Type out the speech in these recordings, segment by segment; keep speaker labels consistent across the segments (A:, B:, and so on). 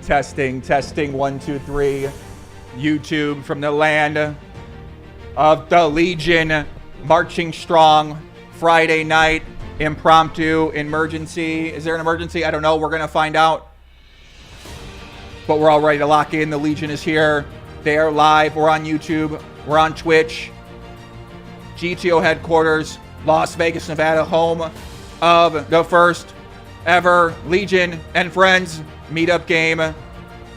A: Testing, 1, 2, 3. YouTube from the land of the Legion, marching strong. Friday night, impromptu emergency. Is there an emergency? I don't know. We're going to find out. But we're all ready to lock in. The Legion is here. They are live. We're on YouTube. We're on Twitch. GTO headquarters, Las Vegas, Nevada, home of the first ever Legion and Friends meetup game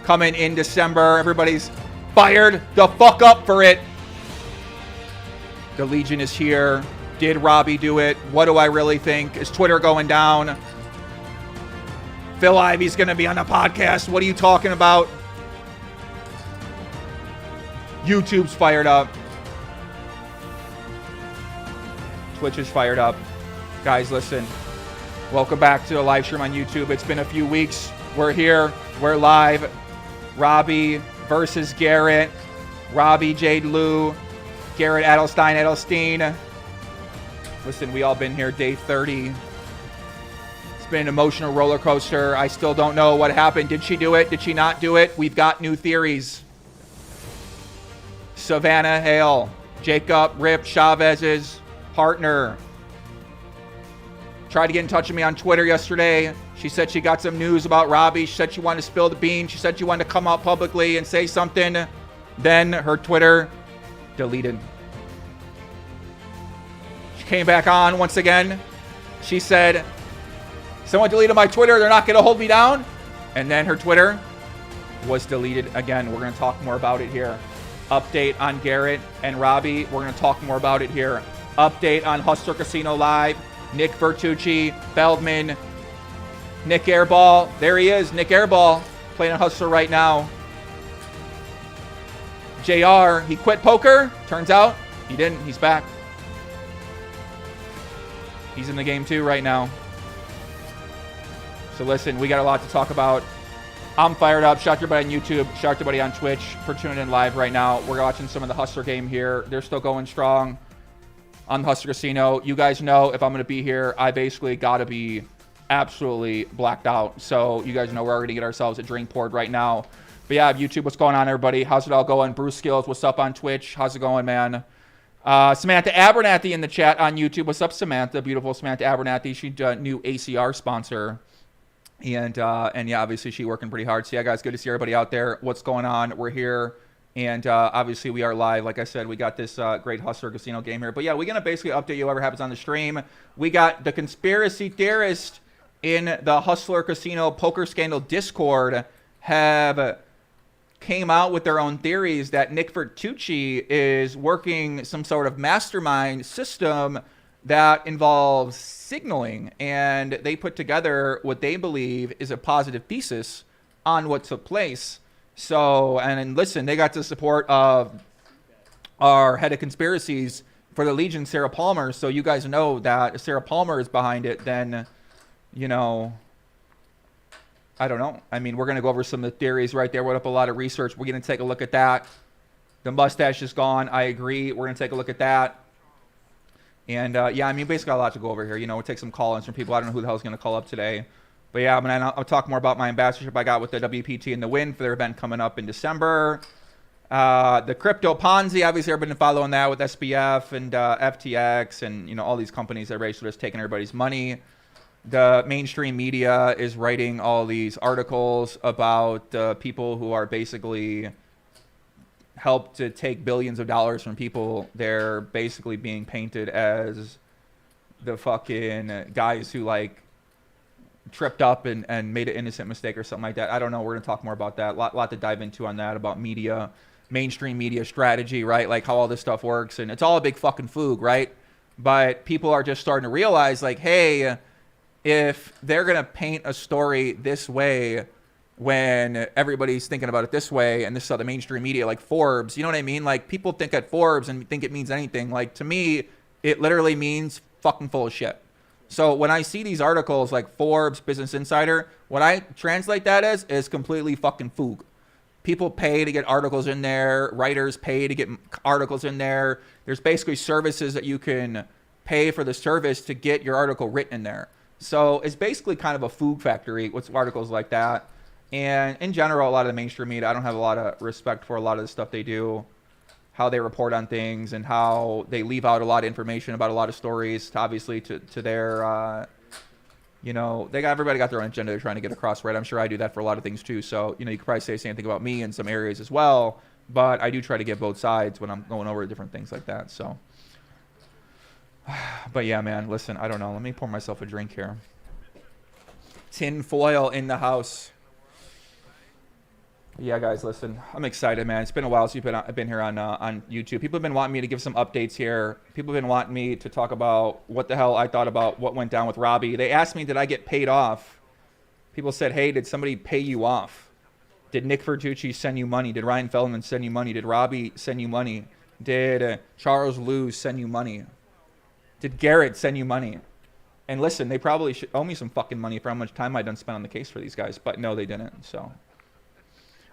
A: coming in December. Everybody's fired the fuck up for it. The Legion is here. Did Robbie do it? What do I really think? Is Twitter going down? Phil Ivey's going to be on the podcast. What are you talking about? YouTube's fired up. Twitch is fired up. Guys, listen. Welcome back to the live stream on YouTube. It's been a few weeks. We're here. We're live. Robbie versus Garrett. Robbie, Jade Lou. Garrett, Edelstein. Listen, we all been here day 30. It's been an emotional roller coaster. I still don't know what happened. Did she do it? Did she not do it? We've got new theories. Savannah Hale. Jacob Rip Chavez's partner. Tried to get in touch with me on Twitter yesterday. She said she got some news about Robbie. She said she wanted to spill the beans. She said she wanted to come out publicly and say something. Then her Twitter deleted. She came back on once again. She said, someone deleted my Twitter. They're not going to hold me down. And then her Twitter was deleted again. We're going to talk more about it here. Update on Garrett and Robbie. We're going to talk more about it here. Update on Hustler Casino Live. Nick Vertucci, Feldman, Nick Airball. There he is, Nick Airball, playing on Hustler right now. JR, he quit poker. Turns out he didn't. He's back. He's in the game too right now. So listen, we got a lot to talk about. I'm fired up. Shout out to everybody on YouTube. Shout out to everybody on Twitch for tuning in live right now. We're watching some of the Hustler game here. They're still going strong on the Hustler Casino. You guys know if I'm going to be here, I basically got to be absolutely blacked out. So you guys know we're already going to get ourselves a drink poured right now. But yeah, YouTube, what's going on, everybody? How's it all going? Bruce Skills, what's up on Twitch? How's it going, man? Samantha Abernathy in the chat on YouTube. What's up, Samantha? Beautiful Samantha Abernathy. She's a new ACR sponsor. And yeah, obviously she working pretty hard. So yeah, guys, good to see everybody out there. What's going on? We're here. And obviously we are live. Like I said, we got this great Hustler Casino game here. But yeah, we're going to basically update you whatever happens on the stream. We got the conspiracy theorist in the Hustler Casino poker scandal Discord have came out with their own theories that Nick Vertucci is working some sort of mastermind system that involves signaling, and they put together what they believe is a positive thesis on what took place. So, and listen, they got the support of our head of conspiracies for the Legion, Sarah Palmer. So you guys know that if Sarah Palmer is behind it, then, you know, I don't know. I mean, we're going to go over some of the theories right there. Wrote up a lot of research. We're going to take a look at that. The mustache is gone. I agree. We're going to take a look at that. And yeah, I mean, basically got a lot to go over here. You know, we'll take some call-ins from people. I don't know who the hell is going to call up today. But yeah, I'll talk more about my ambassadorship I got with the WPT and the Win for their event coming up in December. The crypto Ponzi, obviously, I've been following that with SBF and FTX and, you know, all these companies that are basically just taking everybody's money. The mainstream media is writing all these articles about people who are basically helped to take billions of dollars from people. They're basically being painted as the fucking guys who, like, tripped up and made an innocent mistake or something like that. I don't know. We're going to talk more about that. Lot to dive into on that, about media, mainstream media strategy, right? Like how all this stuff works. And it's all a big fucking foog, right? But people are just starting to realize, like, hey, if they're going to paint a story this way when everybody's thinking about it this way, and this is how the mainstream media, like Forbes, you know what I mean? Like, people think at Forbes and think it means anything. Like, to me, it literally means fucking full of shit. So when I see these articles like Forbes, Business Insider, what I translate that as is completely fucking foog. People pay to get articles in there. Writers pay to get articles in there. There's basically services that you can pay for the service to get your article written in there. So it's basically kind of a food factory with articles like that. And in general, a lot of the mainstream media, I don't have a lot of respect for a lot of the stuff they do, how they report on things, and how they leave out a lot of information about a lot of stories to obviously to their, you know, everybody got their own agenda they're trying to get across, right? I'm sure I do that for a lot of things too. So, you know, you could probably say the same thing about me in some areas as well, but I do try to get both sides when I'm going over different things like that. So, but yeah, man, listen, I don't know. Let me pour myself a drink here. Tin foil in the house. Yeah, guys, listen, I'm excited, man. It's been a while since I've been here on YouTube. People have been wanting me to give some updates here. People have been wanting me to talk about what the hell I thought about what went down with Robbie. They asked me, did I get paid off? People said, hey, did somebody pay you off? Did Nick Vertucci send you money? Did Ryan Feldman send you money? Did Robbie send you money? Did Charles Lewis send you money? Did Garrett send you money? And listen, they probably should owe me some fucking money for how much time I done spent on the case for these guys. But no, they didn't, so...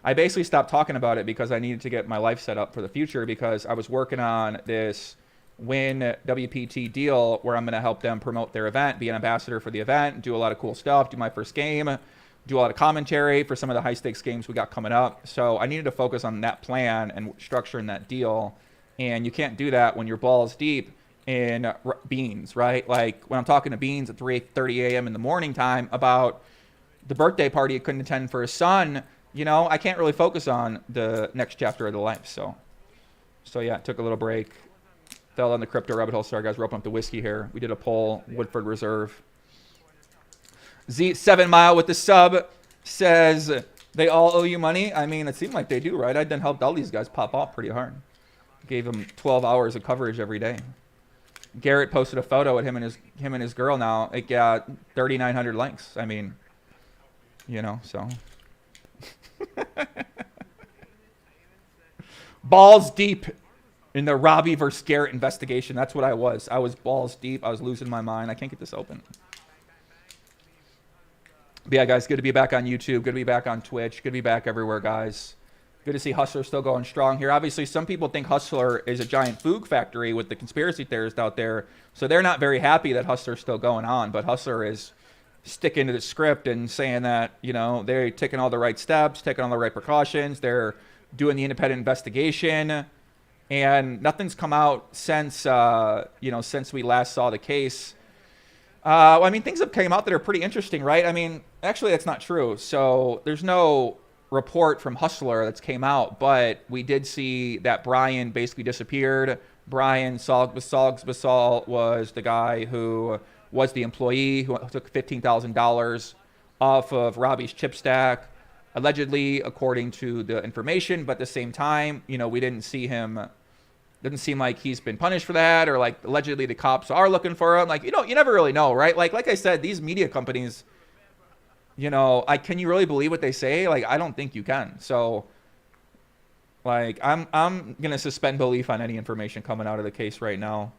A: I basically stopped talking about it because I needed to get my life set up for the future because I was working on this Win WPT deal where I'm going to help them promote their event, be an ambassador for the event, do a lot of cool stuff, do my first game, do a lot of commentary for some of the high stakes games we got coming up. So I needed to focus on that plan and structuring that deal. And you can't do that when you're balls deep in Beans, right? Like when I'm talking to Beans at 3:30 a.m. in the morning time about the birthday party he couldn't attend for his son, you know, I can't really focus on the next chapter of the life. So yeah, took a little break. Fell on the crypto rabbit hole. Sorry, guys, we're opening up the whiskey here. We did a poll, Woodford Reserve. Z7 Mile with the sub says they all owe you money. I mean, it seemed like they do, right? I done helped all these guys pop off pretty hard. Gave them 12 hours of coverage every day. Garrett posted a photo of him and his girl now. It got 3,900 likes. I mean, you know, so... Balls deep in the Robbie versus Garrett investigation. That's what I was. I was balls deep. I was losing my mind. I can't get this open. But yeah, guys, good to be back on YouTube. Good to be back on Twitch. Good to be back everywhere, guys. Good to see Hustler still going strong here. Obviously, some people think Hustler is a giant food factory with the conspiracy theorists out there. So they're not very happy that Hustler's still going on. But Hustler is sticking to the script and saying that, you know, they're taking all the right steps, taking all the right precautions. They're doing the independent investigation. And nothing's come out since, you know, since we last saw the case. Well, I mean, things have came out that are pretty interesting, right? I mean, actually, that's not true. So there's no report from Hustler that's came out, but we did see that Brian basically disappeared. Brian Basal was the guy who was the employee who took $15,000 off of Robbie's chip stack, allegedly, according to the information. But at the same time, you know, we didn't see him. Doesn't seem like he's been punished for that, or like allegedly the cops are looking for him. Like, you know, you never really know, right? Like I said, these media companies, you know, can you really believe what they say? Like, I don't think you can. So, like, I'm gonna suspend belief on any information coming out of the case right now.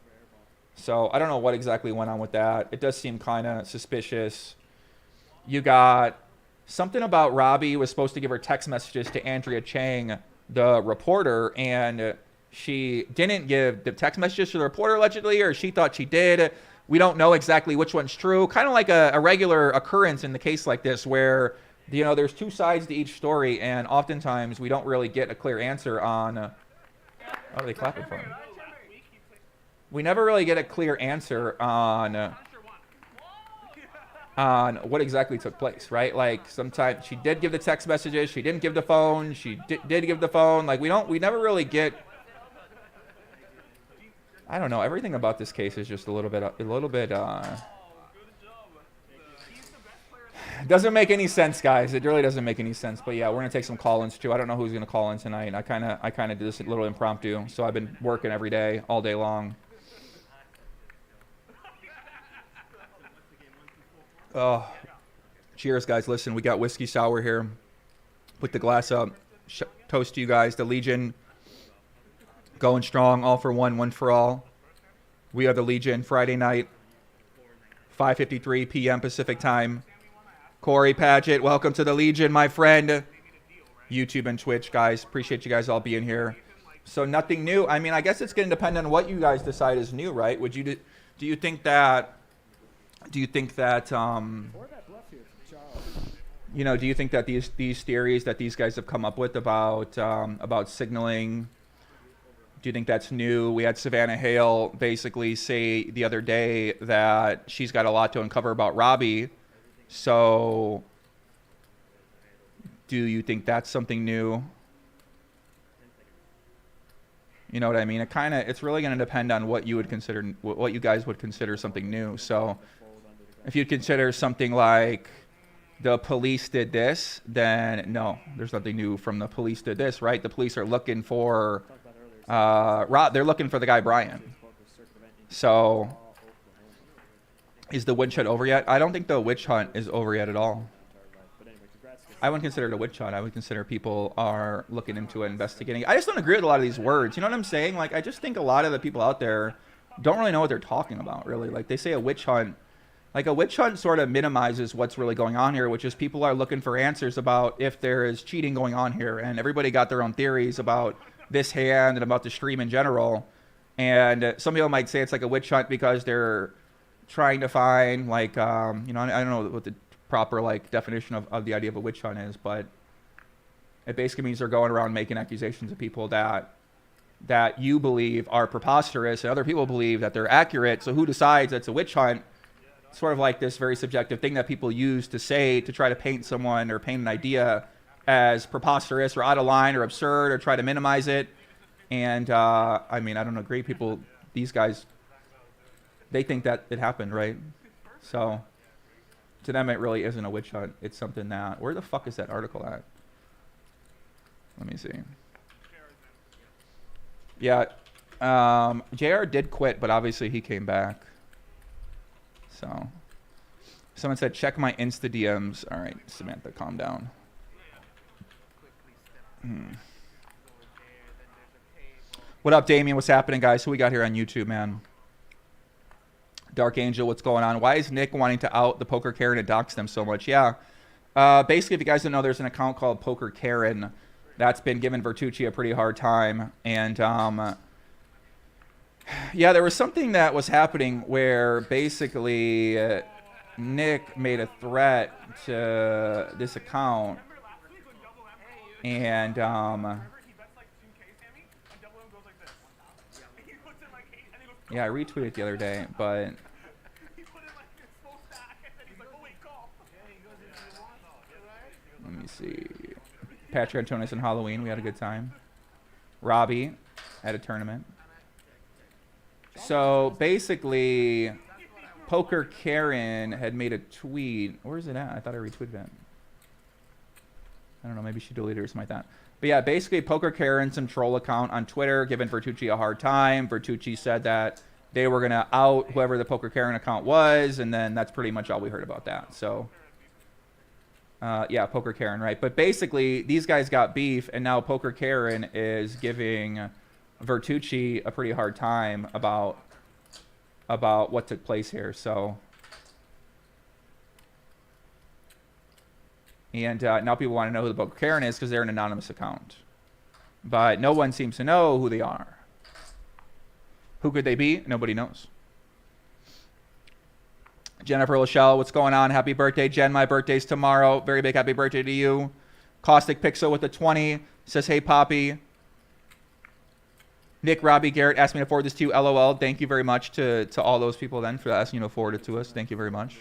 A: So I don't know what exactly went on with that. It does seem kind of suspicious. You got something about Robbie was supposed to give her text messages to Andrea Chang, the reporter, and she didn't give the text messages to the reporter allegedly, or she thought she did. We don't know exactly which one's true. Kind of like a regular occurrence in the case like this where, you know, there's two sides to each story, and oftentimes we don't really get a clear answer on... what are they clapping for? We never really get a clear answer on what exactly took place, right? Like, sometimes she did give the text messages, she didn't give the phone, she did give the phone. Like, we never really get... I don't know. Everything about this case is just a little bit doesn't make any sense, guys. It really doesn't make any sense. But yeah, we're gonna take some call-ins too. I don't know who's gonna call in tonight. I kind of did this a little impromptu. So I've been working every day, all day long. Oh, cheers, guys. Listen, we got whiskey sour here. Put the glass up. Toast to you guys. The Legion. Going strong, all for one, one for all. We are the Legion, Friday night, 5:53 p.m. Pacific time. Corey Padgett, welcome to the Legion, my friend. YouTube and Twitch, guys. Appreciate you guys all being here. So nothing new. I mean, I guess it's going to depend on what you guys decide is new, right? Would you do you think that You know, do you think that these theories that these guys have come up with about signaling, do you think that's new? We had Savannah Hale basically say the other day that she's got a lot to uncover about Robbie. So do you think that's something new? You know what I mean? It's really going to depend on what you guys would consider something new. So if you'd consider something like the police did this, then no, there's nothing new from the police did this, right? The police are looking for they're looking for the guy Brian. So is the witch hunt over yet? I don't think the witch hunt is over yet at all. I wouldn't consider it a witch hunt. I would consider people are looking into it, investigating. I just don't agree with a lot of these words. You know what I'm saying? Like, I just think a lot of the people out there don't really know what they're talking about, really. Like, they say a witch hunt. Like, a witch hunt sort of minimizes what's really going on here, which is people are looking for answers about if there is cheating going on here. And everybody got their own theories about this hand and about the stream in general. And some people might say it's like a witch hunt because they're trying to find, like, you know, I don't know what the proper, like, definition of the idea of a witch hunt is, but it basically means they're going around making accusations of people that you believe are preposterous and other people believe that they're accurate. So who decides it's a witch hunt? Sort of like this very subjective thing that people use to say to try to paint someone or paint an idea as preposterous or out of line or absurd or try to minimize it. And I mean, I don't agree. These guys, they think that it happened, right? So to them, it really isn't a witch hunt. It's something that, where the fuck is that article at? Let me see. Yeah, JR did quit, but obviously he came back. So someone said, check my Insta DMs. All right, Samantha, calm down. What up, Damien? What's happening, guys? Who we got here on YouTube, man? Dark Angel, what's going on? Why is Nick wanting to out the Poker Karen and dox them so much? Yeah. Basically, if you guys don't know, there's an account called Poker Karen that's been giving Vertucci a pretty hard time. And, yeah, there was something that was happening where basically Nick made a threat to this account. And, yeah, I retweeted it the other day, but let me see. Patrick Antonis and Halloween, we had a good time. Robbie at a tournament. So basically, Poker Karen had made a tweet. Where is it at? I thought I retweeted it. I don't know, maybe she deleted it or something like that. But yeah, basically, Poker Karen, some troll account on Twitter, giving Vertucci a hard time. Vertucci said that they were going to out whoever the Poker Karen account was, and then that's pretty much all we heard about that. So, yeah, Poker Karen, right? But basically, these guys got beef, and now Poker Karen is giving Vertucci a pretty hard time about what took place here. So, and now people want to know who the Poker Karen is because they're an anonymous account. But no one seems to know who they are. Who could they be? Nobody knows. Jennifer Lachelle, what's going on? Happy birthday, Jen. My birthday's tomorrow. Very big happy birthday to you. Caustic Pixel with a 20 says, hey, Poppy. Nick, Robbie, Garrett asked me to forward this to you. LOL. Thank you very much to all those people then for asking you to forward it to us. Thank you very much.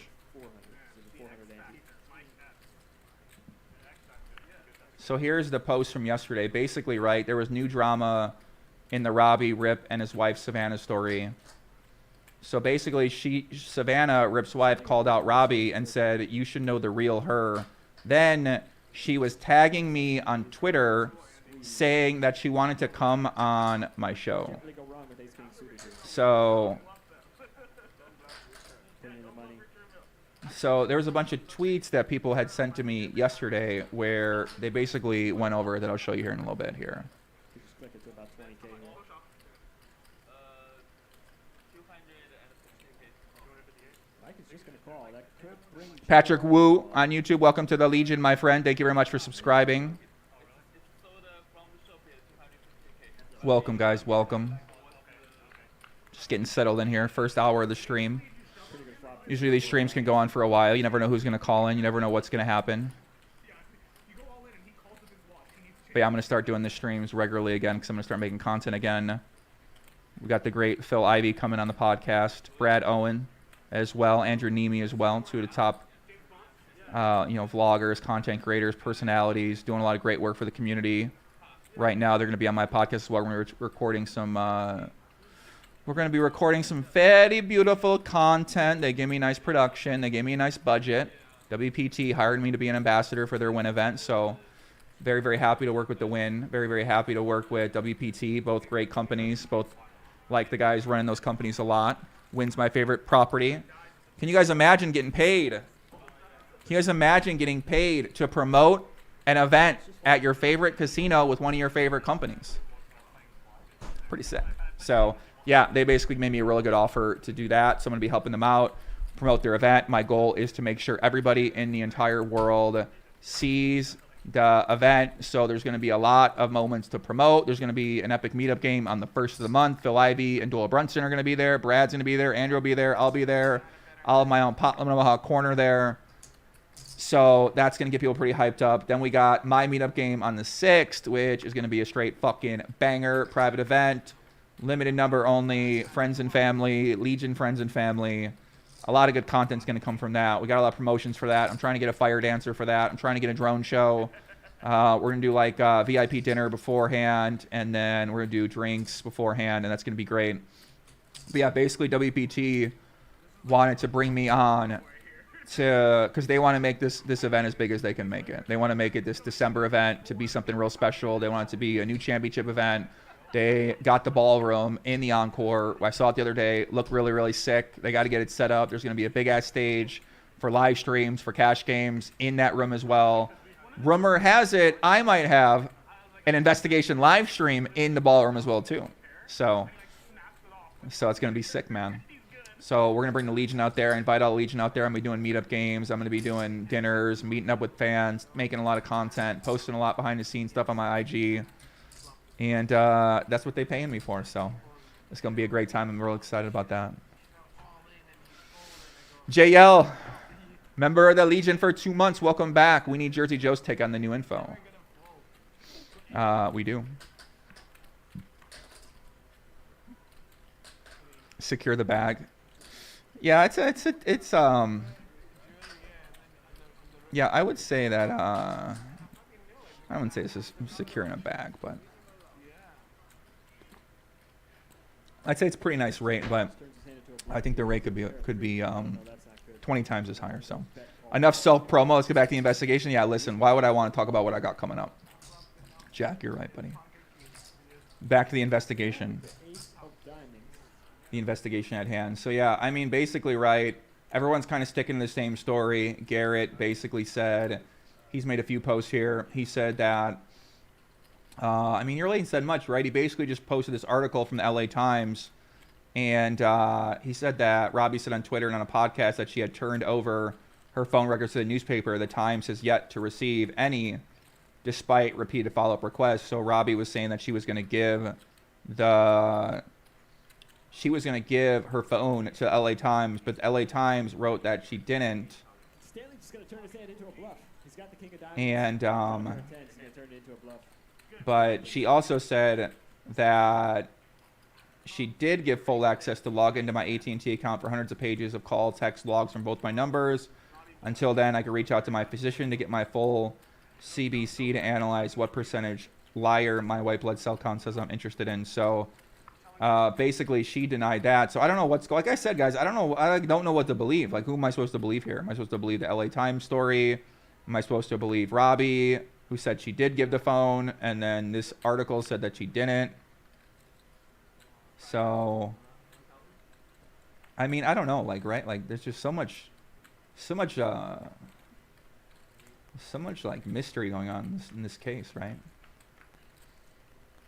A: So here's the post from yesterday. Basically, right, there was new drama in the Robbie, Rip, and his wife Savannah story. So basically, Savannah, Rip's wife, called out Robbie and said, you should know the real her. Then she was tagging me on Twitter saying that she wanted to come on my show. So there was a bunch of tweets that people had sent to me yesterday where they basically went over that I'll show you here in a little bit here. Patrick Wu on YouTube, welcome to the Legion, my friend. Thank you very much for subscribing. Welcome, guys. Welcome. Just getting settled in here. First hour of the stream. Usually these streams can go on for a while. You never know who's going to call in. You never know what's going to happen. But yeah, I'm going to start doing the streams regularly again because I'm going to start making content again. We got the great Phil Ivey coming on the podcast, Brad Owen as well, Andrew Nemi as well, two of the top, vloggers, content creators, personalities, doing a lot of great work for the community. Right now, they're going to be on my podcast as well. We're going to be recording some. We're going to be recording some very beautiful content. They give me nice production. They gave me a nice budget. WPT hired me to be an ambassador for their Win event, so very, very happy to work with the Win. Very, very happy to work with WPT. Both great companies. Both like the guys running those companies a lot. Win's my favorite property. Can you guys imagine getting paid? Can you guys imagine getting paid to promote an event at your favorite casino with one of your favorite companies? Pretty sick. So yeah, they basically made me a really good offer to do that. So I'm going to be helping them out, promote their event. My goal is to make sure everybody in the entire world sees the event. So there's going to be a lot of moments to promote. There's going to be an epic meetup game on the 1st of the month. Phil Ivey and Doyle Brunson are going to be there. Brad's going to be there. Andrew will be there. I'll be there. I'll have my own Mohawk corner there. So that's going to get people pretty hyped up. Then we got my meetup game on the 6th, which is going to be a straight fucking banger private event. Limited number only, friends and family, Legion friends and family. A lot of good content's going to come from that. We got a lot of promotions for that. I'm trying to get a fire dancer for that. I'm trying to get a drone show. We're going to do like VIP dinner beforehand, and then we're going to do drinks beforehand, and that's going to be great. But yeah, basically WPT wanted to bring me on because they want to make this event as big as they can make it. They want to make it this December event to be something real special. They want it to be a new championship event. They got the ballroom in the Encore. I saw it the other day. Looked really, really sick. They got to get it set up. There's going to be a big-ass stage for live streams, for cash games in that room as well. Rumor has it I might have an investigation live stream in the ballroom as well, too. So it's going to be sick, man. So we're going to bring the Legion out there, invite all the Legion out there. I'm going to be doing meetup games. I'm going to be doing dinners, meeting up with fans, making a lot of content, posting a lot behind-the-scenes stuff on my IG. And that's what they're paying me for. So it's going to be a great time. I'm real excited about that. JL, member of the Legion for 2 months. Welcome back. We need Jersey Joe's take on the new info. We do. Secure the bag. Yeah, yeah, I would say that I wouldn't say this is securing a bag, but I'd say it's a pretty nice rate, but I think the rate could be 20 times as higher. So enough self-promo. Let's get back to the investigation. Yeah, listen, why would I want to talk about what I got coming up? Jack, you're right, buddy. Back to the investigation. The investigation at hand. So yeah, I mean, basically, right, everyone's kind of sticking to the same story. Garrett basically said, he's made a few posts here. He said that, I mean, you really ain't said much, right? He basically just posted this article from the LA Times, and he said that Robbie said on Twitter and on a podcast that she had turned over her phone records to the newspaper. The Times has yet to receive any, despite repeated follow-up requests. So Robbie was saying that she was going to give her phone to LA Times, but the LA Times wrote that she didn't. Stanley just gonna turn his hand into a bluff. He's got the king of diamonds. And but she also said that she did give full access to log into my AT&T account for hundreds of pages of call, text, logs from both my numbers. Until then, I could reach out to my physician to get my full CBC to analyze what percentage liar my white blood cell count says I'm interested in. So basically, she denied that. So I don't know what's going. Like I said, guys, I don't know what to believe. Like, who am I supposed to believe here? Am I supposed to believe the LA Times story? Am I supposed to believe Robbie, who said she did give the phone, and then this article said that she didn't? So, I mean, I don't know. Like, right? Like, there's just so much like mystery going on in this case, right?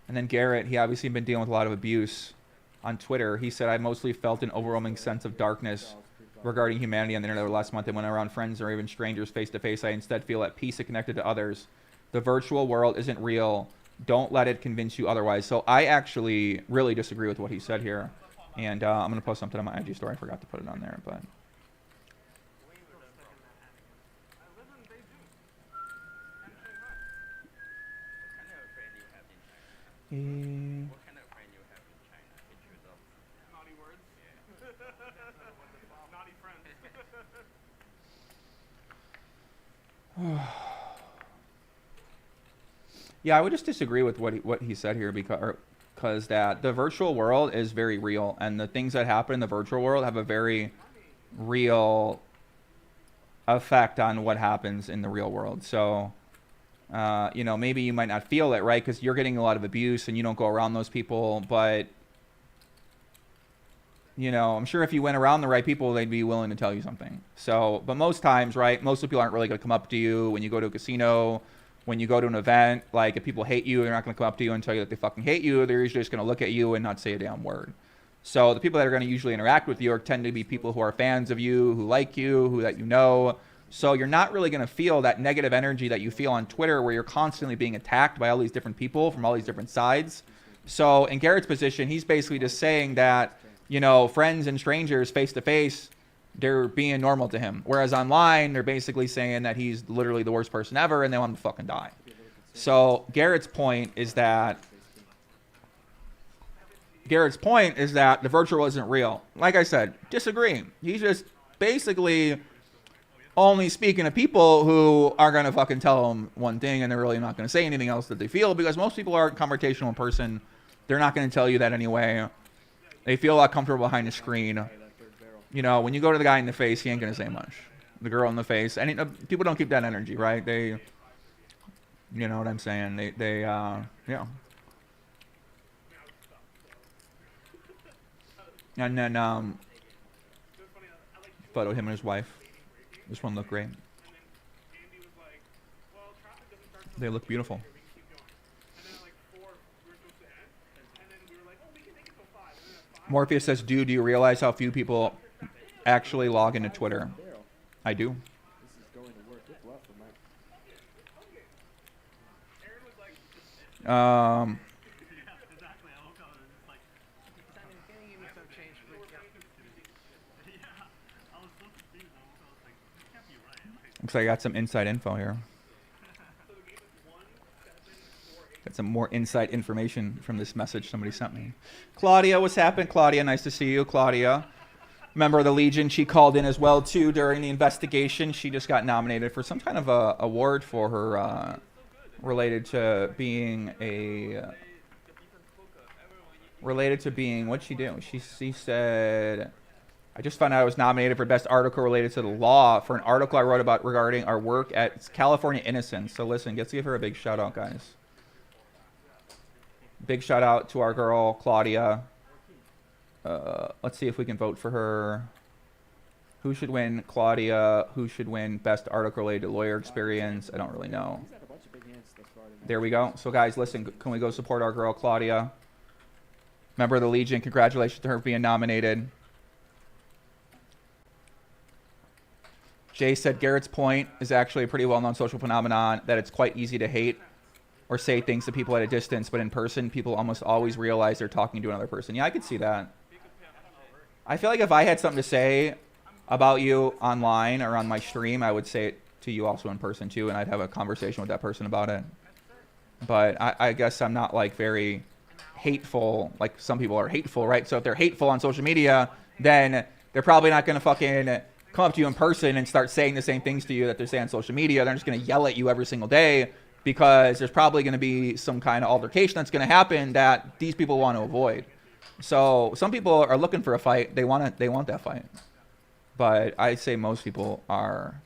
A: And then Garrett, he obviously been dealing with a lot of abuse on Twitter. He said, I mostly felt an overwhelming sense of darkness regarding humanity on the internet over the last month. And when I'm around friends or even strangers face to face, I instead feel at peace and connected to others. The virtual world isn't real. Don't let it convince you otherwise. So I actually really disagree with what he said here. And I'm going to post something on my IG story. I forgot to put it on there, but... Yeah, I would just disagree with what he said here because that the virtual world is very real, and the things that happen in the virtual world have a very real effect on what happens in the real world. So, you know, maybe you might not feel it, right? Because you're getting a lot of abuse and you don't go around those people. But, you know, I'm sure if you went around the right people, they'd be willing to tell you something. So, but most times, right, most people aren't really going to come up to you when you go to a casino. When you go to an event, like if people hate you, they're not going to come up to you and tell you that they fucking hate you. They're usually just going to look at you and not say a damn word. So the people that are going to usually interact with you tend to be people who are fans of you, who like you, who that you know. So you're not really going to feel that negative energy that you feel on Twitter where you're constantly being attacked by all these different people from all these different sides. So in Garrett's position, he's basically just saying that, you know, friends and strangers face to face, they're being normal to him. Whereas online, they're basically saying that he's literally the worst person ever and they want him to fucking die. So Garrett's point is that the virtual world isn't real. Like I said, disagree. He's just basically only speaking to people who are going to fucking tell him one thing and they're really not going to say anything else that they feel, because most people aren't confrontational in person. They're not going to tell you that anyway. They feel a lot comfortable behind the screen. You know, when you go to the guy in the face, he ain't going to say much. The girl in the face. And people don't keep that energy, right? They, you know what I'm saying? Yeah. And then, photo of him and his wife. This one looked great. They look beautiful. Morpheus says, dude, do you realize how few people actually log into Twitter? I do. Looks like I got some inside info here. Got some more inside information from this message somebody sent me. Claudia, what's happened? Claudia, nice to see you. Claudia, member of the Legion. She called in as well, too, during the investigation. She just got nominated for some kind of a award for her related to being, what'd she do? She said, I just found out I was nominated for best article related to the law for an article I wrote about regarding our work at California Innocence. So listen, let's give her a big shout out, guys. Big shout out to our girl, Claudia. Let's see if we can vote for her. Who should win? Claudia. Who should win best article related to lawyer experience? I don't really know. There we go. So guys, listen, can we go support our girl, Claudia? Member of the Legion. Congratulations to her being nominated. Jay said Garrett's point is actually a pretty well-known social phenomenon, that it's quite easy to hate or say things to people at a distance, but in person, people almost always realize they're talking to another person. Yeah, I could see that. I feel like if I had something to say about you online or on my stream, I would say it to you also in person too, and I'd have a conversation with that person about it. But I guess I'm not like very hateful, like some people are hateful, right? So if they're hateful on social media, then they're probably not going to fucking come up to you in person and start saying the same things to you that they're saying on social media. They're just going to yell at you every single day, because there's probably going to be some kind of altercation that's going to happen that these people want to avoid. So some people are looking for a fight. They want that fight. But I'd say most people are,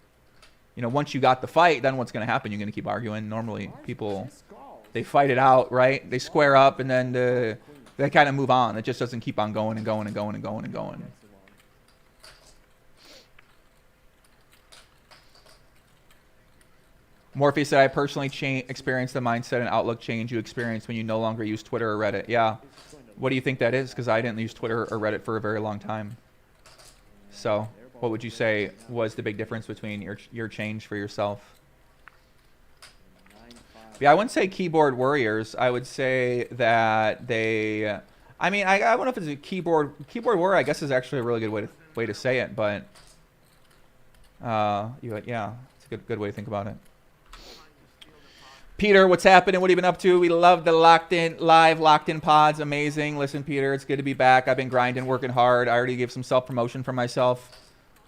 A: you know, once you got the fight, then what's going to happen? You're going to keep arguing. Normally people, they fight it out, right? They square up and then they kind of move on. It just doesn't keep on going and going and going and going and going. Morpheus said, I personally experienced the mindset and outlook change you experience when you no longer use Twitter or Reddit. Yeah. What do you think that is? Because I didn't use Twitter or Reddit for a very long time. So what would you say was the big difference between your change for yourself? Yeah, I wouldn't say keyboard warriors. I would say that they... I mean, I don't know if it's a keyboard warrior, I guess is actually a really good way to say it. But yeah, it's a good way to think about it. Peter, what's happening? What have you been up to? We love the locked in pods. Amazing. Listen, Peter, it's good to be back. I've been grinding, working hard. I already gave some self-promotion for myself.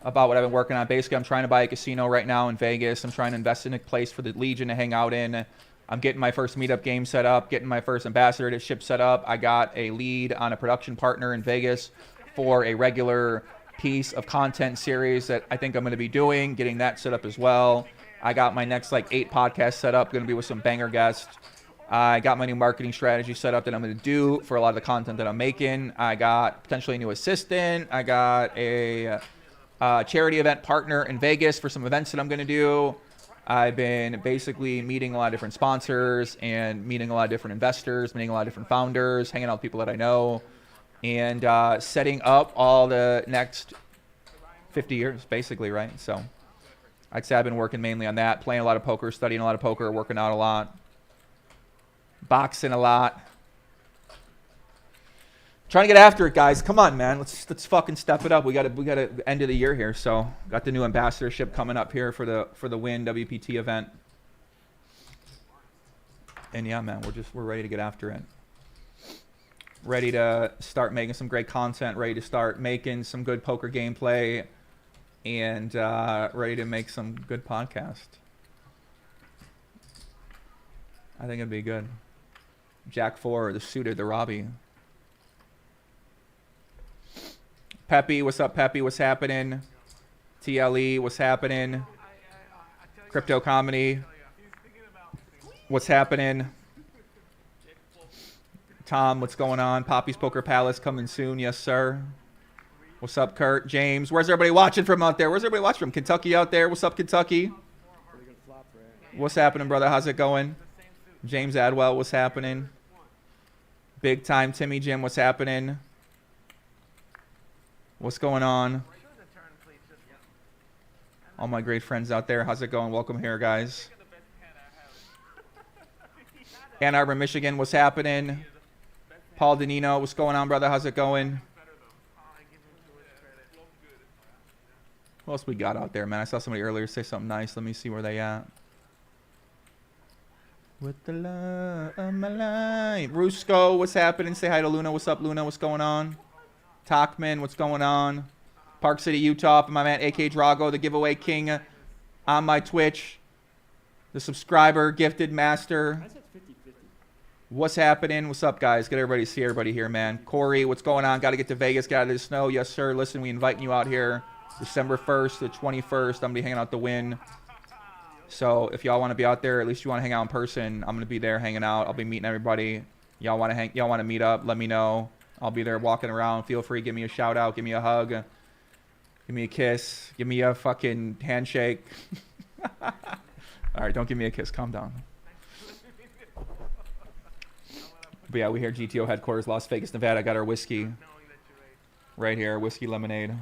A: about what I've been working on. Basically, I'm trying to buy a casino right now in Vegas. I'm trying to invest in a place for the Legion to hang out in. I'm getting my first meetup game set up, getting my first ambassadorship set up. I got a lead on a production partner in Vegas for a regular piece of content series that I think I'm going to be doing, getting that set up as well. I got my next like 8 podcasts set up, going to be with some banger guests. I got my new marketing strategy set up that I'm going to do for a lot of the content that I'm making. I got potentially a new assistant. I got a charity event partner in Vegas for some events that I'm going to do. I've been basically meeting a lot of different sponsors and meeting a lot of different investors, meeting a lot of different founders, hanging out with people that I know, and setting up all the next 50 years, basically, right? So I'd say I've been working mainly on that, playing a lot of poker, studying a lot of poker, working out a lot, boxing a lot. Trying to get after it, guys. Come on, man. Let's fucking step it up. We got end of the year here, so got the new ambassadorship coming up here for the Win WPT event. And yeah, man, we're ready to get after it. Ready to start making some great content. Ready to start making some good poker gameplay, and ready to make some good podcast. I think it'd be good. Jack 4, the suited, the Robbie. Peppy, what's up, Peppy? What's happening? TLE, what's happening? Crypto Comedy, what's happening? Tom, what's going on? Poppy's Poker Palace coming soon, yes, sir. What's up, Kurt? James, where's everybody watching from out there? Where's everybody watching from? Kentucky out there? What's up, Kentucky? What's happening, brother? How's it going? James Adwell, what's happening? Big time Timmy Jim, what's happening? What's going on? All my great friends out there, how's it going? Welcome here, guys. Ann Arbor, Michigan, what's happening? Paul Danino, what's going on, brother? How's it going? What else we got out there, man? I saw somebody earlier say something nice. Let me see where they at. With the love of my life. Rusco, what's happening? Say hi to Luna. What's up, Luna? What's going on? Talkman, what's going on? Park City, Utah. My man AK Drago, the giveaway king on my Twitch. The subscriber, gifted master. What's happening? What's up, guys? Get everybody to see everybody here, man. Corey, what's going on? Got to get to Vegas, get out of the snow. Yes, sir. Listen, we inviting you out here December 1st to the 21st. I'm going to be hanging out the Win. So if y'all want to be out there, at least you want to hang out in person, I'm going to be there hanging out. I'll be meeting everybody. Y'all want to meet up, let me know. I'll be there walking around. Feel free, give me a shout out, give me a hug, give me a kiss, give me a fucking handshake. All right, don't give me a kiss. Calm down. But yeah, we here, GTO headquarters, Las Vegas, Nevada. Got our whiskey right here, whiskey lemonade.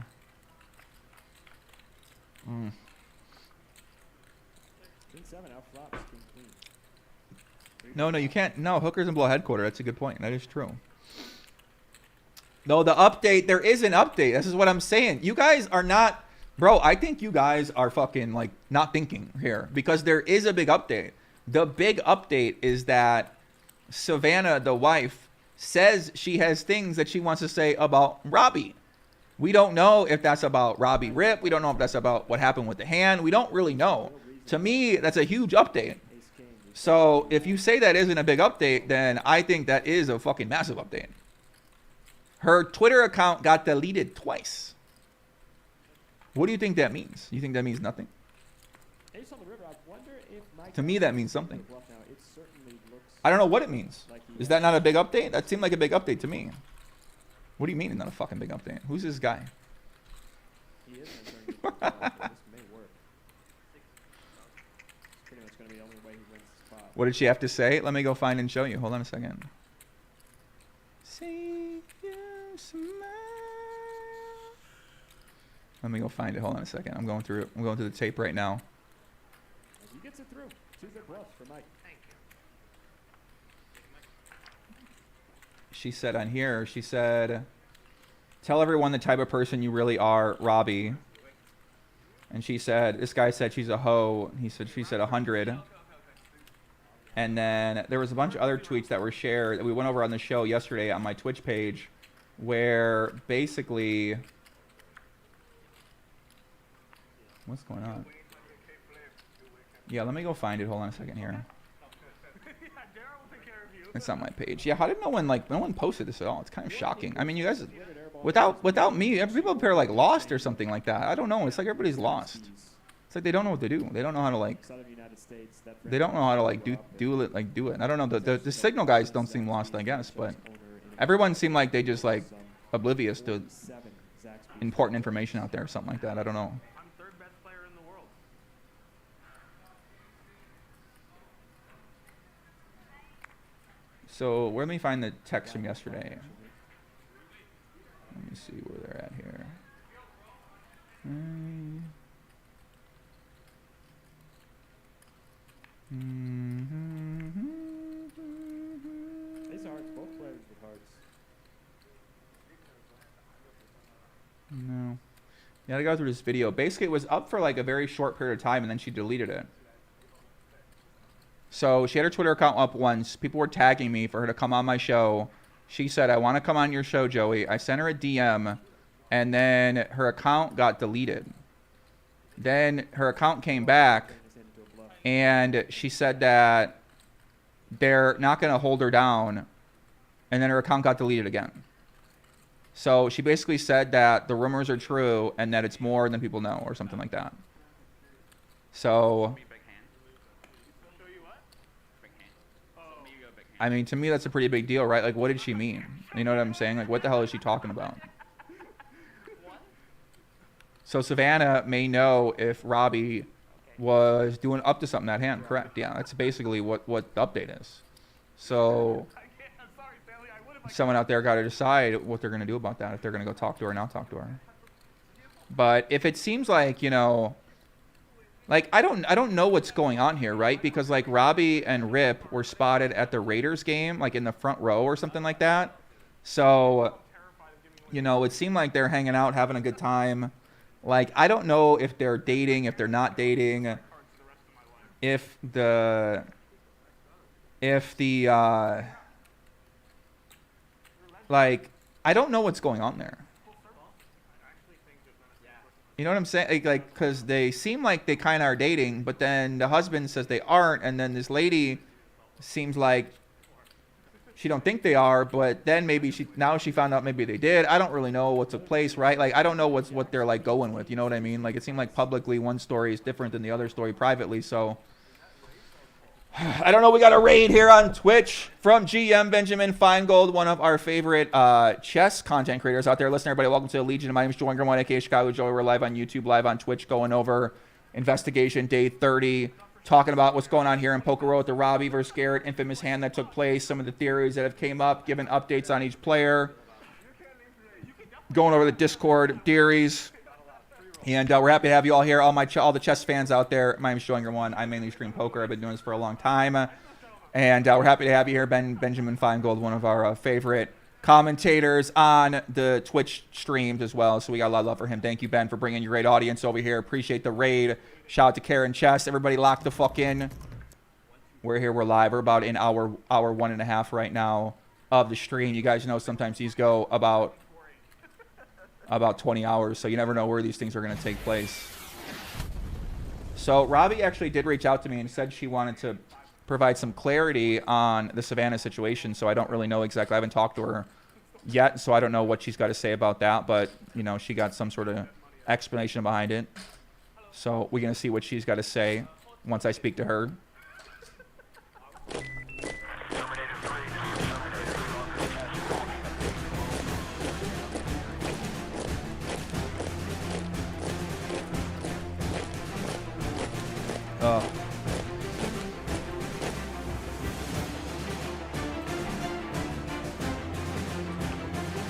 A: No, you can't. No, hookers and blow headquarter. That's a good point. That is true. No, the update, there is an update. This is what I'm saying. You guys are not, bro, I think you guys are fucking like not thinking here, because there is a big update. The big update is that Savannah, the wife, says she has things that she wants to say about Robbie. We don't know if that's about Robbie Rip. We don't know if that's about what happened with the hand. We don't really know. To me, that's a huge update. So if you say that isn't a big update, then I think that is a fucking massive update. Her Twitter account got deleted twice. What do you think that means? You think that means nothing? To me, that means something. I don't know what it means. Is that not a big update? That seemed like a big update to me. What do you mean it's not a fucking big update? Who's this guy? He is this may work. Pretty much going to be the only way he wins the spot. What did she have to say? Let me go find and show you. Hold on a second. See you smile. Let me go find it. Hold on a second. I'm going through it. I'm going through the tape right now. He gets it through. 2 good plus for Mike. Thank you. She said on here, she said, tell everyone the type of person you really are, Robbie. And she said, this guy said she's a hoe. She said 100. And then there was a bunch of other tweets that were shared that we went over on the show yesterday on my Twitch page, where basically What's going on? Yeah, let me go find it. Hold on a second here. It's not my page. Yeah, how did no one posted this at all? It's kind of shocking. I mean, you guys, without me, people up here like lost or something like that. I don't know. It's like everybody's lost. It's like they don't know what to do. They don't know how to like. They don't know how to like do it. I don't know. The signal guys don't seem lost, I guess, but everyone seemed like they just like oblivious to important information out there or something like that. I don't know.
B: I'm third best player in the world.
A: So where let me find the text from yesterday? Let me see where they're at here.
C: These hearts, both players with hearts.
A: No. Yeah, I gotta go through this video. Basically, it was up for like a very short period of time, and then she deleted it. So she had her Twitter account up once. People were tagging me for her to come on my show. She said, I want to come on your show, Joey. I sent her a DM, and then her account got deleted. Then her account came back, and she said that they're not going to hold her down, and then her account got deleted again. So she basically said that the rumors are true and that it's more than people know or something like that. So, I mean, to me, that's a pretty big deal, right? Like, what did she mean? You know what I'm saying? Like, what the hell is she talking about? So Savannah may know if Robbie was doing up to something that hand, correct? Yeah, that's basically what the update is. So someone out there got to decide what they're going to do about that, if they're going to go talk to her or not talk to her. But if it seems like, you know, like I don't know what's going on here, right? Because like Robbie and Rip were spotted at the Raiders game, like in the front row or something like that. So, you know, it seemed like they're hanging out, having a good time. Like, I don't know if they're dating, if they're not dating, if the like, I don't know what's going on there. You know what I'm saying? Like, because they seem like they kind of are dating, but then the husband says they aren't, and then this lady seems like she don't think they are, but then maybe she found out maybe they did. I don't really know what took place, right? Like, I don't know what they're like going with. You know what I mean? Like, it seemed like publicly one story is different than the other story privately. So I don't know. We got a raid here on Twitch from GM Benjamin Feingold, one of our favorite chess content creators out there. Listen, everybody, welcome to the Legion. My name is Joey-Ingram, aka Chicago Joey. We're live on YouTube, live on Twitch, going over investigation day 30, talking about what's going on here in Poker World with the Robbie versus Garrett infamous hand that took place, some of the theories that have came up, giving updates on each player, going over the Discord theories. And we're happy to have you all here, all the chess fans out there. My name is Joey-Ingram. I mainly stream poker. I've been doing this for a long time. And we're happy to have you here, Benjamin Feingold, one of our favorite commentators on the Twitch streams as well. So we got a lot of love for him. Thank you, Ben, for bringing your great audience over here. Appreciate the raid. Shout out to Karen Chess. Everybody lock the fuck in. We're here. We're live. We're about in hour 1.5 right now of the stream. You guys know sometimes these go about 20 hours, so you never know where these things are going to take place. So Robbie actually did reach out to me and said she wanted to provide some clarity on the Savannah situation, so I don't really know exactly. I haven't talked to her yet, so I don't know what she's got to say about that, but, you know, she got some sort of explanation behind it. So we're going to see what she's got to say once I speak to her.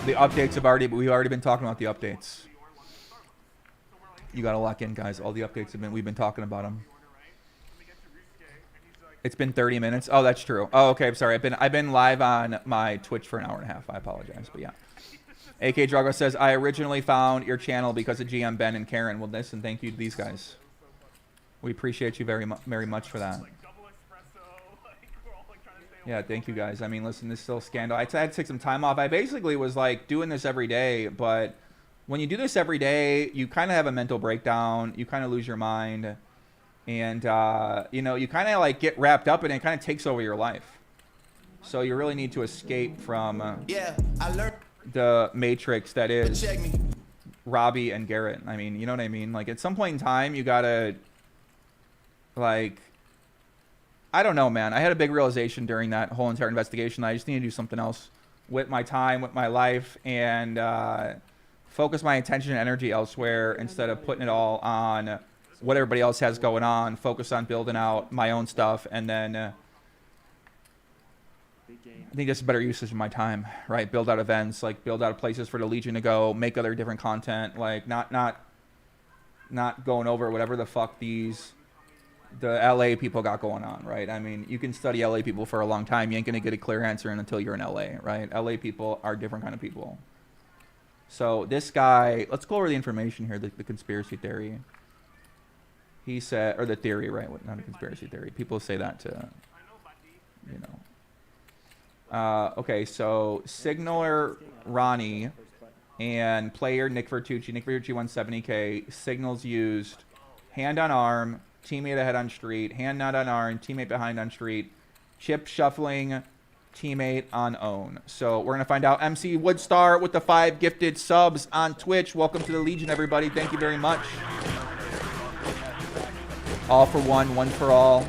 A: The updates we've already been talking about the updates. You gotta lock in, guys. All the updates we've been talking about them. It's been 30 minutes. Oh, that's true. Oh, okay. I'm sorry. I've been live on my Twitch for an hour and a half. I apologize, but yeah. AK Drago says, I originally found your channel because of GM Ben and Karen. Well, listen, thank you to these guys. We appreciate you very much for that. Yeah, thank you guys. I mean, listen, this is still a scandal. I had to take some time off. I basically was like doing this every day, but when you do this every day, you kind of have a mental breakdown. You kind of lose your mind. And, you know, you kind of like get wrapped up in it. It kind of takes over your life. So you really need to escape from the matrix that is Robbie and Garrett. I mean, you know what I mean? Like, at some point in time, you got to, like, I don't know, man. I had a big realization during that whole entire investigation. I just need to do something else with my time, with my life, and focus my attention and energy elsewhere instead of putting it all on what everybody else has going on. Focus on building out my own stuff, and then I think that's a better usage of my time, right? Build out events, like build out places for the Legion to go, make other different content, like not going over whatever the fuck the LA people got going on, right? I mean, you can study LA people for a long time. You ain't gonna get a clear answer until you're in LA, right? LA people are different kind of people. So this guy, let's go over the information here, the conspiracy theory. He said, or the theory, right? Not a conspiracy theory. People say that to, you know. Okay, so signaler Ronnie and player Nick Vertucci. Nick Vertucci won 70K. Signals used. Hand on arm. Teammate ahead on street. Hand not on arm. Teammate behind on street. Chip shuffling. Teammate on own. So we're going to find out. MC Woodstar with the 5 gifted subs on Twitch. Welcome to the Legion, everybody. Thank you very much. All for one, one for all.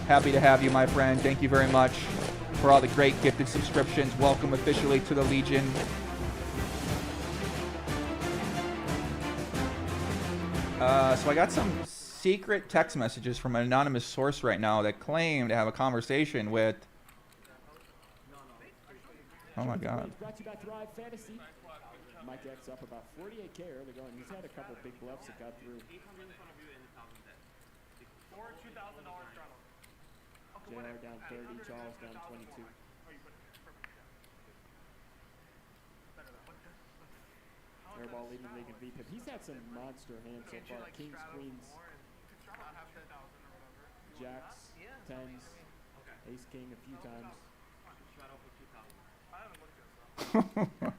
A: Happy to have you, my friend. Thank you very much for all the great gifted subscriptions. Welcome officially to the Legion. So I got some secret text messages from an anonymous source right now that claim to have a conversation with... Oh my God.
B: Mike X up about 48K early going. He's had a couple big bluffs that got through. JR down 30, Charles down 22. Airball leading the league in VPIP. He's had some monster hands so far. Kings, queens, jacks, tens, ace king a few times.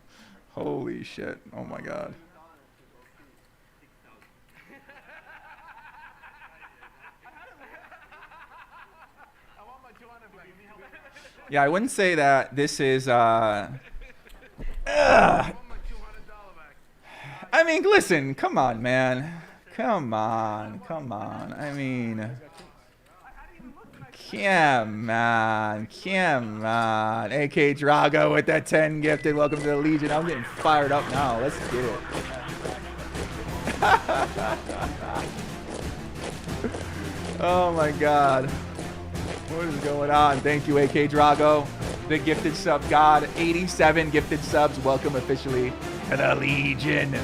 A: Holy shit. Oh my God. Yeah, I wouldn't say that this is I mean, listen, come on, man. Come on. I mean, come on. AK Drago with that 10 gifted. Welcome to the Legion. I'm getting fired up now. Let's get it. Oh my God. What is going on? Thank you, AK Drago. The gifted sub god. 87 gifted subs. Welcome officially to the Legion.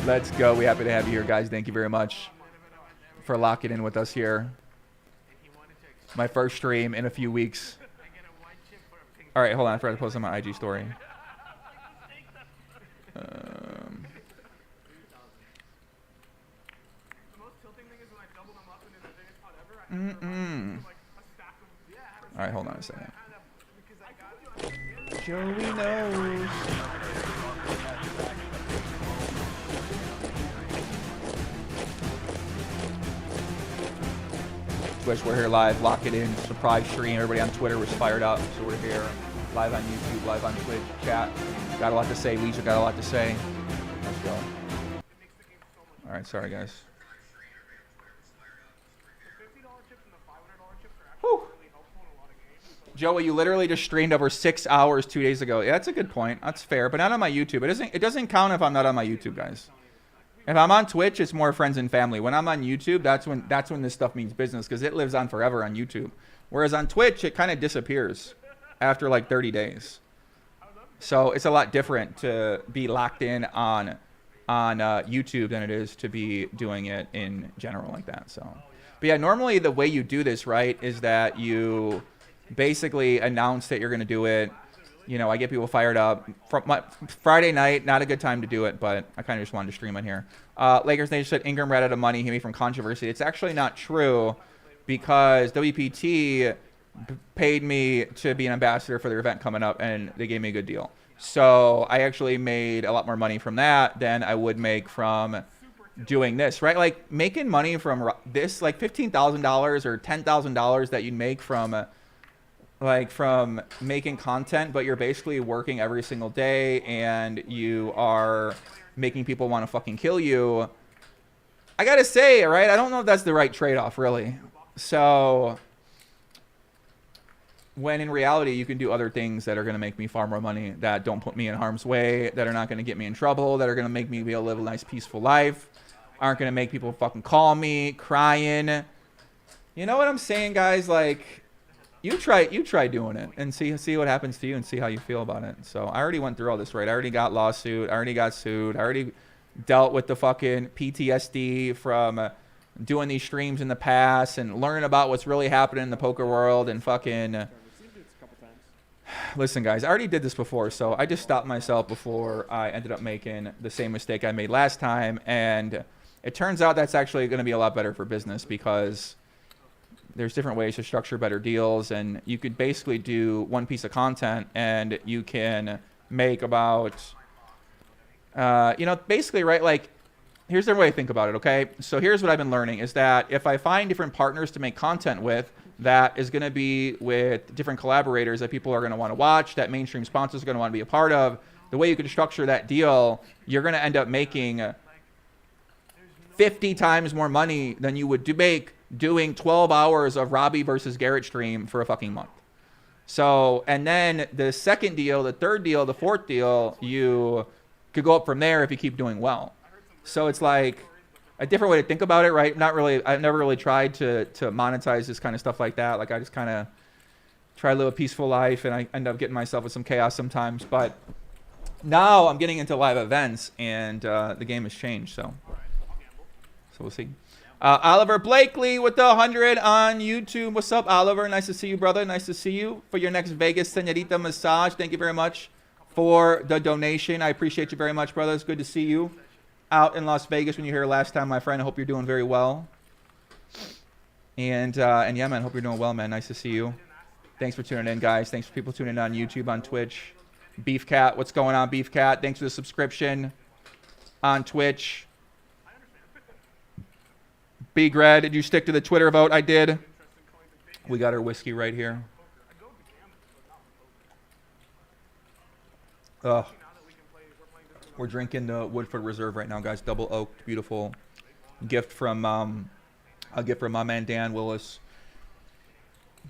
A: Let's go. We're happy to have you here, guys. Thank you very much for locking in with us here. My first stream in a few weeks. All right, hold on. I forgot to post on my IG story. All right, hold on a second. Joey knows. Twitch, we're here live. Lock it in. Surprise stream. Everybody on Twitter was fired up, so we're here live on YouTube, live on Twitch. Chat. Got a lot to say. Leisha got a lot to say. Let's go. All right, sorry guys. Whew. Joey, you literally just streamed over 6 hours 2 days ago. Yeah, that's a good point. That's fair, but not on my YouTube. It doesn't count if I'm not on my YouTube, guys. If I'm on Twitch, it's more friends and family. When I'm on YouTube, that's when this stuff means business, because it lives on forever on YouTube. Whereas on Twitch, it kind of disappears after like 30 days. So it's a lot different to be locked in on YouTube than it is to be doing it in general like that. So, but yeah, normally the way you do this, right, is that you basically announce that you're going to do it. You know, I get people fired up. Friday night, not a good time to do it, but I kind of just wanted to stream on here. Lakers Nation said Ingram ran out of money. He made from controversy. It's actually not true, because WPT paid me to be an ambassador for their event coming up, and they gave me a good deal. So I actually made a lot more money from that than I would make from doing this, right? Like making money from this, like $15,000 or $10,000 that you make from from making content, but you're basically working every single day and you are making people want to fucking kill you. I gotta say, right? I don't know if that's the right trade-off, really. So when in reality, you can do other things that are going to make me far more money, that don't put me in harm's way, that are not going to get me in trouble, that are going to make me be able to live a nice, peaceful life, aren't going to make people fucking call me, crying. You know what I'm saying, guys? Like, you try doing it and see what happens to you and see how you feel about it. So I already went through all this, right? I already got lawsuit. I already got sued. I already dealt with the fucking PTSD from doing these streams in the past and learning about what's really happening in the poker world and fucking... Listen, guys, I already did this before, so I just stopped myself before I ended up making the same mistake I made last time. And it turns out that's actually going to be a lot better for business because there's different ways to structure better deals. And you could basically do one piece of content and you can make about, basically, right, like, here's the way I think about it, okay? So here's what I've been learning is that if I find different partners to make content with, that is going to be with different collaborators that people are going to want to watch, that mainstream sponsors are going to want to be a part of, the way you can structure that deal, you're going to end up making 50 times more money than you would make doing 12 hours of Robbie versus Garrett stream for a fucking month. So, and then the second deal, the third deal, the fourth deal, you could go up from there if you keep doing well. So it's like a different way to think about it, right? Not really. I've never really tried to monetize this kind of stuff like that. Like I just kind of try to live a peaceful life, and I end up getting myself with some chaos sometimes. But now I'm getting into live events, and the game has changed. So we'll see. Oliver Blakely with the 100 on YouTube. What's up, Oliver? Nice to see you, brother. Nice to see you for your next Vegas Senorita massage. Thank you very much for the donation. I appreciate you very much, brother. It's good to see you out in Las Vegas when you were here last time, my friend. I hope you're doing very well. And yeah, man, hope you're doing well, man. Nice to see you. Thanks for tuning in, guys. Thanks for people tuning in on YouTube, on Twitch. Beef Cat, what's going on, Beef Cat? Thanks for the subscription on Twitch. Big Red, did you stick to the Twitter vote? I did. We got our whiskey right here. Ugh. We're drinking the Woodford Reserve right now, guys. Double oaked, beautiful gift from a gift from my man Dan Willis.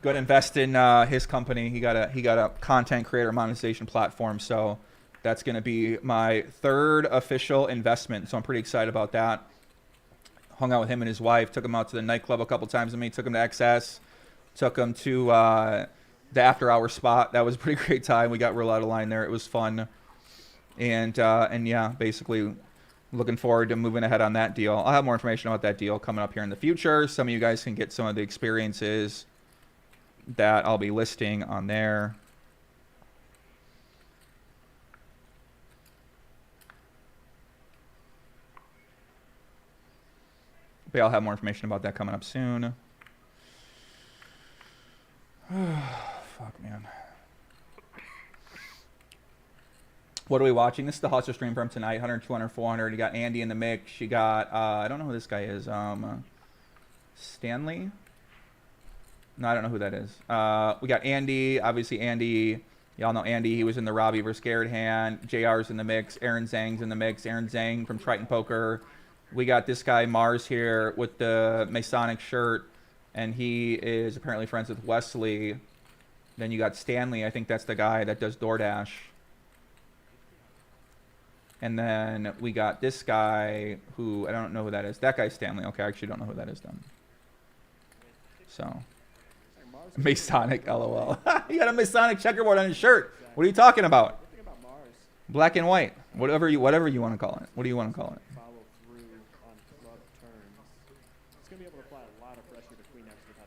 A: Go to invest in his company. He got a content creator monetization platform, so that's going to be my third official investment. So I'm pretty excited about that. Hung out with him and his wife. Took him out to the nightclub a couple times with me. Took him to XS. Took him to the after hour spot. That was a pretty great time. We got real out of line there. It was fun. And yeah, basically looking forward to moving ahead on that deal. I'll have more information about that deal coming up here in the future. Some of you guys can get some of the experiences that I'll be listing on there. But I'll have more information about that coming up soon. Fuck, man. What are we watching? This is the Hustler stream from tonight. 100, 200, 400. You got Andy in the mix. You got, I don't know who this guy is. Stanley? No, I don't know who that is. We got Andy. Obviously, Andy. Y'all know Andy. He was in the Robbie versus Garrett hand. JR's in the mix. Aaron Zhang's in the mix. Aaron Zhang from Triton Poker. We got this guy, Mars, here with the Masonic shirt. And he is apparently friends with Wesley. Then you got Stanley. I think that's the guy that does DoorDash. And then we got this guy who, I don't know who that is. That guy's Stanley. Okay, I actually don't know who that is then. So, Masonic, LOL. He got a Masonic checkerboard on his shirt. What are you talking about? Black and white. Whatever you want to call it. What do you want to call it?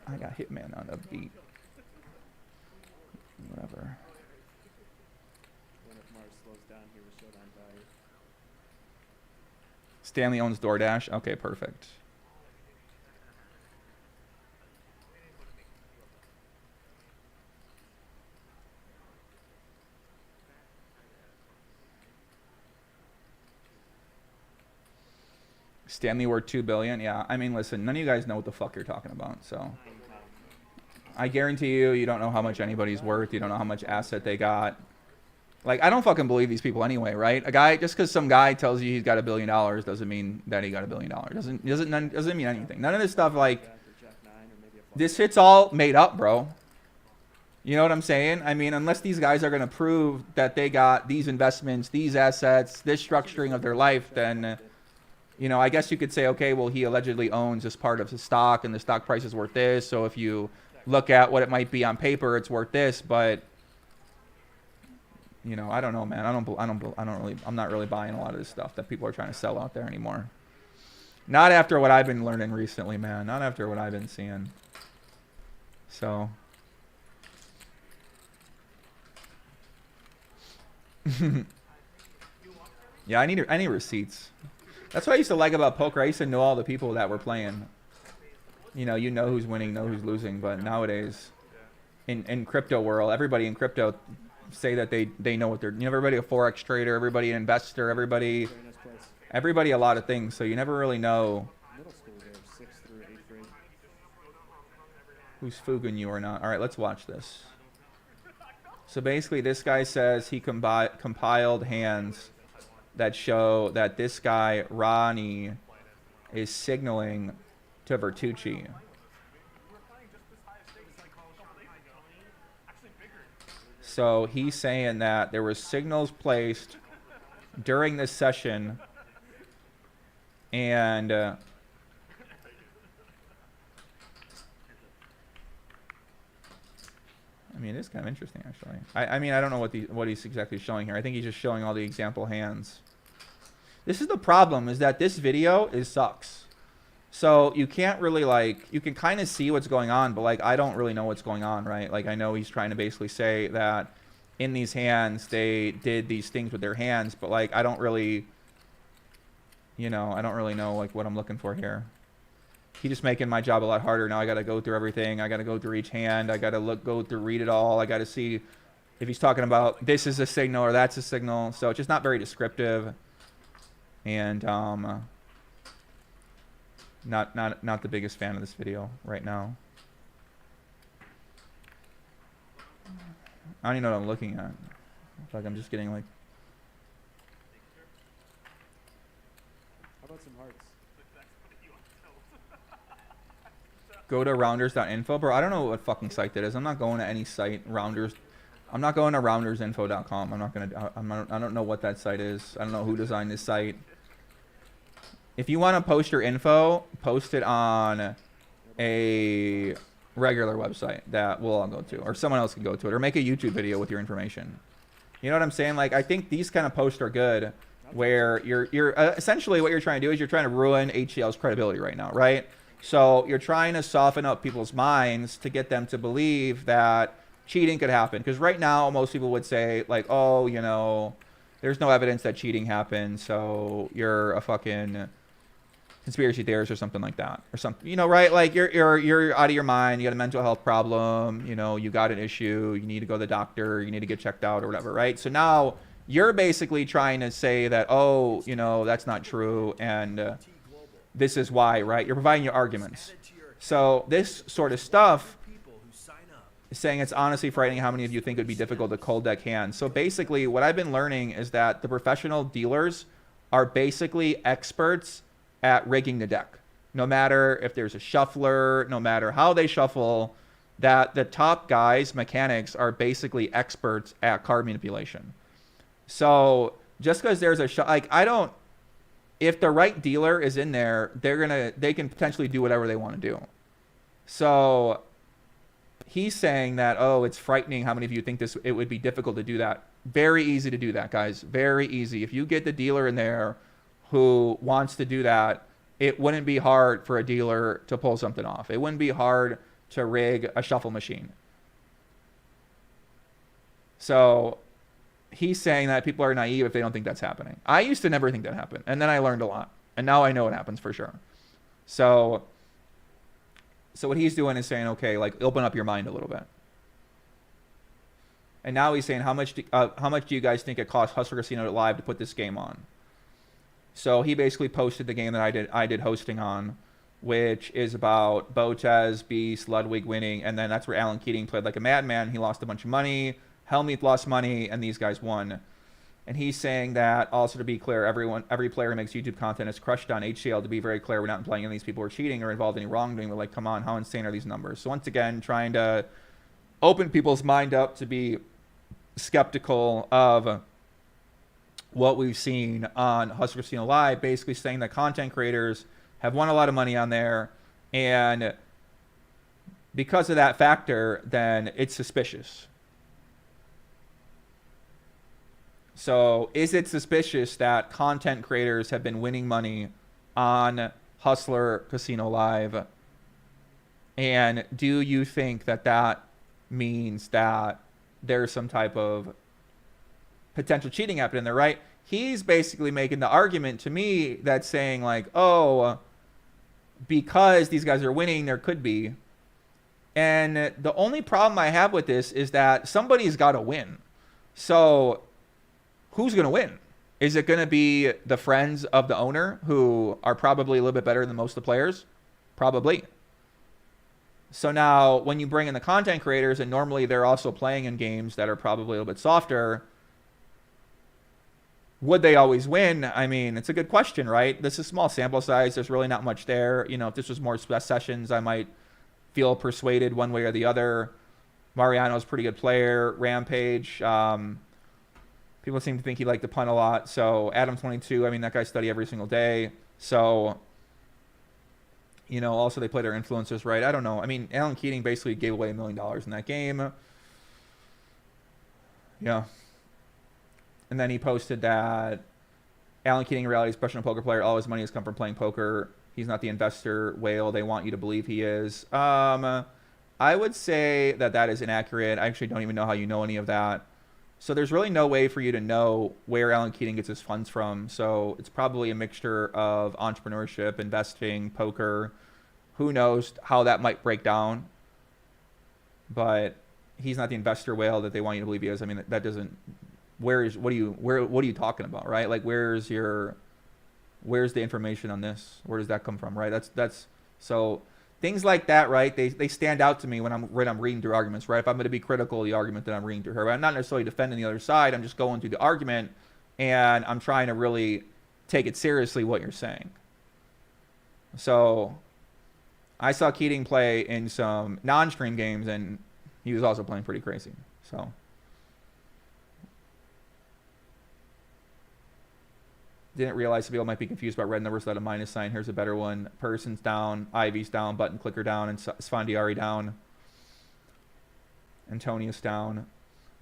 A: I got Hitman on the beat. Whatever. Stanley owns DoorDash. Okay, perfect. Stanley worth $2 billion. Yeah, I mean, listen, none of you guys know what the fuck you're talking about. So I guarantee you don't know how much anybody's worth. You don't know how much asset they got. Like, I don't fucking believe these people anyway, right? A guy, just because some guy tells you he's got $1 billion doesn't mean that he got $1 billion. Doesn't mean anything. None of this stuff, like, this shit's all made up, bro. You know what I'm saying? I mean, unless these guys are going to prove that they got these investments, these assets, this structuring of their life, then, you know, I guess you could say, okay, well, he allegedly owns this part of his stock and the stock price is worth this. So if you look at what it might be on paper, it's worth this. But, you know, I don't know, man. I'm not really buying a lot of this stuff that people are trying to sell out there anymore. Not after what I've been learning recently, man. Not after what I've been seeing. So. Yeah, I need receipts. That's what I used to like about poker. I used to know all the people that were playing. You know who's winning, know who's losing. But nowadays, in crypto world, everybody in crypto say that they know what they're. You know, everybody a forex trader, everybody an investor, everybody a lot of things. So you never really know who's fooging you or not. All right, let's watch this. So basically, this guy says he compiled hands that show that this guy, Ronnie, is signaling to Vertucci. So he's saying that there were signals placed during this session, and I mean, it is kind of interesting, actually. I mean, I don't know what he's exactly showing here. I think he's just showing all the example hands. This is the problem, is that this video sucks. So you can't really, like, you can kind of see what's going on, but, like, I don't really know what's going on, right? Like, I know he's trying to basically say that in these hands, they did these things with their hands, but, like, I don't really, you know, I don't really know, like, what I'm looking for here. He's just making my job a lot harder. Now I got to go through everything. I got to go through each hand. I got to go through, read it all. I got to see if he's talking about this is a signal or that's a signal. So it's just not very descriptive. And not the biggest fan of this video right now. I don't even know what I'm looking at. It's like I'm just getting like.
B: How about some hearts?
A: Go to rounders.info, bro. I don't know what fucking site that is. I'm not going to any site. Rounders. I'm not going to roundersinfo.com. I'm not gonna. I don't know what that site is. I don't know who designed this site. If you want to post your info, post it on a regular website that we'll all go to, or someone else can go to it, or make a YouTube video with your information. You know what I'm saying? Like, I think these kind of posts are good, where you're essentially what you're trying to do is you're trying to ruin HCL's credibility right now, right? So you're trying to soften up people's minds to get them to believe that cheating could happen. Because right now, most people would say, like, oh, you know, there's no evidence that cheating happened, so you're a fucking conspiracy theorist or something like that. Or something, you know, right? Like, you're out of your mind, you got a mental health problem, you know, you got an issue, you need to go to the doctor, you need to get checked out or whatever, right? So now you're basically trying to say that, oh, you know, that's not true, and this is why, right? You're providing your arguments. So this sort of stuff is saying it's honestly frightening how many of you think it would be difficult to cold deck hands. So basically what I've been learning is that the professional dealers are basically experts at rigging the deck. No matter if there's a shuffler, no matter how they shuffle, that the top guys, mechanics, are basically experts at card manipulation. So just because there's a like, I don't, if the right dealer is in there, they can potentially do whatever they want to do. So he's saying that, oh, it's frightening how many of you think it would be difficult to do that. Very easy to do that, guys. Very easy. If you get the dealer in there who wants to do that, it wouldn't be hard for a dealer to pull something off. It wouldn't be hard to rig a shuffle machine. So he's saying that people are naive if they don't think that's happening. I used to never think that happened, and then I learned a lot, and now I know it happens for sure. So what he's doing is saying, okay, like, open up your mind a little bit. And now he's saying, how much do you guys think it costs Hustler Casino Live to put this game on? So he basically posted the game that I did hosting on, which is about Botez, Beast, Ludwig winning, and then that's where Alan Keating played like a madman. He lost a bunch of money. Helmuth lost money, and these guys won. And he's saying that, also to be clear, every player who makes YouTube content is crushed on HCL. To be very clear, we're not implying any of these people are cheating or involved in any wrongdoing. We're like, come on, how insane are these numbers? So once again, trying to open people's mind up to be skeptical of what we've seen on Hustler Casino Live, basically saying that content creators have won a lot of money on there, and because of that factor, then it's suspicious. So is it suspicious that content creators have been winning money on Hustler Casino Live? And do you think that that means that there's some type of potential cheating happening there, right? He's basically making the argument to me that's saying like, oh, because these guys are winning, there could be. And the only problem I have with this is that somebody's got to win. So who's going to win? Is it going to be the friends of the owner who are probably a little bit better than most of the players? Probably. So now when you bring in the content creators, and normally they're also playing in games that are probably a little bit softer, would they always win? I mean, it's a good question, right? This is a small sample size. There's really not much there. You know, if this was more sessions, I might feel persuaded one way or the other. Mariano's a pretty good player. Rampage. People seem to think he liked to punt a lot. So Adam22, I mean, that guy study every single day. So, you know, also they play their influencers, right? I don't know. I mean, Alan Keating basically gave away $1 million in that game. Yeah. And then he posted that Alan Keating, reality is a professional poker player. All his money has come from playing poker. He's not the investor whale they want you to believe he is. I would say that that is inaccurate. I actually don't even know how you know any of that. So there's really no way for you to know where Alan Keating gets his funds from. So it's probably a mixture of entrepreneurship, investing, poker. Who knows how that might break down. But he's not the investor whale that they want you to believe he is. I mean, that doesn't... what are you talking about, right? Like, where's the information on this? Where does that come from, right? That's so things like that, right? They stand out to me when I'm reading through arguments, right? If I'm going to be critical of the argument that I'm reading through her, I'm not necessarily defending the other side. I'm just going through the argument and I'm trying to really take it seriously what you're saying. So I saw Keating play in some non-stream games and he was also playing pretty crazy. So didn't realize some people might be confused about red numbers without a minus sign. Here's a better one. Person's down, Ivy's down, button clicker down, and Sfandiari down. Antonius down.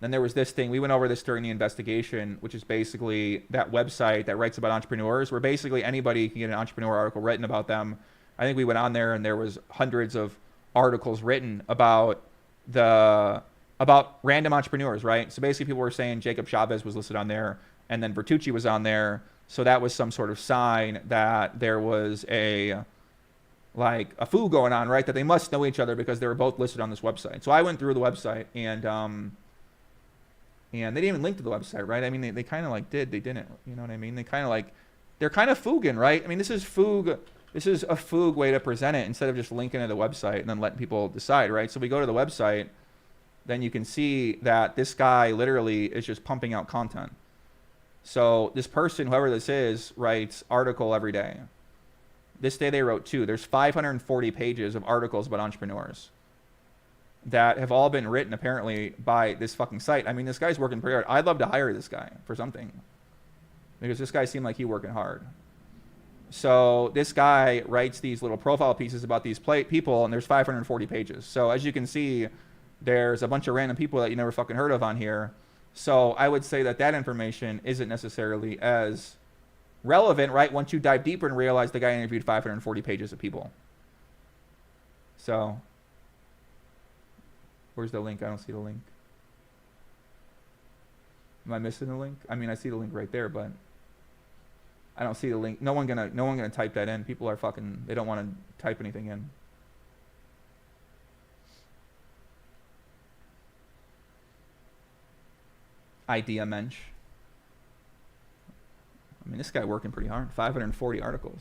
A: Then there was this thing. We went over this during the investigation, which is basically that website that writes about entrepreneurs, where basically anybody can get an entrepreneur article written about them. I think we went on there and there was hundreds of articles written about random entrepreneurs, right? So basically people were saying Jacob Chavez was listed on there, and then Vertucci was on there. So that was some sort of sign that there was a foo going on, right? That they must know each other because they were both listed on this website. So I went through the website and they didn't even link to the website, right? I mean, they kind of like did, they didn't, you know what I mean? They kind of like, they're kind of fooging, right? I mean, this is a foog way to present it instead of just linking to the website and then letting people decide, right? So we go to the website, then you can see that this guy literally is just pumping out content. So this person, whoever this is, writes article every day. This day they wrote 2. There's 540 pages of articles about entrepreneurs that have all been written apparently by this fucking site. I mean, this guy's working pretty hard. I'd love to hire this guy for something because this guy seemed like he working hard. So this guy writes these little profile pieces about these people, and there's 540 pages. So as you can see, there's a bunch of random people that you never fucking heard of on here. So I would say that that information isn't necessarily as relevant, right? Once you dive deeper and realize the guy interviewed 540 pages of people. So where's the link? I don't see the link. Am I missing the link? I mean, I see the link right there, but I don't see the link. No one gonna type that in. People are fucking, they don't want to type anything in. Idea Mensch. mean, this guy working pretty hard. 540 articles.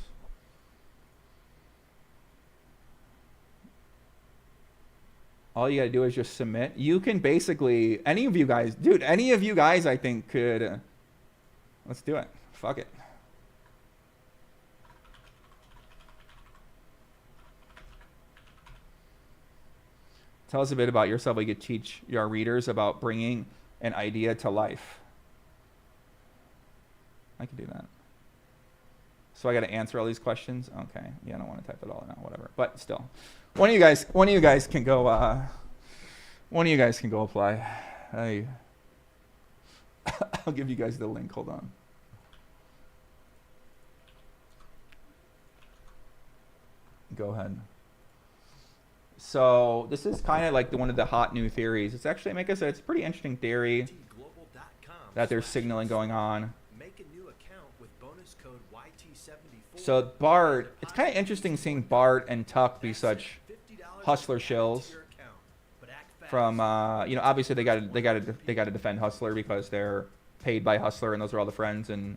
A: All you got to do is just submit. You can basically, any of you guys, dude, any of you guys I think could, let's do it. Fuck it. Tell us a bit about yourself. We could teach your readers about bringing an idea to life. I could do that. So I got to answer all these questions. Okay. Yeah, I don't want to type it all out. Whatever. But still, one of you guys can go. One of you guys can go apply. I'll give you guys the link. Hold on. Go ahead. So this is kind of like one of the hot new theories. It's actually, like I said, it's a pretty interesting theory that there's signaling going on. So Bart, it's kind of interesting seeing Bart and Tuck be such Hustler shills. From you know, obviously they got to defend Hustler because they're paid by Hustler and those are all the friends, and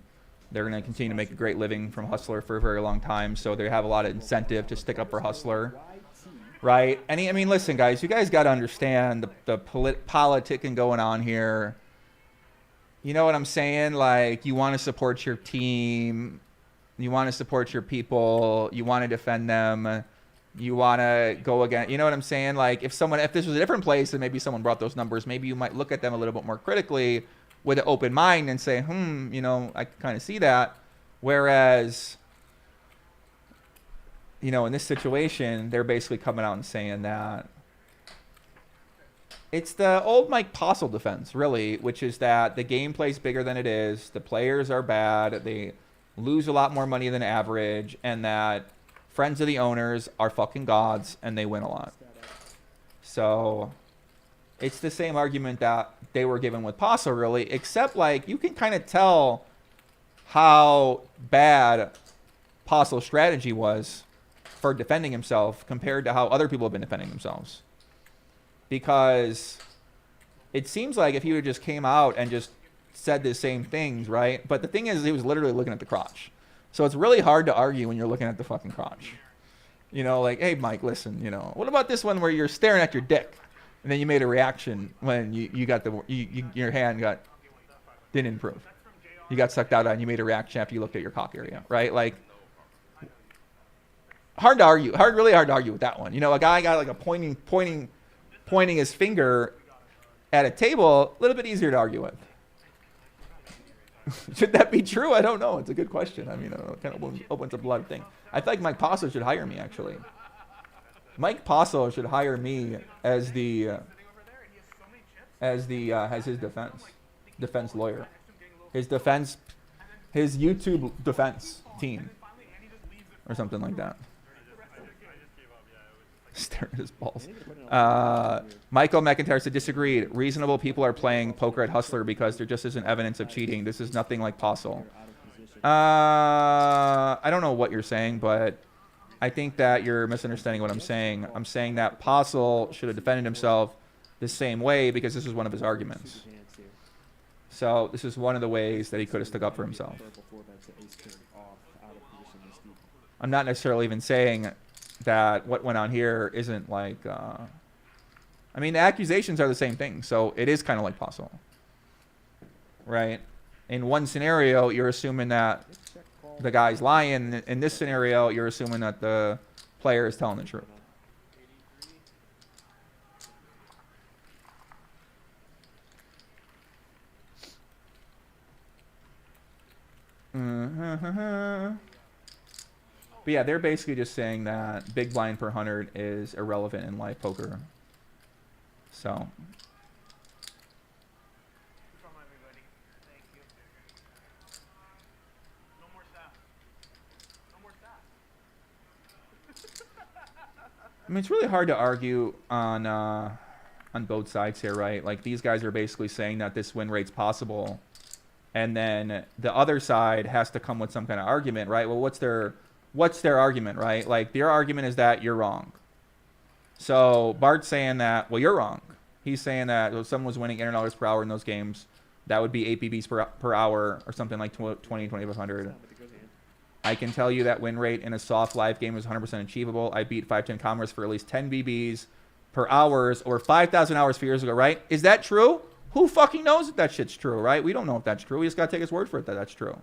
A: they're going to continue to make a great living from Hustler for a very long time. So they have a lot of incentive to stick up for Hustler. Right? And I mean, listen, guys, you guys got to understand the politicking going on here. You know what I'm saying? Like, you want to support your team. You want to support your people. You want to defend them. You want to go again. You know what I'm saying? Like, if this was a different place and maybe someone brought those numbers, maybe you might look at them a little bit more critically with an open mind and say, you know, I can kind of see that. Whereas, you know, in this situation, they're basically coming out and saying that it's the old Mike Postle defense, really, which is that the gameplay's bigger than it is, the players are bad, they lose a lot more money than average, and that friends of the owners are fucking gods and they win a lot. So it's the same argument that they were given with Postle, really, except like you can kind of tell how bad Postle's strategy was for defending himself compared to how other people have been defending themselves. Because it seems like if he would just came out and just said the same things, right? But the thing is, he was literally looking at the crotch. So it's really hard to argue when you're looking at the fucking crotch. You know, like, hey, Mike, listen, you know, what about this one where you're staring at your dick? And then you made a reaction when you got your hand didn't improve. You got sucked out on, you made a reaction after you looked at your cock area, right? Like, hard to argue. Really hard to argue with that one. You know, a guy got like a pointing his finger at a table, a little bit easier to argue with. Should that be true? I don't know. It's a good question. I mean, it kind of opens up a lot of things. I think Mike Postle should hire me, actually. Mike Postle should hire me as his defense lawyer, his YouTube defense team, or something like that. Stare at his balls. Michael McIntyre said, disagreed. Reasonable people are playing poker at Hustler because there just isn't evidence of cheating. This is nothing like Postle. I don't know what you're saying, but I think that you're misunderstanding what I'm saying. I'm saying that Postle should have defended himself the same way because this is one of his arguments. So this is one of the ways that he could have stuck up for himself. I'm not necessarily even saying that what went on here isn't like, I mean, the accusations are the same thing, so it is kind of like Postle, right? In one scenario, you're assuming that the guy's lying. In this scenario, you're assuming that the player is telling the truth. But yeah, they're basically just saying that big blind per 100 is irrelevant in live poker. So. I mean, it's really hard to argue on both sides here, right? Like, these guys are basically saying that this win rate's possible, and then the other side has to come with some kind of argument, right? Well, what's their argument, right? Like, their argument is that you're wrong. So Bart's saying that, well, you're wrong. He's saying that someone was winning $800 per hour in those games That would be 8 BBs per hour or something like 2,500. I can tell you that win rate in a soft live game is 100% achievable. I beat 510 Commerce for at least 10 BBs per hours or 5,000 hours 4 years ago, right? Is that true? Who fucking knows if that shit's true, right? We don't know if that's true. We just got to take his word for it that that's true.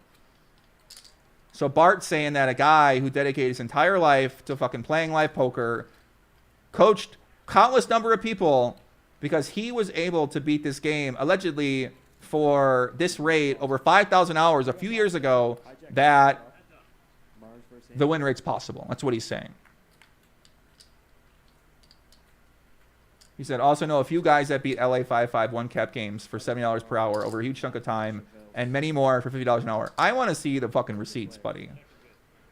A: So Bart's saying that a guy who dedicated his entire life to fucking playing live poker, coached countless number of people because he was able to beat this game, allegedly for this rate over 5,000 hours a few years ago, that the win rate's possible. That's what he's saying. He said, also know a few guys that beat LA 5-5 one-cap games for $70 per hour over a huge chunk of time, and many more for $50 an hour. I want to see the fucking receipts, buddy.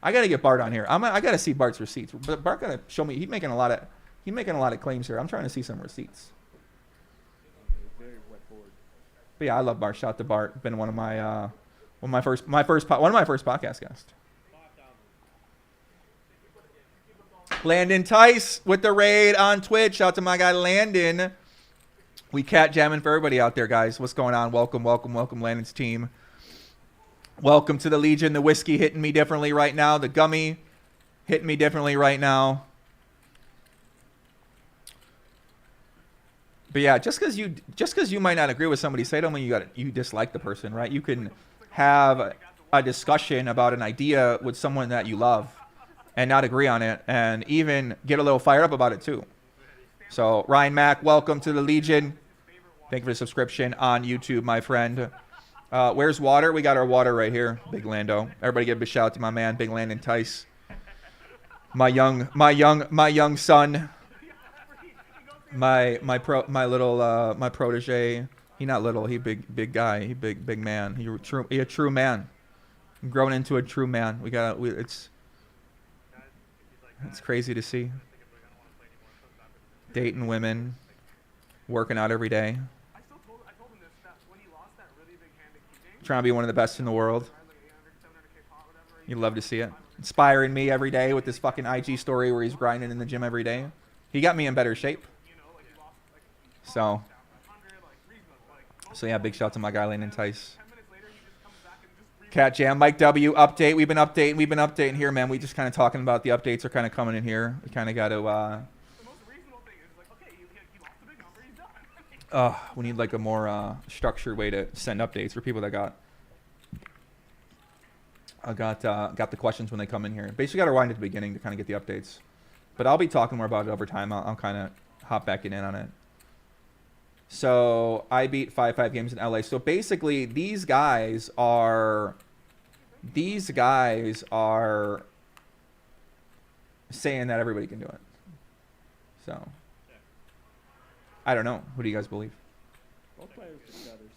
A: I got to get Bart on here. I got to see Bart's receipts. But Bart got to show me. He's making a lot of claims here. I'm trying to see some receipts. But yeah, I love Bart. Shout out to Bart. Been one of my first podcast guests. Landon Tice with the raid on Twitch. Shout out to my guy Landon. We cat jamming for everybody out there, guys. What's going on? Welcome, welcome, welcome, Landon's team. Welcome to the Legion. The whiskey hitting me differently right now. The gummy hitting me differently right now. But yeah, just because you might not agree with somebody, say don't mean you dislike the person, right? You can have a discussion about an idea with someone that you love and not agree on it, and even get a little fired up about it too. So Ryan Mack, welcome to the Legion. Thank you for the subscription on YouTube, my friend. Where's water? We got our water right here, Big Lando. Everybody give a big shout out to my man, Big Landon Tice. My young son. My protege. He not little. He big guy. He big man. He a true man. Grown into a true man. It's crazy to see. Dating women, working out every day. Trying to be one of the best in the world. You love to see it. Inspiring me every day with this fucking IG story where he's grinding in the gym every day. He got me in better shape. So yeah, big shout out to my guy Landon Tice. Cat Jam, Mike W, update. We've been updating here, man. We just kind of talking about the updates are kind of coming in here. We kind of got to we need like a more structured way to send updates for people that got the questions when they come in here. Basically got to rewind at the beginning to kind of get the updates. But I'll be talking more about it over time. I'll kind of hop back in on it. So I beat 5-5 games in LA. So basically these guys are saying that everybody can do it. So I don't know. Who do you guys believe?
B: Both players beat others.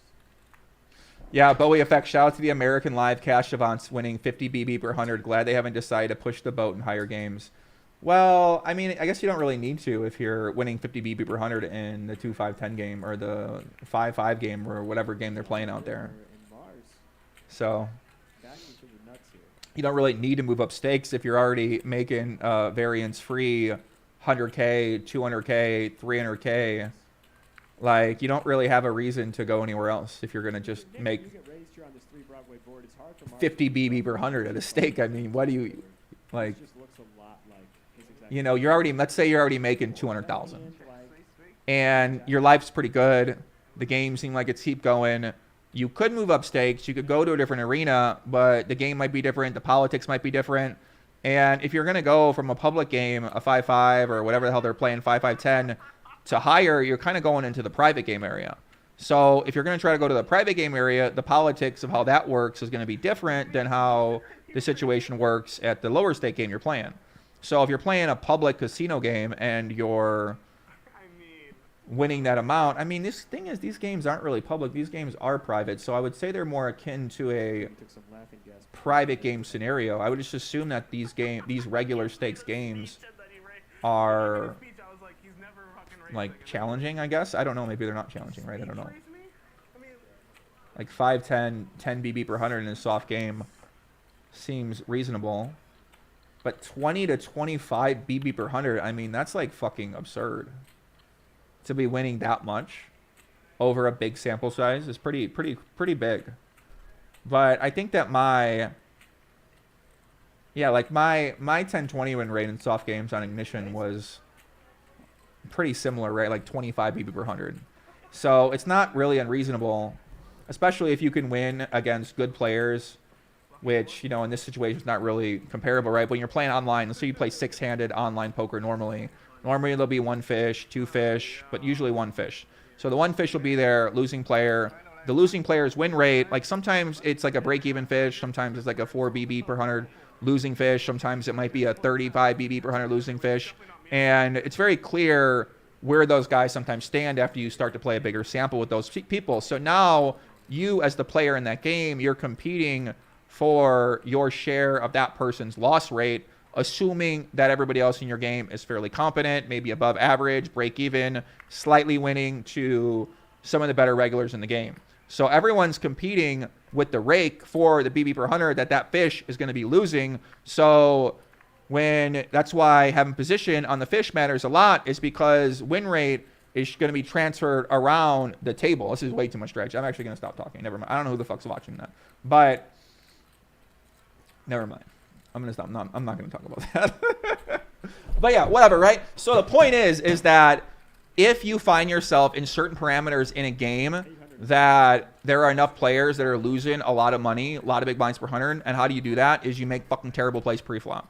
A: Yeah, Bowie Effect. Shout out to the American Live Cash Savants winning 50 BB per 100. Glad they haven't decided to push the boat in higher games. Well, I mean, I guess you don't really need to if you're winning 50 BB per 100 in the 2-5-10 game or the 5-5 game or whatever game they're playing out there. So you don't really need to move up stakes if you're already making variance-free 100K, 200K, 300K. Like, you don't really have a reason to go anywhere else if you're going to just make 50 BB per 100 at a stake. I mean, what do you, like, you know, let's say you're already making 200,000 and your life's pretty good. The game seemed like it's keep going. You could move up stakes. You could go to a different arena, but the game might be different. The politics might be different. And if you're going to go from a public game, a 5-5 or whatever the hell they're playing, 5-5-10 to higher, you're kind of going into the private game area. So if you're going to try to go to the private game area, the politics of how that works is going to be different than how the situation works at the lower stake game you're playing. So if you're playing a public casino game and you're winning that amount, I mean, this thing is, these games aren't really public. These games are private. So I would say they're more akin to a private game scenario. I would just assume that these regular stakes games are like challenging, I guess. I don't know. Maybe they're not challenging, right? I don't know. Like 5, 10 BB per 100 in a soft game seems reasonable. But 20 to 25 BB per 100, I mean, that's like fucking absurd to be winning that much over a big sample size is pretty big. But I think that my 10-20 win rate in soft games on Ignition was pretty similar, right? Like 25 BB per 100. So it's not really unreasonable, especially if you can win against good players, which, you know, in this situation is not really comparable, right? But when you're playing online, let's say you play 6-handed online poker normally there'll be 1 fish, 2 fish, but usually 1 fish. So the 1 fish will be there, losing player. The losing player's win rate, like sometimes it's like a break-even fish, sometimes it's like a 4 BB per 100 losing fish, sometimes it might be a 35 BB per 100 losing fish. And it's very clear where those guys sometimes stand after you start to play a bigger sample with those people. So now you, as the player in that game, you're competing for your share of that person's loss rate, assuming that everybody else in your game is fairly competent, maybe above average, break even, slightly winning to some of the better regulars in the game. So everyone's competing with the rake for the BB per 100 that fish is going to be losing. So that's why having position on the fish matters a lot, is because win rate is going to be transferred around the table. This is way too much strategy. I'm actually going to stop talking. Never mind. I don't know who the fuck's watching that. But never mind. I'm going to stop. No, I'm not going to talk about that. But yeah, whatever, right? So the point is that if you find yourself in certain parameters in a game that there are enough players that are losing a lot of money, a lot of big blinds per 100, and how do you do that is you make fucking terrible plays pre-flop.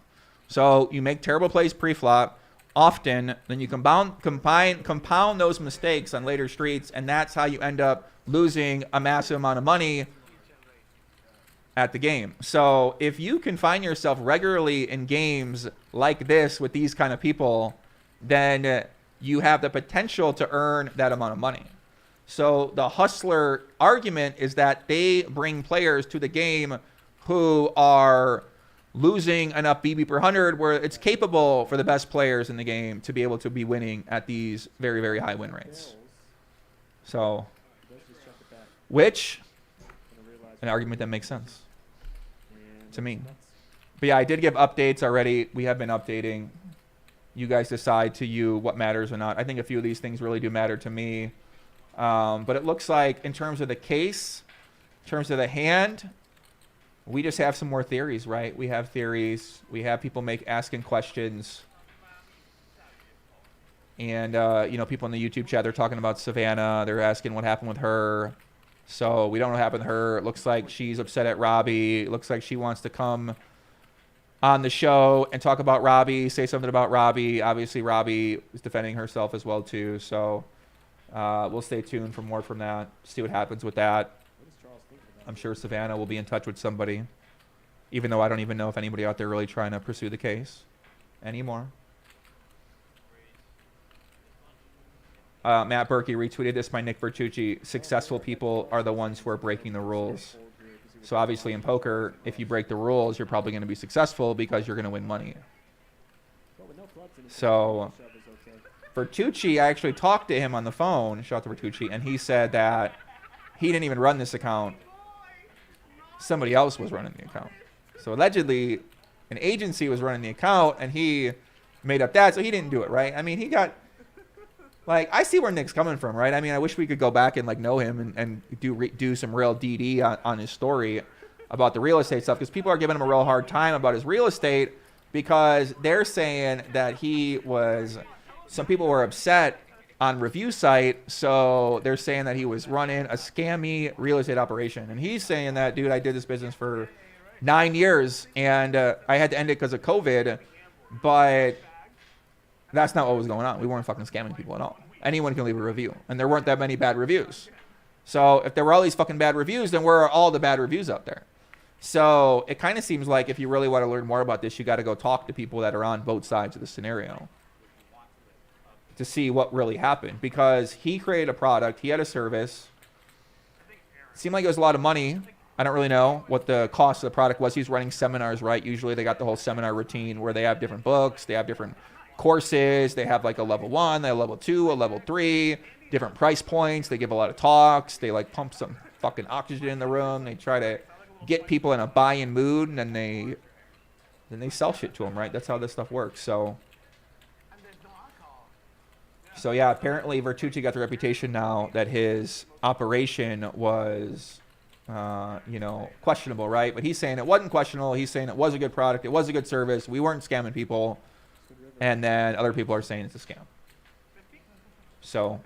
A: So you make terrible plays pre-flop often, then you compound those mistakes on later streets, and that's how you end up losing a massive amount of money at the game. So if you can find yourself regularly in games like this with these kind of people, then you have the potential to earn that amount of money. So the hustler argument is that they bring players to the game who are losing enough BB per 100 where it's capable for the best players in the game to be able to be winning at these very, very high win rates. So, which, an argument that makes sense to me. But yeah, I did give updates already. We have been updating. You guys decide to you what matters or not. I think a few of these things really do matter to me. But it looks like in terms of the case, in terms of the hand, we just have some more theories, right? We have theories. We have people asking questions. And, you know, people in the YouTube chat, they're talking about Savannah. They're asking what happened with her. So we don't know what happened to her. It looks like she's upset at Robbie. It looks like she wants to come on the show and talk about Robbie, say something about Robbie. Obviously, Robbie is defending herself as well, too. So we'll stay tuned for more from that, see what happens with that. I'm sure Savannah will be in touch with somebody, even though I don't even know if anybody out there really trying to pursue the case anymore. Matt Berkey retweeted this by Nick Vertucci. Successful people are the ones who are breaking the rules. So obviously in poker, if you break the rules, you're probably going to be successful because you're going to win money. So Vertucci, I actually talked to him on the phone, shout out to Vertucci, and he said that he didn't even run this account. Somebody else was running the account. So allegedly, an agency was running the account, and he made up that, so he didn't do it, right? I mean, he got... Like, I see where Nick's coming from, right? I mean, I wish we could go back and, like, know him and do some real DD on his story about the real estate stuff, because people are giving him a real hard time about his real estate because they're saying that he was... Some people were upset on review site, so they're saying that he was running a scammy real estate operation. And he's saying that, dude, I did this business for 9 years, and I had to end it because of COVID, but... That's not what was going on. We weren't fucking scamming people at all. Anyone can leave a review. And there weren't that many bad reviews. So if there were all these fucking bad reviews, then where are all the bad reviews out there? So it kind of seems like if you really want to learn more about this, you got to go talk to people that are on both sides of the scenario to see what really happened. Because he created a product. He had a service. It seemed like it was a lot of money. I don't really know what the cost of the product was. He's running seminars, right? Usually they got the whole seminar routine where they have different books. They have different courses. They have like a level 1, they have level 2, a level 3, different price points. They give a lot of talks. They like pump some fucking oxygen in the room. They try to get people in a buy-in mood, and then they sell shit to them, right? That's how this stuff works. So So yeah, apparently Vertucci got the reputation now that his operation was, you know, questionable, right? But he's saying it wasn't questionable. He's saying it was a good product. It was a good service. We weren't scamming people. And then other people are saying it's a scam. So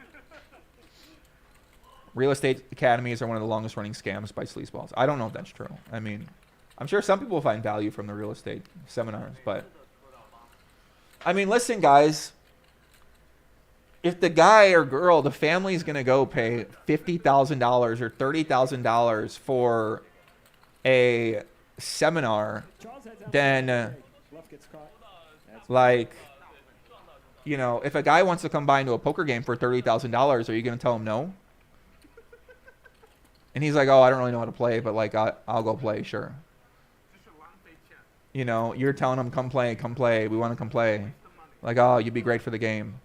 A: real estate academies are one of the longest running scams by sleazeballs. I don't know if that's true. I mean, I'm sure some people find value from the real estate seminars, but I mean, listen, guys. If the guy or girl, the family's going to go pay $50,000 or $30,000 for a seminar, then like, you know, if a guy wants to come by into a poker game for $30,000, are you going to tell him no? And he's like, oh, I don't really know how to play, but like, I'll go play, sure. You know, you're telling him, come play, we want to come play. Like, oh, you'd be great for the game.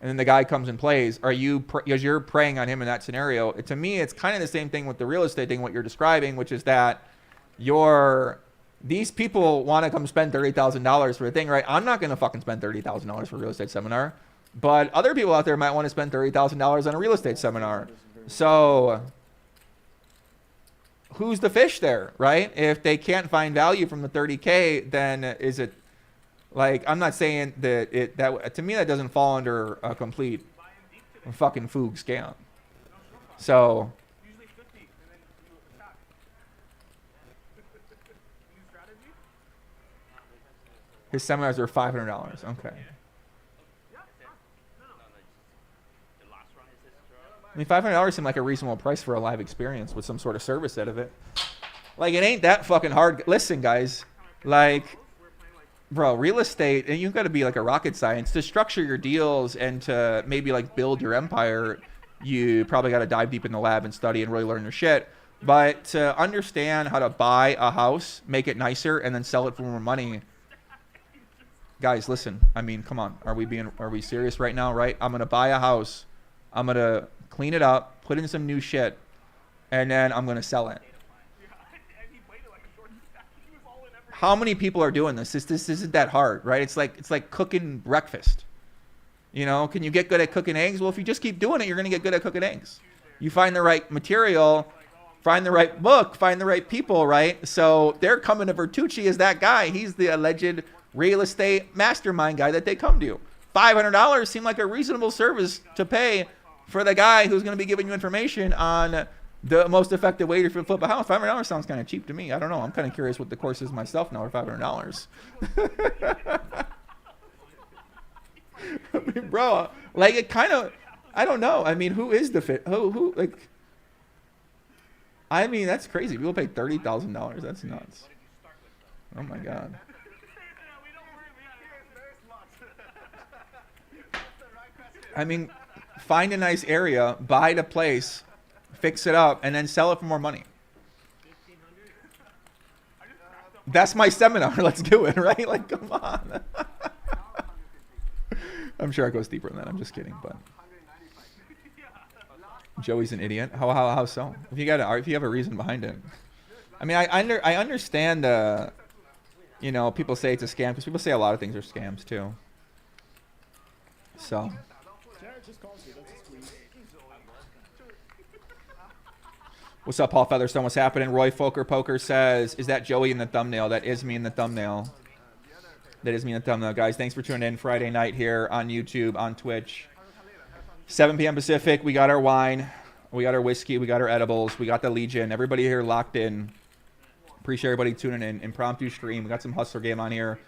A: And then the guy comes and plays. Are you, because you're preying on him in that scenario? To me, it's kind of the same thing with the real estate thing, what you're describing, which is that these people want to come spend $30,000 for a thing, right? I'm not going to fucking spend $30,000 for a real estate seminar, but other people out there might want to spend $30,000 on a real estate seminar. So who's the fish there, right? If they can't find value from the 30K, then is it, like, I'm not saying that that to me that doesn't fall under a complete fucking foog scam. So his seminars are $500. Okay. I mean, $500 seemed like a reasonable price for a live experience with some sort of service out of it. Like, it ain't that fucking hard. Listen, guys, like, bro, real estate, and you've got to be like a rocket science to structure your deals and to maybe like build your empire. You probably got to dive deep in the lab and study and really learn your shit. But to understand how to buy a house, make it nicer, and then sell it for more money, guys, listen. I mean, come on. Are we serious right now? Right? I'm gonna buy a house. I'm gonna clean it up, put in some new shit, and then I'm gonna sell it. How many people are doing this? This isn't that hard, right? It's like cooking breakfast. You know, can you get good at cooking eggs? Well, if you just keep doing it, you're going to get good at cooking eggs. You find the right material, find the right book, find the right people, right? So they're coming to Vertucci as that guy. He's the alleged real estate mastermind guy that they come to. $500 seemed like a reasonable service to pay for the guy who's going to be giving you information on the most effective way to flip a house. $500 sounds kind of cheap to me. I don't know. I'm kind of curious what the course is myself now for $500. I mean, bro, like it kind of, I don't know. I mean, who is the fit? Who like, I mean, that's crazy. People pay $30,000. That's nuts. Oh my God. I mean, find a nice area, buy the place, fix it up, and then sell it for more money. That's my seminar. Let's do it, right? Like, come on. I'm sure it goes deeper than that. I'm just kidding, but Joey's an idiot. How so? If you have a reason behind it. I mean, I understand. You know, people say it's a scam because people say a lot of things are scams too. So. What's up, Paul Featherstone? What's happening? Roy Foker Poker says, is that Joey in the thumbnail? That is me in the thumbnail. That is me in the thumbnail, guys. Thanks for tuning in Friday night here on YouTube, on Twitch. 7 p.m. Pacific. We got our wine. We got our whiskey. We got our edibles. We got the Legion. Everybody here locked in. Appreciate everybody tuning in. Impromptu stream. We got some Hustler game on here.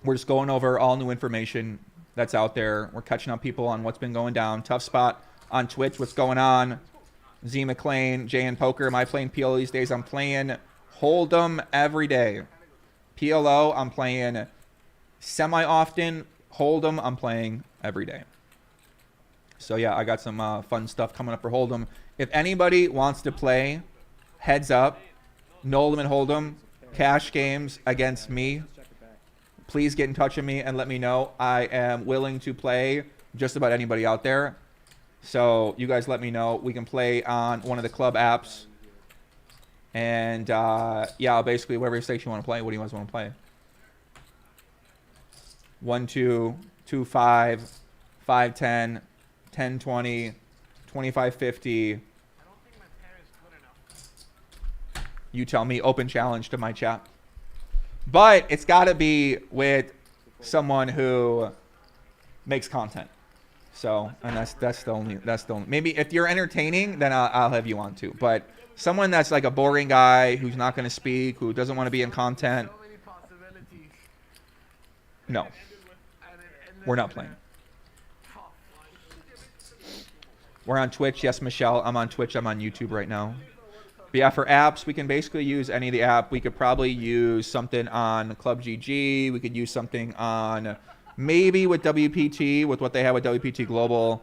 A: We're just going over all new information that's out there. We're catching up people on what's been going down. Tough spot on Twitch, what's going on? Z McClain, Jay and Poker. Am I playing PLO these days? I'm playing Hold'em every day. PLO, I'm playing semi-often. Hold'em, I'm playing every day. So yeah, I got some fun stuff coming up for Hold'em. If anybody wants to play heads up, no limit Hold'em, cash games against me, please get in touch with me and let me know. I am willing to play just about anybody out there. So you guys let me know. We can play on one of the club apps. And yeah, basically whatever stakes you want to play. What do you guys want to play? 1-2, 2-5, 5-10, 10-20, 25-50. You tell me. Open challenge to my chat. But it's got to be with someone who makes content. So, and that's the only maybe if you're entertaining, then I'll have you on too. But someone that's like a boring guy who's not going to speak, who doesn't want to be in content. No. We're not playing. We're on Twitch. Yes, Michelle. I'm on Twitch. I'm on YouTube right now. But yeah, for apps, we can basically use any of the app. We could probably use something on Club GG. We could use something on maybe with WPT, with what they have with WPT Global.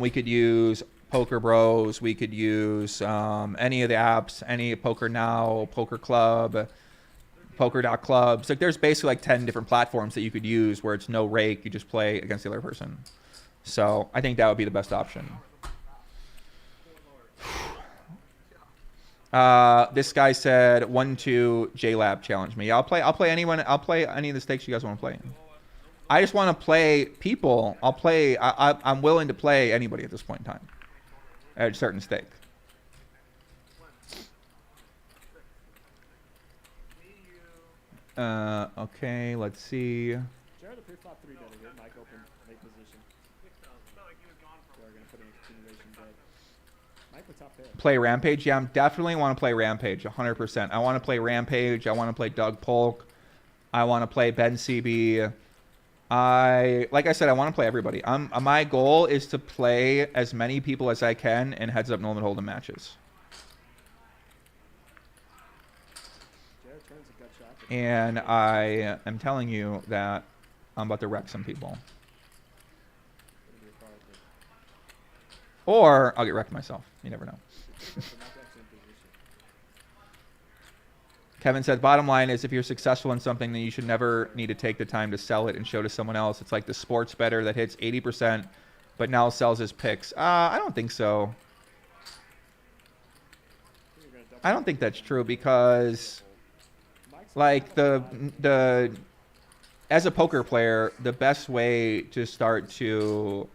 A: We could use Poker Bros. We could use any of the apps, any Poker Now, Poker Club, Poker.club. So there's basically like 10 different platforms that you could use where it's no rake. You just play against the other person. So I think that would be the best option. This guy said 1-2 JLab challenge me. Yeah, I'll play anyone. I'll play any of the stakes you guys want to play. I just want to play people. I'll play. I'm willing to play anybody at this point in time at a certain stake. Okay, let's see.
B: Jared, the pre-flop 3 better here. Mike open, late position. They're going to put in a continuation bet. Mike with top pair.
A: Play Rampage. Yeah, I'm definitely want to play Rampage 100%. I want to play Rampage. I want to play Doug Polk. I want to play Ben CB. Like I said, I want to play everybody. My goal is to play as many people as I can in heads up, Nolan Hold'em matches. And I am telling you that I'm about to wreck some people. Or I'll get wrecked myself. You never know. Kevin said, bottom line is if you're successful in something, then you should never need to take the time to sell it and show to someone else. It's like the sports bettor that hits 80%, but now sells his picks. I don't think so. I don't think that's true because... like as a poker player, the best way to start to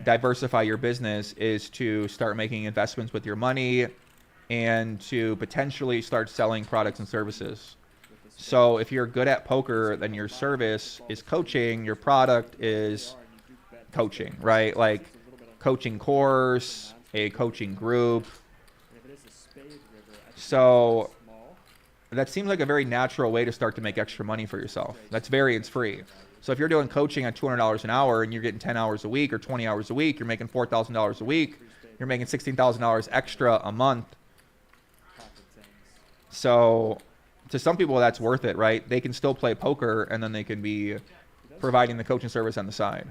A: diversify your business is to start making investments with your money and to potentially start selling products and services. So if you're good at poker, then your service is coaching, your product is coaching, right? Like coaching course, a coaching group. So that seems like a very natural way to start to make extra money for yourself. That's variance free. So if you're doing coaching at $200 an hour and you're getting 10 hours a week or 20 hours a week, you're making $4,000 a week, you're making $16,000 extra a month. So to some people, that's worth it, right? They can still play poker and then they can be providing the coaching service on the side.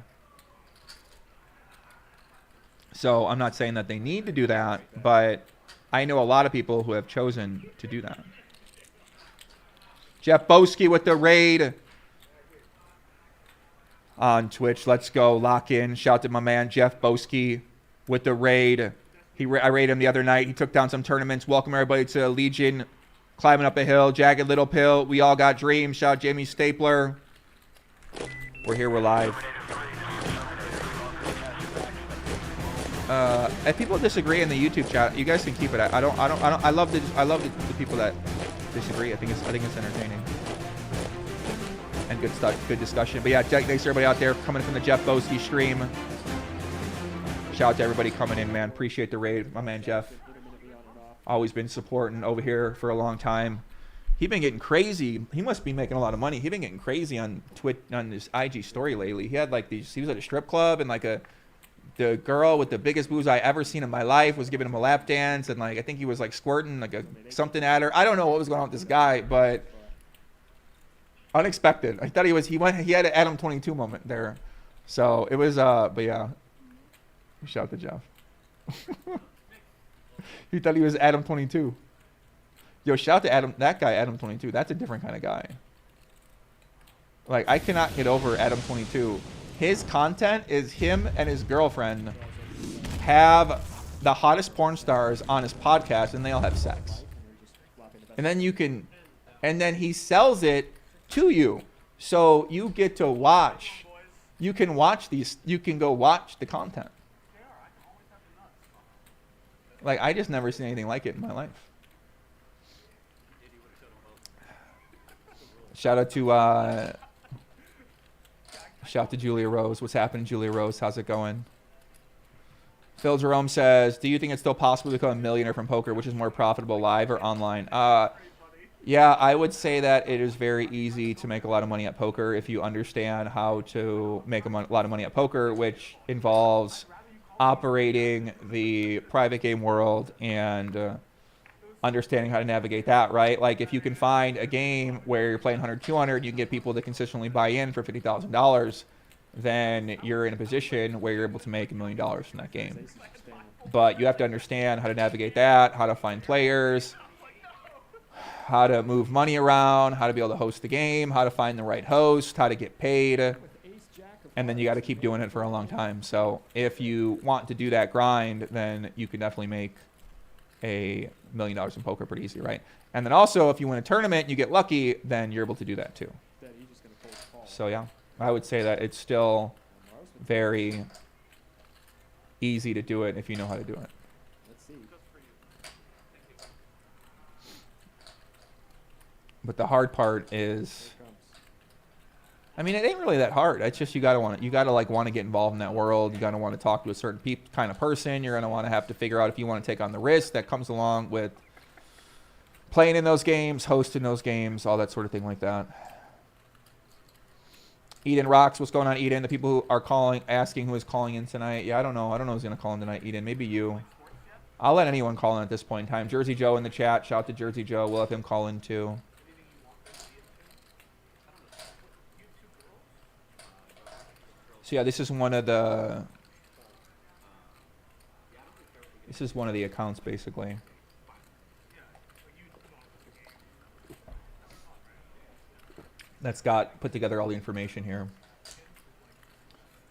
A: So I'm not saying that they need to do that, but I know a lot of people who have chosen to do that. Jeff Boski with the raid on Twitch. Let's go. Lock in. Shout to my man Jeff Boski with the raid. I raided him the other night. He took down some tournaments. Welcome everybody to Legion. Climbing up a hill. Jagged Little Pill. We all got dreams. Shout out Jamie Stapler. We're here. We're live. If people disagree in the YouTube chat, you guys can keep it. I love the people that disagree. I think it's entertaining and good stuff, good discussion. But yeah, thanks to everybody out there coming from the Jeff Boski stream. Shout out to everybody coming in, man. Appreciate the raid, my man Jeff. Always been supporting over here for a long time. He been getting crazy. He must be making a lot of money. He been getting crazy on Twitch, on his IG story lately. He had like these. He was at a strip club and like the girl with the biggest boobs I ever seen in my life was giving him a lap dance, and like I think he was like squirting like something at her. I don't know what was going on with this guy, but unexpected. I thought he had an Adam 22 moment there. So it was but yeah. Shout out to Jeff. He thought he was Adam 22. Yo, shout out to Adam, that guy Adam 22. That's a different kind of guy. Like I cannot get over Adam 22. His content is him and his girlfriend have the hottest porn stars on his podcast and they all have sex. And then he sells it to you. So you get to watch. You can watch these. You can go watch the content. Like, I just never seen anything like it in my life. Shout out to Julia Rose. What's happening, Julia Rose? How's it going? Phil Jerome says, do you think it's still possible to become a millionaire from poker, which is more profitable, live or online? Yeah, I would say that it is very easy to make a lot of money at poker if you understand how to make a lot of money at poker, which involves operating the private game world and understanding how to navigate that, right? Like, if you can find a game where you're playing 100, 200, you can get people to consistently buy in for $50,000, then you're in a position where you're able to make $1 million from that game. But you have to understand how to navigate that, how to find players, how to move money around, how to be able to host the game, how to find the right host, how to get paid, and then you got to keep doing it for a long time. So if you want to do that grind, then you can definitely make $1 million in poker pretty easy, right? And then also, if you win a tournament and you get lucky, then you're able to do that too. So yeah, I would say that it's still very easy to do it if you know how to do it. But the hard part is, I mean, it ain't really that hard. It's just you gotta want to get involved in that world. You gotta want to talk to a certain kind of person. You're gonna want to have to figure out if you want to take on the risk that comes along with playing in those games, hosting those games, all that sort of thing like that. Eden Rocks, what's going on, Eden? The people who are asking who is calling in tonight. Yeah, I don't know. I don't know who's gonna call in tonight, Eden. Maybe you. I'll let anyone call in at this point in time. Jersey Joe in the chat. Shout out to Jersey Joe. We'll have him call in too. So yeah, this is one of the accounts basically. That's got put together all the information here.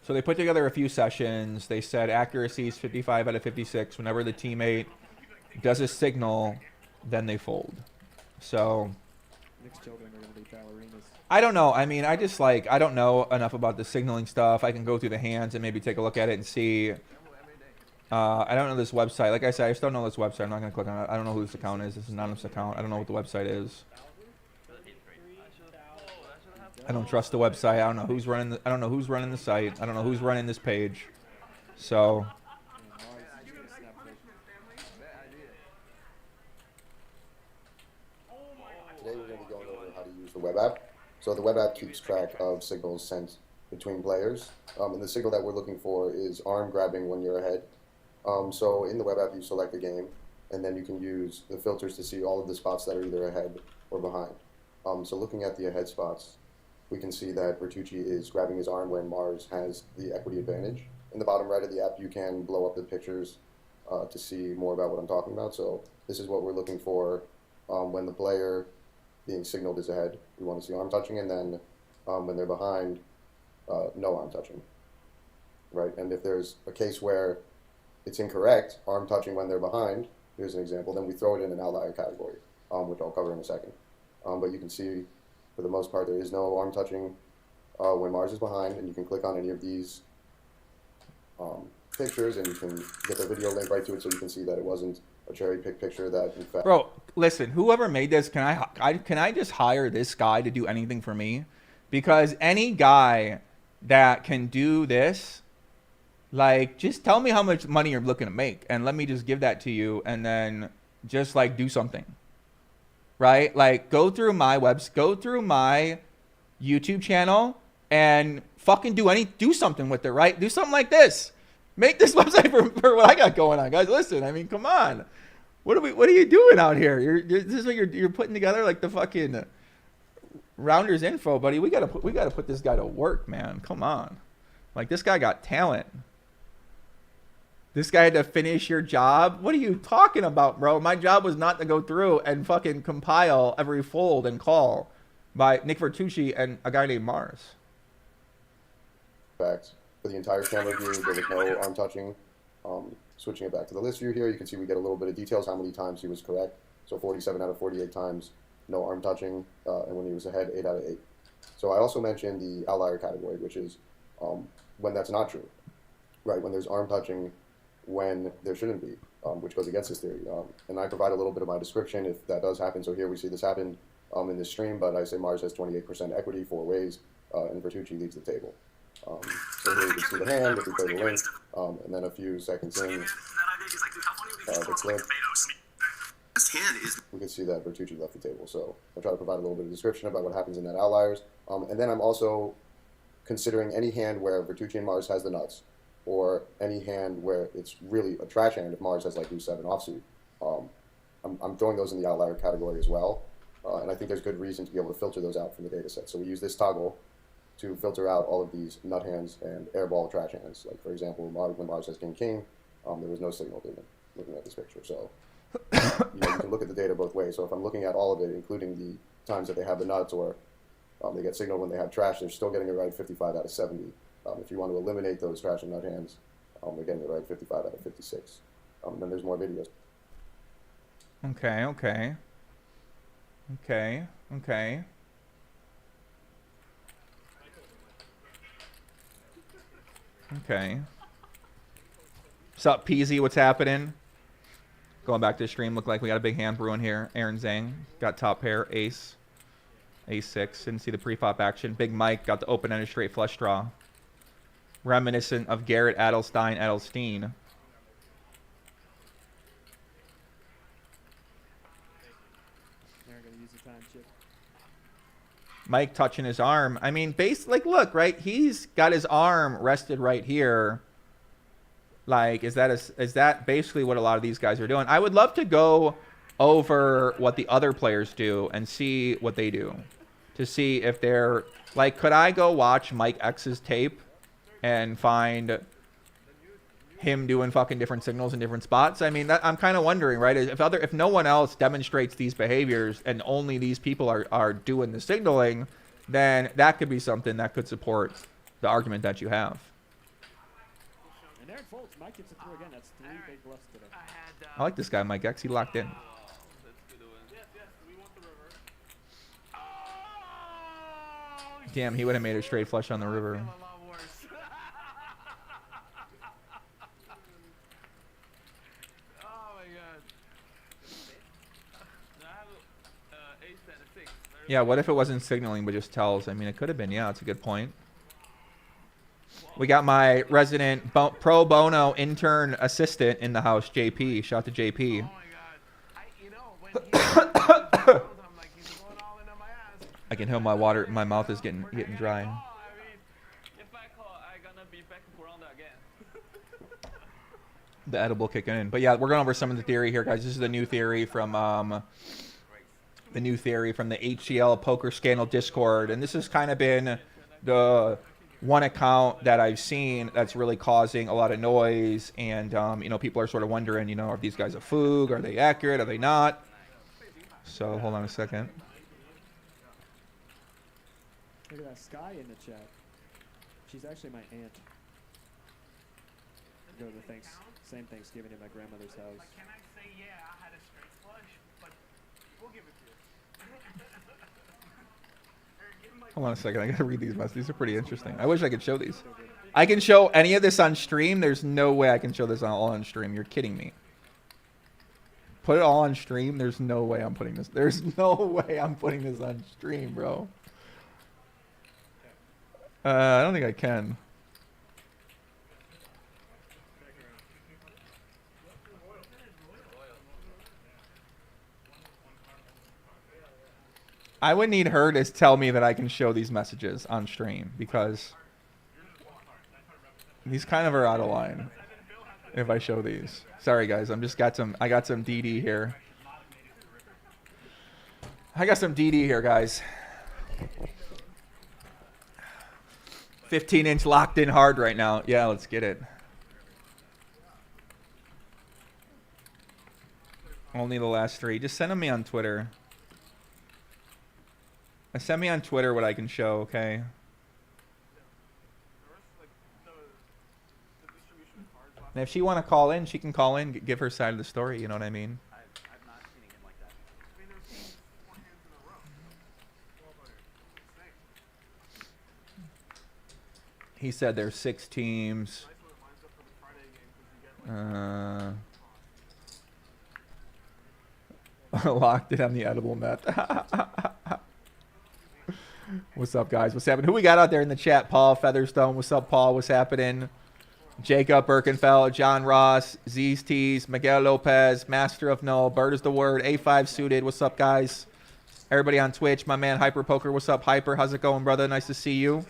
A: So they put together a few sessions. They said accuracy is 55 out of 56. Whenever the teammate does a signal, then they fold. So I don't know. I mean, I don't know enough about the signaling stuff. I can go through the hands and maybe take a look at it and see. I don't know this website. Like I said, I just don't know this website. I'm not going to click on it. I don't know who this account is. This is an anonymous account. I don't know what the website is. I don't trust the website. I don't know who's running the site. I don't know who's running this page. So
C: today we're going to be going over how to use the web app. So the web app keeps track of signals sent between players. And the signal that we're looking for is arm grabbing when you're ahead. So in the web app, you select a game, and then you can use the filters to see all of the spots that are either ahead or behind. So looking at the ahead spots, we can see that Vertucci is grabbing his arm when Mars has the equity advantage. In the bottom right of the app, you can blow up the pictures to see more about what I'm talking about. So this is what we're looking for when the player being signaled is ahead. We want to see arm touching, and then when they're behind, no arm touching, right? And if there's a case where it's incorrect, arm touching when they're behind, here's an example, then we throw it in an outlier category, which I'll cover in a second. But you can see, for the most part, there is no arm touching when Mars is behind, and you can click on any of these pictures, and you can get the video link right to it, so you can see that it wasn't a cherry-picked picture that, in fact...
A: Bro, listen, whoever made this, can I just hire this guy to do anything for me? Because any guy that can do this, like, just tell me how much money you're looking to make, and let me just give that to you, and then just, like, do something. Right? Like, go through my YouTube channel, and fucking do something with it, right? Do something like this. Make this website for what I got going on, guys. Listen, I mean, come on. What are you doing out here? This is what you're putting together, like the fucking Rounders info, buddy. We gotta put this guy to work, man. Come on. Like, this guy got talent. This guy had to finish your job? What are you talking about, bro? My job was not to go through and fucking compile every fold and call by Nick Vertucci and a guy named Mars.
C: Facts. For the entire camera view, there was no arm touching. Switching it back to the list view here, you can see we get a little bit of details, how many times he was correct. So 47 out of 48 times, no arm touching. And when he was ahead, 8 out of 8. So I also mentioned the outlier category, which is when that's not true, right? When there's arm touching when there shouldn't be, which goes against this theory. And I provide a little bit of my description if that does happen. So here we see this happen in this stream, but I say Mars has 28% equity 4 ways, and Vertucci leaves the table. So here you can see the hand if we play the link, and then a few seconds in, the clip, we can see that Vertucci left the table. So I try to provide a little bit of description about what happens in that outliers. And then I'm also considering any hand where Vertucci and Mars has the nuts, or any hand where it's really a trash hand if Mars has like deuce 7 offsuit. I'm throwing those in the outlier category as well. And I think there's good reason to be able to filter those out from the data set. So we use this toggle to filter out all of these nut hands and airball trash hands. Like for example, when Mars has king, there was no signal looking at this picture. So you can look at the data both ways. So if I'm looking at all of it, including the times that they have the nuts or they get signaled when they have trash, they're still getting it right 55 out of 70. If you want to eliminate those trash and nut hands, they're getting it right 55 out of 56. Then there's more videos.
A: Okay. What's up, Peasy? What's happening? Going back to the stream, look like we got a big hand brewing here. Aaron Zhang got top pair, ace, a6. Didn't see the pre-flop action. Big Mike got the open-ended straight flush draw. Reminiscent of Garrett, Adelstein.
B: They're gonna use the time chip.
A: Mike touching his arm. I mean, like, look, right? He's got his arm rested right here. Like, is that basically what a lot of these guys are doing? I would love to go over what the other players do and see what they do. To see if they're, like, could I go watch Mike X's tape and find him doing fucking different signals in different spots? I mean, I'm kind of wondering, right? If no one else demonstrates these behaviors and only these people are doing the signaling, then that could be something that could support the argument that you have.
B: And there it folds. Mike gets it through again. That's 3 big bluffs today.
A: I like this guy, Mike X. He locked in. Damn, he would have made a straight flush on the river. Yeah, what if it wasn't signaling but just tells? I mean, it could have been. Yeah, it's a good point. We got my resident pro bono intern assistant in the house, JP. Shout out to JP. I can hear my water. My mouth is getting dry. The edible kicking in. But yeah, we're going over some of the theory here, guys. This is the new theory from the HCL Poker Scandal Discord, and this has kind of been the one account that I've seen that's really causing a lot of noise, and you know, people are sort of wondering, you know, are these guys a foog? Are they accurate? Are they not? So hold on a second.
B: Look at that Sky in the chat. She's actually my aunt. Go to the same Thanksgiving at my grandmother's house.
D: Like, can I say, yeah, I had a straight flush, but we'll give it to you.
A: Hold on a second. I gotta read these messages. These are pretty interesting. I wish I could show these. I can show any of this on stream. There's no way I can show this all on stream. You're kidding me. Put it all on stream. There's no way I'm putting this. There's no way I'm putting this on stream, bro. I don't think I can. I would need her to tell me that I can show these messages on stream, because these kind of are out of line if I show these. Sorry guys, I got some DD here. I got some DD here, guys. 15-inch locked in hard right now. Yeah, let's get it. Only the last 3. Just send them me on Twitter. Send me on Twitter what I can show, okay? And if she want to call in, she can call in, give her side of the story, you know what I mean?
D: I've not seen him like that. I mean, there's 4 hands in a row.
A: He said there's 6 teams. Locked it on the edible net. What's up, guys? What's happening? Who we got out there in the chat? Paul Featherstone. What's up, Paul? What's happening? Jacob Birkenfeld, John Ross, Z's Tees, Miguel Lopez, Master of No, Bird is the Word, A5 Suited. What's up, guys? Everybody on Twitch. My man Hyper Poker. What's up, Hyper? How's it going, brother? Nice to see you.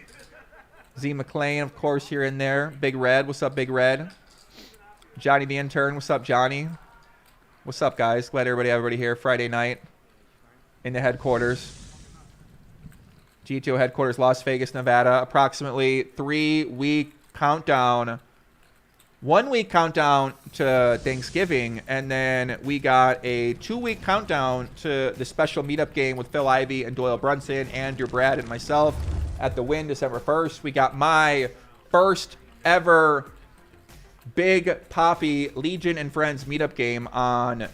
A: Z McClain, of course, here and there. Big Red. What's up, Big Red? Johnny the Intern. What's up, Johnny? What's up, guys? Glad everybody here Friday night in the headquarters. GTO headquarters, Las Vegas, Nevada. Approximately 3-week countdown. 1 week countdown to Thanksgiving, and then we got a 2-week countdown to the special meetup game with Phil Ivey and Doyle Brunson, Andrew Brad, and myself at the Wynn December 1st. We got my first ever Big Poppy Legion and Friends meetup game on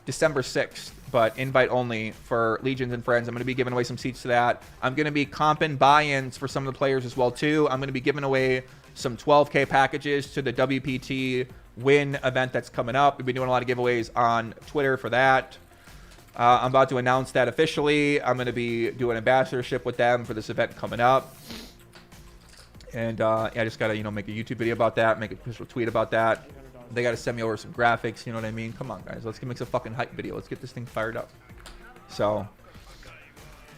A: December 6th, but invite only for Legions and Friends. I'm going to be giving away some seats to that. I'm going to be comping buy-ins for some of the players as well, too. I'm going to be giving away some 12K packages to the WPT Win event that's coming up. We've been doing a lot of giveaways on Twitter for that. I'm about to announce that officially. I'm going to be doing ambassadorship with them for this event coming up. And yeah, I just got to, make a YouTube video about that, make an official tweet about that. They got to send me over some graphics, you know what I mean? Come on, guys. Let's make some fucking hype video. Let's get this thing fired up. So,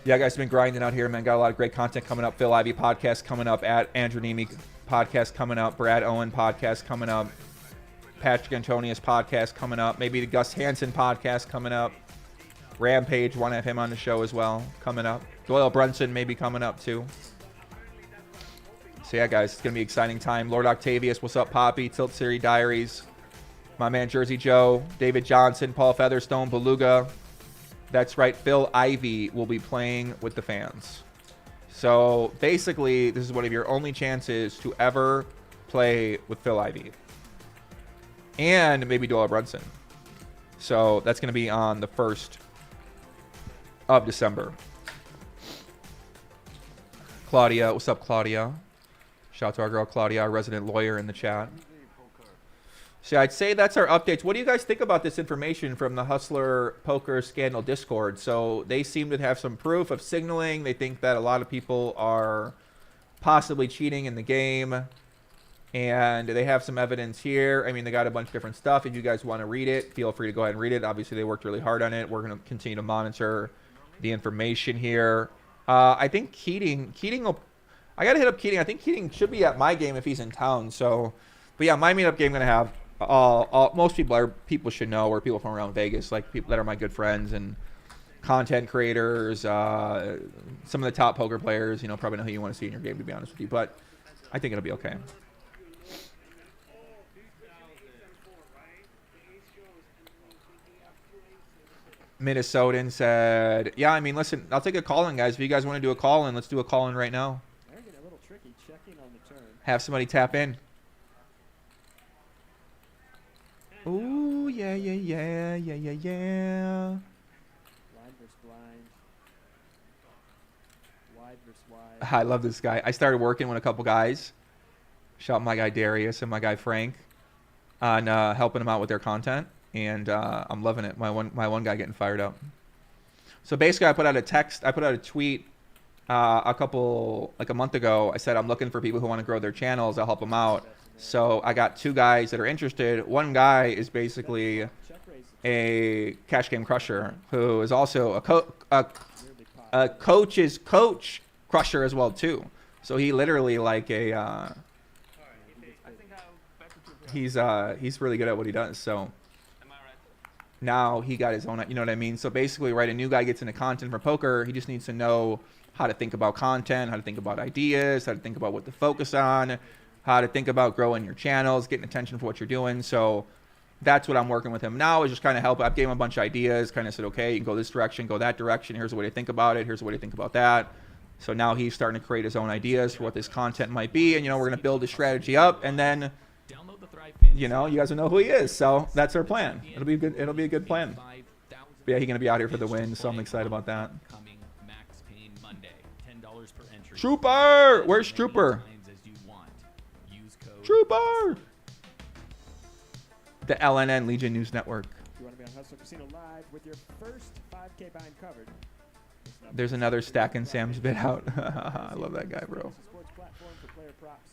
A: yeah, guys, been grinding out here, man. Got a lot of great content coming up. Phil Ivey podcast coming up. At Andrew Nemi podcast coming up. Brad Owen podcast coming up. Patrick Antonius podcast coming up. Maybe the Gus Hansen podcast coming up. Rampage, want to have him on the show as well, coming up. Doyle Brunson maybe coming up, too. So yeah, guys, it's going to be an exciting time. Lord Octavius, what's up, Poppy? Tilt City Diaries. My man Jersey Joe. David Johnson, Paul Featherstone, Beluga. That's right, Phil Ivey will be playing with the fans. So basically, this is one of your only chances to ever play with Phil Ivey. And maybe Doyle Brunson. So that's going to be on the 1st of December. Claudia, what's up, Claudia? Shout out to our girl Claudia, our resident lawyer in the chat. So I'd say that's our updates. What do you guys think about this information from the Hustler Poker Scandal Discord? So they seem to have some proof of signaling. They think that a lot of people are possibly cheating in the game. And they have some evidence here. I mean, they got a bunch of different stuff. If you guys want to read it, feel free to go ahead and read it. Obviously, they worked really hard on it. We're going to continue to monitor the information here. I think Keating will... I got to hit up Keating. I think Keating should be at my game if he's in town. So, but yeah, my meetup game going to have most people should know, or people from around Vegas, like people that are my good friends and content creators, some of the top poker players, probably know who you want to see in your game, to be honest with you. But I think it'll be okay. Minnesotan said, yeah, I mean, listen, I'll take a call-in, guys. If you guys want to do a call-in, let's do a call-in right now.
B: They're getting a little tricky checking on the turn.
A: Have somebody tap in. Ooh, yeah.
B: Blind versus blind. Wide versus wide.
A: I love this guy. I started working with a couple guys. Shout out my guy Darius and my guy Frank on helping them out with their content. And I'm loving it. My one guy getting fired up. So basically, I put out a tweet a month ago. I said I'm looking for people who want to grow their channels. I'll help them out. So I got 2 guys that are interested. One guy is basically a cash game crusher who is also a coach's coach crusher as well too. So he literally he's really good at what he does. So now he got his own, you know what I mean? So basically, right, a new guy gets into content for poker. He just needs to know how to think about content, how to think about ideas, how to think about what to focus on, how to think about growing your channels, getting attention for what you're doing. So that's what I'm working with him now, is just kind of help. I've gave him a bunch of ideas, kind of said, okay, you can go this direction, go that direction. Here's the way to think about it. Here's the way to think about that. So now he's starting to create his own ideas for what this content might be. And, we're going to build the strategy up, and then, you guys will know who he is. So that's our plan. It'll be good. It'll be a good plan. But yeah, he's going to be out here for the win. So I'm excited about that.
E: per entry.
A: Trooper! Where's
E: As many
A: Trooper?
E: times as you want. Use code
A: Trooper!
E: HUSTLER.
A: The LNN Legion News Network.
B: If you want to be on Hustler Casino Live with your first 5K bind covered,
A: There's another Stack and Sam's bit out. I love that guy, bro.
B: Sports platform for player props.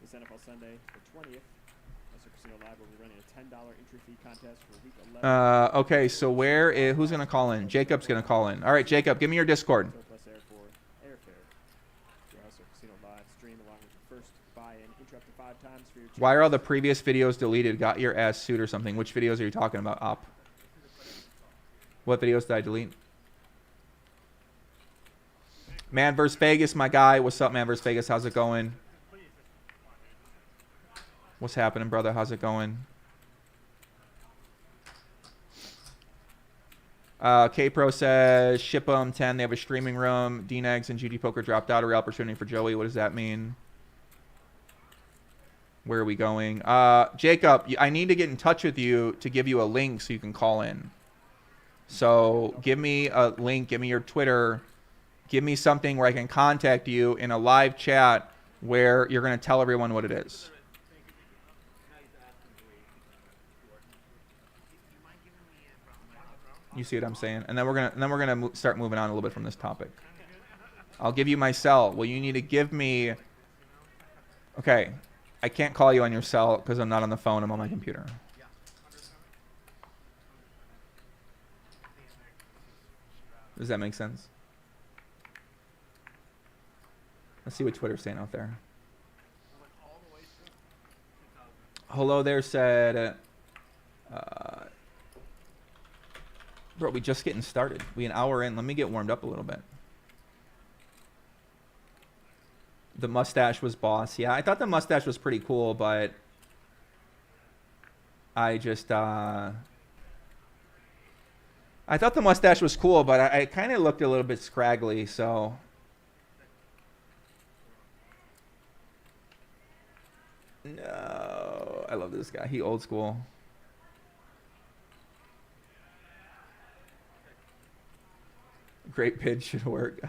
B: This NFL Sunday, the 20th. Hustler Casino Live will be running a $10 entry fee contest for week 11.
A: Okay, so who's going to call in? Jacob's going to call in. All right, Jacob, give me your Discord.
B: Surplus air for airfare. Your Hustler Casino Live stream along with your first buy-in. Enter up to 5 times for your
A: Why are all the previous videos deleted? Got your ass suit or something. Which videos are you talking about, Op? What videos did I delete? Man vs. Vegas, my guy. What's up, Man vs. Vegas? How's it going? What's happening, brother? How's it going? K-Pro says, ship them 10. They have a streaming room. D-Negs and GT Poker dropped out. A real opportunity for Joey. What does that mean? Where are we going? Jacob, I need to get in touch with you to give you a link so you can call in. So give me a link. Give me your Twitter. Give me something where I can contact you in a live chat where you're going to tell everyone what it is. You see what I'm saying? And then we're gonna start moving on a little bit from this topic. I'll give you my cell. Well, you need to give me. Okay, I can't call you on your cell because I'm not on the phone. I'm on my computer. Does that make sense? Let's see what Twitter's saying out there. Hello there said, bro, we just getting started. We an hour in. Let me get warmed up a little bit. The mustache was boss. Yeah, I thought the mustache was pretty cool, but I just, I thought the mustache was cool, but I kind of looked a little bit scraggly, so. No, I love this guy. He old school. Great pitch should work.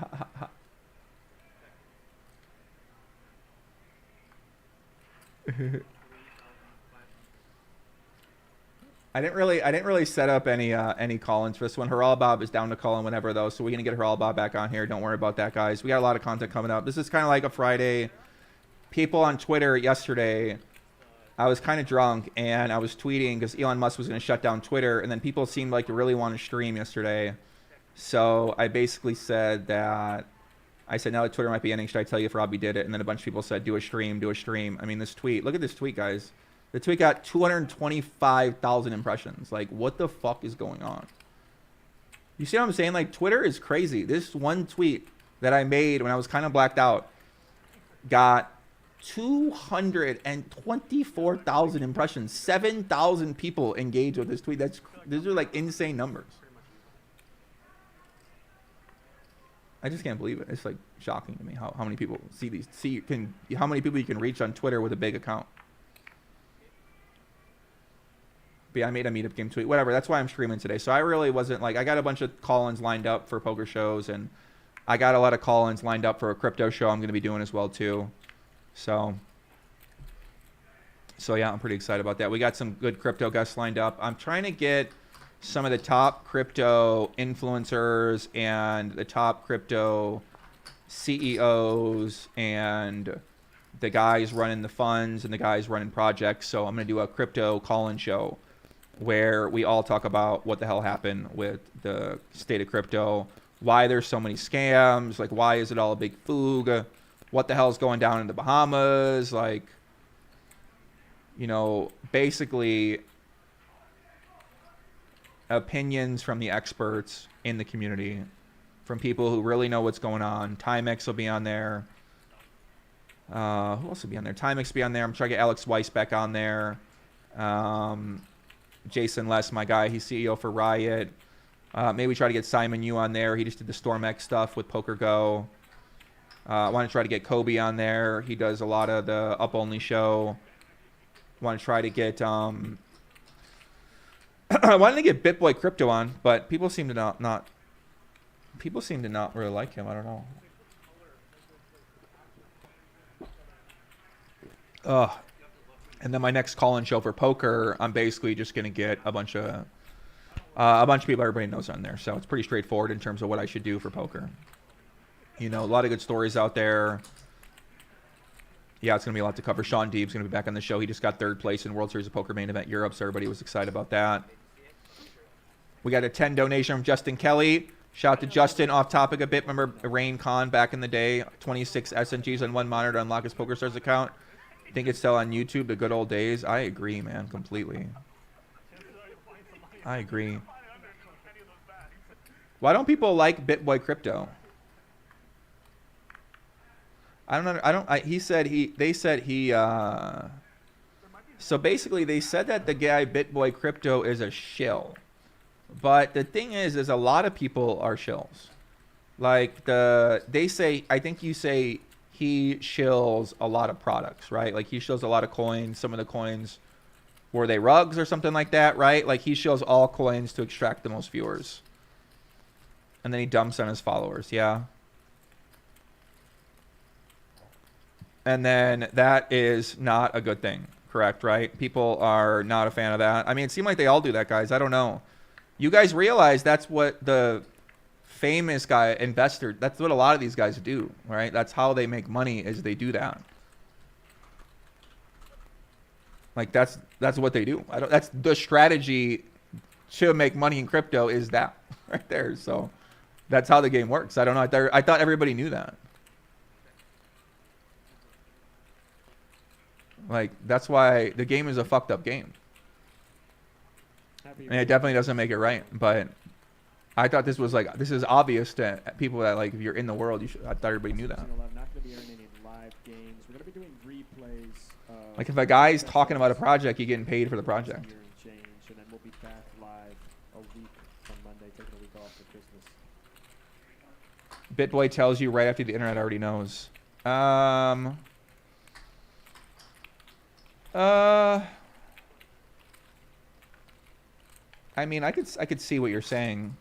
A: I didn't really set up any call-ins for this one. Haral Bob is down to call in whenever though, so we're gonna get Haral Bob back on here. Don't worry about that, guys. We got a lot of content coming up. This is kind of like a Friday. People on Twitter yesterday, I was kind of drunk and I was tweeting because Elon Musk was going to shut down Twitter, and then people seemed like to really want to stream yesterday. So I basically said that, I said, now that Twitter might be ending, should I tell you if Robbie did it? And then a bunch of people said, do a stream, do a stream. I mean, this tweet, look at this tweet, guys. The tweet got 225,000 impressions. Like, what the fuck is going on? You see what I'm saying? Like, Twitter is crazy. This one tweet that I made when I was kind of blacked out got 224,000 impressions. 7,000 people engaged with this tweet. These are like insane numbers. I just can't believe it. It's like shocking to me how many people how many people you can reach on Twitter with a big account. But yeah, I made a meetup game tweet. Whatever. That's why I'm streaming today. So I really wasn't like, I got a bunch of call-ins lined up for poker shows, and I got a lot of call-ins lined up for a crypto show I'm going to be doing as well too. So yeah, I'm pretty excited about that. We got some good crypto guests lined up. I'm trying to get some of the top crypto influencers and the top crypto CEOs and the guys running the funds and the guys running projects. So I'm going to do a crypto call-in show where we all talk about what the hell happened with the state of crypto, why there's so many scams, like why is it all a big foog, what the hell is going down in the Bahamas, like, you know, basically opinions from the experts in the community, from people who really know what's going on. Timex will be on there. Who else will be on there? Timex will be on there. I'm trying to get Alex Weiss back on there. Jason Less, my guy, he's CEO for Riot. Maybe try to get Simon Yu on there. He just did the StormX stuff with PokerGo. I want to try to get Kobe on there. He does a lot of the Up Only show. Want to try to get I wanted to get BitBoy Crypto on, but people seem to not really like him. I don't know. Ugh. And then my next call-in show for poker, I'm basically just gonna get a bunch of people everybody knows on there. So it's pretty straightforward in terms of what I should do for poker. You know, a lot of good stories out there. Yeah, it's going to be a lot to cover. Sean Deeb's going to be back on the show. He just got 3rd place in World Series of Poker Main Event Europe, so everybody was excited about that. We got a 10 donation from Justin Kelly. Shout out to Justin. Off topic a bit. Remember Rain Khan back in the day? 26 SNGs on one monitor to unlock his PokerStars account. Think it's still on YouTube, the good old days. I agree, man, completely. I agree. Why don't people like BitBoy Crypto? I don't know. They said he, so basically they said that the guy BitBoy Crypto is a shill. But the thing is a lot of people are shills. Like they say, I think you say he shills a lot of products, right? Like he shills a lot of coins. Some of the coins, were they rugs or something like that, right? Like he shills all coins to extract the most viewers. And then he dumps on his followers, yeah. And then that is not a good thing, correct, right? People are not a fan of that. I mean, it seemed like they all do that, guys. I don't know. You guys realize that's what the famous guy, investor, that's what a lot of these guys do, right? That's how they make money, is they do that. Like, that's what they do. That's the strategy to make money in crypto, is that right there. So that's how the game works. I don't know. I thought everybody knew that. Like, that's why the game is a fucked up game. And it definitely doesn't make it right. But I thought this was like, this is obvious to people that, like, if you're in the world, you should. I thought everybody knew that.
B: Not going to be earning any live games. We're going to be doing replays.
A: Like, if a guy's talking about a project, you're getting paid for the project.
B: And then we'll be back live a week on Monday, taking a week off for Christmas.
A: BitBoy tells you right after the internet already knows. I mean, I could see what you're saying.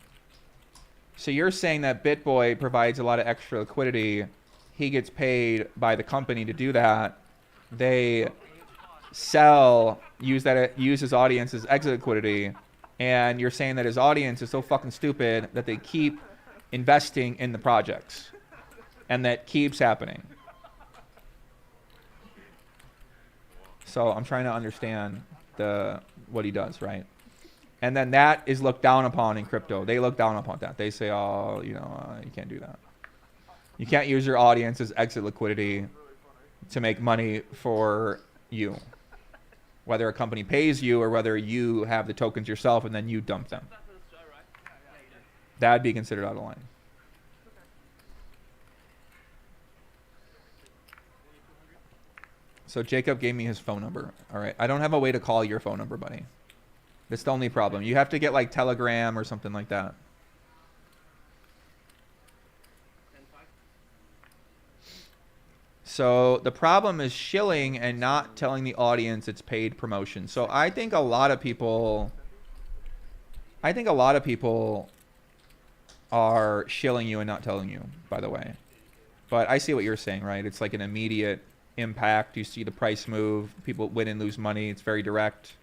A: So you're saying that BitBoy provides a lot of extra liquidity. He gets paid by the company to do that. They use his audience as exit liquidity, and you're saying that his audience is so fucking stupid that they keep investing in the projects, and that keeps happening. So I'm trying to understand what he does, right? And then that is looked down upon in crypto. They look down upon that. They say, oh, you can't do that. You can't use your audience as exit liquidity to make money for you. Whether a company pays you or whether you have the tokens yourself and then you dump them. That'd be considered out of line. So Jacob gave me his phone number. All right. I don't have a way to call your phone number, buddy. That's the only problem. You have to get like Telegram or something like that. So the problem is shilling and not telling the audience it's paid promotion. So I think a lot of people are shilling you and not telling you, by the way. But I see what you're saying, right? It's like an immediate impact. You see the price move. People win and lose money. It's very direct.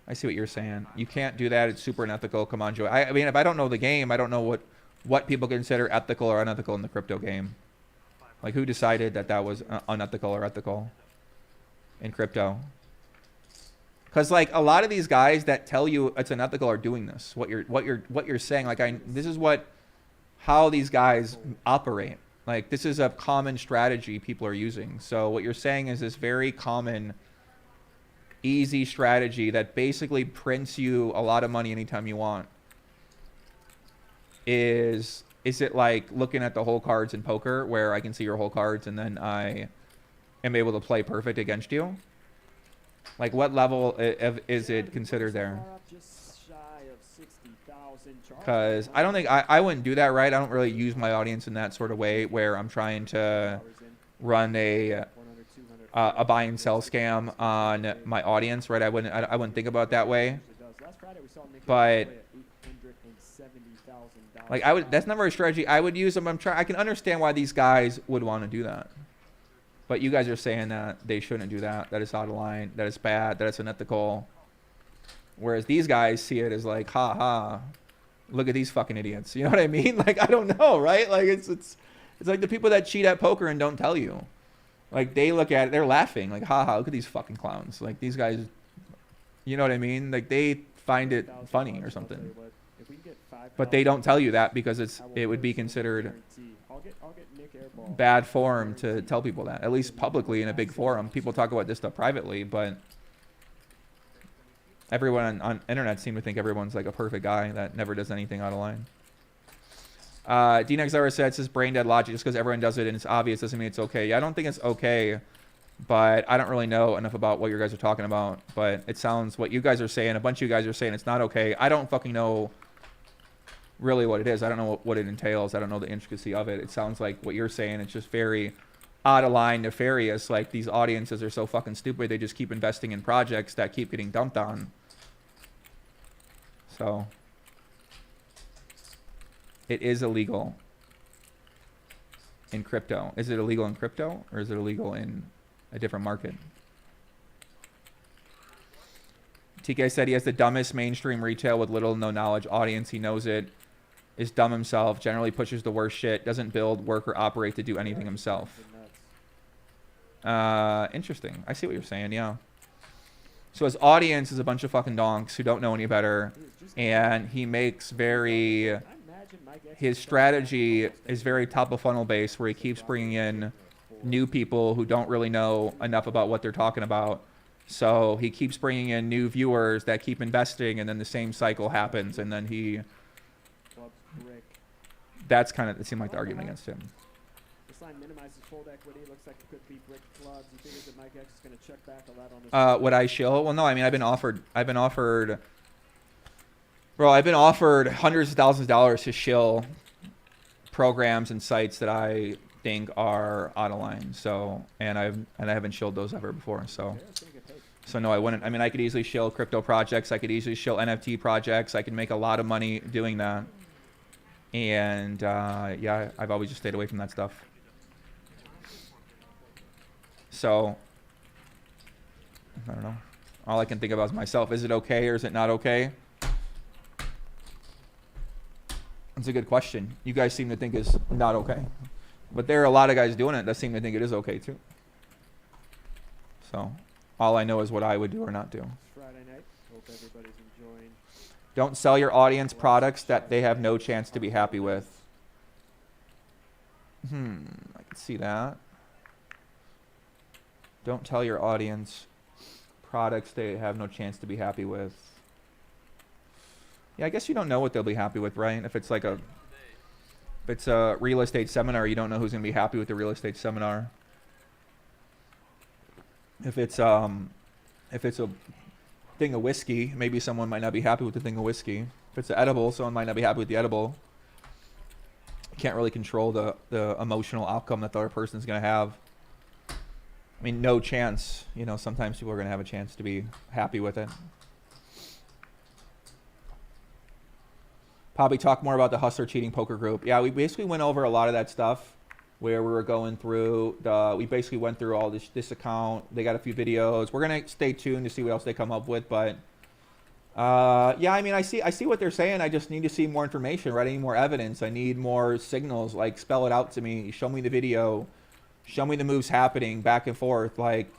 A: I see what you're saying. You can't do that. It's super unethical. Come on, Joey. I mean, if I don't know the game, I don't know what people consider ethical or unethical in the crypto game. Like, who decided that was unethical or ethical in crypto? Because like a lot of these guys that tell you it's unethical are doing this. What you're saying, like this is how these guys operate. Like, this is a common strategy people are using. So what you're saying is this very common, easy strategy that basically prints you a lot of money anytime you want. Is it like looking at the whole cards in poker where I can see your whole cards and then I am able to play perfect against you? Like, what level is it considered there? Because I don't think I wouldn't do that, right? I don't really use my audience in that sort of way where I'm trying to run a buy and sell scam on my audience, right? I wouldn't think about it that way. But like that's never a strategy I would use. I can understand why these guys would want to do that. But you guys are saying that they shouldn't do that. That it's out of line. That it's bad. That it's unethical. Whereas these guys see it as like, ha ha, look at these fucking idiots. You know what I mean? Like, I don't know, right? Like, it's like the people that cheat at poker and don't tell you. Like, they look at it, they're laughing. Like, ha ha, look at these fucking clowns. Like, these guys, you know what I mean? Like, they find it funny or something. But they don't tell you that because it would be considered bad form to tell people that. At least publicly in a big forum. People talk about this stuff privately, but everyone on internet seem to think everyone's like a perfect guy that never does anything out of line. DNexZara said, it's just brain dead logic. Just because everyone does it and it's obvious doesn't mean it's okay. Yeah, I don't think it's okay, but I don't really know enough about what you guys are talking about. But it sounds what you guys are saying, a bunch of you guys are saying it's not okay. I don't fucking know really what it is. I don't know what it entails. I don't know the intricacy of it. It sounds like what you're saying, it's just very out of line, nefarious. Like, these audiences are so fucking stupid. They just keep investing in projects that keep getting dumped on. So it is illegal in crypto. Is it illegal in crypto or is it illegal in a different market? TK said he has the dumbest mainstream retail with little to no knowledge audience. He knows it, is dumb himself, generally pushes the worst shit, doesn't build, work, or operate to do anything himself. Interesting. I see what you're saying, yeah. So his audience is a bunch of fucking donks who don't know any better, and he makes his strategy is very top of funnel based, where he keeps bringing in new people who don't really know enough about what they're talking about. So he keeps bringing in new viewers that keep investing, and then the same cycle happens, and then that's kind of, it seemed like the argument against him.
B: This line minimizes fold equity. Looks like it could be brick clubs. You figure that Mike X is going to check back a lot on this.
A: Would I shill? Well, no. I mean, I've been offered hundreds of thousands of dollars to shill programs and sites that I think are out of line. So, and I haven't shilled those ever before. So no, I wouldn't. I mean, I could easily shill crypto projects. I could easily shill NFT projects. I could make a lot of money doing that. And yeah, I've always just stayed away from that stuff. So I don't know. All I can think about is myself. Is it okay or is it not okay? That's a good question. You guys seem to think it's not okay. But there are a lot of guys doing it that seem to think it is okay too. So all I know is what I would do or not do.
B: Friday night. Hope everybody's enjoying.
A: Don't sell your audience products that they have no chance to be happy with. I can see that. Don't tell your audience products they have no chance to be happy with. Yeah, I guess you don't know what they'll be happy with, right? If it's a real estate seminar, you don't know who's going to be happy with the real estate seminar. If it's a thing of whiskey, maybe someone might not be happy with the thing of whiskey. If it's an edible, someone might not be happy with the edible. You can't really control the emotional outcome that the other person's going to have. I mean, no chance. You know, sometimes people are going to have a chance to be happy with it. Probably talk more about the Hustler Cheating Poker Group. Yeah, we basically went over a lot of that stuff where we were going through we basically went through all this account. They got a few videos. We're going to stay tuned to see what else they come up with. But yeah, I mean, I see what they're saying. I just need to see more information, right? I need more evidence. I need more signals. Like, spell it out to me. Show me the video. Show me the moves happening back and forth. Like,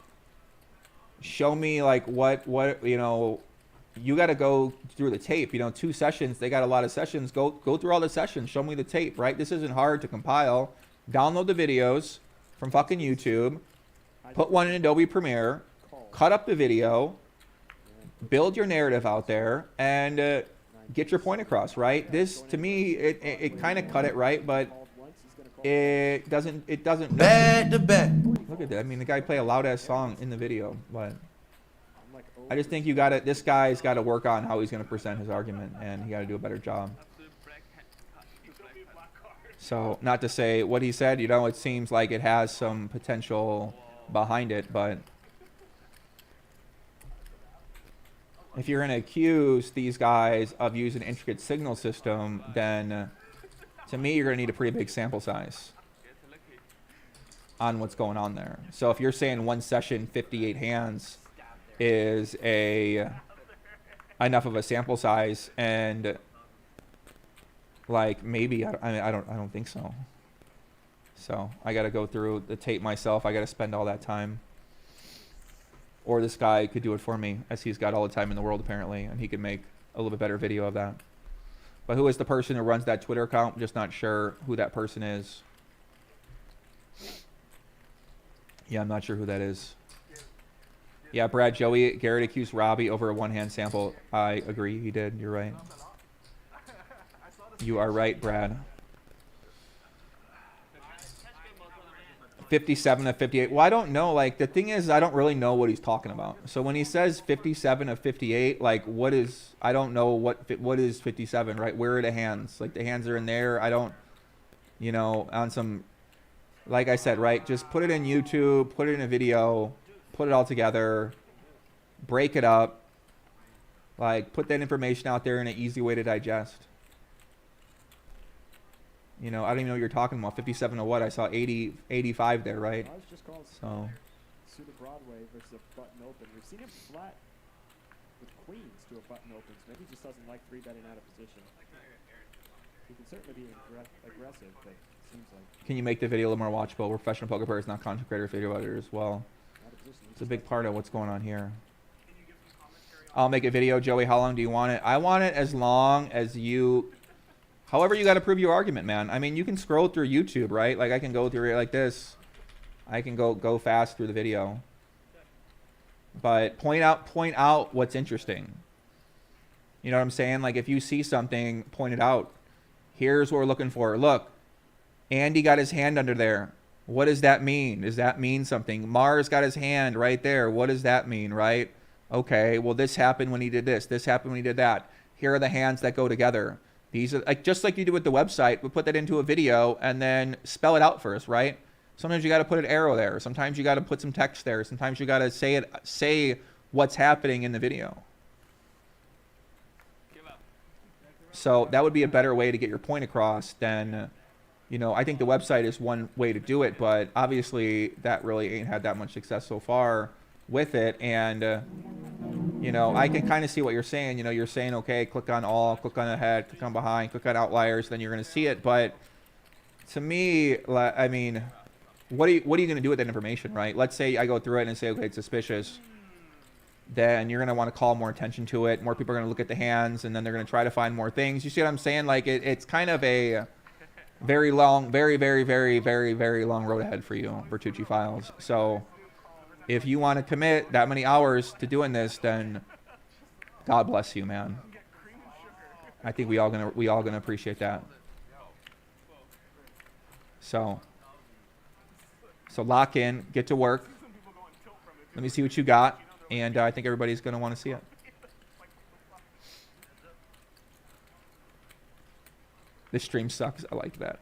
A: show me like what you know. You got to go through the tape. You know, 2 sessions. They got a lot of sessions. Go through all the sessions. Show me the tape, right? This isn't hard to compile. Download the videos from fucking YouTube. Put one in Adobe Premiere. Cut up the video. Build your narrative out there and get your point across, right? This, to me, it kind of cut it right, but it doesn't.
F: Bad to bad.
A: Look at that. I mean, the guy played a loud ass song in the video, but I just think this guy's got to work on how he's going to present his argument, and he got to do a better job. So, not to say what he said, you know, it seems like it has some potential behind it, but if you're going to accuse these guys of using an intricate signal system, then to me, you're going to need a pretty big sample size. on what's going on there. So if you're saying one session, 58 hands is enough of a sample size, and like maybe I don't think so. So I got to go through the tape myself. I got to spend all that time. Or this guy could do it for me, as he's got all the time in the world apparently, and he could make a little bit better video of that. But who is the person who runs that Twitter account? I'm just not sure who that person is. Yeah, I'm not sure who that is. Yeah, Brad, Joey, Garrett accused Robbie over a one-hand sample. I agree, he did. You're right. You are right, Brad. 57 of 58. Well, I don't know. Like, the thing is, I don't really know what he's talking about. So when he says 57 of 58, like, what is, I don't know what is 57, right? Where are the hands? Like, the hands are in there. I don't, you know, on some, like I said, right? Just put it in YouTube, put it in a video, put it all together, break it up, like, put that information out there in an easy way to digest. You know, I don't even know what you're talking about. 57 of what? I saw 80, 85 there, right?
B: I was just called
A: So
B: suit of Broadway versus a button open. We've seen him flat with queens to a button open. So maybe he just doesn't like 3-betting out of position. He can certainly be aggressive, but it seems like
A: can you make the video a little more watchable? We're professional poker players, not content creators, video editors as well.
B: out of position.
A: It's a big part of what's going on here. I'll make a video. Joey, how long do you want it? I want it as long as you... However you got to prove your argument, man. I mean, you can scroll through YouTube, right? Like, I can go through it like this. I can go fast through the video. But point out what's interesting. You know what I'm saying? Like, if you see something, point it out. Here's what we're looking for. Look, Andy got his hand under there. What does that mean? Does that mean something? Mars got his hand right there. What does that mean, right? Okay, well, this happened when he did this. This happened when he did that. Here are the hands that go together. These are like just like you do with the website. We put that into a video and then spell it out first, right? Sometimes you got to put an arrow there. Sometimes you got to put some text there. Sometimes you got to say what's happening in the video. So that would be a better way to get your point across than, you know, I think the website is one way to do it, but obviously that really ain't had that much success so far with it. And you know, I can kind of see what you're saying. You know, you're saying, okay, click on all, click on ahead, click on behind, click on outliers, then you're going to see it. But to me, I mean, what are you going to do with that information, right? Let's say I go through it and say, okay, it's suspicious. Then you're going to want to call more attention to it. More people are going to look at the hands, and then they're going to try to find more things. You see what I'm saying? Like, it's kind of a very long, very, very, very, very, very long road ahead for you, Vertucci Files. So if you want to commit that many hours to doing this, then God bless you, man. I think we all gonna appreciate that. So lock in, get to work. Let me see what you got, and I think everybody's gonna want to see it. This stream sucks. I like that.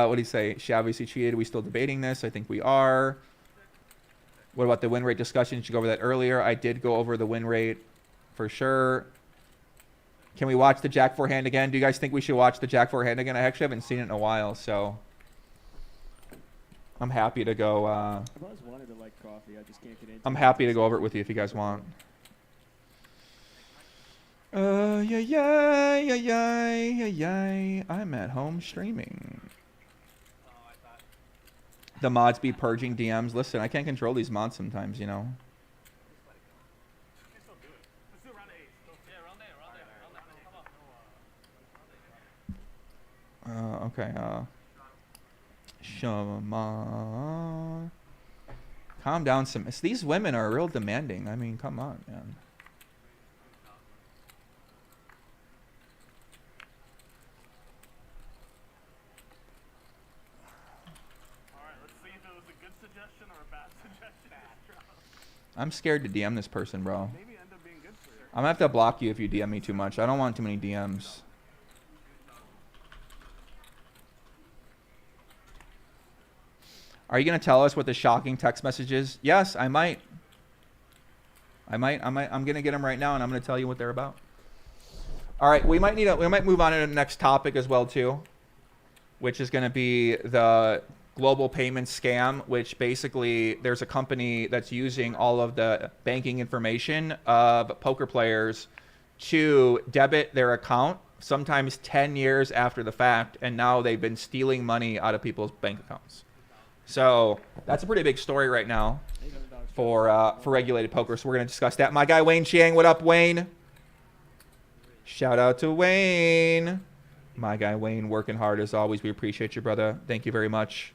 A: What do you say? She obviously cheated. Are we still debating this? I think we are. What about the win rate discussion? Did you go over that earlier? I did go over the win rate for sure. Can we watch the Jack 4 hand again? Do you guys think we should watch the Jack 4 hand again? I actually haven't seen it in a while, so I'm happy to go.
B: I've always wanted to like coffee. I just can't get into
A: I'm happy to go over it with you if you guys want. I'm at home streaming. The mods be purging DMs. Listen, I can't control these mods sometimes, you know. Okay. Shama. Calm down some. These women are real demanding. I mean, come on, man. I'm scared to DM this person, bro. I'm gonna have to block you if you DM me too much. I don't want too many DMs. Are you gonna tell us what the shocking text message is? Yes, I might. I'm gonna get them right now, and I'm gonna tell you what they're about. All right, we might move on to the next topic as well too, which is gonna be the global payment scam, which basically there's a company that's using all of the banking information of poker players to debit their account, sometimes 10 years after the fact, and now they've been stealing money out of people's bank accounts. So that's a pretty big story right now for regulated poker. So we're going to discuss that. My guy Wayne Chiang, what up, Wayne? Shout out to Wayne. My guy Wayne, working hard as always. We appreciate you, brother. Thank you very much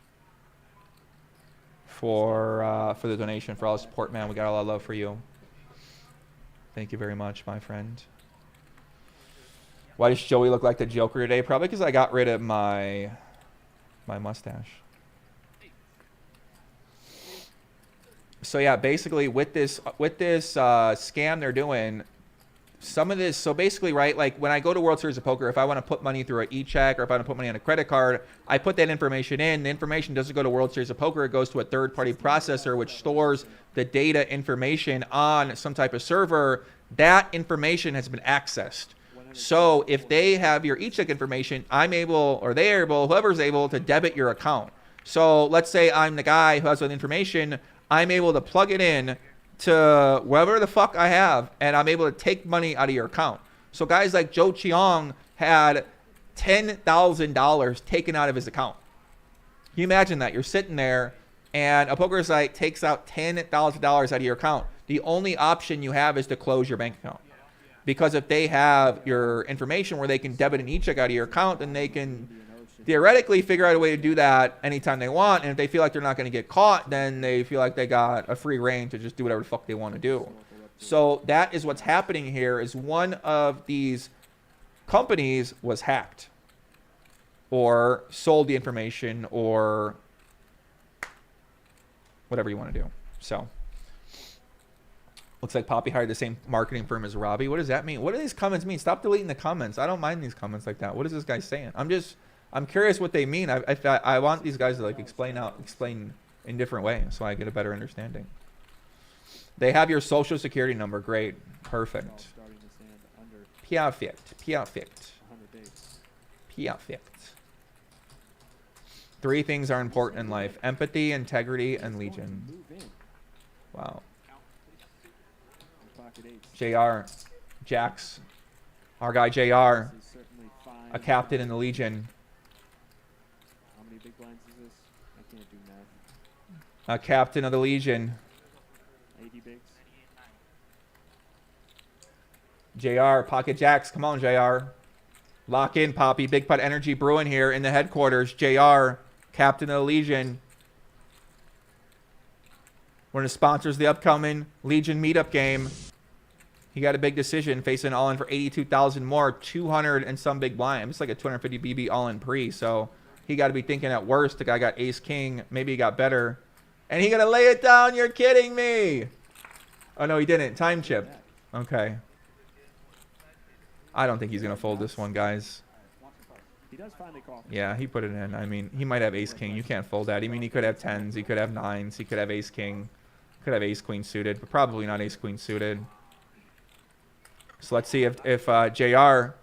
A: for the donation, for all the support, man. We got a lot of love for you. Thank you very much, my friend. Why does Joey look like the Joker today? Probably because I got rid of my mustache. So yeah, basically with this scam they're doing, some of this, so basically, right, like when I go to World Series of Poker, if I want to put money through an e-check or if I want to put money on a credit card, I put that information in. The information doesn't go to World Series of Poker. It goes to a third-party processor, which stores the data information on some type of server. That information has been accessed. So if they have your e-check information, I'm able, or they're able, whoever's able to debit your account. So let's say I'm the guy who has that information. I'm able to plug it in to wherever the fuck I have, and I'm able to take money out of your account. So guys like Joe Chiang had $10,000 taken out of his account. Can you imagine that? You're sitting there, and a poker site takes out $10,000 out of your account. The only option you have is to close your bank account. Because if they have your information where they can debit an e-check out of your account, then they can theoretically figure out a way to do that anytime they want. And if they feel like they're not going to get caught, then they feel like they got a free reign to just do whatever the fuck they want to do. So that is what's happening here, is one of these companies was hacked or sold the information or whatever you want to do. So looks like Poppy hired the same marketing firm as Robbie. What does that mean? What do these comments mean? Stop deleting the comments. I don't mind these comments like that. What is this guy saying? I'm curious what they mean. I want these guys to like explain in different ways so I get a better understanding. They have your social security number. Great. Perfect. Perfect. Perfect. Perfect. 3 things are important in life: empathy, integrity, and legion. Wow. JR. Jax. Our guy JR. A captain in the Legion.
B: How many big blinds is this? I can't do math.
A: A captain of the Legion.
B: 80 bigs.
A: JR, pocket jacks. Come on, JR. Lock in, Poppy. Big Putt Energy brewing here in the headquarters. JR, captain of the Legion. One of the sponsors of the upcoming Legion meetup game. He got a big decision, facing all in for 82,000 more, 200 and some big blind. It's like a 250 BB all in pre. So he got to be thinking at worst. The guy got ace king. Maybe he got better. And he going to lay it down. You're kidding me. Oh, no, he didn't. Time chip. Okay. I don't think he's going to fold this one, guys.
B: He does finally call.
A: Yeah, he put it in. I mean, he might have ace king. You can't fold that. I mean, he could have 10s. He could have 9s. He could have ace king. Could have ace queen suited, but probably not ace queen suited. So let's see if JR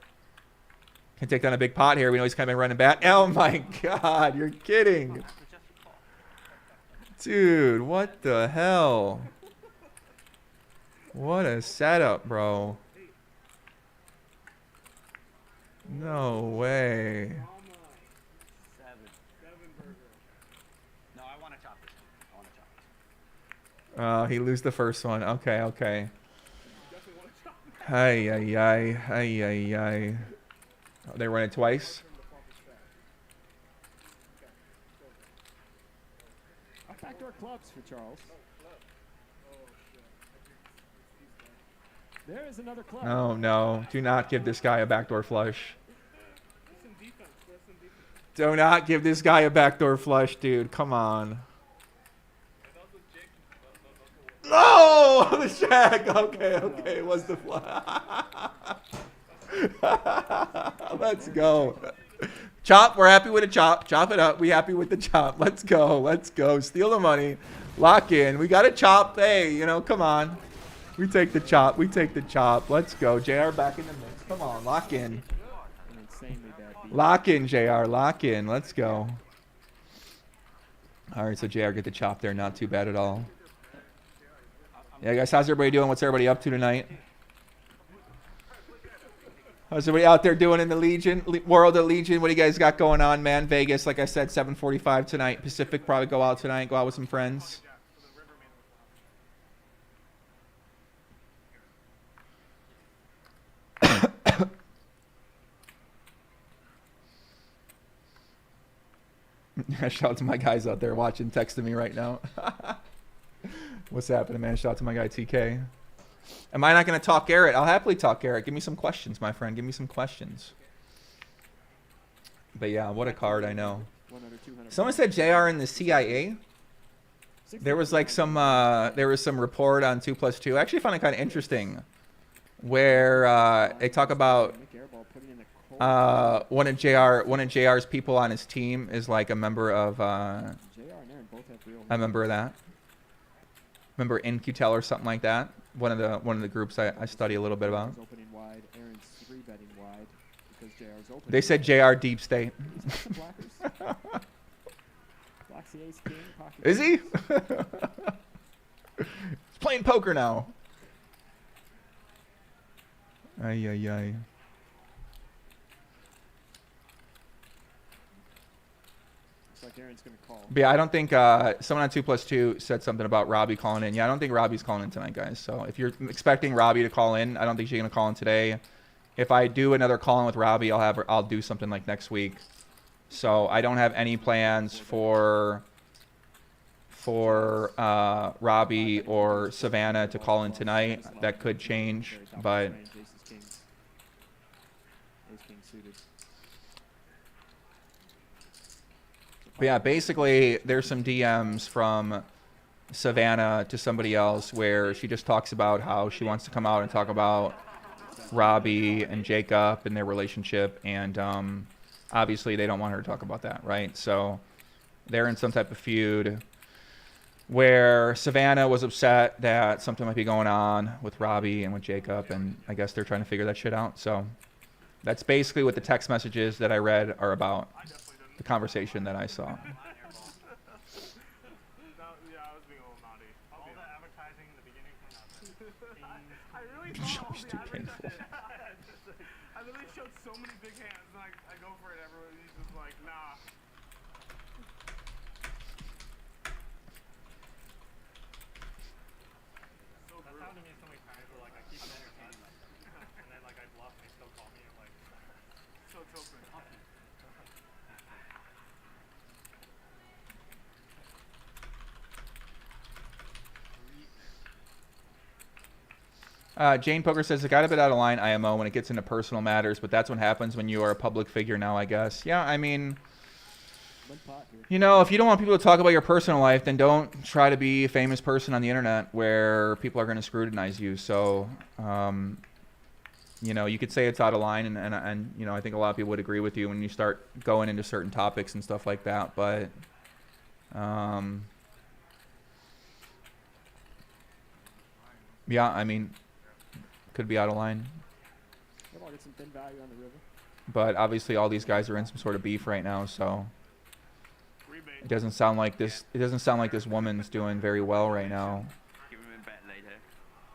A: can take down a big pot here. We know he's kind of running back. Oh my God, you're kidding. Dude, what the hell? What a setup, bro. No way.
D: No, I want to chop this one. I want to chop this.
A: He lose the first one. Okay, okay. Ay, ay, ay, ay, ay, ay. Oh, they run it twice.
B: Backdoor clubs for Charles. There is another club.
A: No, no. Do not give this guy a backdoor flush. Do not give this guy a backdoor flush, dude. Come on. No! The shag! Okay, okay. It was the flush. Let's go. Chop. We're happy with a chop. Chop it up. We happy with the chop. Let's go. Let's go. Steal the money. Lock in. We got a chop. Hey, you know, come on. We take the chop. We take the chop. Let's go. JR back in the mix. Come on. Lock in.
B: An insanely bad beat.
A: Lock in, JR. Lock in. Let's go. All right, so JR get the chop there. Not too bad at all. Yeah, guys, how's everybody doing? What's everybody up to tonight? How's everybody out there doing in the Legion, world of Legion? What do you guys got going on, man? Vegas, like I said, 7:45 tonight. Pacific, probably go out tonight. Go out with some friends. Shout out to my guys out there watching, texting me right now. What's happening, man? Shout out to my guy TK. Am I not going to talk Garrett? I'll happily talk Garrett. Give me some questions, my friend. Give me some questions. But yeah, what a card, I know. Someone said JR in the CIA. There was like some report on 2+2. I actually found it kind of interesting, where they talk about one of JR's people on his team is like a member of that. Member InQtel or something like that. One of the groups I study a little bit about. They said JR deep state. Is he? He's playing poker now. Ay, ay, ay.
B: Like Aaron's gonna call.
A: But yeah, I don't think someone on 2+2 said something about Robbie calling in. Yeah, I don't think Robbie's calling in tonight, guys. So if you're expecting Robbie to call in, I don't think she's gonna call in today. If I do another call in with Robbie, I'll do something like next week. So I don't have any plans for Robbie or Savannah to call in tonight. That could change, but. But yeah, basically, there's some DMs from Savannah to somebody else where she just talks about how she wants to come out and talk about Robbie and Jacob and their relationship. And obviously, they don't want her to talk about that, right? So they're in some type of feud where Savannah was upset that something might be going on with Robbie and with Jacob. And I guess they're trying to figure that shit out. So that's basically what the text messages that I read are about. The conversation that I saw.
G: Yeah, I was being a little naughty. All the advertising in the beginning from I really thought
A: too painful.
G: I literally showed so many big hands, and I go for it. Everybody's just like, nah. So that's happened to me so many times where like I keep it entertaining, and then like I bluff and they still call me. I'm like, so tilted.
A: Jane Poker says, it got a bit out of line, IMO, when it gets into personal matters, but that's what happens when you are a public figure now, I guess. Yeah, I mean, you know, if you don't want people to talk about your personal life, then don't try to be a famous person on the internet where people are going to scrutinize you. So, you know, you could say it's out of line, and you know, I think a lot of people would agree with you when you start going into certain topics and stuff like that, but yeah, I mean, could be out of line. But obviously all these guys are in some sort of beef right now, so it doesn't sound like this woman's doing very well right now.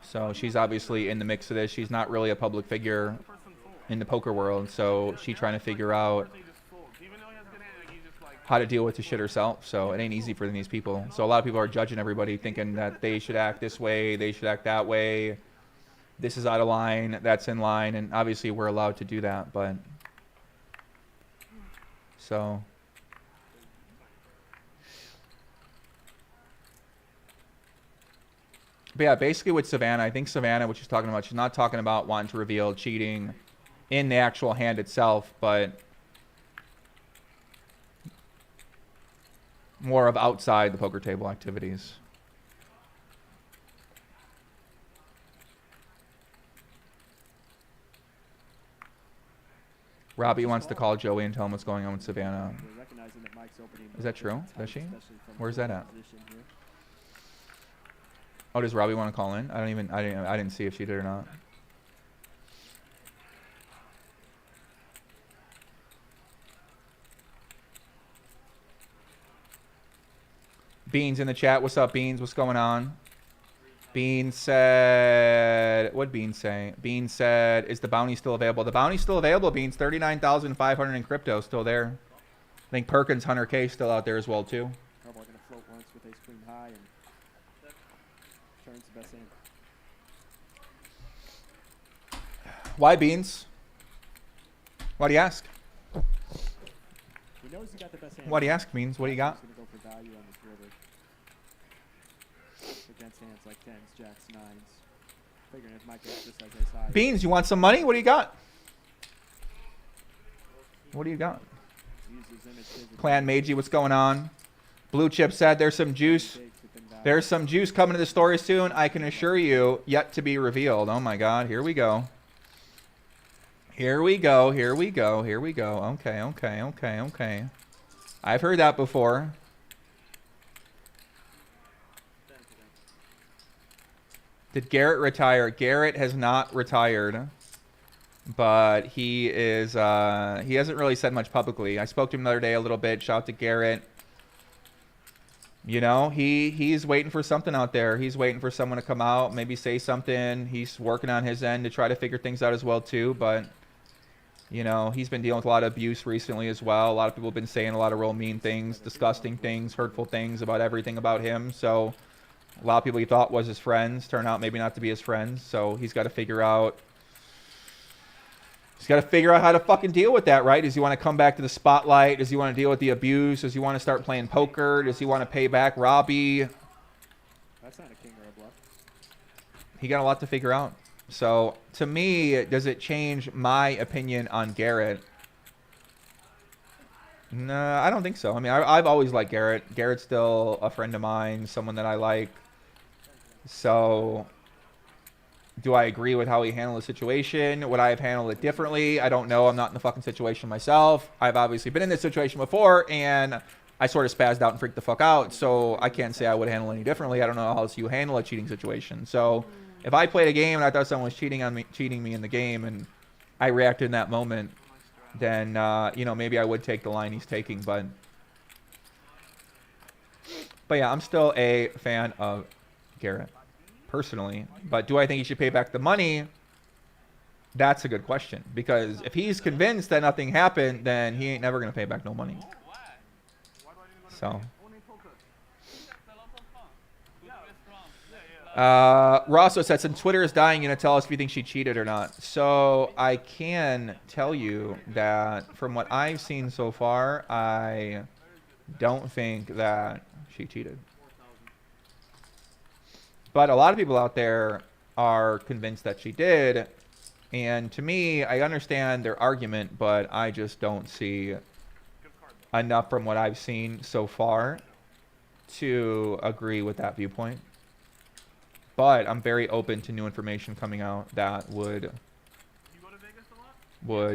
A: So she's obviously in the mix of this. She's not really a public figure in the poker world, so she's trying to figure out how to deal with the shit herself. So it ain't easy for these people. So a lot of people are judging everybody, thinking that they should act this way, they should act that way. This is out of line, that's in line, and obviously we're allowed to do that, but so but yeah, basically with Savannah, I think Savannah, what she's talking about, she's not talking about wanting to reveal cheating in the actual hand itself, but more of outside the poker table activities. Robbie wants to call Joey and tell him what's going on with Savannah. Is that true? Does she? Where's that at? Oh, does Robbie want to call in? I didn't see if she did or not. Beans in the chat. What's up, Beans? What's going on? Beans said, what'd Beans say? Beans said, is the bounty still available? The bounty's still available, Beans. 39,500 in crypto, still there. I think Perkins 100K still out there as well, too.
B: Cowboy gonna float once with ace queen high and turns the best hand.
A: Why Beans? Why do you ask?
B: He knows he got the best hand.
A: Why do you ask, Beans? What do you got?
B: He's gonna go for value on this river. Against hands like 10s, jacks, 9s. Figuring it might get just as ace high.
A: Beans, you want some money? What do you got? What do you got?
B: Uses image physically.
A: Clan Meiji, what's going on? Blue Chip said there's some juice.
B: Takes within value.
A: There's some juice coming to the story soon. I can assure you, yet to be revealed. Oh my God, here we go. Here we go, here we go, here we go. Okay, okay, okay, okay. I've heard that before. Did Garrett retire? Garrett has not retired, but he is, he hasn't really said much publicly. I spoke to him the other day a little bit. Shout out to Garrett. You know, he's waiting for something out there. He's waiting for someone to come out, maybe say something. He's working on his end to try to figure things out as well, too, but... You know, he's been dealing with a lot of abuse recently as well. A lot of people have been saying a lot of real mean things, disgusting things, hurtful things about everything about him. So a lot of people he thought was his friends turn out maybe not to be his friends. So he's got to figure out how to fucking deal with that, right? Does he want to come back to the spotlight? Does he want to deal with the abuse? Does he want to start playing poker? Does he want to pay back Robbie?
B: That's not a king or a bluff.
A: He got a lot to figure out. So, to me, does it change my opinion on Garrett? No, I don't think so. I mean, I've always liked Garrett. Garrett's still a friend of mine, someone that I like. So, do I agree with how he handled the situation? Would I have handled it differently? I don't know. I'm not in the fucking situation myself. I've obviously been in this situation before, and I sort of spazzed out and freaked the fuck out. So, I can't say I would handle it any differently. I don't know how else you handle a cheating situation. So... If I played a game and I thought someone was cheating me in the game, and I reacted in that moment, then you know, maybe I would take the line he's taking. But yeah, I'm still a fan of Garrett personally. But do I think he should pay back the money? That's a good question, because if he's convinced that nothing happened, then he ain't never gonna pay back no money. So. Rosso said, since Twitter is dying, you gonna tell us if you think she cheated or not. So I can tell you that from what I've seen so far, I don't think that she cheated. But a lot of people out there are convinced that she did. And to me, I understand their argument, but I just don't see enough from what I've seen so far to agree with that viewpoint. But I'm very open to new information coming out that would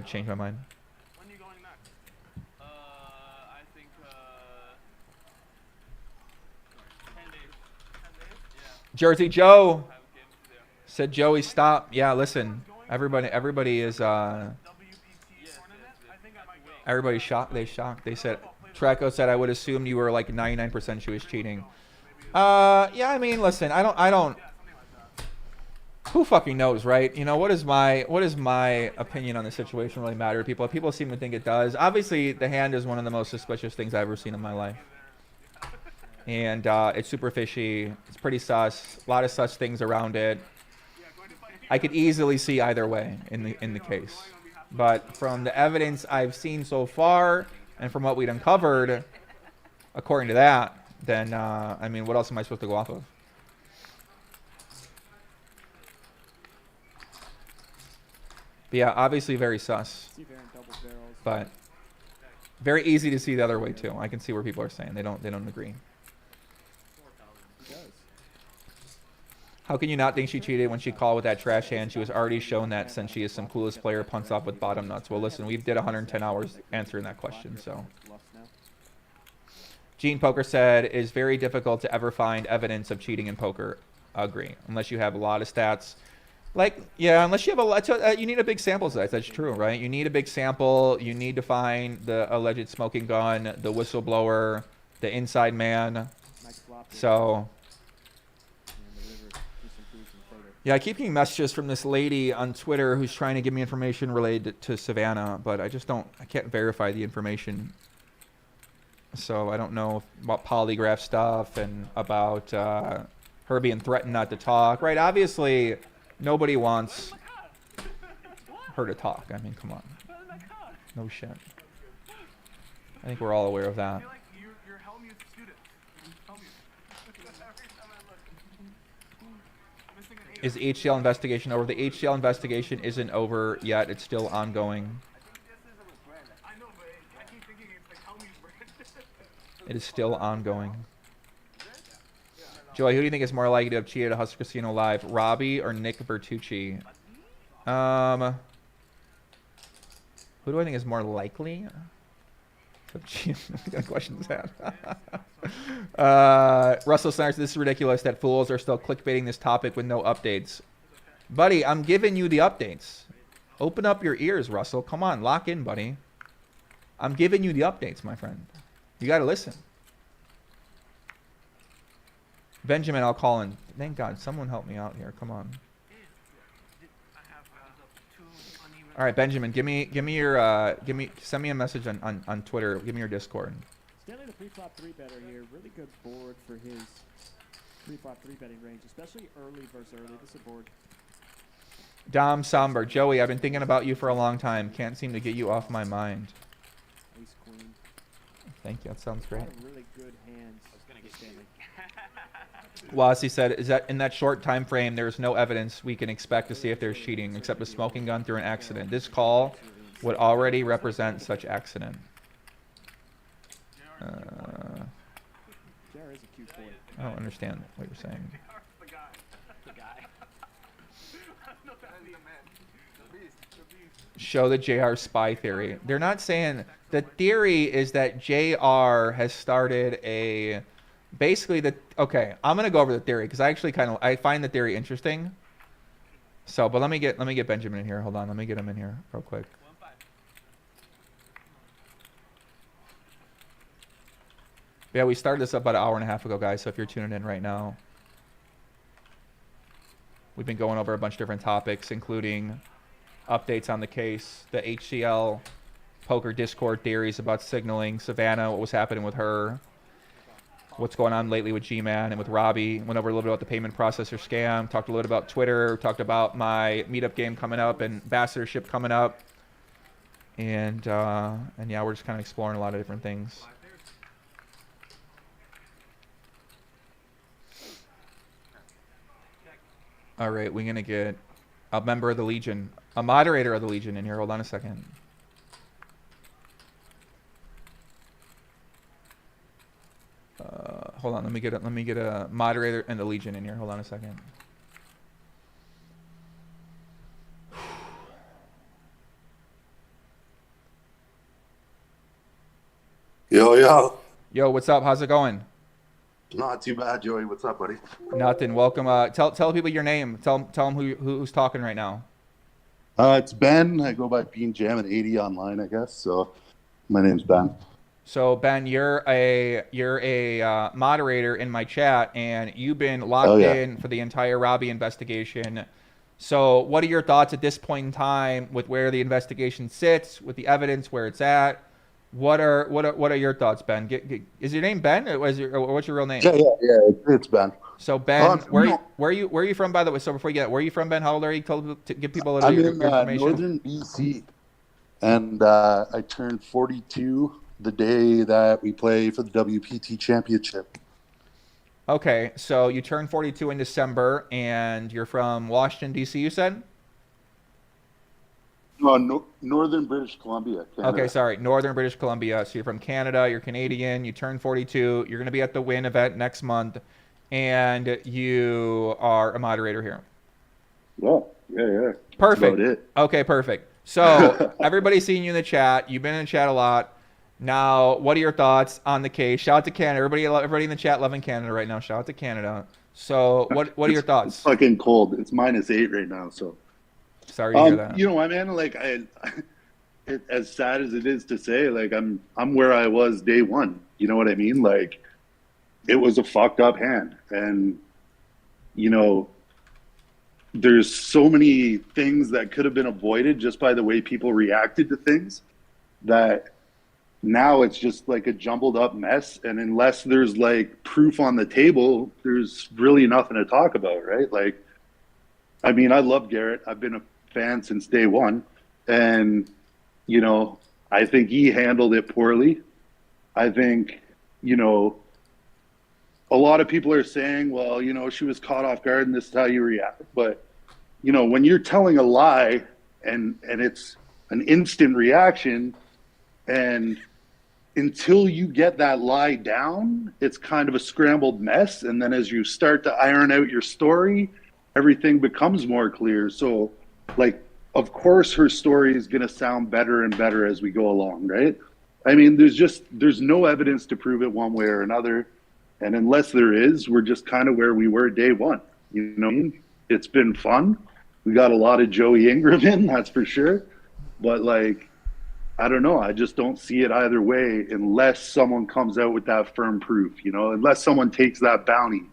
A: change my mind.
G: When are you going next? I think 10 days. 10 days? Yeah.
A: Jersey Joe said, Joey, stop. Yeah, listen, everybody is everybody's shocked. They said, Treco said, I would assume you were like 99% she was cheating. Yeah, I mean, listen, I don't. Who fucking knows, right? You know, what is my opinion on the situation really matter to people? People seem to think it does. Obviously, the hand is one of the most suspicious things I've ever seen in my life. And it's super fishy. It's pretty sus. A lot of sus things around it. I could easily see either way in the case. But from the evidence I've seen so far, and from what we'd uncovered, according to that, then, I mean, what else am I supposed to go off of? But yeah, obviously very sus. But very easy to see the other way, too. I can see where people are saying they don't agree. How can you not think she cheated when she called with that trash hand? She was already shown that since she is some coolest player, punts off with bottom nuts. Well, listen, we did 110 hours answering that question, so... Gene Poker said, it is very difficult to ever find evidence of cheating in poker. Agree. Unless you have a lot of stats. Like, yeah, unless you have a lot, you need a big sample size. That's true, right? You need a big sample. You need to find the alleged smoking gun, the whistleblower, the inside man.
B: flopped it,
A: So,
B: and the river just improves in favor.
A: yeah, I keep getting messages from this lady on Twitter who's trying to give me information related to Savannah, but I can't verify the information. So I don't know about polygraph stuff and about her being threatened not to talk. Right? Obviously, nobody wants her to talk. I mean, come on. No shit. I think we're all aware of that.
G: I feel like you're Helmuth's student. Helmuth. Every time I look. Missing an 8.
A: Is the HCL investigation over? The HCL investigation isn't over yet. It's still ongoing.
G: I know, but I keep thinking it's like Helmuth's brand.
A: It is still ongoing. Joey, who do you think is more likely to have cheated at Hustler Casino Live, Robbie or Nick Vertucci? Who do I think is more likely? What kind of question is that? Russell Snyder, this is ridiculous that fools are still clickbaiting this topic with no updates. Buddy, I'm giving you the updates. Open up your ears, Russell. Come on, lock in, buddy. I'm giving you the updates, my friend. You got to listen. Benjamin, I'll call in. Thank God, someone help me out here. Come on. All right, Benjamin, send me a message on Twitter. Give me your Discord.
B: Stanley, the pre-flop 3-better here. Really good board for his pre-flop 3-betting range, especially early versus early. This is a board.
A: Dom Somber, Joey, I've been thinking about you for a long time. Can't seem to get you off my mind.
B: Ace queen.
A: Thank you. That sounds
B: A
A: great.
B: lot of really good hands. For Stanley.
A: Wasi said, is that in that short time frame, there's no evidence we can expect to see if there's cheating, except a smoking gun through an accident. This call would already represent such accident.
B: JR is a cute boy.
A: I don't understand what you're saying.
G: The guy. The guy. No, that's the man. The beast. The beast.
A: Show the JR spy theory. They're not saying... The theory is that JR has started a... Basically, okay, I'm gonna go over the theory because I find the theory interesting. So, but let me get Benjamin in here. Hold on, let me get him in here real quick. Yeah, we started this up about an hour and a half ago, guys. So if you're tuning in right now, we've been going over a bunch of different topics, including updates on the case, the HCL poker Discord theories about signaling, Savannah, what was happening with her. What's going on lately with G-Man and with Robbie. Went over a little bit about the payment processor scam. Talked a little bit about Twitter. Talked about my meetup game coming up and ambassadorship coming up. And yeah, we're just kind of exploring a lot of different things. All right, we're going to get a member of the Legion, a moderator of the Legion in here. Hold on a second. Hold on, let me get a moderator and the Legion in here. Hold on a second. Yo, what's up? How's it going?
H: Not too bad, Joey. What's up, buddy?
A: Nothing. Welcome. Tell people your name. Tell them who's talking right now.
H: It's Ben. I go by Bean Jam at 80 online, I guess. So my name's Ben.
A: So Ben, you're a moderator in my chat, and you've been locked in for the entire Robbie investigation. So what are your thoughts at this point in time with where the investigation sits, with the evidence where it's at? What are your thoughts, Ben? Is your name Ben, or what's your real name?
H: Yeah. It's Ben.
A: So Ben, where are you from, by the way? So before you get that, where are you from, Ben? How old are you? To give people a little
H: I'm
A: your
H: in
A: information.
H: northern BC, and I turned 42 the day that we play for the WPT Championship.
A: Okay, so you turned 42 in December, and you're from Washington, D.C., you said?
H: No, northern British Columbia, Canada.
A: Okay, sorry, northern British Columbia. So you're from Canada, you're Canadian, you turned 42, you're going to be at the Win event next month, and you are a moderator here.
H: Yeah.
A: Perfect.
H: That's about it.
A: Okay, perfect. So everybody's seen you in the chat. You've been in the chat a lot. Now, what are your thoughts on the case? Shout out to Canada. Everybody in the chat loving Canada right now. Shout out to Canada. So what are your thoughts?
H: It's fucking cold. It's -8 right now, so.
A: Sorry to hear that.
H: You know what, man? Like, as sad as it is to say, like I'm where I was day one. You know what I mean? Like, it was a fucked up hand. And, you know, there's so many things that could have been avoided just by the way people reacted to things that now it's just like a jumbled up mess. And unless there's like proof on the table, there's really nothing to talk about, right? Like, I mean, I love Garrett. I've been a fan since day one. And, you know, I think he handled it poorly. I think, you know, a lot of people are saying, well, you know, she was caught off guard and this is how you react. But, you know, when you're telling a lie and it's an instant reaction, and until you get that lie down, it's kind of a scrambled mess. And then as you start to iron out your story, everything becomes more clear. So, like, of course her story is going to sound better and better as we go along, right? I mean, there's no evidence to prove it one way or another. And unless there is, we're just kind of where we were day one. You know what I mean? It's been fun. We got a lot of Joey-Ingram in, that's for sure. But, like, I don't know. I just don't see it either way unless someone comes out with that firm proof, you know, unless someone takes that bounty.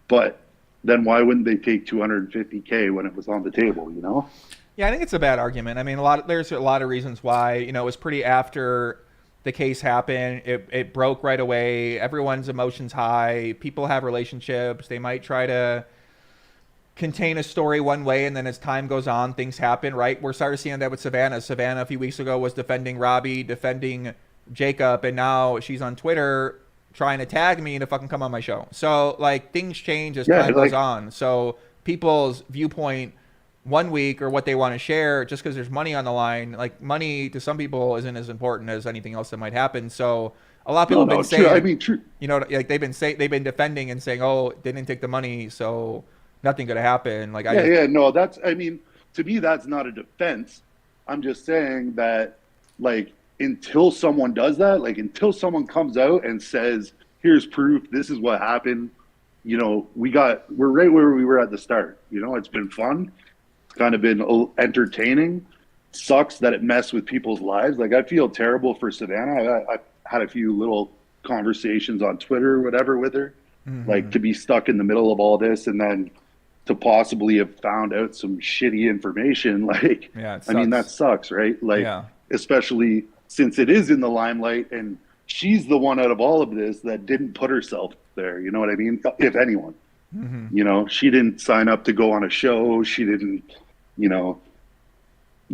H: But then why wouldn't they take $250K when it was on the table, you know?
A: Yeah, I think it's a bad argument. I mean, there's a lot of reasons why. You know, it was pretty after the case happened. It broke right away. Everyone's emotions high. People have relationships. They might try to contain a story one way, and then as time goes on, things happen, right? We're starting to see that with Savannah. Savannah a few weeks ago was defending Robbie, defending Jacob, and now she's on Twitter trying to tag me to fucking come on my show. So, like, things change as time goes on. So people's viewpoint one week or what they want to share, just because there's money on the line, like, money to some people isn't as important as anything else that might happen. So a lot of people have been saying,
H: true. I mean, true.
A: You know, like, they've been defending and saying, oh, they didn't take the money, so nothing could happen. Like,
H: that's, I mean, to me, that's not a defense. I'm just saying that, like, until someone does that, like, until someone comes out and says, here's proof, this is what happened, you know, we're right where we were at the start. You know, it's been fun. It's kind of been entertaining. Sucks that it messed with people's lives. Like, I feel terrible for Savannah. I had a few little conversations on Twitter or whatever with her, like, to be stuck in the middle of all this and then to possibly have found out some shitty information. Like, I mean, that sucks, right? Like, especially since it is in the limelight and she's the one out of all of this that didn't put herself there. You know what I mean? If anyone, you know, she didn't sign up to go on a show. She didn't, you know,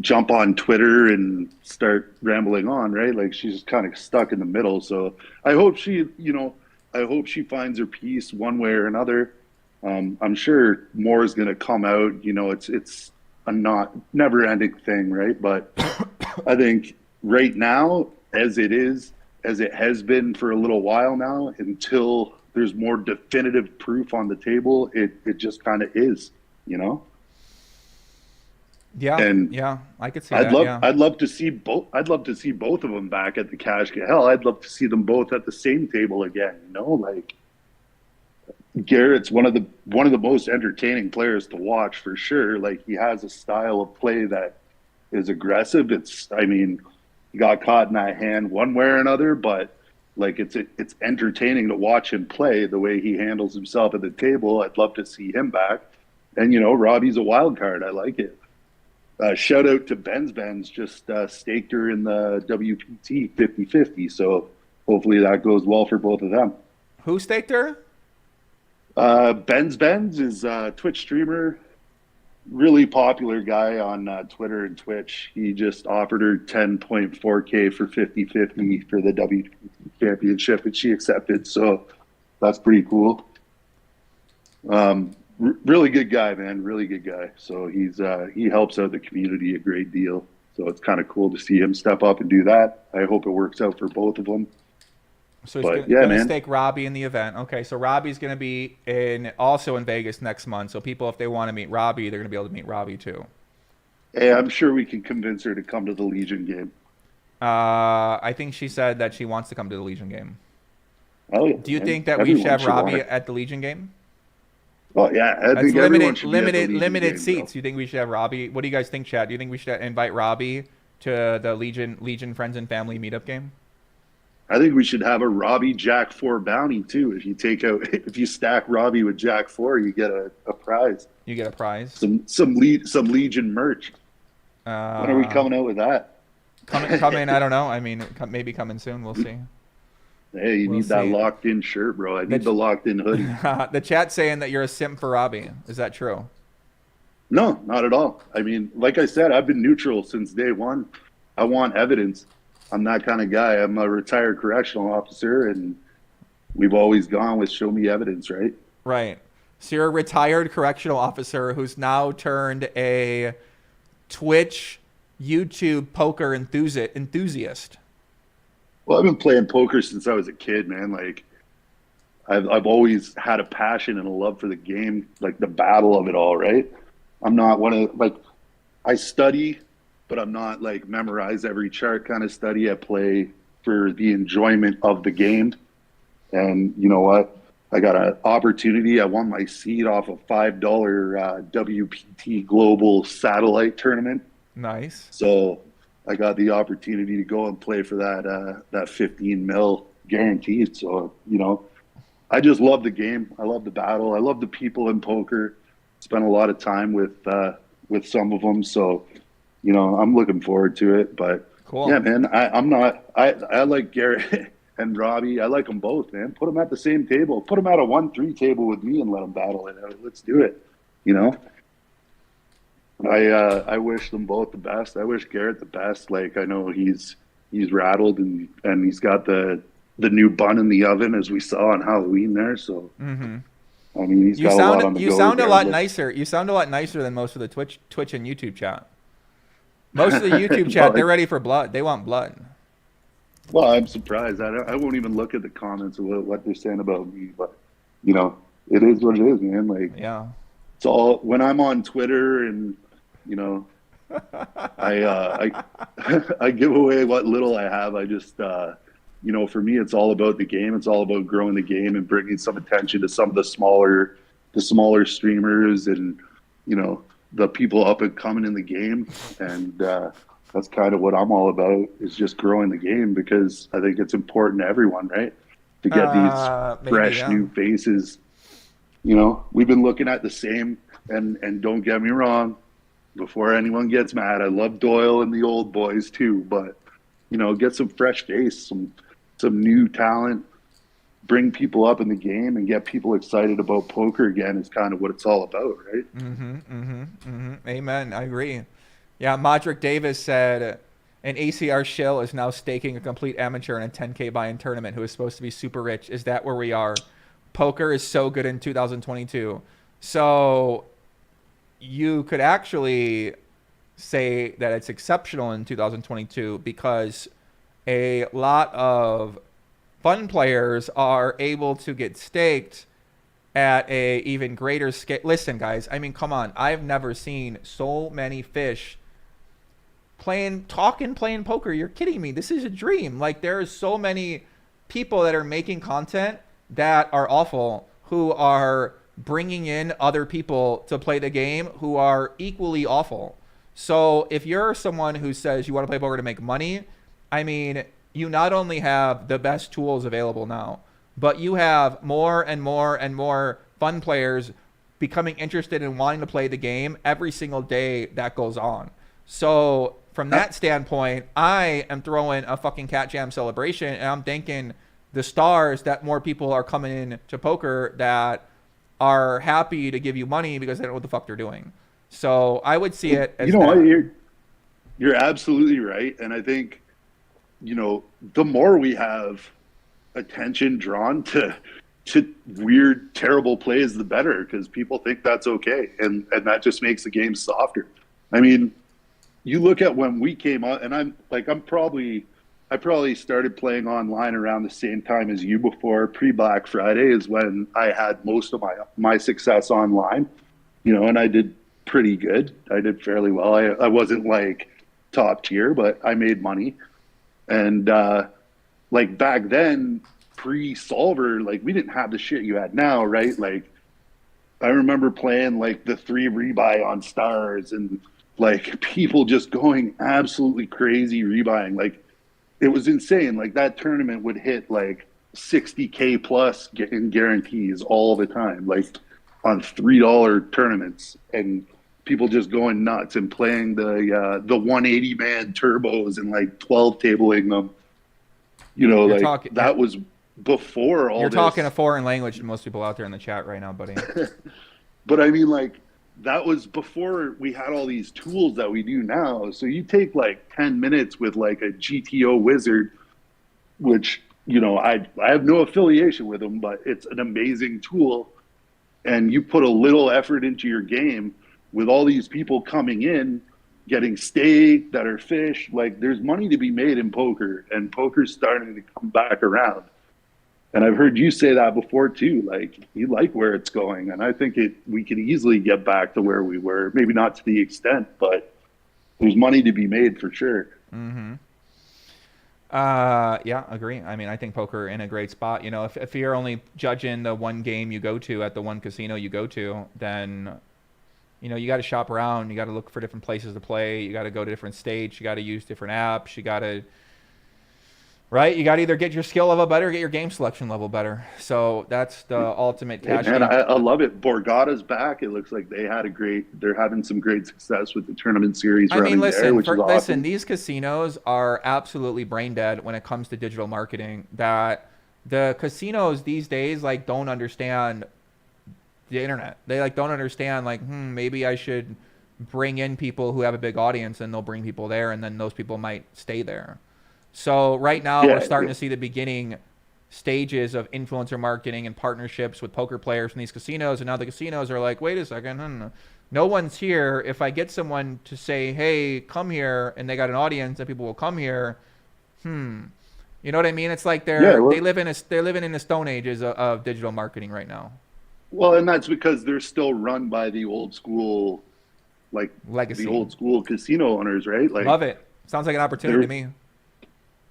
H: jump on Twitter and start rambling on, right? Like, she's just kind of stuck in the middle. So I hope she finds her peace one way or another. I'm sure more is going to come out. You know, it's a never-ending thing, right? But I think right now, as it has been for a little while now, until there's more definitive proof on the table, it just kind of is, you know?
A: Yeah,
H: and
A: yeah, I could see that.
H: I'd love to see both. I'd love to see both of them back at the cash. Hell, I'd love to see them both at the same table again. You know, like, Garrett's one of the most entertaining players to watch for sure. Like, he has a style of play that is aggressive. I mean, he got caught in that hand one way or another, but, like, it's entertaining to watch him play the way he handles himself at the table. I'd love to see him back. And, you know, Robbie's a wild card. I like it. Shout out to Ben's just staked her in the WPT 50-50. So hopefully that goes well for both of them.
A: Who staked her?
H: Ben's is a Twitch streamer, really popular guy on Twitter and Twitch. He just offered her 10.4K for 50-50 for the WPT championship, and she accepted. So that's pretty cool. Really good guy, man. Really good guy. So he helps out the community a great deal. So it's kind of cool to see him step up and do that. I hope it works out for both of them.
A: So he's going to stake Robbie in the event. Okay, so Robbie's going to be also in Vegas next month. So people, if they want to meet Robbie, they're going to be able to meet Robbie too.
H: Hey, I'm sure we can convince her to come to the Legion game.
A: I think she said that she wants to come to the Legion game.
H: Oh, yeah,
A: do you think that we should have Robbie at the Legion game?
H: Well, yeah, I think everyone should be at the Legion
A: limited
H: game,
A: seats. Do you think we should have Robbie? What do you guys think, Chad? Do you think we should invite Robbie to the Legion Friends and Family meetup game?
H: I think we should have a Robbie Jack 4 bounty too. If you stack Robbie with Jack 4, you get a prize.
A: You get a prize.
H: Some Legion merch. When are we coming out with that?
A: Coming, I don't know. I mean, maybe coming soon. We'll see.
H: Hey, you need that locked in shirt, bro. I need the locked in hoodie.
A: The chat's saying that you're a simp for Robbie. Is that true?
H: No, not at all. I mean, like I said, I've been neutral since day one. I want evidence. I'm that kind of guy. I'm a retired correctional officer, and we've always gone with show me evidence, right?
A: Right. So you're a retired correctional officer who's now turned a Twitch, YouTube poker enthusiast.
H: Well, I've been playing poker since I was a kid, man. Like, I've always had a passion and a love for the game, like the battle of it all, right? I'm not one of, like, I study, but I'm not like memorize every chart kind of study. I play for the enjoyment of the game. And you know what? I got an opportunity. I won my seed off a $5 WPT Global Satellite Tournament.
A: Nice.
H: So I got the opportunity to go and play for that 15 mil guaranteed. So, you know, I just love the game. I love the battle. I love the people in poker. Spent a lot of time with some of them. So, you know, I'm looking forward to it. But
A: cool.
H: Yeah, man, I like Garrett and Robbie. I like them both, man. Put them at the same table. Put them at a 1-3 table with me and let them battle it out. Let's do it. You know? I wish them both the best. I wish Garrett the best. Like, I know he's rattled and he's got the new bun in the oven, as we saw on Halloween there. So, I mean, he's got a lot on the go.
A: You sound a lot nicer. You sound a lot nicer than most of the Twitch and YouTube chat. Most of the YouTube chat, they're ready for blood. They want blood.
H: Well, I'm surprised. I won't even look at the comments of what they're saying about me. But, you know, it is what it is, man. Like,
A: yeah.
H: It's all, when I'm on Twitter and, you know, I give away what little I have. I just, you know, for me, it's all about the game. It's all about growing the game and bringing some attention to some of the smaller streamers and, you know, the people up and coming in the game. And that's kind of what I'm all about, is just growing the game, because I think it's important to everyone, right? To get these fresh new faces. You know, we've been looking at the same, and don't get me wrong, before anyone gets mad, I love Doyle and the old boys too, but, you know, get some fresh face, some new talent, bring people up in the game and get people excited about poker again is kind of what it's all about, right?
A: Amen. I agree. Yeah, Modric Davis said an ACR shill is now staking a complete amateur in a 10K buy-in tournament who is supposed to be super rich. Is that where we are? Poker is so good in 2022. So you could actually say that it's exceptional in 2022 because a lot of fun players are able to get staked at a even greater scale. Listen, guys, I mean, come on. I've never seen so many fish playing poker. You're kidding me. This is a dream. Like, there are so many people that are making content that are awful, who are bringing in other people to play the game who are equally awful. So if you're someone who says you want to play poker to make money, I mean, you not only have the best tools available now, but you have more and more and more fun players becoming interested in wanting to play the game every single day that goes on. So from that standpoint, I am throwing a fucking Cat Jam celebration, and I'm thanking the stars that more people are coming in to poker that are happy to give you money because they don't know what the fuck they're doing. So I would see it as,
H: you know, what, you're absolutely right. And I think, you know, the more we have attention drawn to weird, terrible plays, the better, because people think that's okay. And that just makes the game softer. I mean, you look at when we came out, and I probably started playing online around the same time as you. Before pre-Black Friday is when I had most of my success online, you know, and I did pretty good. I did fairly well. I wasn't like top tier, but I made money. And like back then, pre-solver, like we didn't have the shit you had now, right? Like I remember playing like the 3 rebuy on stars and like people just going absolutely crazy rebuying. Like it was insane. Like that tournament would hit like 60K plus in guarantees all the time, like on $3 tournaments, and people just going nuts and playing the 180 man turbos and like 12 tabling them. You know, that was before all.
A: You're
H: this.
A: talking a foreign language to most people out there in the chat right now, buddy.
H: But I mean, like, that was before we had all these tools that we do now. So you take like 10 minutes with like a GTO wizard, which, you know, I have no affiliation with them, but it's an amazing tool. And you put a little effort into your game with all these people coming in, getting steak that are fish. Like, there's money to be made in poker, and poker's starting to come back around. And I've heard you say that before too. Like, you like where it's going, and I think we could easily get back to where we were. Maybe not to the extent, but there's money to be made for sure.
A: Mm-hmm. Yeah, agree. I mean, I think poker in a great spot. You know, if you're only judging the one game you go to at the one casino you go to, then, you know, you got to shop around. You got to look for different places to play. You got to go to different states. You got to use different apps. You got to, right? You got to either get your skill level better or get your game selection level better. So that's the ultimate cash game.
H: And I love it. Borgata's back. It looks like they're having some great success with the tournament series.
A: I mean, listen,
H: awesome.
A: These casinos are absolutely brain dead when it comes to digital marketing. That the casinos these days, like, don't understand the internet. They like don't understand, like, maybe I should bring in people who have a big audience, and they'll bring people there, and then those people might stay there. So right now we're starting to see the beginning stages of influencer marketing and partnerships with poker players in these casinos. And now the casinos are like, wait a second, no one's here. If I get someone to say, hey, come here, and they got an audience and people will come here, you know what I mean? It's like they're living in the stone ages of digital marketing right now.
H: Well, and that's because they're still run by the old school, like
A: legacy,
H: the old school casino owners, right? Like,
A: love it. Sounds like an opportunity to me.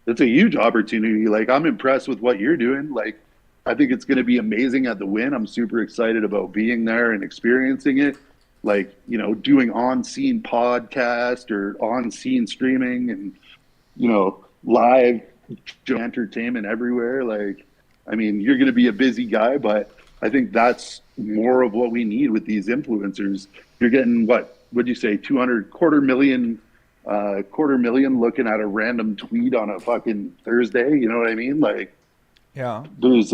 H: It's a huge opportunity. Like, I'm impressed with what you're doing. Like, I think it's going to be amazing at the Win. I'm super excited about being there and experiencing it. Like, you know, doing on-scene podcast or on-scene streaming and, you know, live entertainment everywhere. Like, I mean, you're going to be a busy guy, but I think that's more of what we need with these influencers. You're getting, what'd you say, 200, quarter million looking at a random tweet on a fucking Thursday. You know what I mean? Like,
A: yeah,
H: there's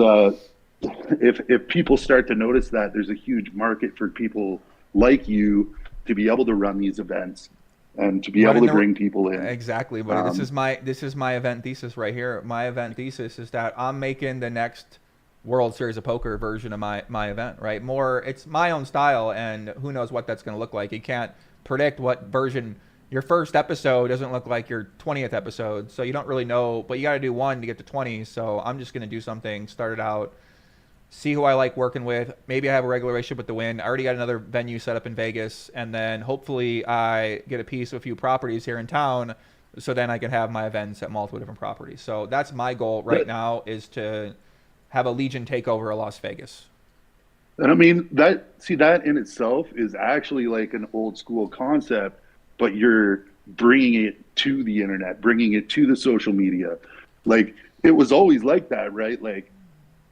H: if people start to notice that, there's a huge market for people like you to be able to run these events and to be able to bring people in.
A: Exactly, buddy. This is my event thesis right here. My event thesis is that I'm making the next World Series of Poker version of my event, right? It's my own style, and who knows what that's going to look like. You can't predict what version. Your first episode doesn't look like your 20th episode, so you don't really know, but you got to do one to get to 20. So I'm just going to do something, start it out, see who I like working with. Maybe I have a regular relationship with the Win. I already got another venue set up in Vegas, and then hopefully I get a piece of a few properties here in town, so then I can have my events at multiple different properties. So that's my goal right now, is to have a Legion takeover of Las Vegas.
H: And I mean, that in itself is actually like an old school concept, but you're bringing it to the internet, bringing it to the social media. Like, it was always like that, right? Like,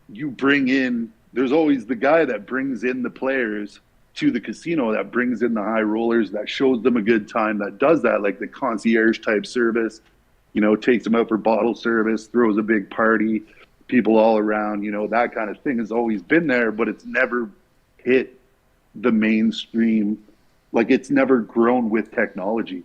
H: you bring in, there's always the guy that brings in the players to the casino, that brings in the high rollers, that shows them a good time, that does that, like the concierge type service, you know, takes them out for bottle service, throws a big party, people all around, you know, that kind of thing has always been there, but it's never hit the mainstream. Like, it's never grown with technology.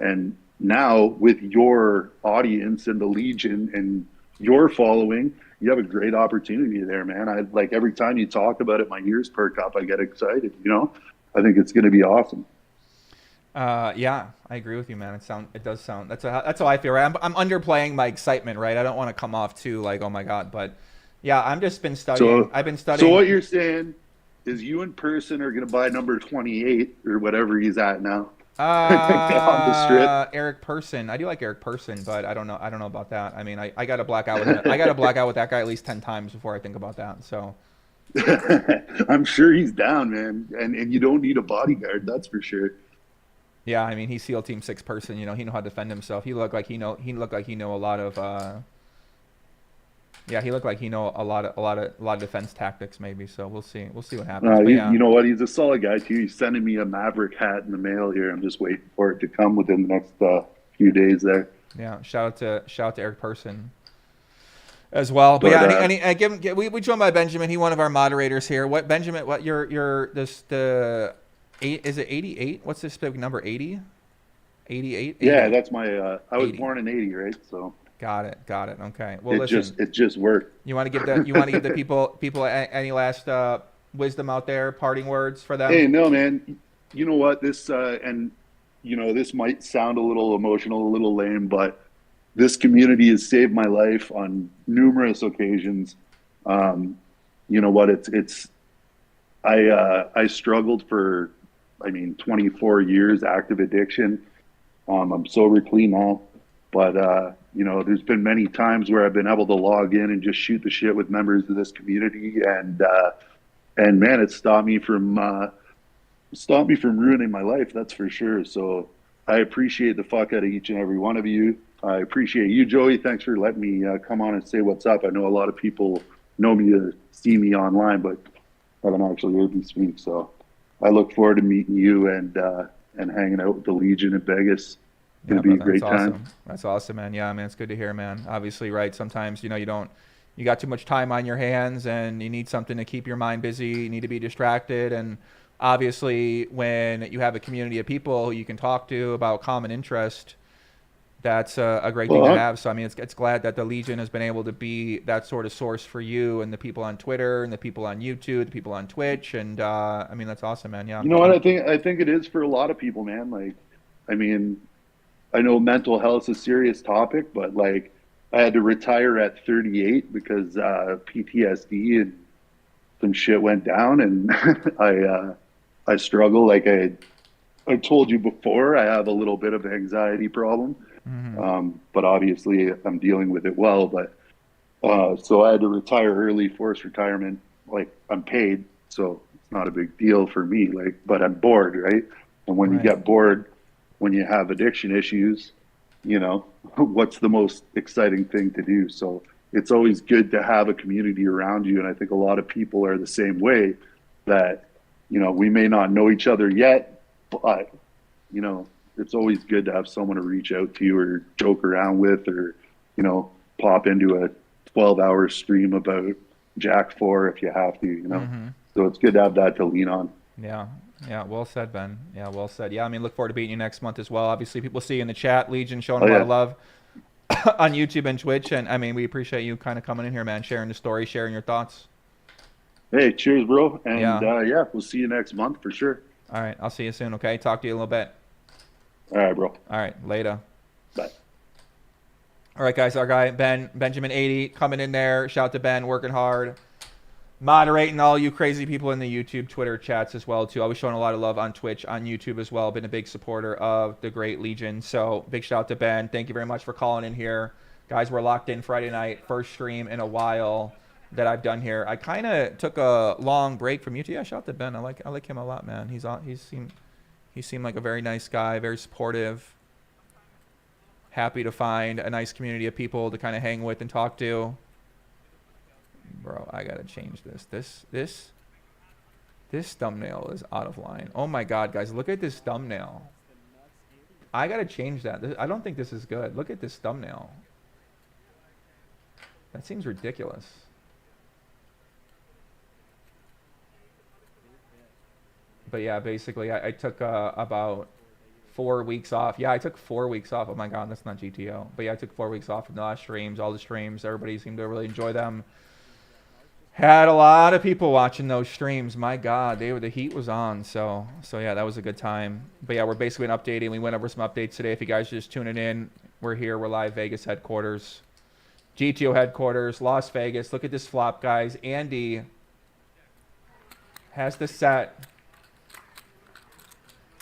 H: And now with your audience and the Legion and your following, you have a great opportunity there, man. I like, every time you talk about it, my ears perk up. I get excited, you know. I think it's going to be awesome.
A: Yeah, I agree with you, man. It does sound. That's how I feel. Right? I'm underplaying my excitement, right? I don't want to come off too like, oh my god, but yeah, I've just been studying. I've been studying.
H: So what you're saying is, you in person are going to buy number 28 or whatever he's at now. On the strip.
A: Eric Person. I do like Eric Person, but I don't know about that. I mean, I got to black out with him. I got to black out with that guy at least 10 times before I think about that. So
H: I'm sure he's down, man. And you don't need a bodyguard, that's for sure.
A: Yeah, I mean, he's SEAL Team 6 person. You know, he know how to defend himself. He looked like he know a lot of. Yeah, he looked like he know a lot of defense tactics maybe. So we'll see what happens. But yeah,
H: You know what? He's a solid guy too. He's sending me a Maverick hat in the mail here. I'm just waiting for it to come within the next few days there.
A: yeah. Shout out to Eric Person as well. But yeah, we joined by Benjamin. He one of our moderators here. What Benjamin? What your the 8 is it 88? What's this big number? 80? 88?
H: Yeah, that's my. I was
A: 80.
H: born in '80, right? So.
A: Got it. Okay. Well,
H: it just worked.
A: You want to give the people any last wisdom out there, parting words for them?
H: Hey, no, man. You know what? This and you know this might sound a little emotional, a little lame, but this community has saved my life on numerous occasions. You know what? I struggled for 24 years active addiction. I'm sober clean now, but you know, there's been many times where I've been able to log in and just shoot the shit with members of this community, and man, it stopped me from ruining my life. That's for sure. So I appreciate the fuck out of each and every one of you. I appreciate you, Joey. Thanks for letting me come on and say what's up. I know a lot of people know me to see me online, but haven't actually heard me speak. So I look forward to meeting you and hanging out with the Legion in Vegas. It's going to be a great time.
A: That's awesome, man. Yeah, man, it's good to hear, man. Obviously, right, sometimes, you know, you got too much time on your hands and you need something to keep your mind busy. You need to be distracted. And obviously, when you have a community of people who you can talk to about common interest, that's a great thing to have. So, I mean, it's glad that the Legion has been able to be that sort of source for you and the people on Twitter and the people on YouTube, the people on Twitch. And, I mean, that's awesome, man. Yeah.
H: You know what? I think it is for a lot of people, man. Like, I mean, I know mental health is a serious topic, but like I had to retire at 38 because PTSD and some shit went down, and I struggle. Like I told you before, I have a little bit of anxiety problem, but obviously I'm dealing with it well. But so I had to retire early, forced retirement. Like I'm paid, so it's not a big deal for me. Like, but I'm bored, right? And when you get bored, when you have addiction issues, you know, what's the most exciting thing to do? So it's always good to have a community around you. And I think a lot of people are the same way, that, you know, we may not know each other yet, but, you know, it's always good to have someone to reach out to you or joke around with, or, you know, pop into a 12-hour stream about Jack 4 if you have to, you know. So it's good to have that to lean on.
A: Yeah, well said, Ben. Yeah, well said. Yeah, I mean, look forward to beating you next month as well. Obviously, people see you in the chat, Legion, showing a lot of love on YouTube and Twitch. And, I mean, we appreciate you kind of coming in here, man, sharing the story, sharing your thoughts.
H: Hey, cheers, bro. And, yeah, we'll see you next month for sure.
A: All right, I'll see you soon, okay? Talk to you in a little bit.
H: All right, bro.
A: All right, later.
H: Bye.
A: All right, guys, our guy, Benjamin 80, coming in there. Shout out to Ben, working hard. Moderating all you crazy people in the YouTube, Twitter chats as well, too. Always showing a lot of love on Twitch, on YouTube as well. Been a big supporter of the great Legion. So big shout out to Ben. Thank you very much for calling in here. Guys, we're locked in Friday night. First stream in a while that I've done here. I kind of took a long break from YouTube. Yeah, shout out to Ben. I like him a lot, man. He seemed like a very nice guy, very supportive. Happy to find a nice community of people to kind of hang with and talk to. Bro, I gotta change this. This thumbnail is out of line. Oh my god, guys, look at this thumbnail. I gotta change that. I don't think this is good. Look at this thumbnail. That seems ridiculous. But yeah, basically, I took about 4 weeks off. Yeah, I took 4 weeks off. Oh my god, that's not GTO. But yeah, I took 4 weeks off from the last streams, all the streams. Everybody seemed to really enjoy them. Had a lot of people watching those streams. My God, the heat was on. So yeah, that was a good time. But yeah, we're basically updating. We went over some updates today. If you guys are just tuning in, we're here. We're live Vegas headquarters, GTO headquarters, Las Vegas. Look at this flop, guys. Andy has the set.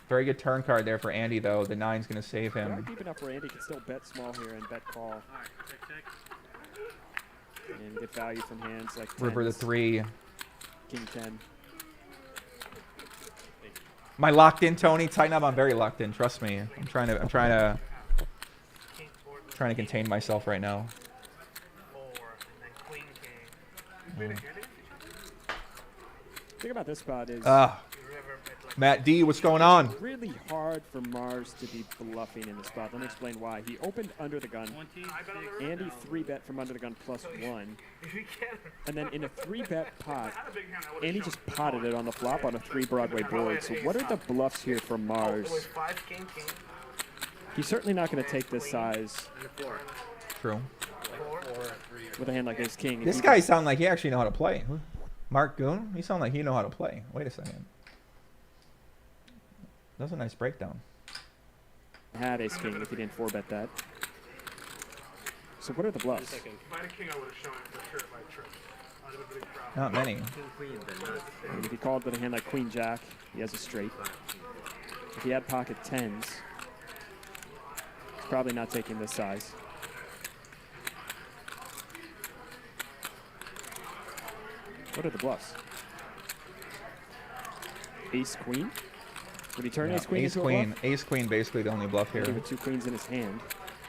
A: Very good turn card there for Andy, though. The 9's going to save him.
B: Deep enough where Andy can still bet small here and bet call. And get value from hands like
A: River the 3.
B: King 10.
A: My locked in, Tony. Tighten up. I'm very locked in. Trust me. I'm trying to contain myself right now.
G: 4, and then queen king.
B: The thing about this spot is
A: Matt D, what's going on?
B: really hard for Mars to be bluffing in the spot. Let me explain why. He opened under the gun. Andy 3-bet from under the gun +1. And then in a 3-bet pot, Andy just potted it on the flop on a 3 Broadway board. So what are the bluffs here from Mars? He's certainly not going to take this size
A: True.
B: with a hand like ace king.
A: This guy sound like he actually know how to play. Mark Goon? He sound like he know how to play. Wait a second. That was a nice breakdown.
B: Had ace king if he didn't 4-bet that. So what are the bluffs?
G: If I had a king, I would have shown it for sure if I had tripped. I'd have been pretty proud.
A: Not many.
B: I mean, if he called with a hand like queen jack, he has a straight. If he had pocket 10s, he's probably not taking this size. What are the bluffs? Ace queen? Would he turn ace queen
A: Ace
B: into
A: queen.
B: a bluff?
A: Ace queen basically the only bluff here.
B: With 2 queens in his hand.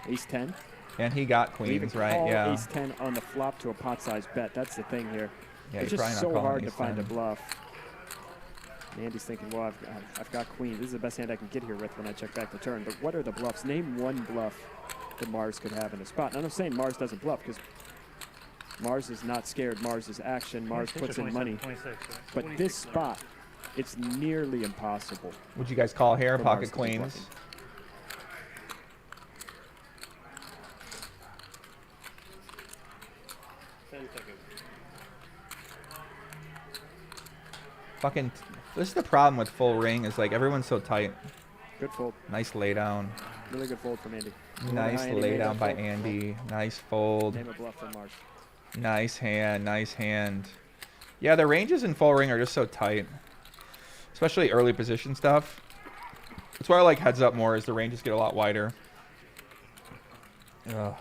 B: Ace 10.
A: And he got
B: Would he even
A: queens, right?
B: call
A: Yeah.
B: ace 10 on the flop to a pot-sized bet. That's the thing here.
A: Yeah,
B: It's
A: he's
B: just
A: probably not
B: so
A: calling
B: hard to
A: ace
B: find a
A: 10.
B: bluff. And Andy's thinking, well, I've got queen. This is the best hand I can get here with when I check back the turn. But what are the bluffs? Name one bluff that Mars could have in a spot. And I'm not saying Mars doesn't bluff, because Mars is not scared. Mars is action. Mars puts in money. But this spot, it's nearly impossible.
A: What'd you guys call here?
B: for
A: Pocket
B: Mars to be
A: queens.
B: bluffing.
A: Fucking. This is the problem with full ring is like everyone's so tight.
B: Good fold.
A: Nice laydown.
B: Really good fold from Andy.
A: Nice
B: Andy made
A: laydown
B: that
A: by
B: fold.
A: Andy. Nice fold.
B: Name a bluff from Mars.
A: Nice hand. Nice hand. Yeah, the ranges in full ring are just so tight. Especially early position stuff. That's why I like heads up more, as the ranges get a lot wider. Ugh.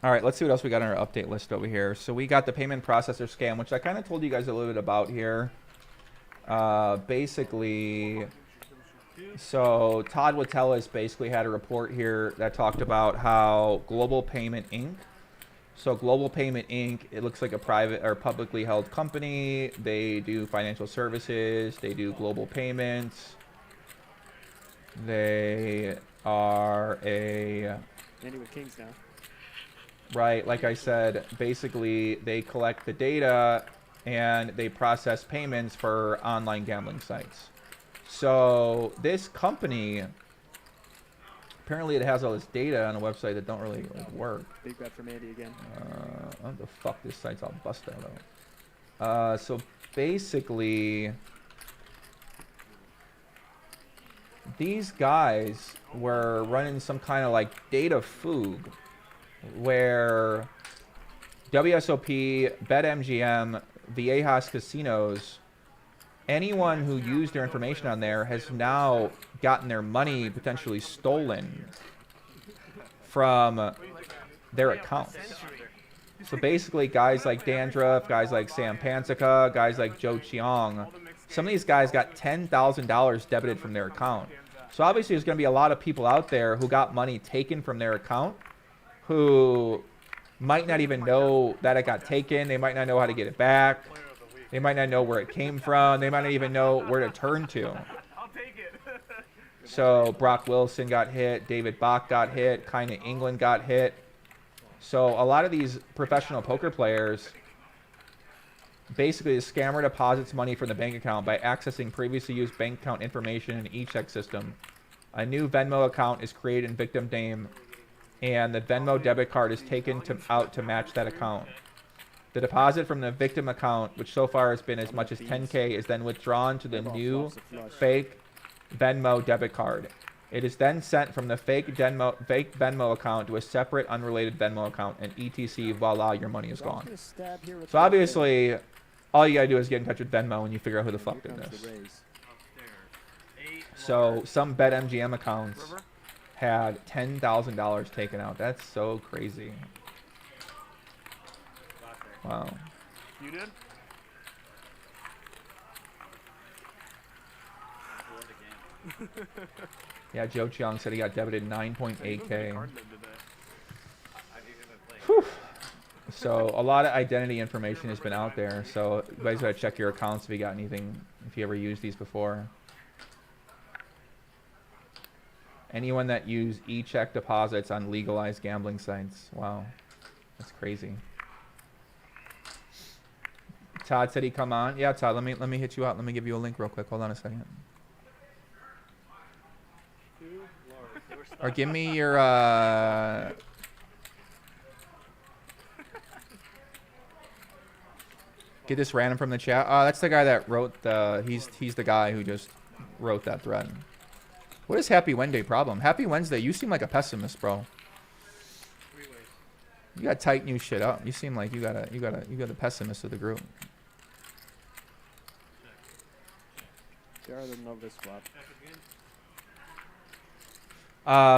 A: All right, let's see what else we got on our update list over here. So we got the payment processor scam, which I kind of told you guys a little bit about here. Basically, so Todd Watellis basically had a report here that talked about how Global Payment Inc. So Global Payment Inc., it looks like a private or publicly held company. They do financial services. They do global payments. They are a...
B: Andy with kings now.
A: Right, like I said, basically they collect the data and they process payments for online gambling sites. So this company, apparently it has all this data on a website that don't really work.
B: Big bet from Andy again.
A: What the fuck, this site's all busted out. So basically, these guys were running some kind of like data fugue where WSOP, BetMGM, Viejas Casinos, anyone who used their information on there has now gotten their money potentially stolen from their accounts. So basically, guys like Dandruff, guys like Sam Pansica, guys like Joe Chiong, some of these guys got $10,000 debited from their account. So obviously, there's going to be a lot of people out there who got money taken from their account who might not even know that it got taken. They might not know how to get it back. They might not know where it came from. They might not even know where to turn to.
G: I'll take it.
A: So Brock Wilson got hit. David Bach got hit. Kinda England got hit. So a lot of these professional poker players, basically the scammer deposits money from the bank account by accessing previously used bank account information in e-check system. A new Venmo account is created in victim name, and the Venmo debit card is taken out to match that account. The deposit from the victim account, which so far has been as much as $10K, is then withdrawn to the new fake Venmo debit card. It is then sent from the fake Venmo account to a separate unrelated Venmo account, and etc. Voila, your money is gone. So obviously, all you gotta do is get in touch with Venmo and you figure out who the fuck did this. So some BetMGM accounts had $10,000 taken out. That's so crazy. Wow.
G: You did?
A: Yeah, Joe Chung said he got debited 9.8K.
G: Hard mode today.
A: Whew. So a lot of identity information has been out there. So you guys gotta check your accounts if you got anything, if you ever used these before. Anyone that used e-check deposits on legalized gambling sites. Wow, that's crazy. Todd said he'd come on. Yeah, Todd, let me hit you out. Let me give you a link real quick. Hold on a second. Or give me your get this random from the chat. That's the guy that wrote the he's the guy who just wrote that thread. What is Happy Wednesday problem? Happy Wednesday, you seem like a pessimist, bro. You got tight new shit up. You seem like you got a pessimist of the group.
B: Garrett doesn't know this flop.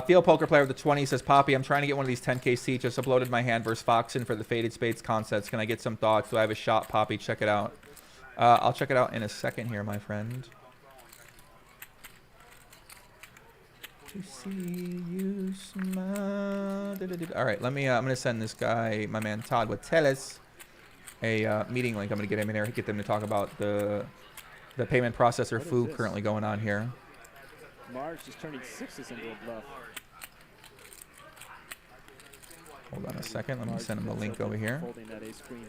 A: Field Poker Player with the 20 says, Poppy, I'm trying to get one of these 10K seats. Just uploaded my hand versus Foxen for the Faded Spades concepts. Can I get some thoughts? Do I have a shot, Poppy? Check it out. I'll check it out in a second here, my friend. To see you smile. All right, I'm gonna send this guy, my man Todd Watellis, a meeting link. I'm gonna get him in there, get them to talk about the payment processor foo currently going on here.
B: Mars just turning sixes into a bluff.
A: Hold on a second. Let me send him the link over here.
B: Folding that ace queen.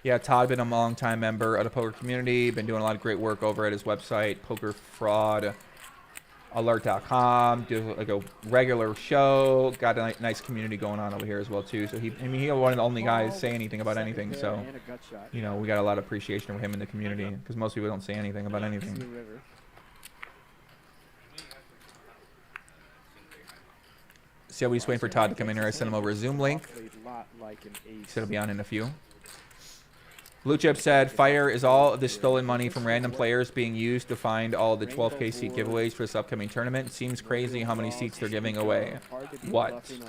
A: Yeah, Todd been a long-time member of the poker community. Been doing a lot of great work over at his website, pokerfraudalert.com. Do like a regular show. Got a nice community going on over here as well too. So he's one of the only guys say anything about anything. So you know we got a lot of appreciation for him in the community because most people don't say anything about anything. See how we just waiting for Todd to come in here. I sent him over a Zoom link. He said he'll be on in a few. Blue Chip said, Fire is all of the stolen money from random players being used to find all the 12K seat giveaways for this upcoming tournament. Seems crazy how many seats they're giving away. What?
B: This is an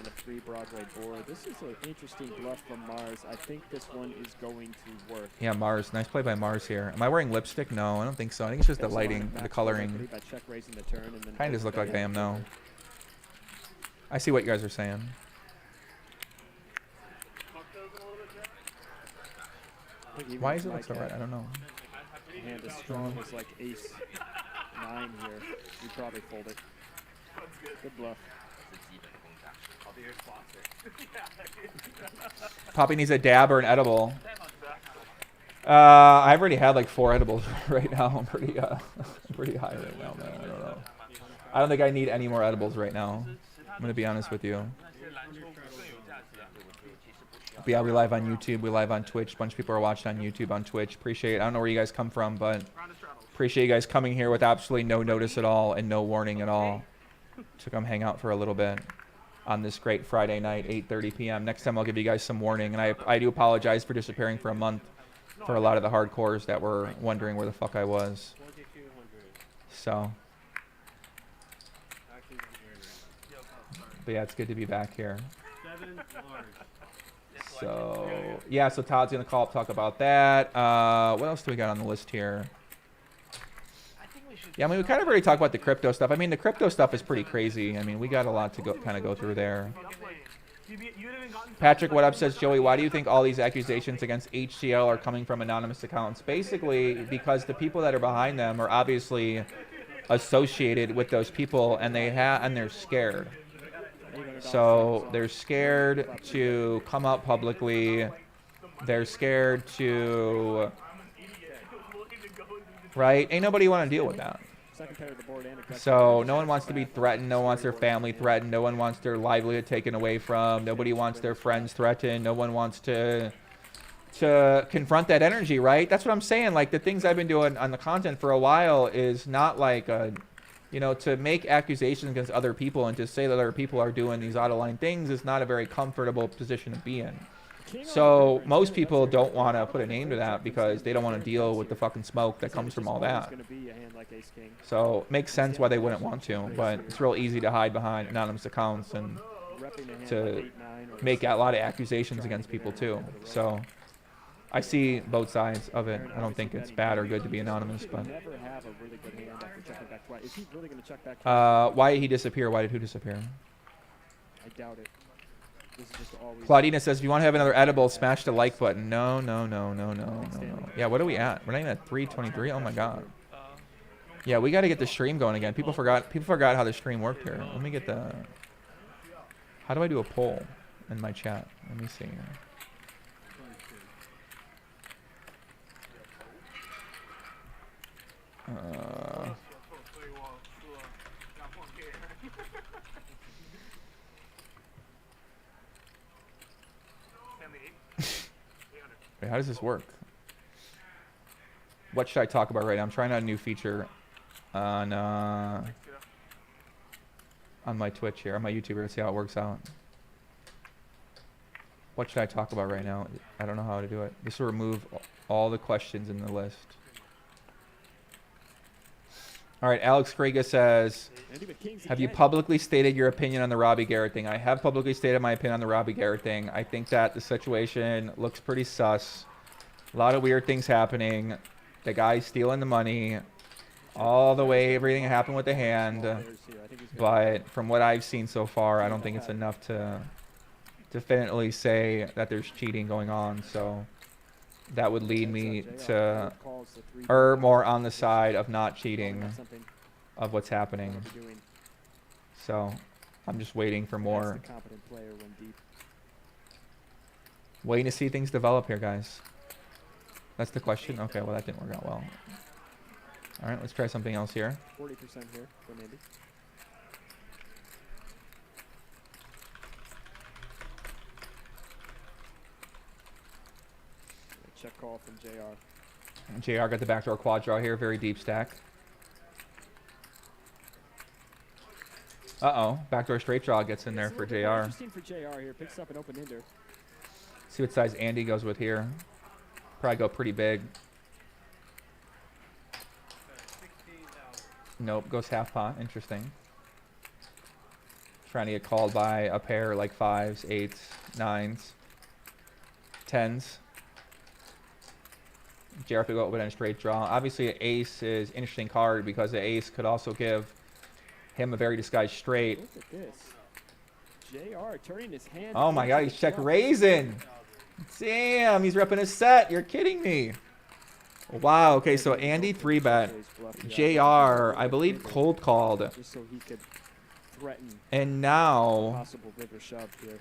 B: interesting bluff from Mars. I think this one is going to work.
A: Yeah, Mars. Nice play by Mars here. Am I wearing lipstick? No, I don't think so. I think it's just the lighting, the coloring. Kind of just look like I am now. I see what you guys are saying. Why is it look so red? I don't know.
B: Hand as strong as like ace 9 here. You probably fold it. Good bluff.
A: Poppy needs a dab or an edible. I've already had like 4 edibles right now. I'm pretty high right now, man. I don't know. I don't think I need any more edibles right now. I'm gonna be honest with you. But yeah, we live on YouTube, we live on Twitch. A bunch of people are watching on YouTube, on Twitch. Appreciate it. I don't know where you guys come from, but appreciate you guys coming here with absolutely no notice at all and no warning at all to come hang out for a little bit on this great Friday night, 8:30 p.m. Next time I'll give you guys some warning, and I do apologize for disappearing for a month for a lot of the hardcores that were wondering where the fuck I was. So, but yeah, it's good to be back here. So, yeah, so Todd's going to call up, talk about that. What else do we got on the list here? Yeah, I mean, we kind of already talked about the crypto stuff. I mean, the crypto stuff is pretty crazy. I mean, we got a lot to go through there. Patrick, what up, says Joey, why do you think all these accusations against HCL are coming from anonymous accounts? Basically, because the people that are behind them are obviously associated with those people, and they're scared. So they're scared to come out publicly. They're scared to, right? Ain't nobody want to deal with that. So no one wants to be threatened. No one wants their family threatened. No one wants their livelihood taken away from. Nobody wants their friends threatened. No one wants to confront that energy, right? That's what I'm saying. Like the things I've been doing on the content for a while is not like a, you know, to make accusations against other people and to say that other people are doing these out of line things is not a very comfortable position to be in.
B: king on the
A: So
B: river
A: most
B: instead.
A: people
B: That's a-
A: don't want to put a name to that because they don't want to deal with the fucking smoke that
B: It's
A: comes from
B: just
A: all
B: always
A: that.
B: gonna be a hand like ace king.
A: So it makes sense why they wouldn't want to, but it's real easy to hide behind anonymous accounts and
B: Repping a hand
A: to
B: like 8-9 or
A: make a
B: 7,
A: lot of accusations
B: trying to
A: against
B: get
A: people
B: in
A: too.
B: over the rope.
A: So I see both sides of it.
B: Aaron
A: I don't think
B: obviously
A: it's bad or
B: betting
A: good to be
B: big.
A: anonymous,
B: He
A: but
B: never have a really good hand after checking back twice. Is he really gonna check back?
A: why did he disappear? Why did who disappear?
B: I doubt it. This is just always.
A: Claudina says, if you want to have another edible, smash the like button. No, no, no, no, no, no, no. Yeah, what are we at? We're not even at 323. Oh my god. Yeah, we got to get the stream going again. People forgot how the stream worked here. Let me get the. How do I do a poll in my chat? Let me see. Wait, how does this work? What should I talk about right now? I'm trying out a new feature on my Twitch here, on my YouTube here, to see how it works out. What should I talk about right now? I don't know how to do it. This will remove all the questions in the list. All right, Alex Krega says, have you publicly stated your opinion on the Robbie Garrett thing? I have publicly stated my opinion on the Robbie Garrett thing. I think that the situation looks pretty sus. A lot of weird things happening. The guy's stealing the money. All the way, everything happened with the hand. But from what I've seen so far, I don't think it's enough to definitely say that there's cheating going on. So that would lead me to err more on the side of not cheating of what's happening. So I'm just waiting for more. Waiting to see things develop here, guys. That's the question? Okay, well, that didn't work out well. All right, let's try something else here.
B: 40% here from Andy. Check call from JR.
A: JR got the backdoor quad draw here, very deep stack. Uh-oh, backdoor straight draw gets in there for JR.
B: Interesting for JR here, picks up an open ender.
A: See what size Andy goes with here. Probably go pretty big. Nope, goes half pot. Interesting. Trying to get called by a pair like 5s, 8s, 9s, 10s. JR could go open and straight draw. Obviously, an ace is an interesting card because the ace could also give him a very disguised straight.
B: Look at this. JR turning his hand.
A: Oh my god, he's check raising. Damn, he's repping his set. You're kidding me. Wow, okay, so Andy 3-bet. JR, I believe, cold called.
B: Just so he could threaten
A: And now,
B: possible river shove here.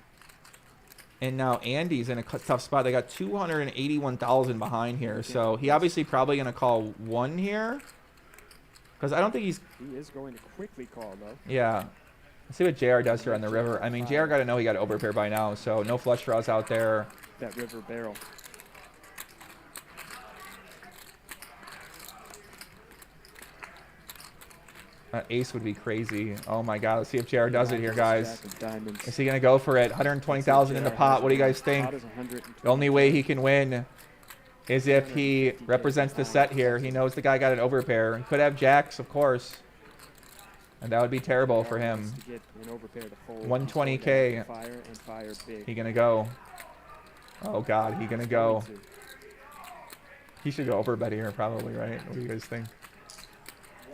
A: Andy's in a tough spot. They got 281,000 behind here, so he obviously probably gonna call one here, because I don't think he's.
B: He is going to quickly call though.
A: Yeah. Let's see what JR does here on the river. I mean, JR got to know he got an overpair by now, so no flush draws out there.
B: That river barrel.
A: Ace would be crazy. Oh my god, let's see if JR does it here, guys.
B: Diamonds.
A: Is he gonna go for it? 120,000 in the pot. What do you guys think? The only way he can win is if he represents the set here. He knows the guy got an overpair. He could have jacks, of course. And that would be terrible for him. 120K. He gonna go. Oh god, he gonna go. He should go overbet here probably, right? What do you guys think?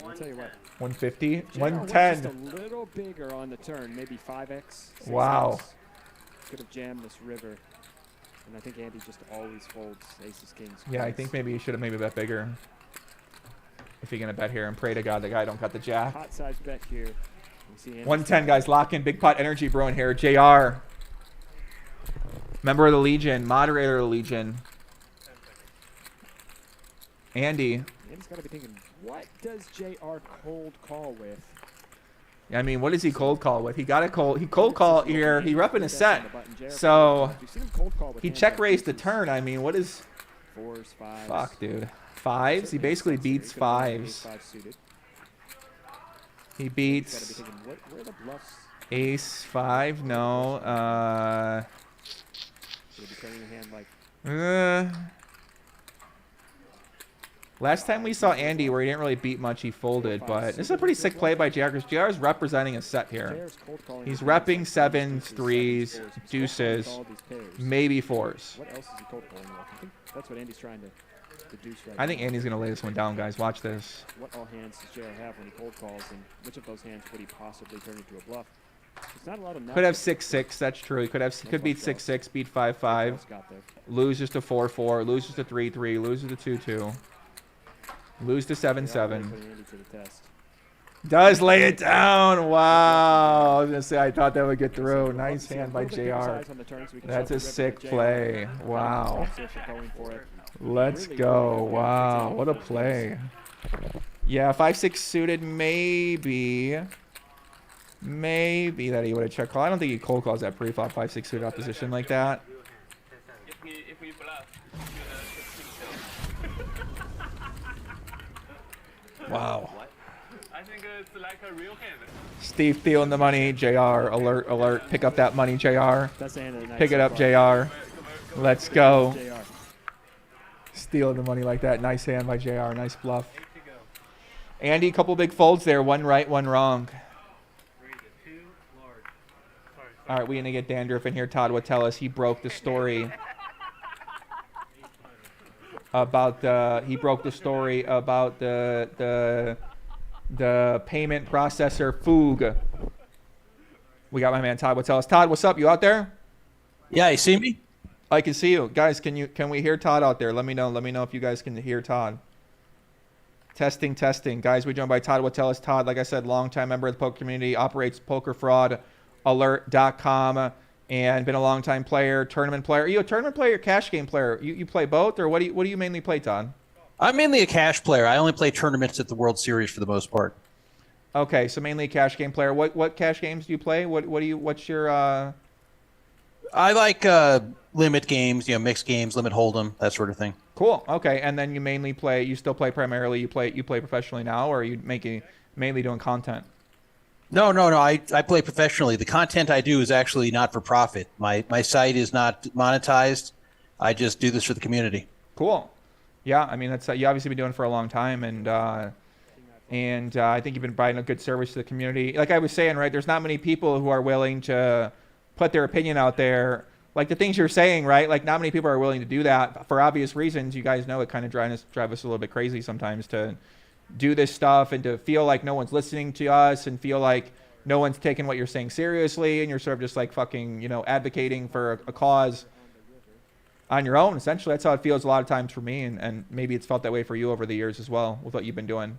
B: I'll tell you what.
A: 150?
B: Just
A: 110.
B: a little bigger on the turn, maybe 5x. 6x.
A: Wow.
B: Could have jammed this river. And I think Andy just always folds aces, kings.
A: Yeah, I think maybe he should have maybe bet bigger. If you're gonna bet here and pray to God the guy don't cut the jack.
B: Hot size bet here.
A: 110, guys, lock in. Big pot energy brewing here. JR. Member of the Legion, moderator of the Legion. Andy.
B: Andy's got to be thinking, what does JR cold call with?
A: I mean, what does he cold call with? He got a cold. He cold call here. He repping a set. So he check raised the turn. I mean, what is?
B: 4s, 5s.
A: Fuck, dude. 5s. He basically beats 5s. He beats ace 5. No.
B: Would you turn a hand like
A: last time we saw Andy where he didn't really beat much, he folded. But this is a pretty sick play by JR because JR is representing a set here.
B: JR's cold calling
A: He's
B: his
A: repping
B: hands,
A: sevens,
B: like
A: threes,
B: fours. He's
A: deuces,
B: cold calling all these pairs.
A: maybe fours.
B: What else is he cold calling with? I think that's what Andy's trying to deduce right
A: I think
B: now.
A: Andy's going to lay this one down, guys. Watch this.
B: What all hands does JR have when he cold calls, and which of those hands would he possibly turn into a bluff? It's not a lot of
A: Could have
B: nuts.
A: 6-6. That's true. He could beat 6-6, beat 5-5.
B: Else got there.
A: Loses to 4-4, loses to 3-3, loses to 2-2, lose to
B: They are really
A: 7-7.
B: putting Andy to the test.
A: Does lay it down. Wow. I was going to say, I thought that would get through.
B: Well,
A: Nice
B: let's see a
A: hand by
B: little bit bigger
A: JR.
B: size on the turn so we can
A: That's
B: show
A: a
B: the
A: sick
B: rip
A: play.
B: JR.
A: Wow.
B: Going for it.
A: Let's
B: Really
A: go.
B: going for it.
A: Wow. What a play. Yeah, 5-6 suited, maybe that he would have checked call. I don't think he cold calls that pre-flop 5-6 suited opposition like that.
G: If we bluff,
A: Wow.
G: I think it's like a real hand.
A: Steve stealing the money. JR, alert, alert. Pick up that money, JR.
B: That's the hand of the night
A: Pick it
B: so
A: up,
B: far.
A: JR. Let's go.
B: JR.
A: Stealing the money like that. Nice hand by JR. Nice bluff. Andy, couple big folds there. One right, one wrong. All right, we're going to get Dandruff in here. Todd would tell us he broke the story about the payment processor Foog. We got my man Todd would tell us. Todd, what's up? You out there?
I: Yeah, you see me?
A: I can see you. Guys, can we hear Todd out there? Let me know. Let me know if you guys can hear Todd. Testing. Guys, we joined by Todd would tell us. Todd, like I said, longtime member of the poker community, operates pokerfraudalert.com, and been a longtime player, tournament player. Are you a tournament player or cash game player? You play both, or what do you mainly play, Todd?
I: I'm mainly a cash player. I only play tournaments at the World Series for the most part.
A: Okay, so mainly a cash game player. What cash games do you play? What's your
I: I like limit games, mixed games, limit hold'em, that sort of thing.
A: Cool. Okay, and then you still play primarily. You play professionally now, or are you mainly doing content?
I: No. I play professionally. The content I do is actually not for profit. My site is not monetized. I just do this for the community.
A: Cool. Yeah, I mean that's you obviously been doing it for a long time, and I think you've been providing a good service to the community. Like I was saying, right? There's not many people who are willing to put their opinion out there. Like the things you're saying, right? Like not many people are willing to do that for obvious reasons. You guys know it kind of drive us a little bit crazy sometimes to do this stuff and to feel like no one's listening to us and feel like no one's taking what you're saying seriously and you're sort of just like fucking, advocating for a cause on your own. Essentially, that's how it feels a lot of times for me, and maybe it's felt that way for you over the years as well with what you've been doing.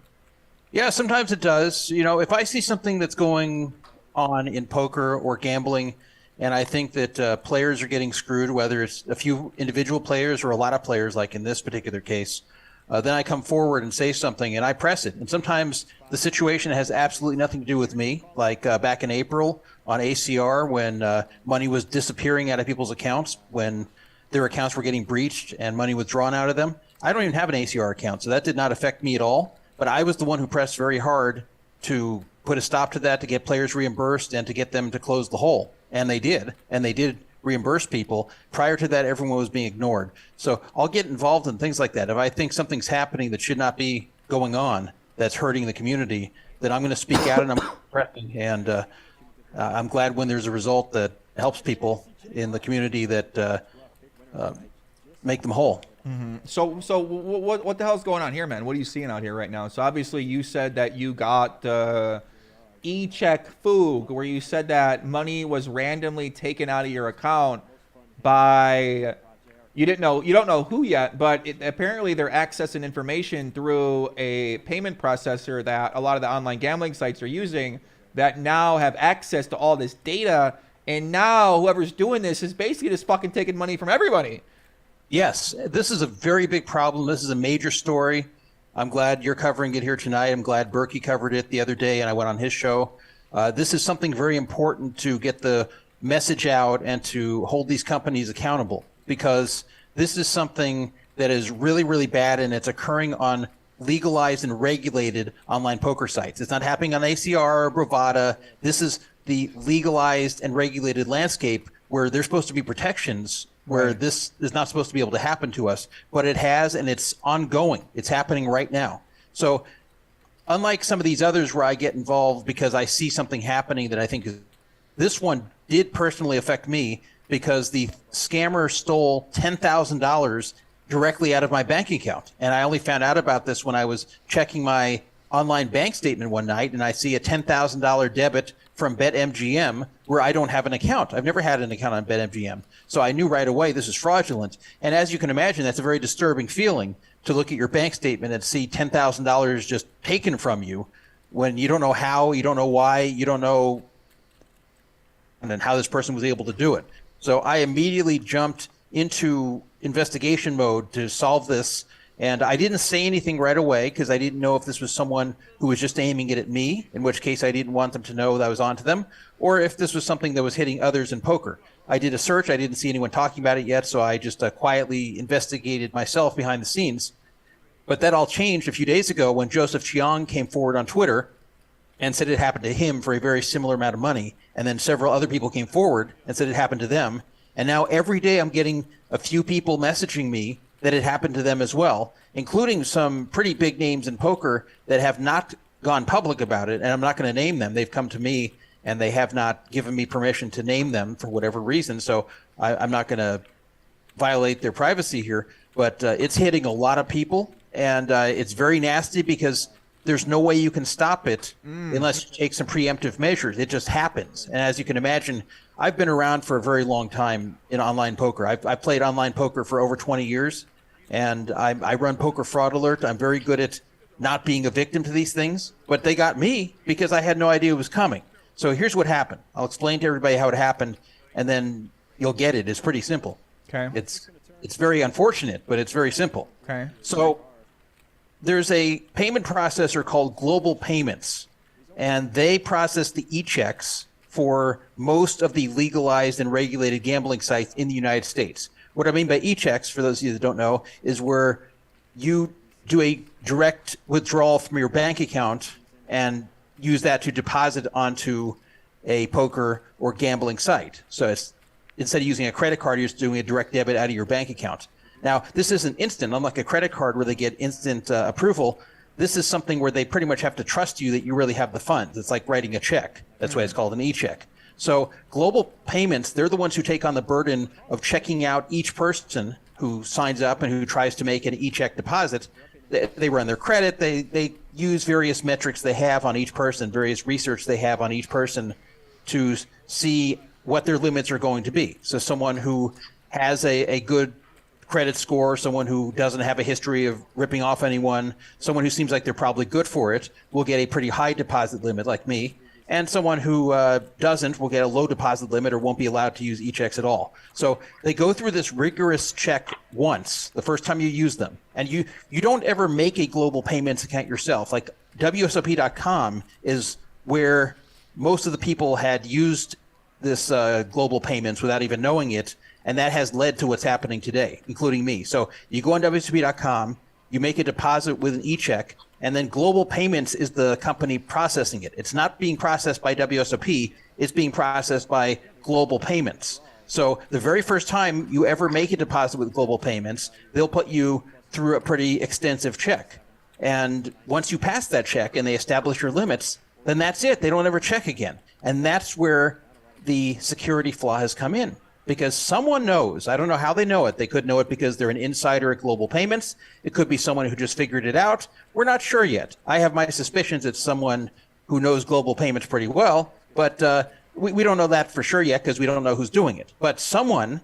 I: Yeah, sometimes it does. If I see something that's going on in poker or gambling, and I think that players are getting screwed, whether it's a few individual players or a lot of players, like in this particular case, then I come forward and say something, and I press it. And sometimes the situation has absolutely nothing to do with me, like back in April on ACR when money was disappearing out of people's accounts, when their accounts were getting breached and money withdrawn out of them. I don't even have an ACR account, so that did not affect me at all. But I was the one who pressed very hard to put a stop to that, to get players reimbursed and to get them to close the hole. And they did. And they did reimburse people. Prior to that, everyone was being ignored. So I'll get involved in things like that. If I think something's happening that should not be going on, that's hurting the community, then I'm going to speak out and I'm pressing. And I'm glad when there's a result that helps people in the community that make them whole.
A: Mm-hmm. So what the hell's going on here, man? What are you seeing out here right now? So obviously you said that you got e-check Foog, where you said that money was randomly taken out of your account by you don't know who yet, but apparently they're accessing information through a payment processor that a lot of the online gambling sites are using that now have access to all this data, and now whoever's doing this is basically just fucking taking money from everybody.
I: Yes, this is a very big problem. This is a major story. I'm glad you're covering it here tonight. I'm glad Berkey covered it the other day and I went on his show. This is something very important to get the message out and to hold these companies accountable, because this is something that is really, really bad, and it's occurring on legalized and regulated online poker sites. It's not happening on ACR or Bravada. This is the legalized and regulated landscape where there's supposed to be protections where
A: Right.
I: this is not supposed to be able to happen to us, but it has, and it's ongoing. It's happening right now. So unlike some of these others where I get involved because I see something happening that I think is, this one did personally affect me because the scammer stole $10,000 directly out of my bank account. And I only found out about this when I was checking my online bank statement one night, and I see a $10,000 debit from BetMGM where I don't have an account. I've never had an account on BetMGM. So I knew right away this is fraudulent. And as you can imagine, that's a very disturbing feeling to look at your bank statement and see $10,000 just taken from you when you don't know how, you don't know why, you don't know and then how this person was able to do it. So I immediately jumped into investigation mode to solve this. And I didn't say anything right away because I didn't know if this was someone who was just aiming it at me, in which case I didn't want them to know that I was onto them, or if this was something that was hitting others in poker. I did a search. I didn't see anyone talking about it yet, so I just quietly investigated myself behind the scenes. But that all changed a few days ago when Joseph Chiang came forward on Twitter and said it happened to him for a very similar amount of money. And then several other people came forward and said it happened to them. And now every day I'm getting a few people messaging me that it happened to them as well, including some pretty big names in poker that have not gone public about it. And I'm not going to name them. They've come to me and they have not given me permission to name them for whatever reason. So I'm not going to violate their privacy here, but it's hitting a lot of people. And it's very nasty because there's no way you can stop it unless you take some preemptive measures. It just happens. And as you can imagine, I've been around for a very long time in online poker. I've played online poker for over 20 years, and I run Poker Fraud Alert. I'm very good at not being a victim to these things, but they got me because I had no idea it was coming. So here's what happened. I'll explain to everybody how it happened, and then you'll get it. It's pretty simple.
A: Okay.
I: It's very unfortunate, but it's very simple.
A: Okay.
I: So there's a payment processor called Global Payments, and they process the e-checks for most of the legalized and regulated gambling sites in the United States. What I mean by e-checks, for those of you that don't know, is where you do a direct withdrawal from your bank account and use that to deposit onto a poker or gambling site. So it's, instead of using a credit card, you're just doing a direct debit out of your bank account. Now, this isn't instant. Unlike a credit card where they get instant approval, this is something where they pretty much have to trust you that you really have the funds. It's like writing a check. That's why it's called an e-check. So Global Payments, they're the ones who take on the burden of checking out each person who signs up and who tries to make an e-check deposit. They run their credit. They use various metrics they have on each person, various research they have on each person to see what their limits are going to be. So someone who has a good credit score, someone who doesn't have a history of ripping off anyone, someone who seems like they're probably good for it will get a pretty high deposit limit like me, and someone who doesn't will get a low deposit limit or won't be allowed to use e-checks at all. So they go through this rigorous check once, the first time you use them, and you don't ever make a Global Payments account yourself. Like WSOP.com is where most of the people had used this Global Payments without even knowing it, and that has led to what's happening today, including me. So you go on WSOP.com, you make a deposit with an e-check, and then Global Payments is the company processing it. It's not being processed by WSOP, it's being processed by Global Payments. So the very first time you ever make a deposit with Global Payments, they'll put you through a pretty extensive check. And once you pass that check and they establish your limits, then that's it. They don't ever check again. And that's where the security flaw has come in. Because someone knows, I don't know how they know it. They could know it because they're an insider at Global Payments. It could be someone who just figured it out. We're not sure yet. I have my suspicions it's someone who knows Global Payments pretty well, but we don't know that for sure yet because we don't know who's doing it. But someone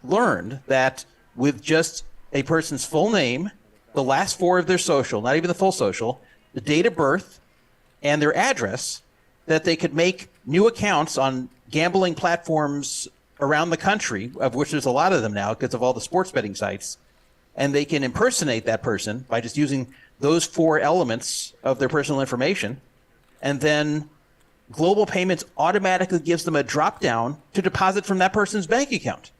I: learned that with just a person's full name, the last four of their social, not even the full social, the date of birth, and their address, that they could make new accounts on gambling platforms around the country, of which there's a lot of them now because of all the sports betting sites, and they can impersonate that person by just using those four elements of their personal information, and then Global Payments automatically gives them a drop down to deposit from that person's bank account.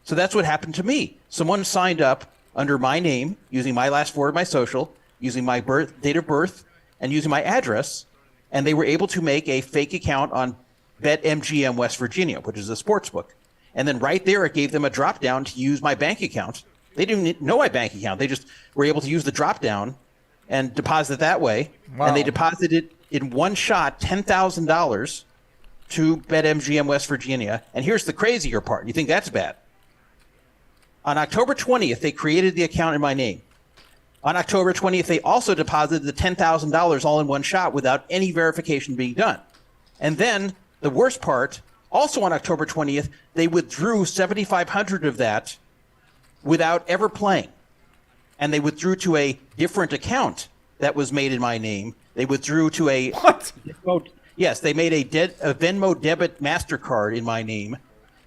I: So that's what happened to me. Someone signed up under my name, using my last four of my social, using my date of birth, and using my address, and they were able to make a fake account on BetMGM West Virginia, which is a sports book. And then right there, it gave them a drop down to use my bank account. They didn't know my bank account. They just were able to use the drop down and deposit that way.
A: Wow.
I: And they deposited in one shot $10,000 to BetMGM West Virginia. And here's the crazier part. You think that's bad? On October 20th, they created the account in my name. On October 20th, they also deposited the $10,000 all in one shot without any verification being done. And then the worst part, also on October 20th, they withdrew $7,500 of that without ever playing. And they withdrew to a different account that was made in my name. They withdrew to a...
A: What?
I: Yes, they made a Venmo debit MasterCard in my name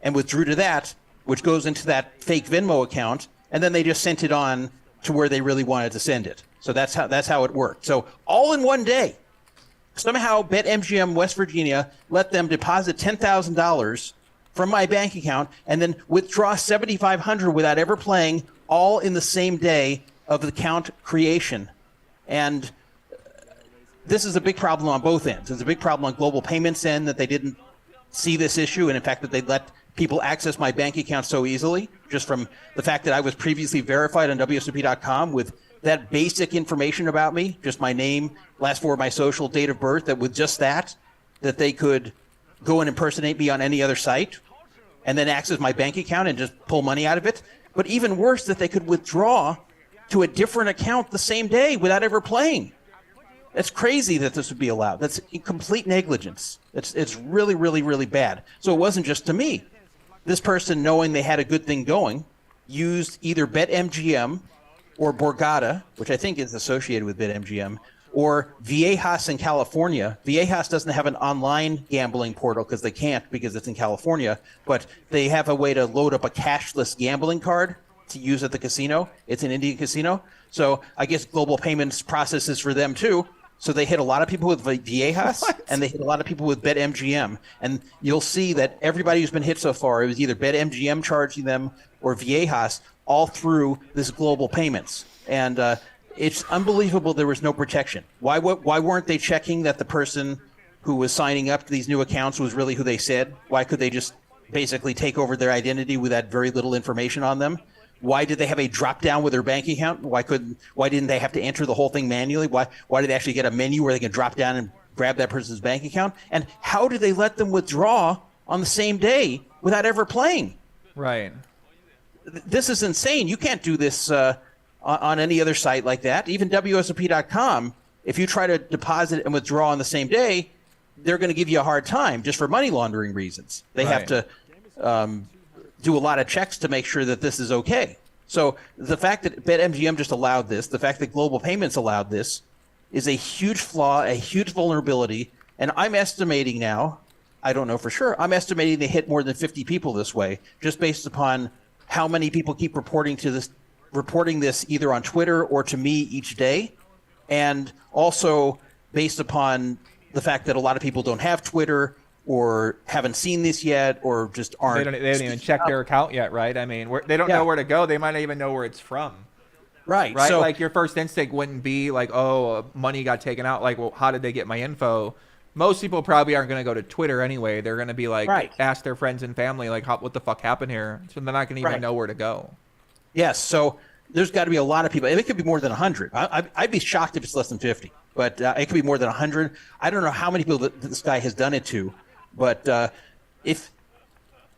I: and withdrew to that, which goes into that fake Venmo account, and then they just sent it on to where they really wanted to send it. So that's how it worked. So all in one day, somehow BetMGM West Virginia let them deposit $10,000 from my bank account and then withdraw $7,500 without ever playing, all in the same day of the account creation. And this is a big problem on both ends. It's a big problem on Global Payments' end that they didn't see this issue, and in fact that they let people access my bank account so easily, just from the fact that I was previously verified on WSOP.com with that basic information about me, just my name, last four of my social, date of birth, that with just that they could go and impersonate me on any other site and then access my bank account and just pull money out of it. But even worse, that they could withdraw to a different account the same day without ever playing. It's crazy that this would be allowed. That's complete negligence. It's really, really, really bad. So it wasn't just to me. This person, knowing they had a good thing going, used either BetMGM or Borgata, which I think is associated with BetMGM, or Viejas in California. Viejas doesn't have an online gambling portal because they can't, because it's in California, but they have a way to load up a cashless gambling card to use at the casino. It's an Indian casino. So I guess Global Payments processes for them too. So they hit a lot of people with Viejas, and they hit a lot of people with BetMGM. And you'll see that everybody who's been hit so far, it was either BetMGM charging them or Viejas, all through this Global Payments. And it's unbelievable there was no protection. Why weren't they checking that the person who was signing up to these new accounts was really who they said? Why could they just basically take over their identity with that very little information on them? Why did they have a drop down with their bank account? Why didn't they have to enter the whole thing manually? Why did they actually get a menu where they can drop down and grab that person's bank account? And how did they let them withdraw on the same day without ever playing?
A: Right.
I: This is insane. You can't do this on any other site like that. Even WSOP.com, if you try to deposit and withdraw on the same day, they're going to give you a hard time just for money laundering reasons. They have to do a lot of checks to make sure that this is okay. So the fact that BetMGM just allowed this, the fact that Global Payments allowed this, is a huge flaw, a huge vulnerability. And I'm estimating now, I don't know for sure, I'm estimating they hit more than 50 people this way, just based upon how many people keep reporting this either on Twitter or to me each day. And also based upon the fact that a lot of people don't have Twitter or haven't seen this yet, or just aren't.
A: They don't even check their account yet, right? I mean, they don't know where to go. They might not even know where it's from.
I: Right.
A: Right.
I: So,
A: like your first instinct wouldn't be like, oh, money got taken out. Like, well, how did they get my info? Most people probably aren't going to go to Twitter anyway. They're going to be like, ask their friends and family, like, what the fuck happened here? So they're not going to even know where to go. Yes.
I: So there's got to be a lot of people. It could be more than 100. I'd be shocked if it's less than 50. But it could be more than 100. I don't know how many people that this guy has done it to. But if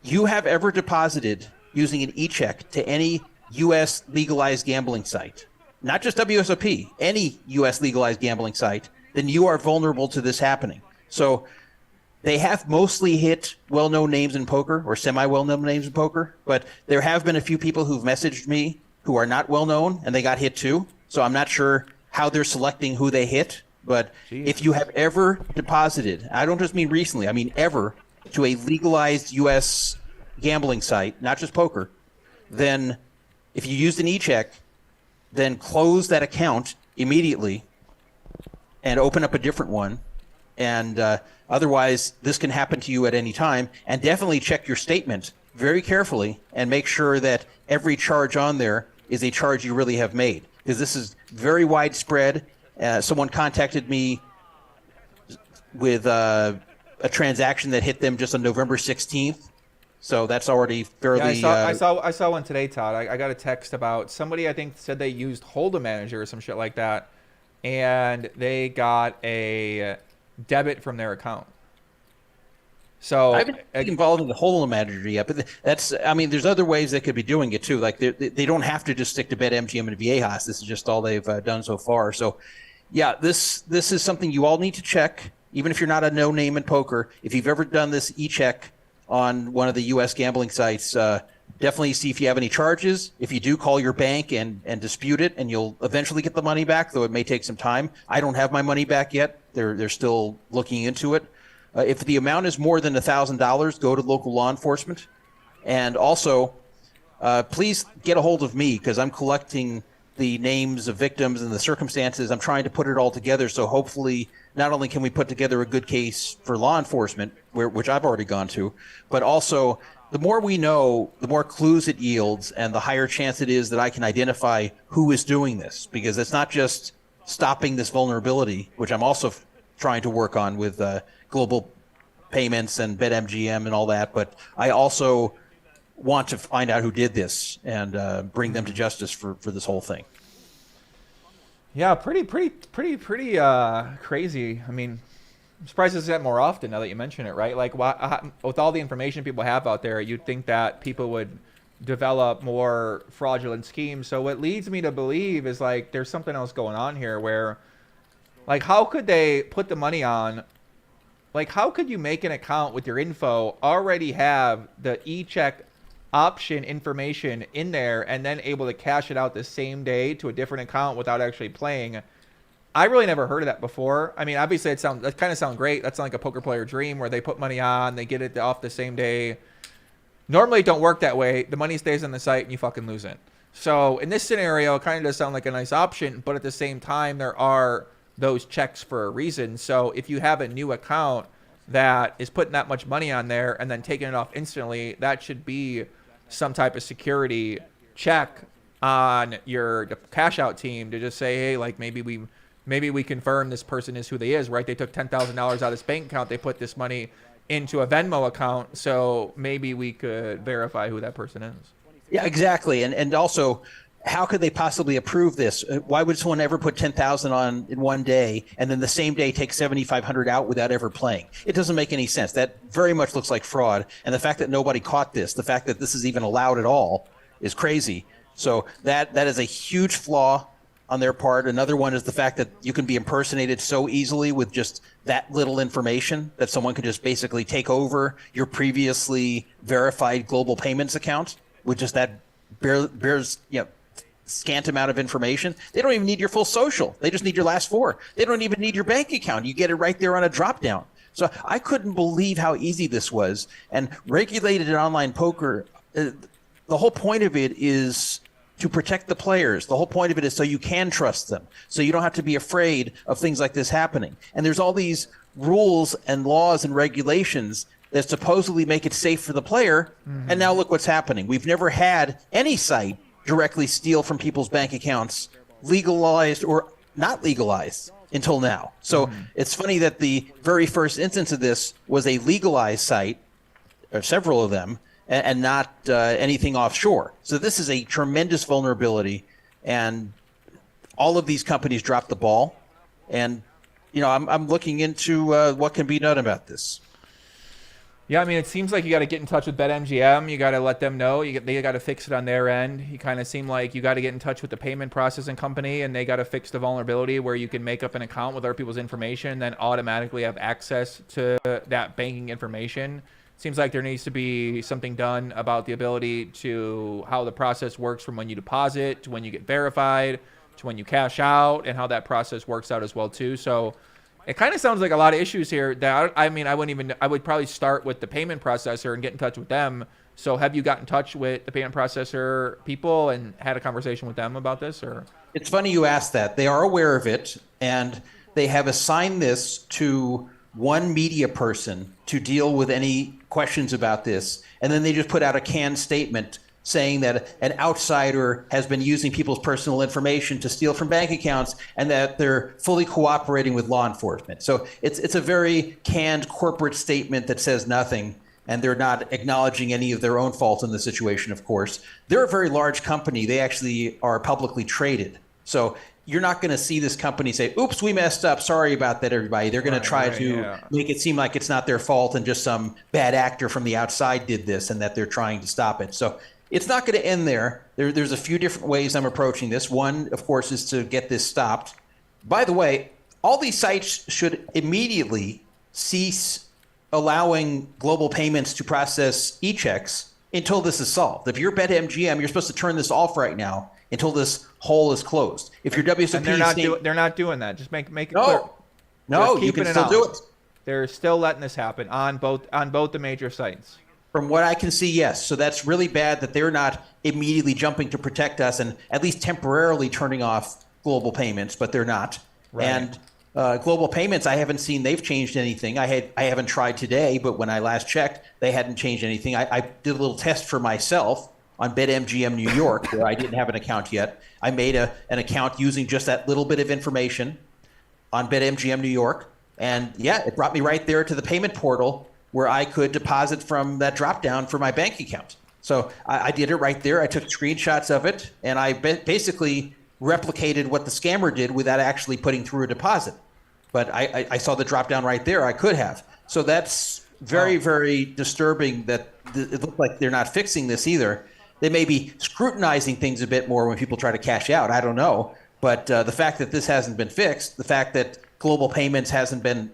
I: you have ever deposited using an e-check to any U.S. legalized gambling site, not just WSOP, any U.S. legalized gambling site, then you are vulnerable to this happening. So they have mostly hit well-known names in poker or semi-well-known names in poker, but there have been a few people who've messaged me who are not well-known, and they got hit too. So I'm not sure how they're selecting who they hit. But if you have ever deposited, I don't just mean recently, I mean ever, to a legalized U.S. gambling site, not just poker, then if you used an e-check, then close that account immediately and open up a different one. And otherwise, this can happen to you at any time. And definitely check your statement very carefully and make sure that every charge on there is a charge you really have made, because this is very widespread. Someone contacted me with a transaction that hit them just on November 16th, So that's already fairly.
A: Yeah, I saw one today, Todd. I got a text about somebody I think said they used Hold'em Manager or some shit like that, and they got a debit from their account. So
I: I haven't been involved in the Hold'em Manager yet, but that's. I mean, there's other ways they could be doing it too. Like they don't have to just stick to BetMGM and Viejas. This is just all they've done so far. So, yeah, this is something you all need to check, even if you're not a no name in poker. If you've ever done this e-check on one of the U.S. gambling sites, definitely see if you have any charges. If you do, call your bank and dispute it, and you'll eventually get the money back, though it may take some time. I don't have my money back yet. They're still looking into it. If the amount is more than $1,000, go to local law enforcement. And also, please get a hold of me, because I'm collecting the names of victims and the circumstances. I'm trying to put it all together, so hopefully not only can we put together a good case for law enforcement, which I've already gone to, but also the more we know, the more clues it yields, and the higher chance it is that I can identify who is doing this, because it's not just stopping this vulnerability, which I'm also trying to work on with global payments and BetMGM and all that, but I also want to find out who did this and bring them to justice for this whole thing.
A: Yeah, pretty crazy. I mean, I'm surprised this is that more often now that you mention it, right? Like, with all the information people have out there, you'd think that people would develop more fraudulent schemes. So what leads me to believe is, like, there's something else going on here where, like, how could they put the money on? Like, how could you make an account with your info, already have the e-check option information in there, and then able to cash it out the same day to a different account without actually playing? I really never heard of that before. I mean, obviously that kind of sounds great. That's like a poker player dream where they put money on, they get it off the same day. Normally it don't work that way. The money stays on the site and you fucking lose it. So in this scenario, it kind of does sound like a nice option, but at the same time, there are those checks for a reason. So if you have a new account that is putting that much money on there and then taking it off instantly, that should be some type of security check on your cash out team to just say, hey, like, maybe we confirm this person is who they is, right? They took $10,000 out of this bank account. They put this money into a Venmo account. So maybe we could verify who that person is.
I: Yeah, exactly. And also, how could they possibly approve this? Why would someone ever put 10,000 on in one day and then the same day take 7,500 out without ever playing? It doesn't make any sense. That very much looks like fraud. And the fact that nobody caught this, the fact that this is even allowed at all, is crazy. So that is a huge flaw on their part. Another one is the fact that you can be impersonated so easily with just that little information, that someone can just basically take over your previously verified global payments account with just that bears scant amount of information. They don't even need your full social. They just need your last four. They don't even need your bank account. You get it right there on a drop down. So I couldn't believe how easy this was. And regulated in online poker, the whole point of it is to protect the players. The whole point of it is so you can trust them, so you don't have to be afraid of things like this happening. And there's all these rules and laws and regulations that supposedly make it safe for the player. And now look what's happening. We've never had any site directly steal from people's bank accounts, legalized or not legalized, until now. So it's funny that the very first instance of this was a legalized site, or several of them, and not anything offshore. So this is a tremendous vulnerability, and all of these companies dropped the ball. And I'm looking into what can be done about this.
A: Yeah, I mean, it seems like you got to get in touch with BetMGM. You got to let them know. They got to fix it on their end. You kind of seem like you got to get in touch with the payment processing company, and they got to fix the vulnerability where you can make up an account with other people's information, then automatically have access to that banking information. Seems like there needs to be something done about the ability to how the process works from when you deposit to when you get verified to when you cash out, and how that process works out as well too. So it kind of sounds like a lot of issues here that, I would probably start with the payment processor and get in touch with them. So have you got in touch with the payment processor people and had a conversation with them about this? Or
I: it's funny you asked that. They are aware of it, and they have assigned this to one media person to deal with any questions about this. And then they just put out a canned statement saying that an outsider has been using people's personal information to steal from bank accounts, and that they're fully cooperating with law enforcement. So it's a very canned corporate statement that says nothing. and they're not acknowledging any of their own fault in the situation, of course. They're a very large company. They actually are publicly traded. So you're not going to see this company say, oops, we messed up. Sorry about that, everybody. They're going to try to make it seem like it's not their fault and just some bad actor from the outside did this and that they're trying to stop it. So it's not going to end there. There's a few different ways I'm approaching this. One, of course, is to get this stopped. By the way, all these sites should immediately cease allowing global payments to process e-checks until this is solved. If you're BetMGM, you're supposed to turn this off right now until this hole is closed. If you're WSOP,
A: and they're not doing that. Just make it clear.
I: No, you can still do it.
A: They're still letting this happen on both the major sites.
I: From what I can see, yes. So that's really bad that they're not immediately jumping to protect us and at least temporarily turning off global payments, but they're not.
A: Right.
I: And global payments, I haven't seen they've changed anything. I haven't tried today, but when I last checked, they hadn't changed anything. I did a little test for myself on BetMGM New York, where I didn't have an account yet. I made an account using just that little bit of information on BetMGM New York. And yeah, it brought me right there to the payment portal where I could deposit from that drop down for my bank account. So I did it right there. I took screenshots of it, and I basically replicated what the scammer did without actually putting through a deposit. But I saw the drop down right there. I could have. So that's very, very disturbing that it looks like they're not fixing this either. They may be scrutinizing things a bit more when people try to cash out. I don't know. But the fact that this hasn't been fixed, the fact that global payments hasn't been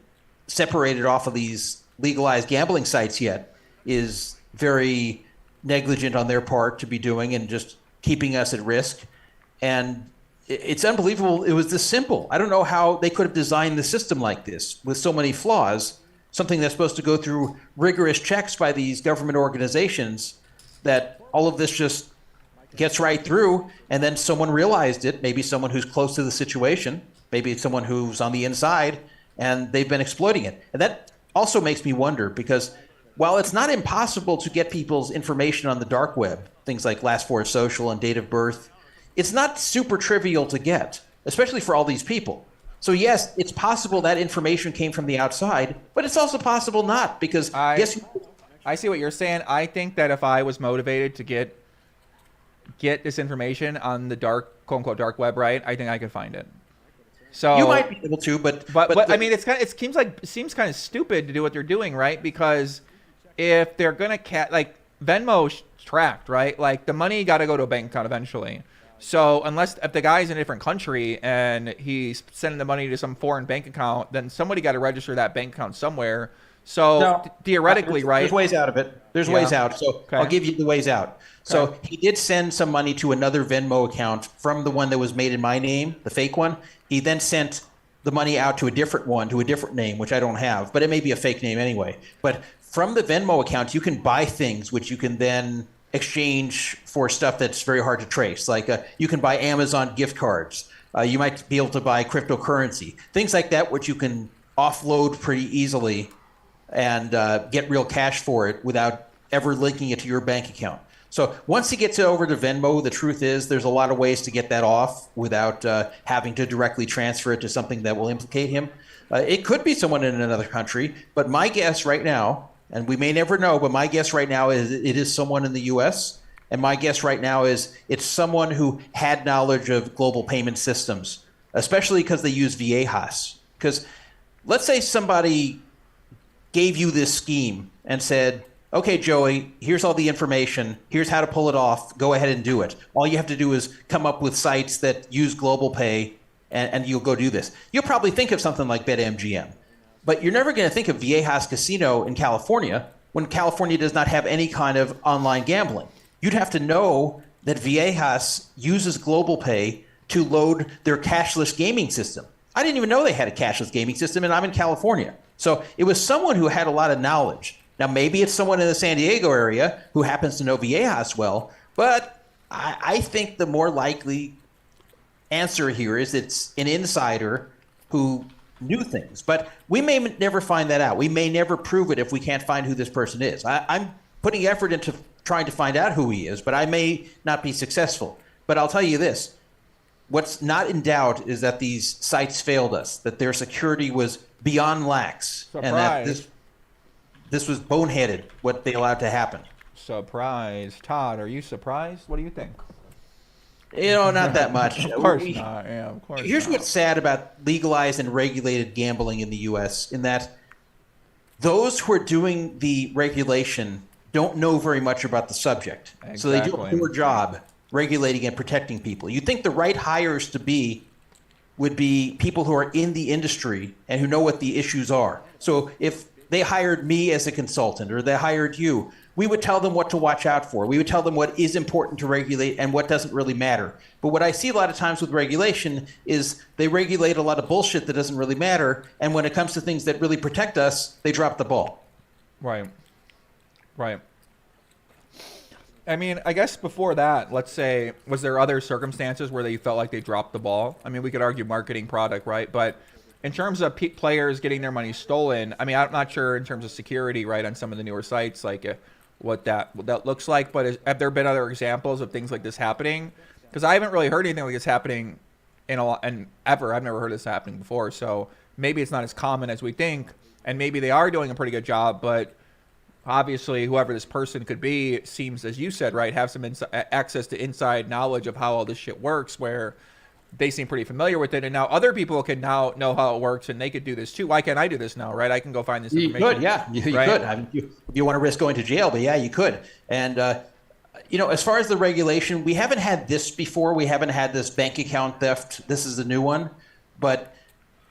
I: separated off of these legalized gambling sites yet is very negligent on their part to be doing and just keeping us at risk. And it's unbelievable it was this simple. I don't know how they could have designed the system like this with so many flaws, something that's supposed to go through rigorous checks by these government organizations, that all of this just gets right through, and then someone realized it, maybe someone who's close to the situation, maybe it's someone who's on the inside, and they've been exploiting it. And that also makes me wonder, because while it's not impossible to get people's information on the dark web, things like last four social and date of birth, it's not super trivial to get, especially for all these people. So yes, it's possible that information came from the outside, but it's also possible not, because
A: I see what you're saying. I think that if I was motivated to get this information on the dark, quote unquote, dark web, right, I think I could find it. So
I: you might be able to, but
A: I mean, it seems kind of stupid to do what they're doing, right? Because if they're gonna like Venmo's tracked, right? Like the money got to go to a bank account eventually. So if the guy's in a different country and he's sending the money to some foreign bank account, then somebody got to register that bank account somewhere. So theoretically, right?
I: There's ways out of it. There's ways out. So I'll give you the ways out. So he did send some money to another Venmo account from the one that was made in my name, the fake one. He then sent the money out to a different one, to a different name, which I don't have, but it may be a fake name anyway. But from the Venmo account, you can buy things which you can then exchange for stuff that's very hard to trace. Like you can buy Amazon gift cards. You might be able to buy cryptocurrency, things like that, which you can offload pretty easily and get real cash for it without ever linking it to your bank account. So once he gets it over to Venmo, the truth is there's a lot of ways to get that off without having to directly transfer it to something that will implicate him. It could be someone in another country, but my guess right now, and we may never know, but my guess right now is it is someone in the U.S., and my guess right now is it's someone who had knowledge of global payment systems, especially because they use Viejas. Because let's say somebody gave you this scheme and said, okay, Joey, here's all the information. Here's how to pull it off. Go ahead and do it. All you have to do is come up with sites that use global pay, and you'll go do this. You'll probably think of something like BetMGM. But you're never going to think of Viejas Casino in California when California does not have any kind of online gambling. You'd have to know that Viejas uses global pay to load their cashless gaming system. I didn't even know they had a cashless gaming system, and I'm in California. So it was someone who had a lot of knowledge. Now, maybe it's someone in the San Diego area who happens to know Viejas well, but I think the more likely answer here is it's an insider who knew things. But we may never find that out. We may never prove it if we can't find who this person is. I'm putting effort into trying to find out who he is, but I may not be successful. But I'll tell you this. What's not in doubt is that these sites failed us, that their security was beyond lax.
A: Surprise.
I: And that this this was boneheaded what they allowed to happen.
A: Surprise. Todd, are you surprised? What do you think?
I: Not that much.
A: Of course not. Yeah, of course
I: Here's
A: not.
I: what's sad about legalized and regulated gambling in the U.S. in that those who are doing the regulation don't know very much about the subject.
A: Exactly.
I: So they do a poor job regulating and protecting people. You'd think the right hires to be would be people who are in the industry and who know what the issues are. So if they hired me as a consultant or they hired you, we would tell them what to watch out for. We would tell them what is important to regulate and what doesn't really matter. But what I see a lot of times with regulation is they regulate a lot of bullshit that doesn't really matter. And when it comes to things that really protect us, they drop the ball.
A: Right. Right. I mean, I guess before that, let's say, was there other circumstances where they felt like they dropped the ball? I mean, we could argue marketing, product, right? But in terms of players getting their money stolen, I mean, I'm not sure in terms of security, right, on some of the newer sites, like what that looks like. But have there been other examples of things like this happening? Because I haven't really heard anything like this happening ever. I've never heard this happening before. So maybe it's not as common as we think, and maybe they are doing a pretty good job, but obviously, whoever this person could be seems, as you said, right, have some access to inside knowledge of how all this shit works, where they seem pretty familiar with it. And now other people can now know how it works, and they could do this too. Why can't I do this now, right? I can go find this information.
I: You could, yeah. You
A: right?
I: could. I mean, if you want to risk going to jail, but yeah, you could. And, as far as the regulation, we haven't had this before. We haven't had this bank account theft. This is the new one. But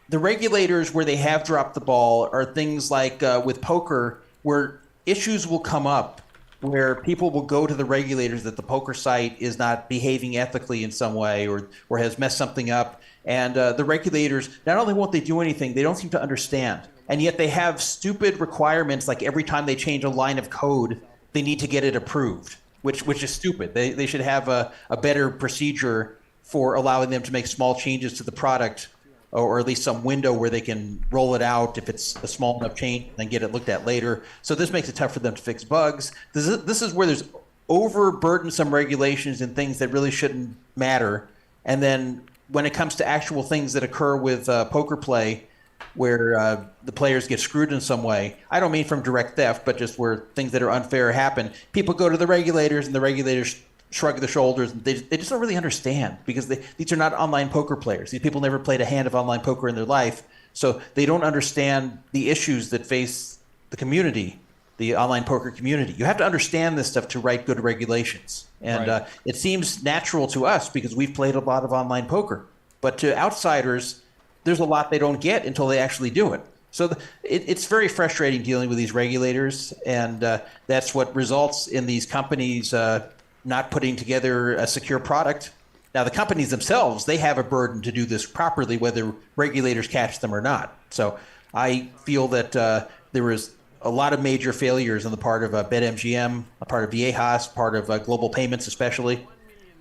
I: the regulators where they have dropped the ball are things like with poker, where issues will come up where people will go to the regulators that the poker site is not behaving ethically in some way or has messed something up. And the regulators, not only won't they do anything, they don't seem to understand. And yet they have stupid requirements, like every time they change a line of code, they need to get it approved, which is stupid. They should have a better procedure for allowing them to make small changes to the product, or at least some window where they can roll it out if it's a small enough change and then get it looked at later. So this makes it tough for them to fix bugs. This is where there's overburdensome regulations and things that really shouldn't matter. And then when it comes to actual things that occur with poker play, where the players get screwed in some way, I don't mean from direct theft, but just where things that are unfair happen, people go to the regulators and the regulators shrug their shoulders. And they just don't really understand, because these are not online poker players. These people never played a hand of online poker in their life. So they don't understand the issues that face the community, the online poker community. You have to understand this stuff to write good regulations. And
A: Right.
I: It seems natural to us because we've played a lot of online poker. But to outsiders, there's a lot they don't get until they actually do it. So it's very frustrating dealing with these regulators. And that's what results in these companies not putting together a secure product. Now, the companies themselves, they have a burden to do this properly, whether regulators catch them or not. So I feel that there was a lot of major failures on the part of BetMGM, a part of Viejas, part of Global Payments especially.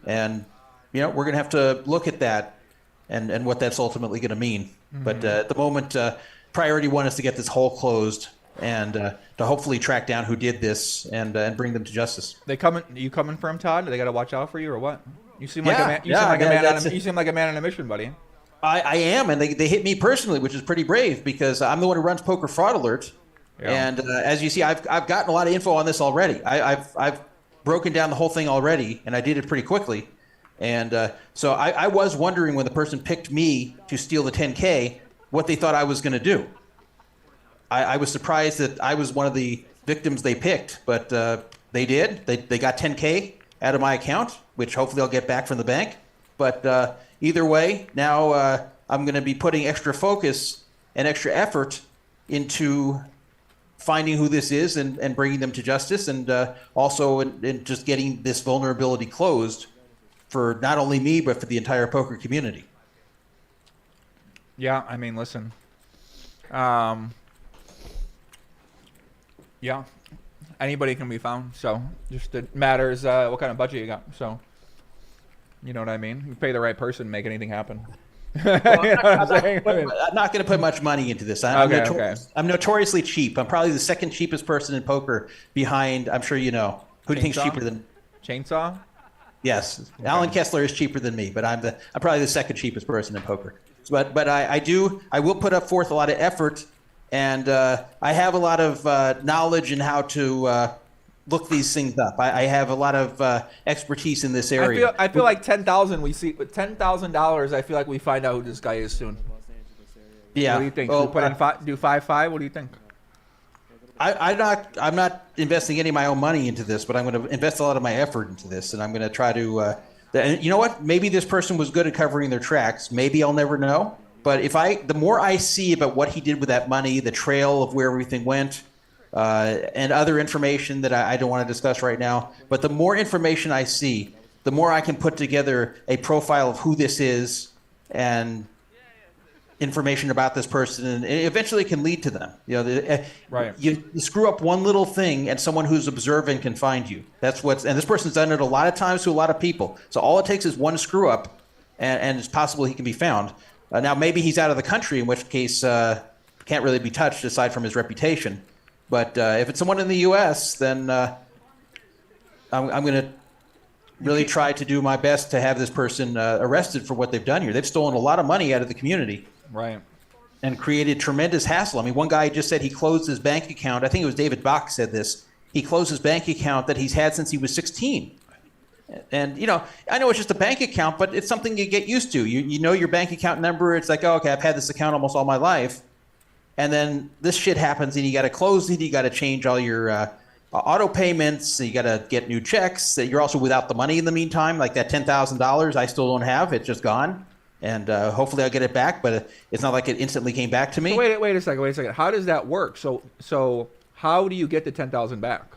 I: And, we're going to have to look at that and what that's ultimately going to mean. Mm-hmm. But at the moment, priority one is to get this hole closed and to hopefully track down who did this and bring them to justice.
A: You coming for him, Todd? Do they got to watch out for you or what? You seem like
I: You
A: seem like a man on a mission, buddy.
I: I am, and they hit me personally, which is pretty brave because I'm the one who runs Poker Fraud Alert. Yeah. And as you see, I've gotten a lot of info on this already. I've broken down the whole thing already, and I did it pretty quickly. And so I was wondering when the person picked me to steal the 10K, what they thought I was going to do. I was surprised that I was one of the victims they picked, but they did. They got 10K out of my account, which hopefully I'll get back from the bank. But either way, now I'm going to be putting extra focus and extra effort into finding who this is and bringing them to justice, and also in just getting this vulnerability closed for not only me, but for the entire poker community.
A: Yeah, I mean, listen. Yeah, anybody can be found. So just it matters what kind of budget you got. So you know what I mean? You pay the right person, make anything happen.
I: Well, I'm not going to put much money into this. I'm notoriously cheap. I'm probably the second cheapest person in poker behind, I'm sure you know. Who do you think's cheaper than...
A: Chainsaw?
I: Yes. Okay. Alan Kessler is cheaper than me, but I'm probably the second cheapest person in poker. But I will put up forth a lot of effort and I have a lot of knowledge in how to look these things up. I have a lot of expertise in this area.
A: I feel like $10,000. We see $10,000. I feel like we find out who this guy is soon.
I: Yeah.
A: What do you think?
I: Well,
A: Should we put in do 5-5? What do you think?
I: I'm not investing any of my own money into this, but I'm going to invest a lot of my effort into this, and I'm going to try to. And you know what? Maybe this person was good at covering their tracks. Maybe I'll never know. But the more I see about what he did with that money, the trail of where everything went, and other information that I don't want to discuss right now, but the more information I see, the more I can put together a profile of who this is and information about this person, and it eventually can lead to them.
A: Right.
I: You screw up one little thing, and someone who's observant can find you. And this person's done it a lot of times to a lot of people. So all it takes is one screw up, and it's possible he can be found. Now maybe he's out of the country, in which case can't really be touched aside from his reputation. But if it's someone in the U.S., then I'm going to really try to do my best to have this person arrested for what they've done here. They've stolen a lot of money out of the community.
A: Right.
I: And created tremendous hassle. I mean, one guy just said he closed his bank account. I think it was David Bach said this. He closed his bank account that he's had since he was 16. And, I know it's just a bank account, but it's something you get used to. You know your bank account number. It's like, oh, okay, I've had this account almost all my life. And then this shit happens, and you got to close it. You got to change all your auto payments. You got to get new checks. You're also without the money in the meantime. Like that $10,000 I still don't have. It's just gone. And hopefully I'll get it back, but it's not like it instantly came back to me.
A: So wait a second. How does that work? So how do you get the $10,000 back?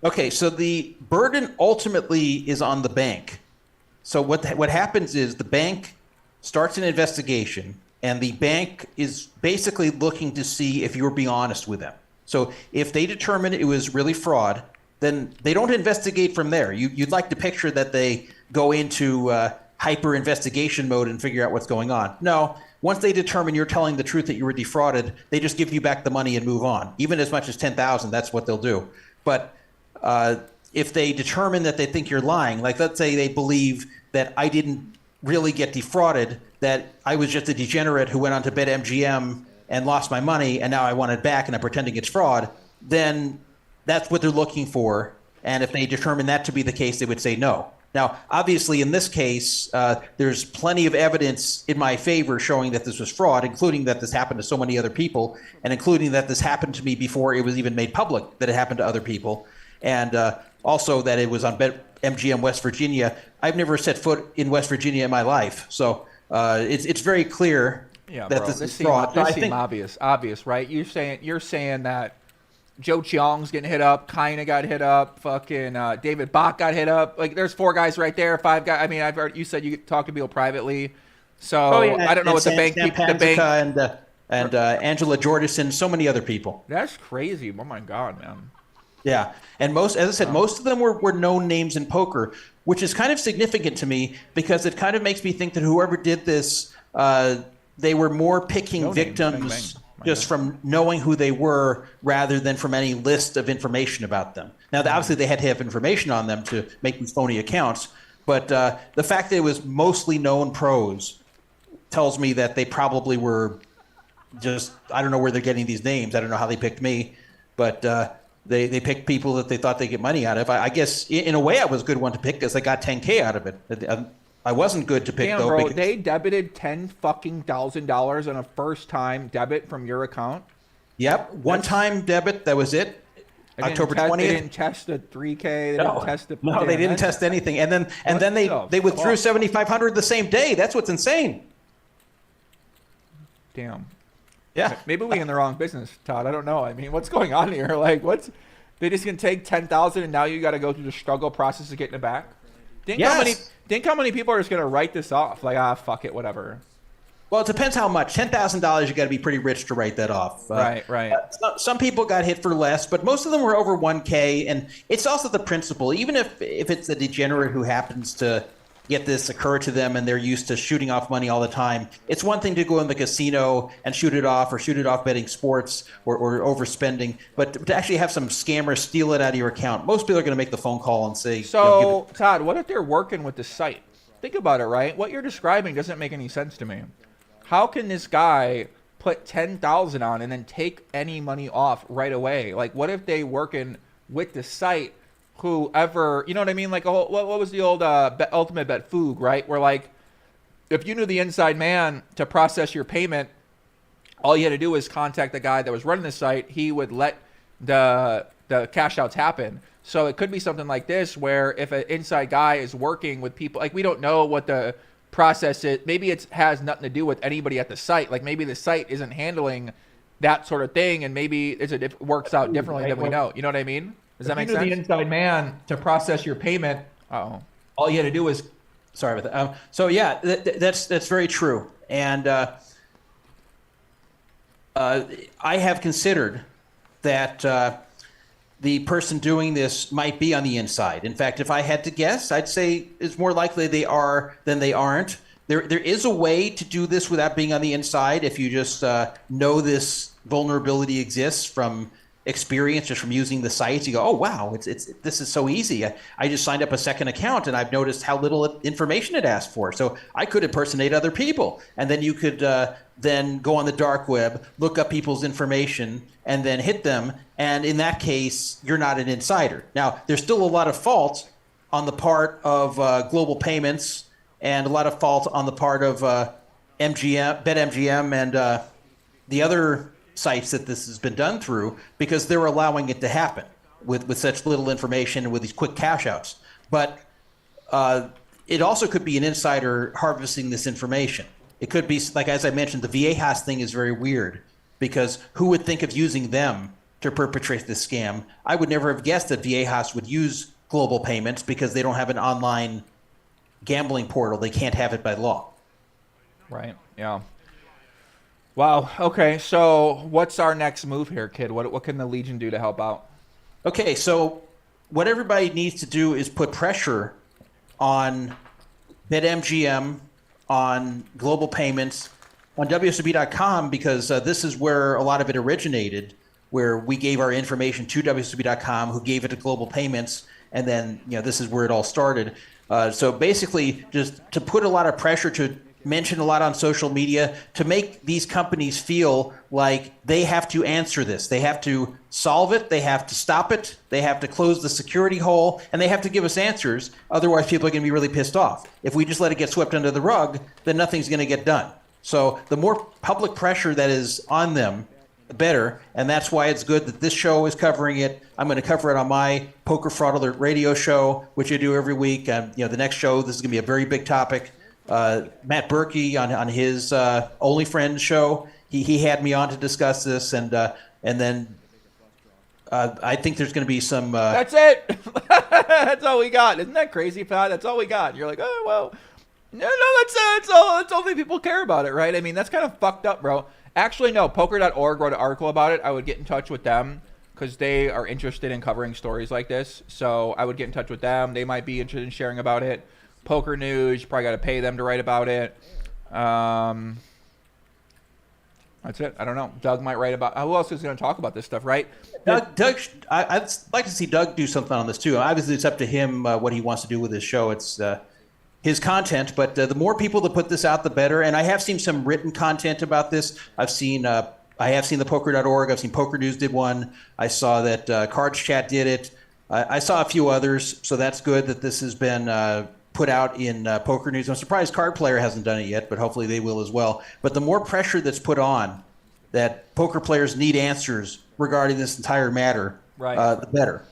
I: Okay, so the burden ultimately is on the bank. So what happens is the bank starts an investigation, and the bank is basically looking to see if you're being honest with them. So if they determine it was really fraud, then they don't investigate from there. You'd like to picture that they go into hyper investigation mode and figure out what's going on. No, once they determine you're telling the truth that you were defrauded, they just give you back the money and move on. Even as much as $10,000, that's what they'll do. But if they determine that they think you're lying, like let's say they believe that I didn't really get defrauded, that I was just a degenerate who went on to BetMGM and lost my money, and now I want it back and I'm pretending it's fraud, then that's what they're looking for. And if they determine that to be the case, they would say no. Now, obviously, in this case, there's plenty of evidence in my favor showing that this was fraud, including that this happened to so many other people, and including that this happened to me before it was even made public that it happened to other people, and also that it was on MGM West Virginia. I've never set foot in West Virginia in my life, so it's very clear that this is fraud.
A: This seems obvious, right? You're saying that Joe Cheong's getting hit up, Kaina got hit up, fucking David Bach got hit up. Like, there's 4 guys right there, 5 guys. I mean, I've heard you said you talk to people privately, so I don't know what the bank people,
I: and Angela Jordison, so many other people.
A: That's crazy. Oh my God, man.
I: Yeah, and most of them were known names in poker, which is kind of significant to me because it kind of makes me think that whoever did this, they were more picking victims just from knowing who they were rather than from any list of information about them. Now, obviously, they had to have information on them to make these phony accounts, but the fact that it was mostly known pros tells me that they probably were just, I don't know where they're getting these names. I don't know how they picked me, but they picked people that they thought they'd get money out of. I guess, in a way, I was a good one to pick because I got $10K out of it. I wasn't good to pick,
A: though. Bro, they debited $10,000 on a first-time debit from your account?
I: Yep, one-time debit, that was it. October 20th.
A: They didn't test the 3K. They didn't test the.
I: No, they didn't test anything. And then they withdrew $7,500 the same day. That's what's insane.
A: Damn.
I: Yeah.
A: Maybe we're in the wrong business, Todd. I don't know. I mean, what's going on here? Like, they just gonna take $10,000 and now you got to go through the struggle process of getting it back? Think how many people are just gonna write this off? Like, fuck it, whatever.
I: Well, it depends how much. $10,000, you got to be pretty rich to write that off.
A: Right.
I: Some people got hit for less, but most of them were over 1K. And it's also the principle. Even if it's a degenerate who happens to get this occur to them and they're used to shooting off money all the time, it's one thing to go in the casino and shoot it off betting sports or overspending. But to actually have some scammer steal it out of your account, most people are going to make the phone call and say.
A: So, Todd, what if they're working with the site? Think about it, right? What you're describing doesn't make any sense to me. How can this guy put 10,000 on and then take any money off right away? Like, what if they working with the site, whoever, you know what I mean? Like, what was the old ultimate bet Foog, right? Where like, if you knew the inside man to process your payment, all you had to do was contact the guy that was running the site. He would let the cash outs happen. So it could be something like this, where if an inside guy is working with people, like we don't know what the process is. Maybe it has nothing to do with anybody at the site. Like maybe the site isn't handling that sort of thing, and maybe it works out differently than we know. You know what I mean? Does that make sense? If you knew the inside man to process your payment, all you had to do was.
I: Sorry about that. So yeah, that's very true, and I have considered that the person doing this might be on the inside. In fact, if I had to guess, I'd say it's more likely they are than they aren't. There is a way to do this without being on the inside if you just know this vulnerability exists from experience, just from using the sites. You go, oh wow, this is so easy. I just signed up a second account and I've noticed how little information it asked for. So I could impersonate other people, and then you could then go on the dark web, look up people's information, and then hit them. And in that case, you're not an insider. Now, there's still a lot of fault on the part of Global Payments, and a lot of fault on the part of MGM, BetMGM, and the other sites that this has been done through, because they're allowing it to happen with such little information and with these quick cash outs. But it also could be an insider harvesting this information. It could be, like as I mentioned, the Viejas thing is very weird, because who would think of using them to perpetrate this scam? I would never have guessed that Viejas would use Global Payments, because they don't have an online gambling portal. They can't have it by law.
A: Right, yeah. Wow. Okay. So what's our next move here, kid? What can the Legion do to help out?
I: Okay. So what everybody needs to do is put pressure on BetMGM, on Global Payments, on WSOB.com, because this is where a lot of it originated, where we gave our information to WSOB.com, who gave it to Global Payments, and then this is where it all started. So basically, just to put a lot of pressure, to mention a lot on social media, to make these companies feel like they have to answer this. They have to solve it. They have to stop it. They have to close the security hole, and they have to give us answers. Otherwise, people are going to be really pissed off. If we just let it get swept under the rug, then nothing's going to get done. So the more public pressure that is on them, the better. And that's why it's good that this show is covering it. I'm going to cover it on my Poker Fraud Alert radio show, which I do every week. The next show, this is going to be a very big topic. Matt Berkey on his Only Friends show, he had me on to discuss this, and then I think there's going to be some.
A: That's it. That's all we got. Isn't that crazy, Pat? That's all we got. And you're like, oh well, no, that's all. That's all the people care about it, right? I mean, that's kind of fucked up, bro. Actually, no. Poker.org wrote an article about it. I would get in touch with them, because they are interested in covering stories like this. So I would get in touch with them. They might be interested in sharing about it. Poker News, you probably got to pay them to write about it. That's it. I don't know. Doug might write about. Who else is going to talk about this stuff, right?
I: Doug. I'd like to see Doug do something on this too. Obviously, it's up to him what he wants to do with his show. It's his content, but the more people that put this out, the better. And I have seen some written content about this. I have seen the Poker.org. I've seen Poker News did one. I saw that Cards Chat did it. I saw a few others. So that's good that this has been put out in Poker News. I'm surprised Card Player hasn't done it yet, but hopefully they will as well. But the more pressure that's put on, that poker players need answers regarding this entire matter,
A: right,
I: the better.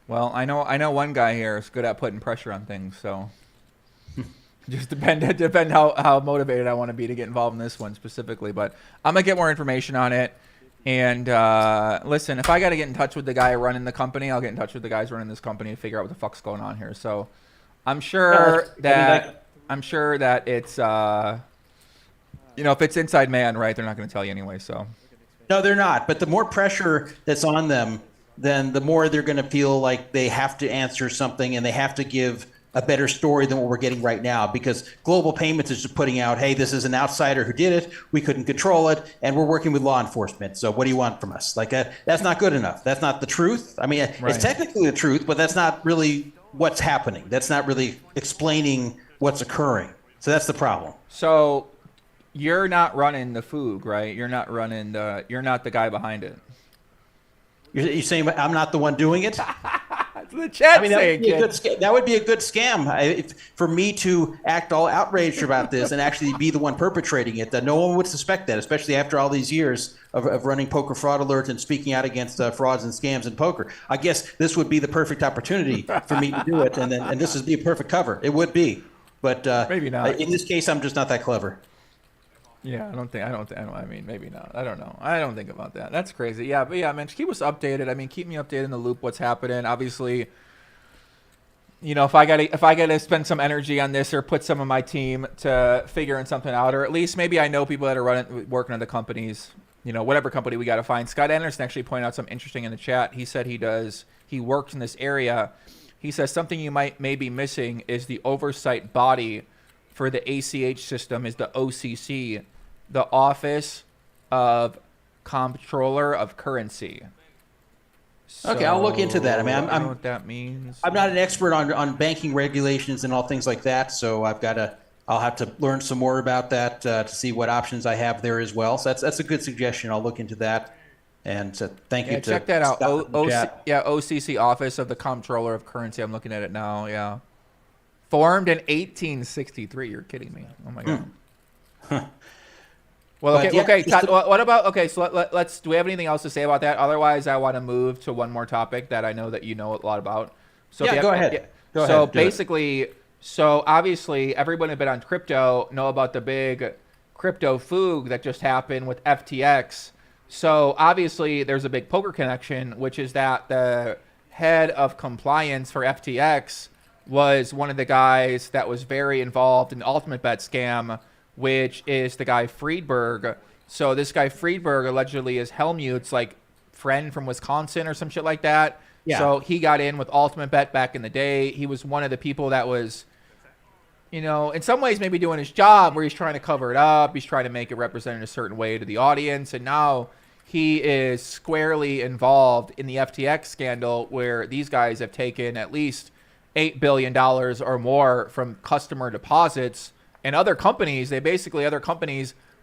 A: Well, I know one guy here is good at putting pressure on things, so just depend how motivated I want to be to get involved in this one specifically. But I'm gonna get more information on it. And listen, if I got to get in touch with the guy running the company, I'll get in touch with the guys running this company and figure out what the fuck's going on here. So I'm sure that it's if it's inside man, right, they're not going to tell you anyway. So
I: no, they're not. But the more pressure that's on them, then the more they're going to feel like they have to answer something, and they have to give a better story than what we're getting right now, because Global Payments is just putting out, hey, this is an outsider who did it. We couldn't control it, and we're working with law enforcement. So what do you want from us? Like that's not good enough. That's not the truth. I mean,
A: right.
I: It's technically the truth, but that's not really what's happening. That's not really explaining what's occurring. So that's the problem.
A: So you're not running the Foog, right? You're not running you're not the guy behind it.
I: You're saying I'm not the one doing it?
A: That's what the chat's saying,
I: that would be a good scam for me to act all outraged about this and actually be the one perpetrating it. That no one would suspect that, especially after all these years of running poker fraud alerts and speaking out against frauds and scams in poker. I guess this would be the perfect opportunity for me to do it, and this would be a perfect cover. It would be, but
A: maybe not.
I: In this case, I'm just not that clever.
A: Yeah, I mean, maybe not. I don't know. I don't think about that. That's crazy. Yeah, but yeah, man, keep us updated. I mean, keep me updated in the loop what's happening. Obviously, you know, if I gotta spend some energy on this or put some of my team to figuring something out, or at least maybe I know people that are working on the companies, you know, whatever company we got to find. Scott Anderson actually pointed out something interesting in the chat. He said he works in this area. He says something you may be missing is the oversight body for the ACH system is the OCC, the Office of Comptroller of Currency. So,
I: okay, I'll look into that. I mean,
A: I don't know what that means.
I: I'm not an expert on banking regulations and all things like that, so I'll have to learn some more about that to see what options I have there as well. So that's a good suggestion. I'll look into that. And so thank you.
A: Check that out. OCC, Office of the Comptroller of Currency. I'm looking at it now. Yeah. Formed in 1863. You're kidding me. Oh my God. Well, okay. Todd, what about, so let's, do we have anything else to say about that? Otherwise, I want to move to one more topic that I know that you know a lot about. So
I: yeah, go ahead.
A: So basically, so obviously everyone who's been on crypto know about the big crypto Foog that just happened with FTX. So obviously there's a big poker connection, which is that the head of compliance for FTX was one of the guys that was very involved in the Ultimate Bet scam, which is the guy Friedberg. So this guy Friedberg allegedly is Helmuth's like friend from Wisconsin or some shit like that. Yeah. So he got in with Ultimate Bet back in the day. He was one of the people that was, you know, in some ways maybe doing his job where he's trying to cover it up. He's trying to make it represent in a certain way to the audience. And now he is squarely involved in the FTX scandal where these guys have taken at least $8 billion or more from customer deposits. And other companies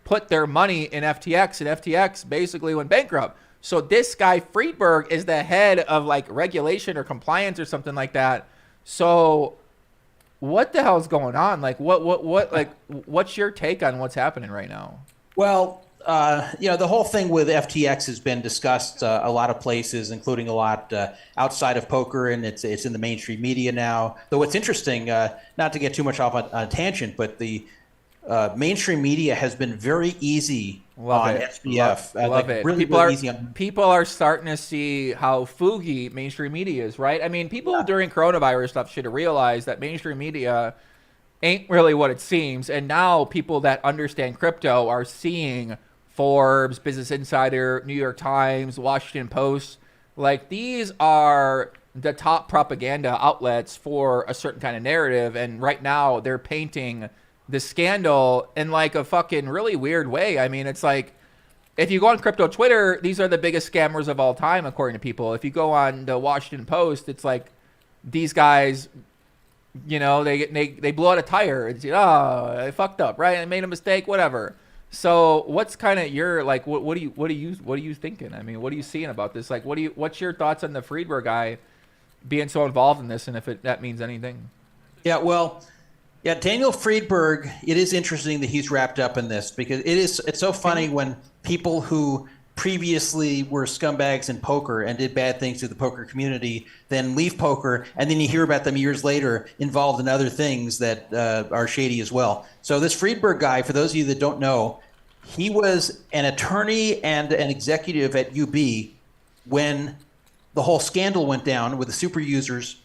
A: put their money in FTX, and FTX basically went bankrupt. So this guy Friedberg is the head of like regulation or compliance or something like that. So what the hell is going on? Like what's your take on what's happening right now?
I: Well, you know, the whole thing with FTX has been discussed a lot of places, including a lot outside of poker, and it's in the mainstream media now. Though what's interesting, not to get too much off on a tangent, but the mainstream media has been very easy on SBF.
A: Love it.
I: Really,
A: people are starting to see how foogy mainstream media is, right? I mean, people during coronavirus stuff should have realized that mainstream media ain't really what it seems. And now people that understand crypto are seeing Forbes, Business Insider, New York Times, Washington Post. Like, these are the top propaganda outlets for a certain kind of narrative. And right now they're painting the scandal in like a fucking really weird way. I mean, it's like, if you go on crypto Twitter, these are the biggest scammers of all time, according to people. If you go on the Washington Post, it's like these guys, you know, they blow out a tire. It's, oh, I fucked up, right? I made a mistake, whatever. So what's kind of your, like, what are you thinking? I mean, what are you seeing about this? Like, what's your thoughts on the Friedberg guy being so involved in this, and if that means anything?
I: Yeah, well, yeah, Daniel Friedberg, it is interesting that he's wrapped up in this, because it's so funny when people who previously were scumbags in poker and did bad things to the poker community then leave poker, and then you hear about them years later involved in other things that are shady as well. So this Friedberg guy, for those of you that don't know, he was an attorney and an executive at UB when the whole scandal went down with the super users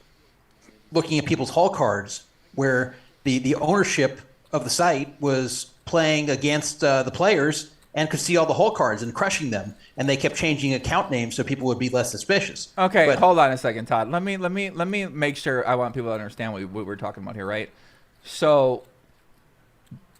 I: looking at people's hall cards, where the ownership of the site was playing against the players and could see all the hole cards and crushing them, and they kept changing account names so people would be less suspicious.
A: Okay, but hold on a second, Todd. Let me make sure. I want people to understand what we're talking about here, right? So,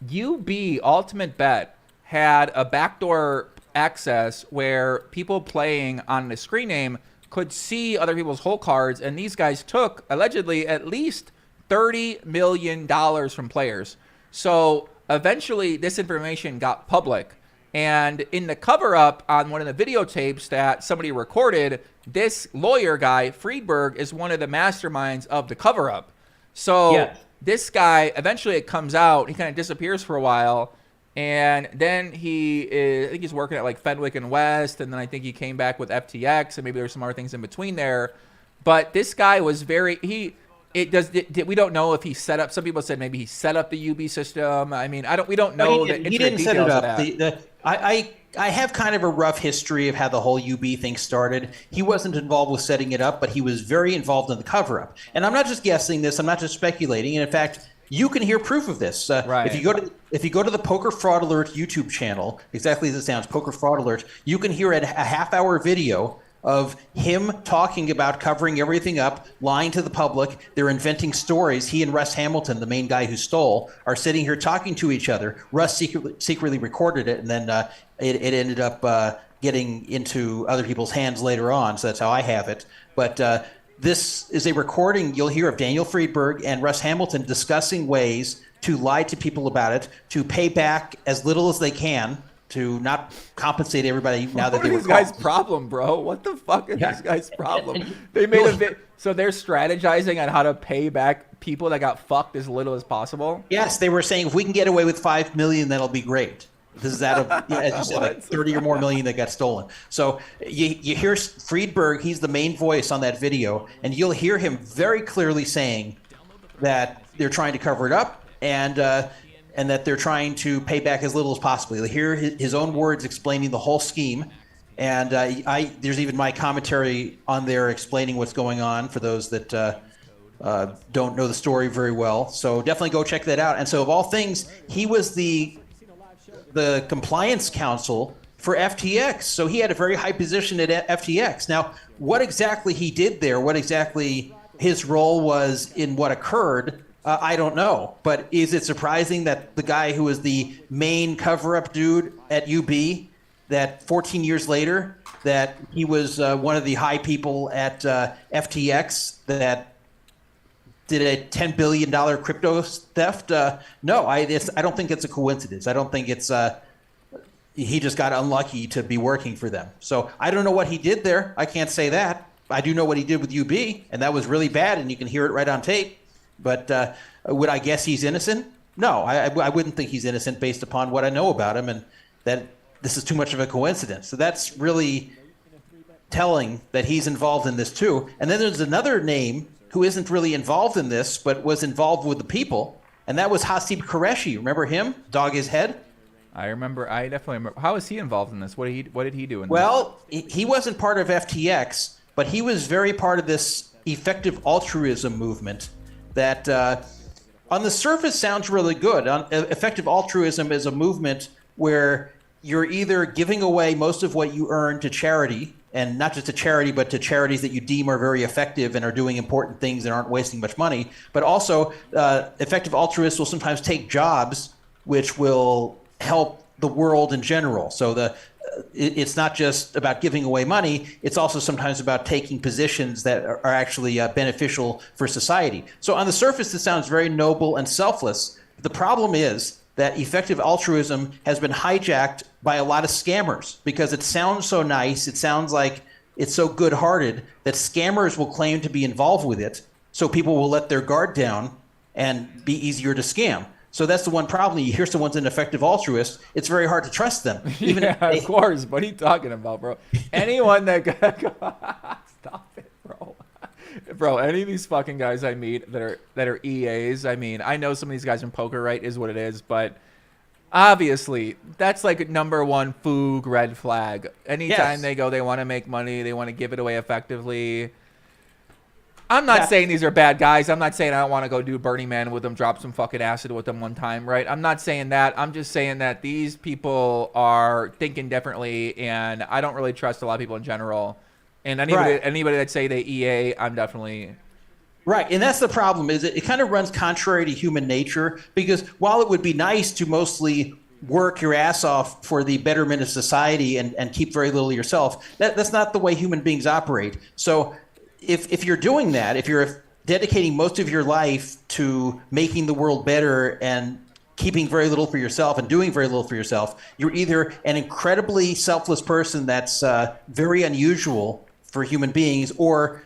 A: UB Ultimate Bet had a backdoor access where people playing on the screen name could see other people's hole cards, and these guys took allegedly at least $30 million from players. So eventually this information got public. And in the cover-up on one of the videotapes that somebody recorded, this lawyer guy, Friedberg, is one of the masterminds of the cover-up. So this guy, eventually it comes out, he kind of disappears for a while, and then I think he's working at like Fenwick and West, and then I think he came back with FTX, and maybe there's some other things in between there. But this guy was we don't know if he set up. Some people said maybe he set up the UB system. I mean, we don't know the
I: he didn't set it up.
A: That.
I: I have kind of a rough history of how the whole UB thing started. He wasn't involved with setting it up, but he was very involved in the cover-up. And I'm not just guessing this. I'm not just speculating. And in fact, you can hear proof of this.
A: Right.
I: If you go to the Poker Fraud Alert YouTube channel, exactly as it sounds, Poker Fraud Alert, you can hear a half-hour video of him talking about covering everything up, lying to the public. They're inventing stories. He and Russ Hamilton, the main guy who stole, are sitting here talking to each other. Russ secretly recorded it, and then it ended up getting into other people's hands later on, so that's how I have it. But this is a recording you'll hear of Daniel Friedberg and Russ Hamilton discussing ways to lie to people about it, to pay back as little as they can, to not compensate everybody now that they were
A: What is these guys' problem, bro? What the fuck is this guy's problem? They made so they're strategizing on how to pay back people that got fucked as little as possible.
I: Yes, they were saying if we can get away with $5 million, that'll be great. This is out of, as you said, like 30 or more million that got stolen. So you hear Friedberg, he's the main voice on that video, and you'll hear him very clearly saying that they're trying to cover it up and that they're trying to pay back as little as possible. You'll hear his own words explaining the whole scheme. And there's even my commentary on there explaining what's going on for those that don't know the story very well. So definitely go check that out. And so of all things, he was the compliance counsel for FTX. So he had a very high position at FTX. Now, what exactly he did there, what exactly his role was in what occurred, I don't know. But is it surprising that the guy who was the main cover-up dude at UB, that 14 years later, that he was one of the high people at FTX that did a $10 billion crypto theft? No, I don't think it's a coincidence. I don't think it's he just got unlucky to be working for them. So I don't know what he did there. I can't say that. I do know what he did with UB, and that was really bad, and you can hear it right on tape. But would I guess he's innocent? No, I wouldn't think he's innocent based upon what I know about him, and that this is too much of a coincidence. So that's really telling that he's involved in this too. And then there's another name who isn't really involved in this, but was involved with the people, and that was Hasib Qureshi. Remember him? Dog his head?
A: I definitely remember. How is he involved in this? What did he do in this?
I: Well, he wasn't part of FTX, but he was very part of this effective altruism movement that on the surface sounds really good. Effective altruism is a movement where you're either giving away most of what you earn to charity, and not just to charity, but to charities that you deem are very effective and are doing important things and aren't wasting much money. But also, effective altruists will sometimes take jobs which will help the world in general. So it's not just about giving away money. It's also sometimes about taking positions that are actually beneficial for society. So on the surface, this sounds very noble and selfless. The problem is that effective altruism has been hijacked by a lot of scammers because it sounds so nice. It sounds like it's so good-hearted that scammers will claim to be involved with it, so people will let their guard down and be easier to scam. So that's the one problem. You hear someone's an effective altruist, it's very hard to trust them. Even
A: of course. What are you talking about, bro? Anyone that stop it, bro. Bro, any of these fucking guys I meet that are EAs, I mean, I know some of these guys in poker, right, is what it is, but obviously that's like number one foog red flag. Anytime they go, they want to make money, they want to give it away effectively. I'm not saying these are bad guys. I'm not saying I don't want to go do Burning Man with them, drop some fucking acid with them one time, right? I'm not saying that. I'm just saying that these people are thinking differently, and I don't really trust a lot of people in general. And anybody that say they EA, I'm definitely...
I: Right, and that's the problem, is it kind of runs contrary to human nature, because while it would be nice to mostly work your ass off for the betterment of society and keep very little yourself, that's not the way human beings operate. So if you're doing that, if you're dedicating most of your life to making the world better and keeping very little for yourself and doing very little for yourself, you're either an incredibly selfless person that's very unusual for human beings, or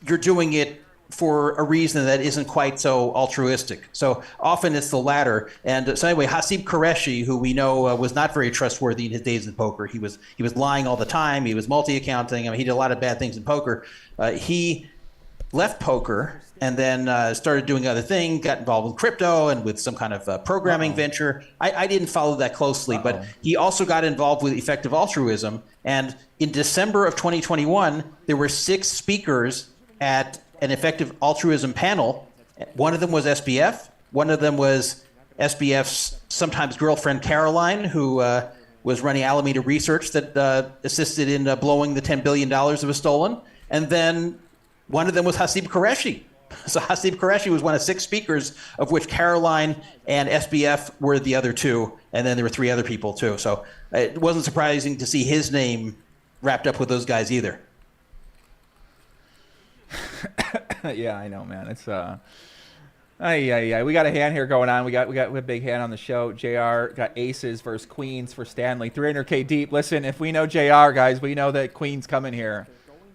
I: you're doing it for a reason that isn't quite so altruistic. So often it's the latter. And so anyway, Hasib Qureshi, who we know was not very trustworthy in his days in poker. He was lying all the time. He was multi-accounting. I mean, he did a lot of bad things in poker. He left poker and then started doing other things, got involved with crypto and with some kind of programming venture. I didn't follow that closely, but he also got involved with effective altruism. And in December of 2021, there were 6 speakers at an effective altruism panel. One of them was SBF. One of them was SBF's sometimes girlfriend, Caroline, who was running Alameda Research that assisted in blowing the $10 billion that was stolen. And then one of them was Hasib Qureshi. So Hasib Qureshi was one of 6 speakers, of which Caroline and SBF were the other 2. And then there were 3 other people too. So it wasn't surprising to see his name wrapped up with those guys either.
A: Yeah, I know, man. It's we got a hand here going on. We got a big hand on the show. JR got aces versus queens for Stanley. 300K deep. Listen, if we know JR, guys, we know that queen's coming here.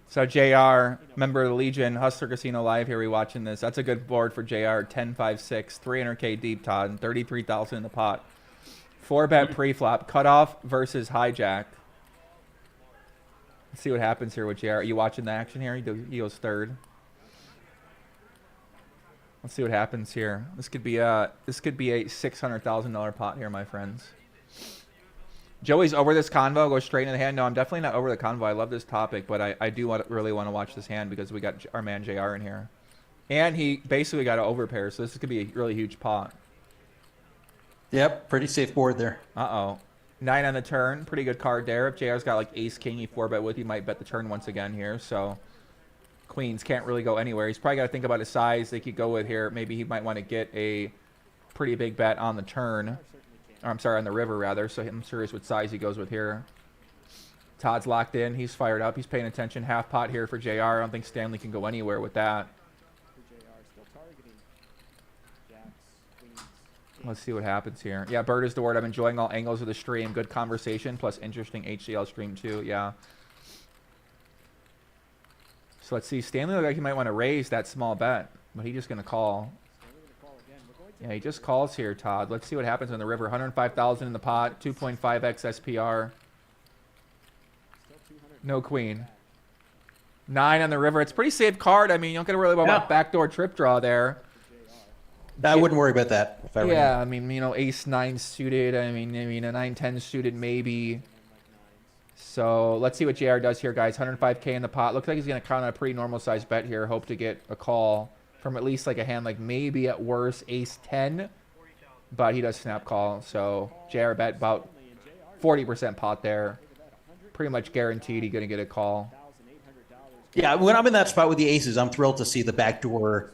A: So JR, member of the Legion, Hustler Casino Live here, we watching this. That's a good board for JR. 10-5-6, 300K deep, Todd, and 33,000 in the pot. 4-bet pre-flop. Cutoff versus hijack. Let's see what happens here with JR. Are you watching the action here? He goes third. Let's see what happens here. This could be a $600,000 pot here, my friends. Joey's over this convo. Go straight into the hand. No, I'm definitely not over the convo. I love this topic, but I do really want to watch this hand because we got our man JR in here, and he basically got an overpair. So this could be a really huge pot.
I: Yep, pretty safe board there.
A: 9 on the turn. Pretty good card there. If JR's got like ace king, he 4-bet with, he might bet the turn once again here. So queens can't really go anywhere. He's probably got to think about his size. They could go with here. Maybe he might want to get a pretty big bet on the turn. Or I'm sorry, on the river rather. So I'm curious what size he goes with here. Todd's locked in. He's fired up. He's paying attention. Half pot here for JR. I don't think Stanley can go anywhere with that. Let's see what happens here. Yeah, Bird is the word. I'm enjoying all angles of the stream. Good conversation plus interesting HCL stream too. Yeah. So let's see. Stanley looks like he might want to raise that small bet, but he's just going to call. Yeah, he just calls here, Todd. Let's see what happens on the river. 105,000 in the pot. 2.5x SPR. No queen. 9 on the river. It's a pretty safe card. I mean, you don't got to worry about backdoor trip draw there.
I: I wouldn't worry about that. If I were him.
A: I mean, you know, ace 9 suited. I mean, a 9-10 suited maybe. So let's see what JR does here, guys. 105K in the pot. Looks like he's going to count on a pretty normal sized bet here. Hope to get a call from at least like a hand like maybe at worst ace 10. But he does snap call. So JR bet about 40% pot there. Pretty much guaranteed he's going to get a call.
I: Yeah, when I'm in that spot with the aces, I'm thrilled to see the backdoor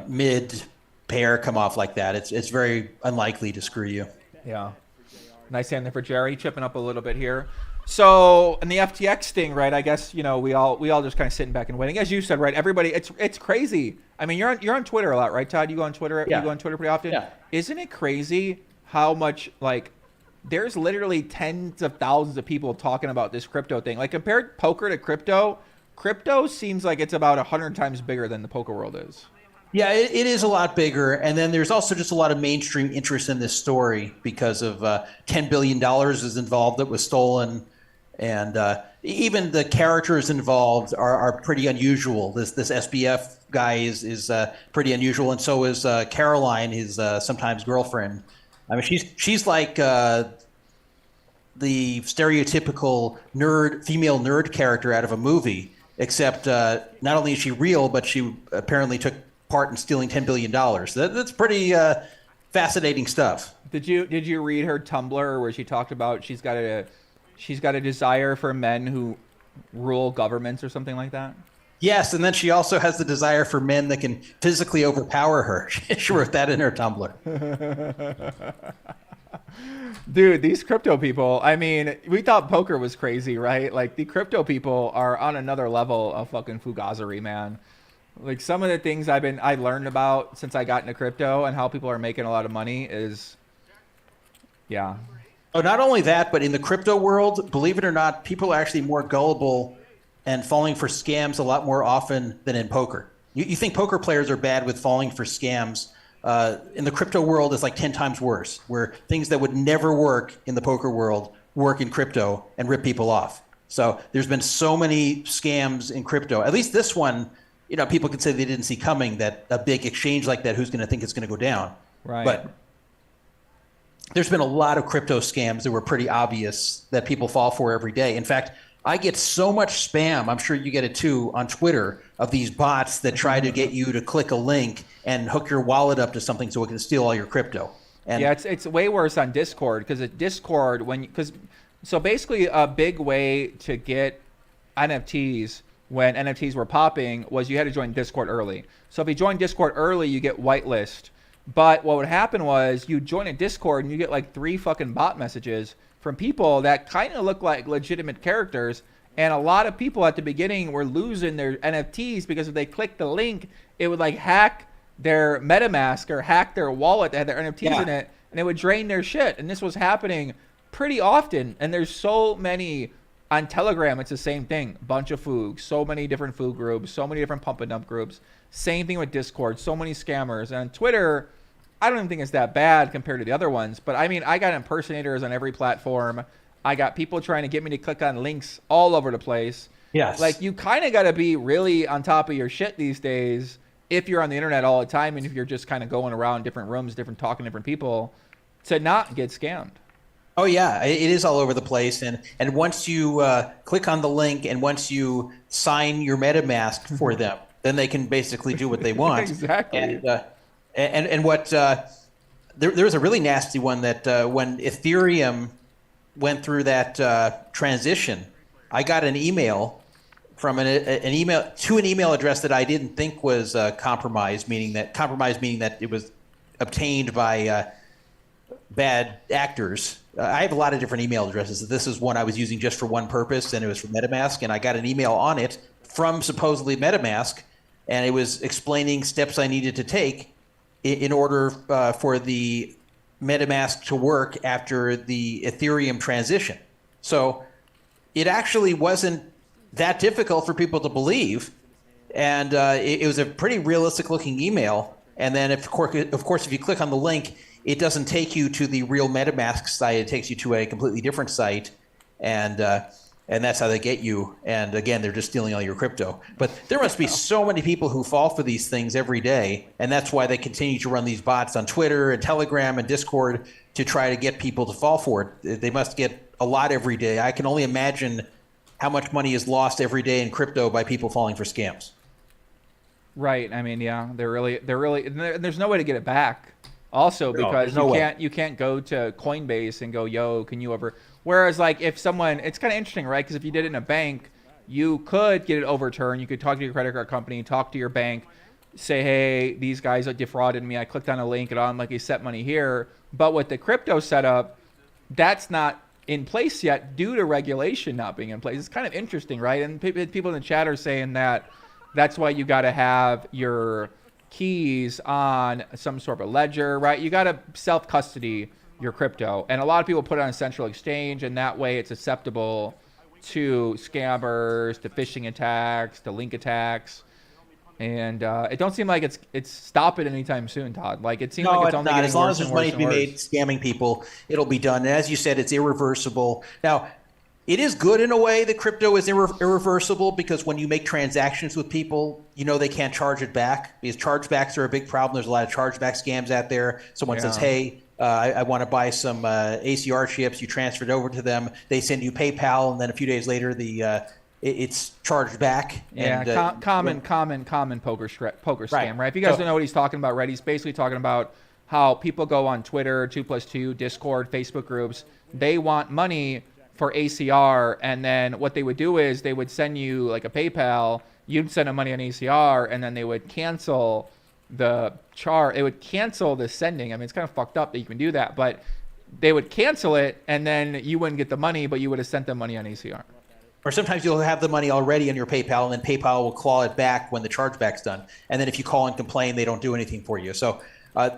I: mid pair come off like that. It's very unlikely to screw you.
A: Yeah. Nice hand there for Jerry, chipping up a little bit here. So in the FTX thing, right? I guess, you know, we all just kind of sitting back and waiting. As you said, right? Everybody, it's crazy. I mean, you're on Twitter a lot, right, Todd? You go on Twitter.
I: Yeah.
A: You go on Twitter pretty often.
I: Yeah.
A: Isn't it crazy how much like there's literally tens of thousands of people talking about this crypto thing? Like compared poker to crypto seems like it's about 100 times bigger than the poker world is.
I: Yeah, it is a lot bigger. And then there's also just a lot of mainstream interest in this story because of $10 billion is involved that was stolen. And even the characters involved are pretty unusual. This SBF guy is pretty unusual. And so is Caroline, his sometimes girlfriend. I mean, she's like the stereotypical female nerd character out of a movie, except not only is she real, but she apparently took part in stealing $10 billion. That's pretty fascinating stuff.
A: Did you read her Tumblr where she talked about she's got a desire for men who rule governments or something like that?
I: Yes, and then she also has the desire for men that can physically overpower her. She wrote that in her Tumblr.
A: Dude, these crypto people, I mean, we thought poker was crazy, right? Like, the crypto people are on another level of fucking fugazi, man. Like, some of the things I learned about since I got into crypto and how people are making a lot of money is Yeah.
I: Oh, not only that, but in the crypto world, believe it or not, people are actually more gullible and falling for scams a lot more often than in poker. You think poker players are bad with falling for scams. In the crypto world, it's like 10 times worse, where things that would never work in the poker world work in crypto and rip people off. So there's been so many scams in crypto. At least this one, people could say they didn't see coming that a big exchange like that, who's going to think it's going to go down?
A: Right.
I: But there's been a lot of crypto scams that were pretty obvious that people fall for every day. In fact, I get so much spam, I'm sure you get it too, on Twitter, of these bots that try to get you to click a link and hook your wallet up to something so it can steal all your crypto. And
A: yeah, it's way worse on Discord, because at Discord, so basically a big way to get NFTs when NFTs were popping was you had to join Discord early. So if you join Discord early, you get whitelist. But what would happen was you join a Discord and you get like 3 fucking bot messages from people that kind of look like legitimate characters. And a lot of people at the beginning were losing their NFTs because if they clicked the link, it would like hack their MetaMask or hack their wallet that had their NFTs in it, and it would drain their shit. And this was happening pretty often. And there's so many on Telegram. It's the same thing. Bunch of foogs, so many different foog groups, so many different pump and dump groups. Same thing with Discord, so many scammers. And on Twitter, I don't even think it's that bad compared to the other ones. But I mean, I got impersonators on every platform. I got people trying to get me to click on links all over the place.
I: Yes.
A: Like, you kind of got to be really on top of your shit these days if you're on the internet all the time and if you're just kind of going around different rooms, talking to different people, to not get scammed.
I: Oh yeah, it is all over the place, and once you click on the link and once you sign your MetaMask for them, then they can basically do what they want.
A: Exactly.
I: And what there was a really nasty one that when Ethereum went through that transition, I got an email from an email address that I didn't think was compromised, meaning that it was obtained by bad actors. I have a lot of different email addresses. This is one I was using just for one purpose, and it was for MetaMask, and I got an email on it from supposedly MetaMask, and it was explaining steps I needed to take in order for the MetaMask to work after the Ethereum transition. So it actually wasn't that difficult for people to believe, and it was a pretty realistic looking email. And then of course if you click on the link, it doesn't take you to the real MetaMask site. It takes you to a completely different site, and that's how they get you. And again, they're just stealing all your crypto. But there must be so many people who fall for these things every day, and that's why they continue to run these bots on Twitter and Telegram and Discord to try to get people to fall for it. They must get a lot every day. I can only imagine how much money is lost every day in crypto by people falling for scams.
A: Right. I mean, yeah, they're really, there's no way to get it back. Also, because you can't go to Coinbase and go, yo, can you over? Whereas, like, if someone, it's kind of interesting, right? Because if you did it in a bank, you could get it overturned. You could talk to your credit card company, talk to your bank, say, hey, these guys defrauded me. I clicked on a link and I'm like, you set money here. But with the crypto setup, that's not in place yet due to regulation not being in place. It's kind of interesting, right? And people in the chat are saying that that's why you got to have your keys on some sort of a ledger, right? You got to self-custody your crypto. And a lot of people put it on a central exchange, and that way it's susceptible to scammers, to phishing attacks, to link attacks. And it don't seem like it's stopping anytime soon, Todd. Like, it seems like it's only getting
I: as long
A: worse
I: as there's
A: and
I: money
A: worse
I: to be
A: and
I: made
A: worse.
I: scamming people, it'll be done. And as you said, it's irreversible. Now, it is good in a way that crypto is irreversible, because when you make transactions with people, you know they can't charge it back, because chargebacks are a big problem. There's a lot of chargeback scams out there. Someone says, hey, I want to buy some ACR chips. You transfer it over to them. They send you PayPal, and then a few days later, it's charged back.
A: Yeah,
I: and,
A: common poker scam, right? If you guys don't know what he's talking about, right? He's basically talking about how people go on Twitter, 2+2, Discord, Facebook groups. They want money for ACR, and then what they would do is they would send you like a PayPal. You'd send them money on ACR, and then they would cancel the it would cancel the sending. I mean, it's kind of fucked up that you can do that, but they would cancel it, and then you wouldn't get the money, but you would have sent them money on ACR.
I: Or sometimes you'll have the money already in your PayPal, and then PayPal will claw it back when the chargeback's done. And then if you call and complain, they don't do anything for you. So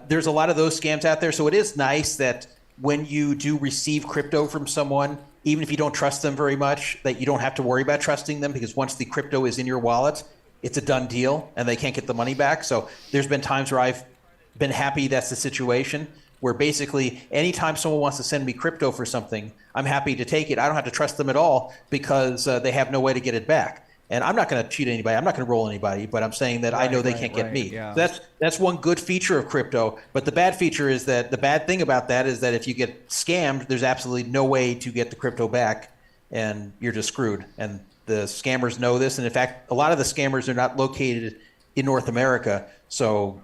I: there's a lot of those scams out there. So it is nice that when you do receive crypto from someone, even if you don't trust them very much, that you don't have to worry about trusting them, because once the crypto is in your wallet, it's a done deal and they can't get the money back. So there's been times where I've been happy that's the situation, where basically anytime someone wants to send me crypto for something, I'm happy to take it. I don't have to trust them at all because they have no way to get it back. And I'm not going to cheat anybody. I'm not going to roll anybody, but I'm saying that I know they can't get me.
A: Yeah.
I: So that's one good feature of crypto. But the bad feature is that the bad thing about that is that if you get scammed, there's absolutely no way to get the crypto back, and you're just screwed. And the scammers know this. And in fact, a lot of the scammers are not located in North America. So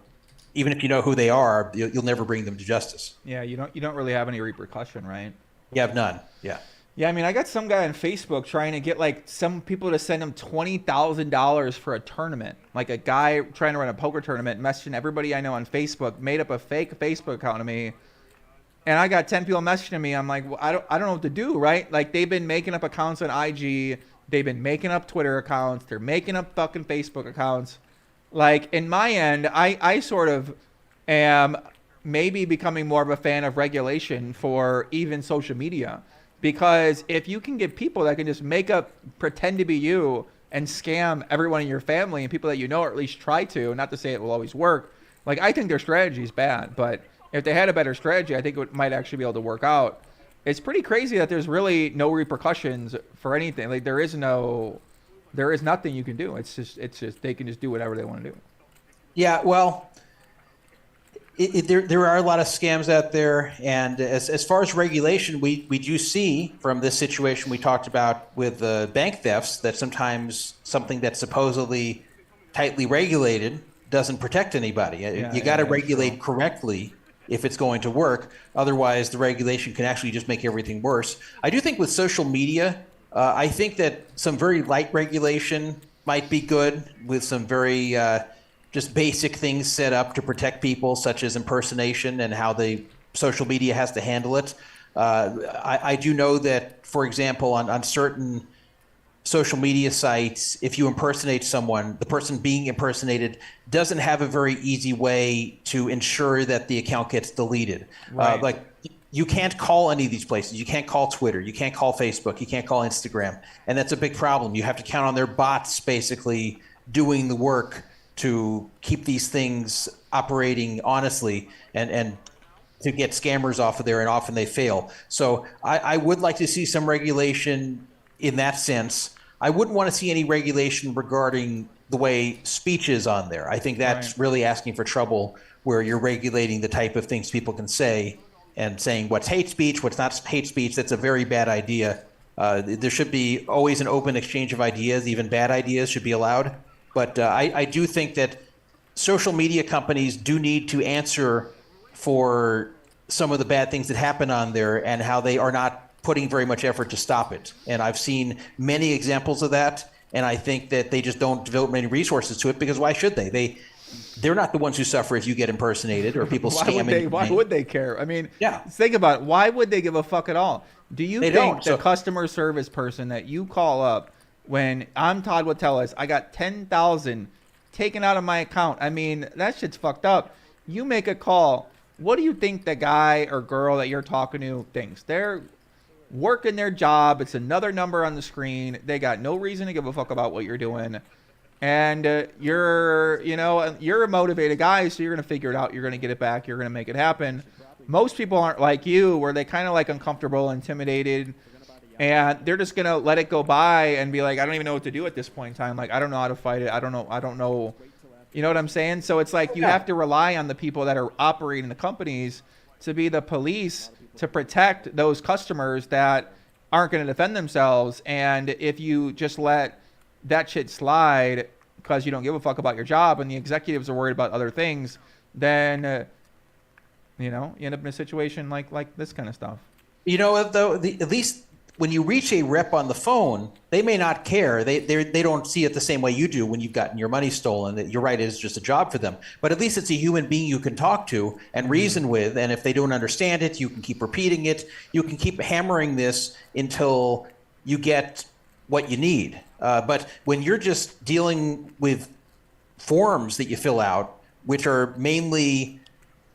I: even if you know who they are, you'll never bring them to justice.
A: Yeah, you don't really have any repercussion, right?
I: You have none. Yeah.
A: Yeah, I mean, I got some guy on Facebook trying to get like some people to send him $20,000 for a tournament. Like a guy trying to run a poker tournament, messaging everybody I know on Facebook, made up a fake Facebook account to me, and I got 10 people messaging me. I'm like, well, I don't know what to do, right? Like they've been making up accounts on IG, they've been making up Twitter accounts, they're making up fucking Facebook accounts. Like in my end, I sort of am maybe becoming more of a fan of regulation for even social media. Because if you can get people that can just make up, pretend to be you and scam everyone in your family and people that you know, or at least try to, not to say it will always work. Like, I think their strategy is bad, but if they had a better strategy, I think it might actually be able to work out. It's pretty crazy that there's really no repercussions for anything. Like, there is nothing you can do. It's just, they can just do whatever they want to do.
I: Yeah, well, there are a lot of scams out there, and as far as regulation, we do see from this situation we talked about with bank thefts that sometimes something that's supposedly tightly regulated doesn't protect anybody. You got to regulate correctly if it's going to work. Otherwise, the regulation can actually just make everything worse. I do think with social media, I think that some very light regulation might be good, with some very just basic things set up to protect people, such as impersonation and how the social media has to handle it. I do know that, for example, on certain social media sites, if you impersonate someone, the person being impersonated doesn't have a very easy way to ensure that the account gets deleted.
A: Right.
I: Like, you can't call any of these places. You can't call Twitter. You can't call Facebook. You can't call Instagram. And that's a big problem. You have to count on their bots basically doing the work to keep these things operating honestly and to get scammers off of there, and often they fail. So I would like to see some regulation in that sense. I wouldn't want to see any regulation regarding the way speech is on there. I think that's really asking for trouble, where you're regulating the type of things people can say and saying what's hate speech, what's not hate speech. That's a very bad idea. There should be always an open exchange of ideas. Even bad ideas should be allowed. But I do think that social media companies do need to answer for some of the bad things that happen on there and how they are not putting very much effort to stop it. And I've seen many examples of that, and I think that they just don't devote many resources to it, because why should they? They're not the ones who suffer if you get impersonated or people scamming.
A: Why would they care? I mean,
I: yeah.
A: Think about it. Why would they give a fuck at all? Do you think the customer service person that you call up when I'm Todd would tell us, I got 10,000 taken out of my account? I mean, that shit's fucked up. You make a call. What do you think the guy or girl that you're talking to thinks? They're working their job. It's another number on the screen. They got no reason to give a fuck about what you're doing. And you're a motivated guy, so you're going to figure it out. You're going to get it back. You're going to make it happen. Most people aren't like you, where they kind of like uncomfortable, intimidated, and they're just going to let it go by and be like, I don't even know what to do at this point in time. Like, I don't know how to fight it. I don't know. You know what I'm saying? So it's like you have to rely on the people that are operating the companies to be the police to protect those customers that aren't going to defend themselves. And if you just let that shit slide because you don't give a fuck about your job and the executives are worried about other things, then you end up in a situation like this kind of stuff. You know, though, at least when you reach a rep on the phone, they may not care. They don't see it the same way you do when you've gotten your money stolen. You're right, it is just a job for them. But at least it's a human being you can talk to and reason with. And if they don't understand it, you can keep repeating it. You can keep hammering this until you get what you need. But when you're just dealing with forms that you fill out, which are mainly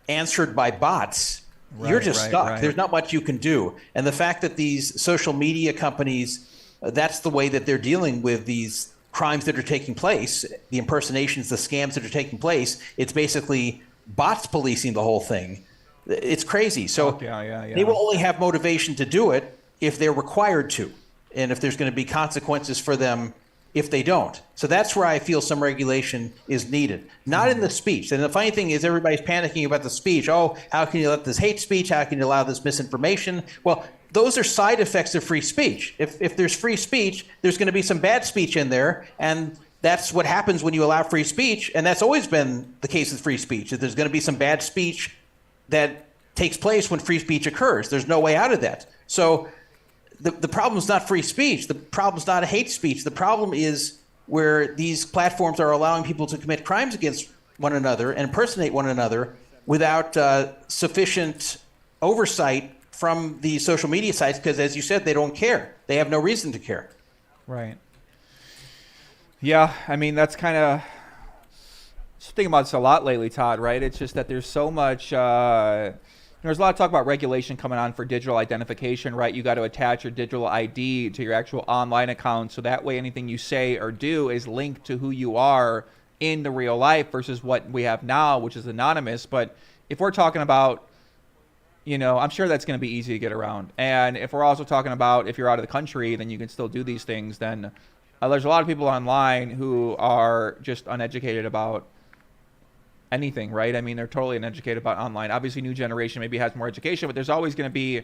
A: answered by bots,
I: you're just stuck. There's not much you can do. And the fact that these social media companies, that's the way that they're dealing with these crimes that are taking place, the impersonations, the scams that are taking place, it's basically bots policing the whole thing. It's crazy. So they will only have motivation to do it if they're required to, and if there's going to be consequences for them if they don't. So that's where I feel some regulation is needed, not in the speech. And the funny thing is everybody's panicking about the speech. Oh, how can you let this hate speech? How can you allow this misinformation? Well, those are side effects of free speech. If there's free speech, there's going to be some bad speech in there, and that's what happens when you allow free speech, and that's always been the case with free speech, that there's going to be some bad speech that takes place when free speech occurs. There's no way out of that. So the problem is not free speech. The problem is not a hate speech. The problem is where these platforms are allowing people to commit crimes against one another and impersonate one another without sufficient oversight from the social media sites, because, as you said, they don't care. They have no reason to care.
A: Right. Yeah, I mean, that's kind of thinking about this a lot lately, Todd, right? It's just that there's so much there's a lot of talk about regulation coming on for digital identification, right? You got to attach your digital ID to your actual online account, so that way anything you say or do is linked to who you are in the real life versus what we have now, which is anonymous. But if we're talking about, I'm sure that's going to be easy to get around. And if we're also talking about if you're out of the country, then you can still do these things, then there's a lot of people online who are just uneducated about anything, right? I mean, they're totally uneducated about online. Obviously, new generation maybe has more education, but there's always going to be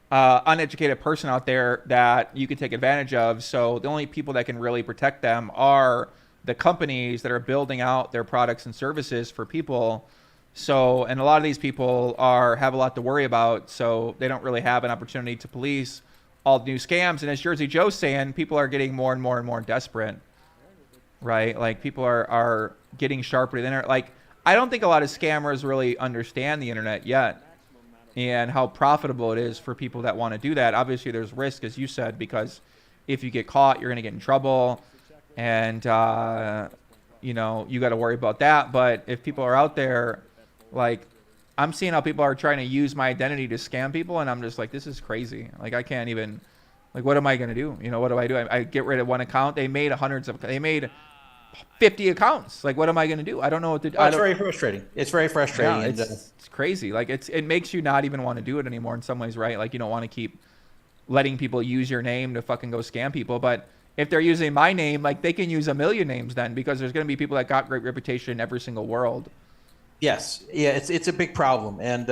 A: uneducated person out there that you can take advantage of. So the only people that can really protect them are the companies that are building out their products and services for people. So, and a lot of these people have a lot to worry about, so they don't really have an opportunity to police all the new scams. And as Jersey Joe's saying, people are getting more and more and more desperate, right? Like, people are getting sharper to the internet. Like, I don't think a lot of scammers really understand the internet yet and how profitable it is for people that want to do that. Obviously, there's risk, as you said, because if you get caught, you're going to get in trouble, and you got to worry about that. But if people are out there, like, I'm seeing how people are trying to use my identity to scam people, and I'm just like, this is crazy. Like, I can't even, like, what am I going to do? What do? I get rid of one account. They made 50 accounts. Like, what am I going to do? I don't know what to do.
I: It's very frustrating. It's very frustrating.
A: Yeah, it's crazy. Like, it makes you not even want to do it anymore in some ways, right? Like, you don't want to keep letting people use your name to fucking go scam people. But if they're using my name, like, they can use a million names then, because there's going to be people that got great reputation in every single world.
I: Yes. Yeah, it's a big problem. And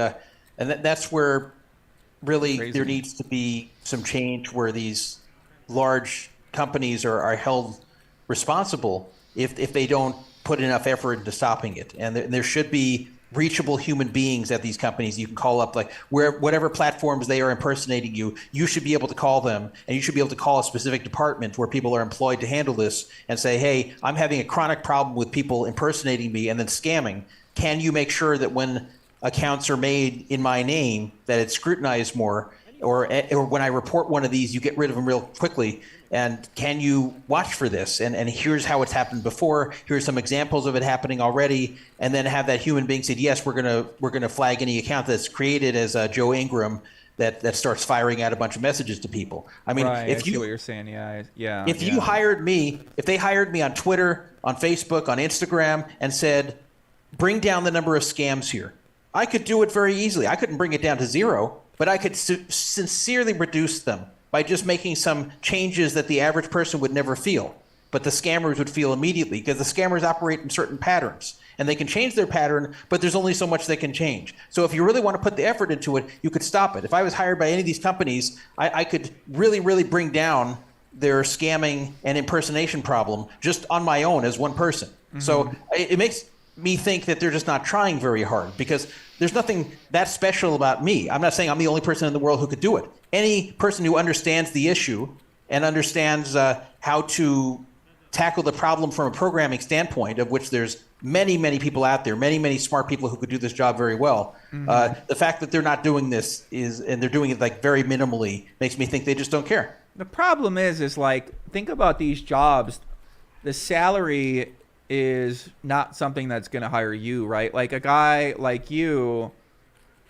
I: that's where really there needs to be some change, where these large companies are held responsible if they don't put enough effort into stopping it. And there should be reachable human beings at these companies you can call up, like whatever platforms they are impersonating you should be able to call them, and you should be able to call a specific department where people are employed to handle this and say, hey, I'm having a chronic problem with people impersonating me and then scamming. Can you make sure that when accounts are made in my name that it's scrutinized more, or when I report one of these, you get rid of them real quickly? And can you watch for this? And here's how it's happened before. Here's some examples of it happening already. And then have that human being say, yes, we're gonna flag any account that's created as Joe-Ingram that starts firing out a bunch of messages to people. I mean,
A: right, I see what you're saying. Yeah.
I: If you hired me, if they hired me on Twitter, on Facebook, on Instagram, and said, bring down the number of scams here, I could do it very easily. I couldn't bring it down to zero, but I could sincerely reduce them by just making some changes that the average person would never feel, but the scammers would feel immediately, because the scammers operate in certain patterns, and they can change their pattern, but there's only so much they can change. So if you really want to put the effort into it, you could stop it. If I was hired by any of these companies, I could really, really bring down their scamming and impersonation problem just on my own as one person. Mm-hmm. So it makes me think that they're just not trying very hard, because there's nothing that special about me. I'm not saying I'm the only person in the world who could do it. Any person who understands the issue and understands how to tackle the problem from a programming standpoint, of which there's many, many people out there, many, many smart people who could do this job very well. Mm-hmm. The fact that they're not doing this and they're doing it like very minimally, makes me think they just don't care.
A: The problem is like, think about these jobs. The salary is not something that's going to hire you, right? Like, a guy like you,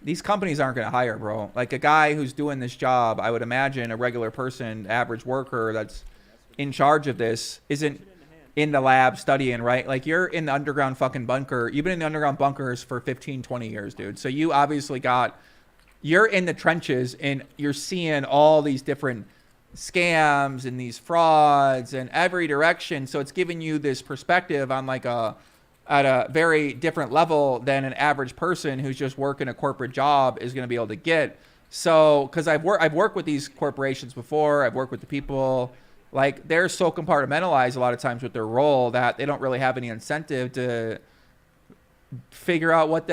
A: these companies aren't going to hire, bro. Like a guy who's doing this job, I would imagine a regular person, average worker that's in charge of this isn't in the lab studying, right? Like you're in the underground fucking bunker. You've been in the underground bunkers for 15, 20 years, dude. So you obviously you're in the trenches and you're seeing all these different scams and these frauds in every direction. So it's giving you this perspective on like at a very different level than an average person who's just working a corporate job is going to be able to get. So, because I've worked with these corporations before, I've worked with the people, like they're so compartmentalized a lot of times with their role that they don't really have any incentive to figure out what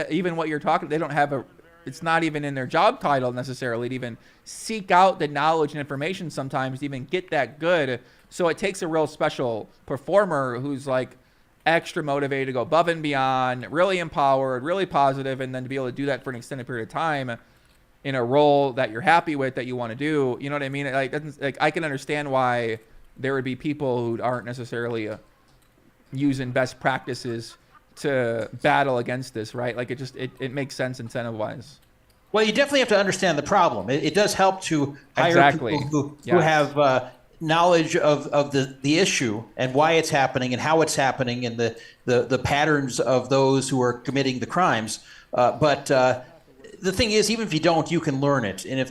A: you're talking. They don't have it's not even in their job title necessarily to even seek out the knowledge and information sometimes to even get that good. So it takes a real special performer who's like extra motivated to go above and beyond, really empowered, really positive, and then to be able to do that for an extended period of time in a role that you're happy with, that you want to do. You know what I mean? Like I can understand why there would be people who aren't necessarily using best practices to battle against this, right? Like it makes sense incentive wise.
I: Well, you definitely have to understand the problem. It does help to hire people who have knowledge of the issue and why it's happening and how it's happening and the patterns of those who are committing the crimes. But the thing is, even if you don't, you can learn it. And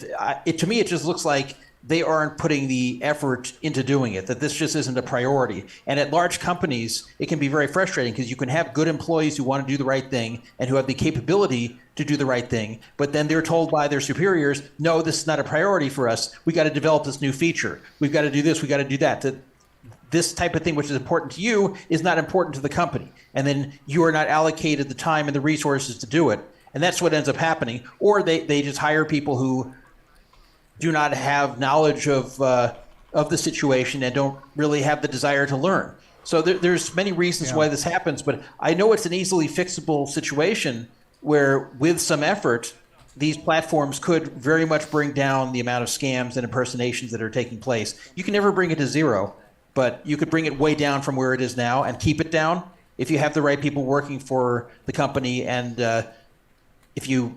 I: to me, it just looks like they aren't putting the effort into doing it, that this just isn't a priority. And at large companies, it can be very frustrating because you can have good employees who want to do the right thing and who have the capability to do the right thing, but then they're told by their superiors, no, this is not a priority for us. We got to develop this new feature. We've got to do this. We got to do that. This type of thing, which is important to you, is not important to the company. And then you are not allocated the time and the resources to do it. And that's what ends up happening. Or they just hire people who do not have knowledge of the situation and don't really have the desire to learn. So there's many reasons why this happens, but I know it's an easily fixable situation where with some effort, these platforms could very much bring down the amount of scams and impersonations that are taking place. You can never bring it to zero, but you could bring it way down from where it is now and keep it down if you have the right people working for the company and if you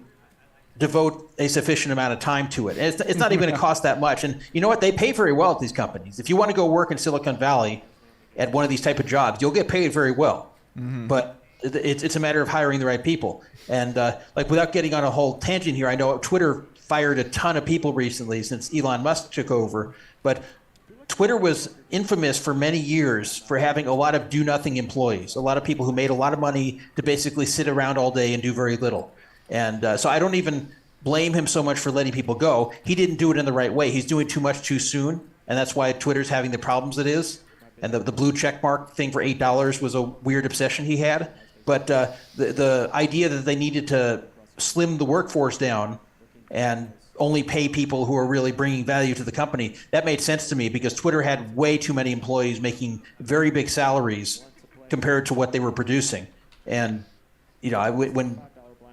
I: devote a sufficient amount of time to it. And it's not even going to cost that much. And you know what? They pay very well at these companies. If you want to go work in Silicon Valley at one of these type of jobs, you'll get paid very well. Mm-hmm. But it's a matter of hiring the right people. And like without getting on a whole tangent here, I know Twitter fired a ton of people recently since Elon Musk took over. But Twitter was infamous for many years for having a lot of do-nothing employees, a lot of people who made a lot of money to basically sit around all day and do very little. And so I don't even blame him so much for letting people go. He didn't do it in the right way. He's doing too much too soon, and that's why Twitter's having the problems it is. And the blue check mark thing for $8 was a weird obsession he had. But the idea that they needed to slim the workforce down and only pay people who are really bringing value to the company, that made sense to me because Twitter had way too many employees making very big salaries compared to what they were producing. And, you know, when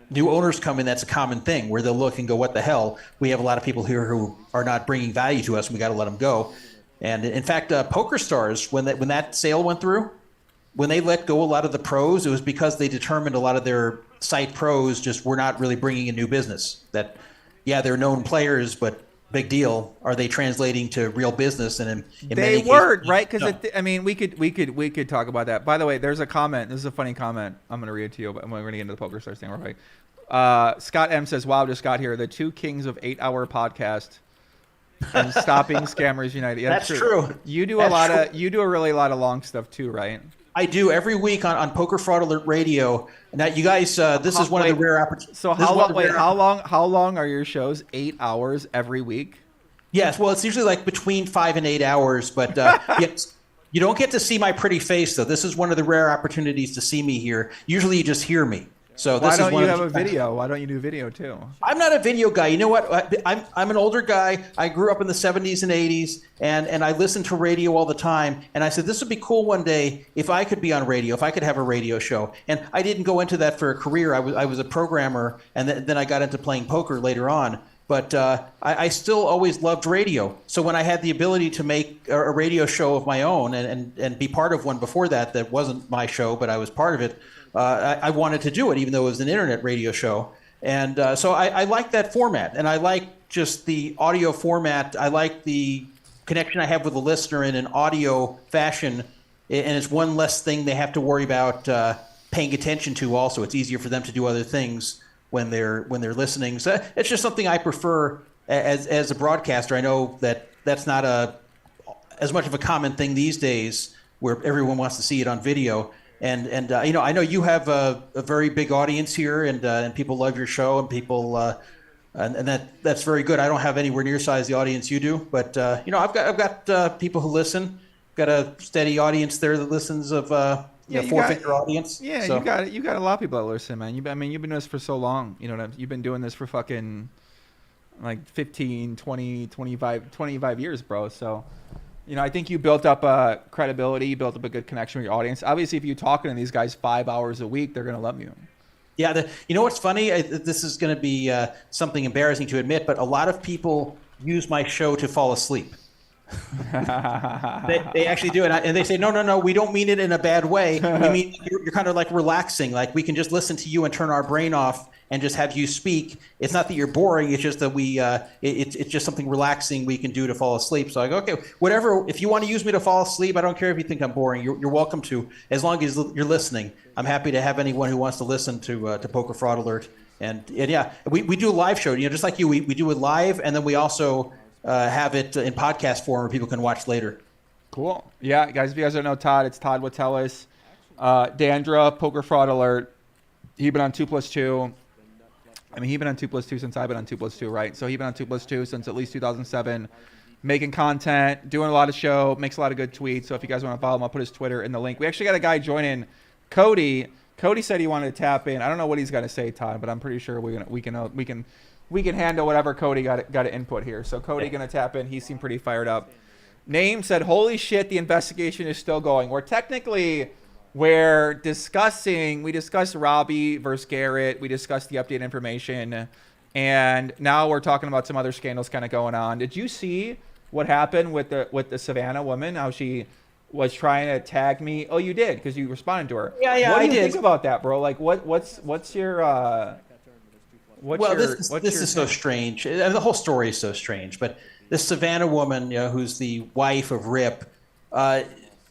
I: new owners come in, that's a common thing where they'll look and go, what the hell? We have a lot of people here who are not bringing value to us and we got to let them go. And in fact, PokerStars, when that sale went through, when they let go a lot of the pros, it was because they determined a lot of their site pros just were not really bringing in new business. That, yeah, they're known players, but big deal. Are they translating to real business? And in
A: they
I: many
A: weren't,
I: cases,
A: right? Because
I: no.
A: I mean, we could talk about that. By the way, there's a comment. This is a funny comment. I'm going to read it to you, but we're going to get into the PokerStars thing real quick. Scott M says, "Wow, just got here. The two kings of 8-hour podcast and stopping scammers united." Yeah,
I: that's true.
A: You do you do a really lot of long stuff too, right?
I: I do every week on Poker Fraud Alert Radio. Now, you guys, this is one of the rare opportunities.
A: So how long are your shows? 8 hours every week?
I: Yes. Well, it's usually like between 5 and 8 hours, but yes, you don't get to see my pretty face though. This is one of the rare opportunities to see me here. Usually, you just hear me. So this
A: Why don't you have a video? Why don't you do video too?
I: I'm not a video guy. You know what? I'm an older guy. I grew up in the 70s and 80s, and I listened to radio all the time. And I said, this would be cool one day if I could be on radio, if I could have a radio show. And I didn't go into that for a career. I was a programmer, and then I got into playing poker later on. But I still always loved radio. So when I had the ability to make a radio show of my own and be part of one before that wasn't my show, but I was part of it, I wanted to do it, even though it was an internet radio show. And so I like that format, and I like just the audio format. I like the connection I have with the listener in an audio fashion, and it's one less thing they have to worry about paying attention to. Also, it's easier for them to do other things when they're listening. So it's just something I prefer as a broadcaster. I know that that's not as much of a common thing these days, where everyone wants to see it on video. And I know you have a very big audience here, and people love your show, and people and that's very good. I don't have anywhere near size the audience you do, but I've got people who listen. Got a steady audience there that listens of four-figure audience.
A: Yeah,
I: so.
A: you got a lot of people that listen, man. You've been doing this for so long. You've been doing this for fucking like 15, 20, 25 years, bro. So. I think you built up a credibility, you built up a good connection with your audience. Obviously, if you're talking to these guys 5 hours a week, they're going to love you.
I: Yeah. What's funny? This is going to be something embarrassing to admit, but a lot of people use my show to fall asleep. They actually do. And they say, no, we don't mean it in a bad way. We mean you're kind of like relaxing. Like we can just listen to you and turn our brain off and just have you speak. It's not that you're boring. It's just that it's just something relaxing we can do to fall asleep. So I go, okay, whatever. If you want to use me to fall asleep, I don't care if you think I'm boring. You're welcome to, as long as you're listening. I'm happy to have anyone who wants to listen to Poker Fraud Alert. And yeah, we do a live show. Just like you, we do it live, and then we also have it in podcast form where people can watch later.
A: Cool. Yeah, guys, if you guys don't know Todd, it's Todd Wattelis. Dandra, Poker Fraud Alert. He's been on 2+2. He's been on 2+2 since I've been on 2+2, right? So he's been on 2+2 since at least 2007, making content, doing a lot of show, makes a lot of good tweets. So if you guys want to follow him, I'll put his Twitter in the link. We actually got a guy joining, Cody. Cody said he wanted to tap in. I don't know what he's got to say, Todd, but I'm pretty sure we can handle whatever Cody got to input here. So Cody going to tap in. He seemed pretty fired up. Name said, "Holy shit, the investigation is still going." We're discussing, we discussed Robbie versus Garrett. We discussed the updated information. And now we're talking about some other scandals kind of going on. Did you see what happened with the Savannah woman? How she was trying to tag me? Oh, you did, because you responded to her.
I: Yeah,
A: what do
I: I
A: you
I: did.
A: think about that, bro? Like, what's your
I: this is so strange. The whole story is so strange. But this Savannah woman, who's the wife of Rip,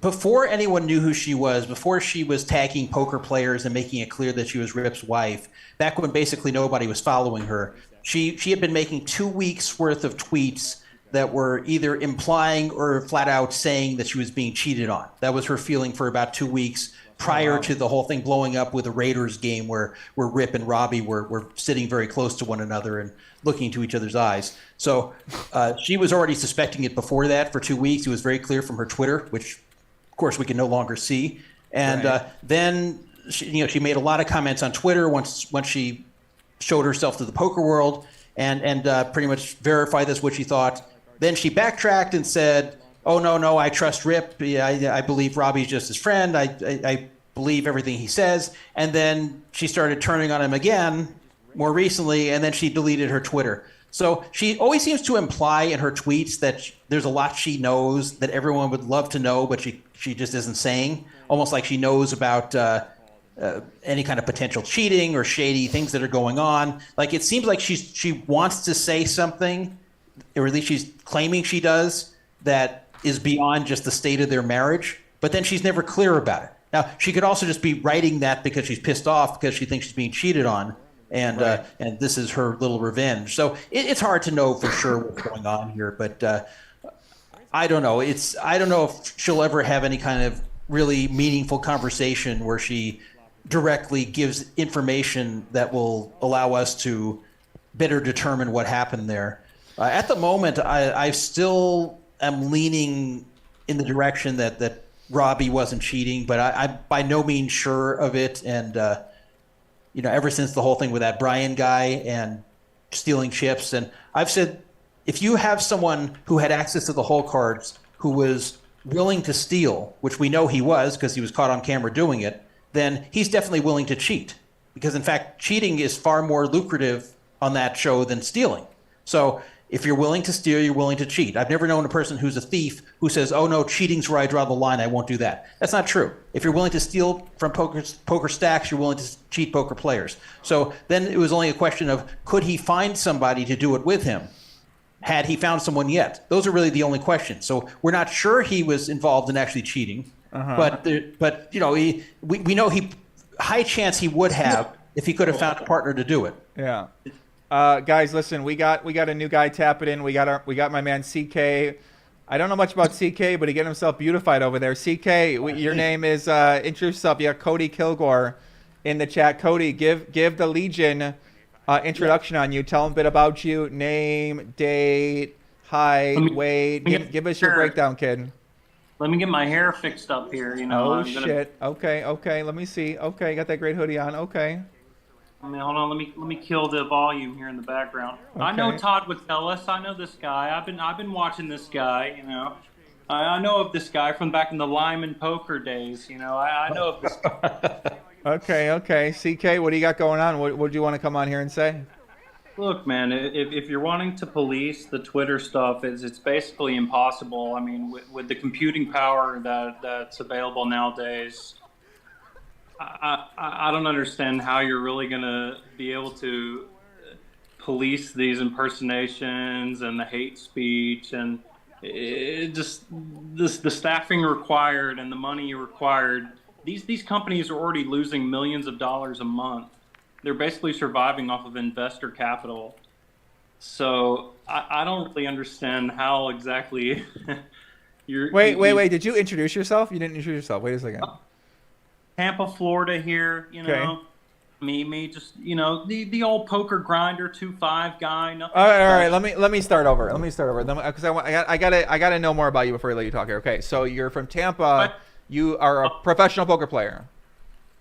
I: before anyone knew who she was, before she was tagging poker players and making it clear that she was Rip's wife, back when basically nobody was following her, she had been making 2 weeks worth of tweets that were either implying or flat out saying that she was being cheated on. That was her feeling for about 2 weeks prior to the whole thing blowing up with a Raiders game where Rip and Robbie were sitting very close to one another and looking into each other's eyes. So she was already suspecting it before that for 2 weeks. It was very clear from her Twitter, which of course we can no longer see. And then she made a lot of comments on Twitter once she showed herself to the poker world and pretty much verified that's what she thought. Then she backtracked and said, "Oh, no, I trust Rip. I believe Robbie's just his friend. I believe everything he says." And then she started turning on him again more recently, and then she deleted her Twitter. So she always seems to imply in her tweets that there's a lot she knows that everyone would love to know, but she just isn't saying. Almost like she knows about any kind of potential cheating or shady things that are going on. Like it seems like she wants to say something, or at least she's claiming she does, that is beyond just the state of their marriage, but then she's never clear about it. Now, she could also just be writing that because she's pissed off because she thinks she's being cheated on, and this is her little revenge. So it's hard to know for sure what's going on here, but I don't know. I don't know if she'll ever have any kind of really meaningful conversation where she directly gives information that will allow us to better determine what happened there. At the moment, I still am leaning in the direction that Robbie wasn't cheating, but I'm by no means sure of it. And ever since the whole thing with that Brian guy and stealing chips, and I've said, if you have someone who had access to the hole cards who was willing to steal, which we know he was because he was caught on camera doing it, then he's definitely willing to cheat. Because in fact, cheating is far more lucrative on that show than stealing. So if you're willing to steal, you're willing to cheat. I've never known a person who's a thief who says, oh no, cheating's where I draw the line, I won't do that. That's not true. If you're willing to steal from poker stacks, you're willing to cheat poker players. So then it was only a question of, could he find somebody to do it with him? Had he found someone yet? Those are really the only questions. So we're not sure he was involved in actually cheating, but you know, we know high chance he would have if he could have found a partner to do it.
A: Yeah. Guys, listen, we got a new guy tapping in. We got my man CK. I don't know much about CK, but he getting himself beautified over there. CK, your name is introduce yourself. You got Cody Kilgore in the chat. Cody, give the Legion introduction on you. Tell them a bit about you. Name, date, height, weight. Give us your breakdown, kid.
J: Let me get my hair fixed up here. You know.
A: Oh shit. Okay. Let me see. Okay, you got that great hoodie on. Okay.
J: I mean, hold on. Let me kill the volume here in the background.
A: Okay.
J: I know Todd would tell us. I know this guy. I've been watching this guy. You know, I know of this guy from back in the Lyman poker days. You know, I know of this guy.
A: Okay. CK, what do you got going on? What do you want to come on here and say?
J: Look, man, if you're wanting to police the Twitter stuff, it's basically impossible. I mean, with the computing power that's available nowadays. I don't understand how you're really going to be able to police these impersonations and the hate speech and the staffing required and the money required. These companies are already losing millions of dollars a month. They're basically surviving off of investor capital. So I don't really understand how exactly you're...
A: Wait. Did you introduce yourself? You didn't introduce yourself. Wait a second.
J: Tampa, Florida here, you know, me, just, you know, the old poker grinder, 2-5 guy. Nothing.
A: All right. Let me start over. Because I gotta know more about you before I let you talk here. Okay, so you're from Tampa.
J: What?
A: You are a professional poker player.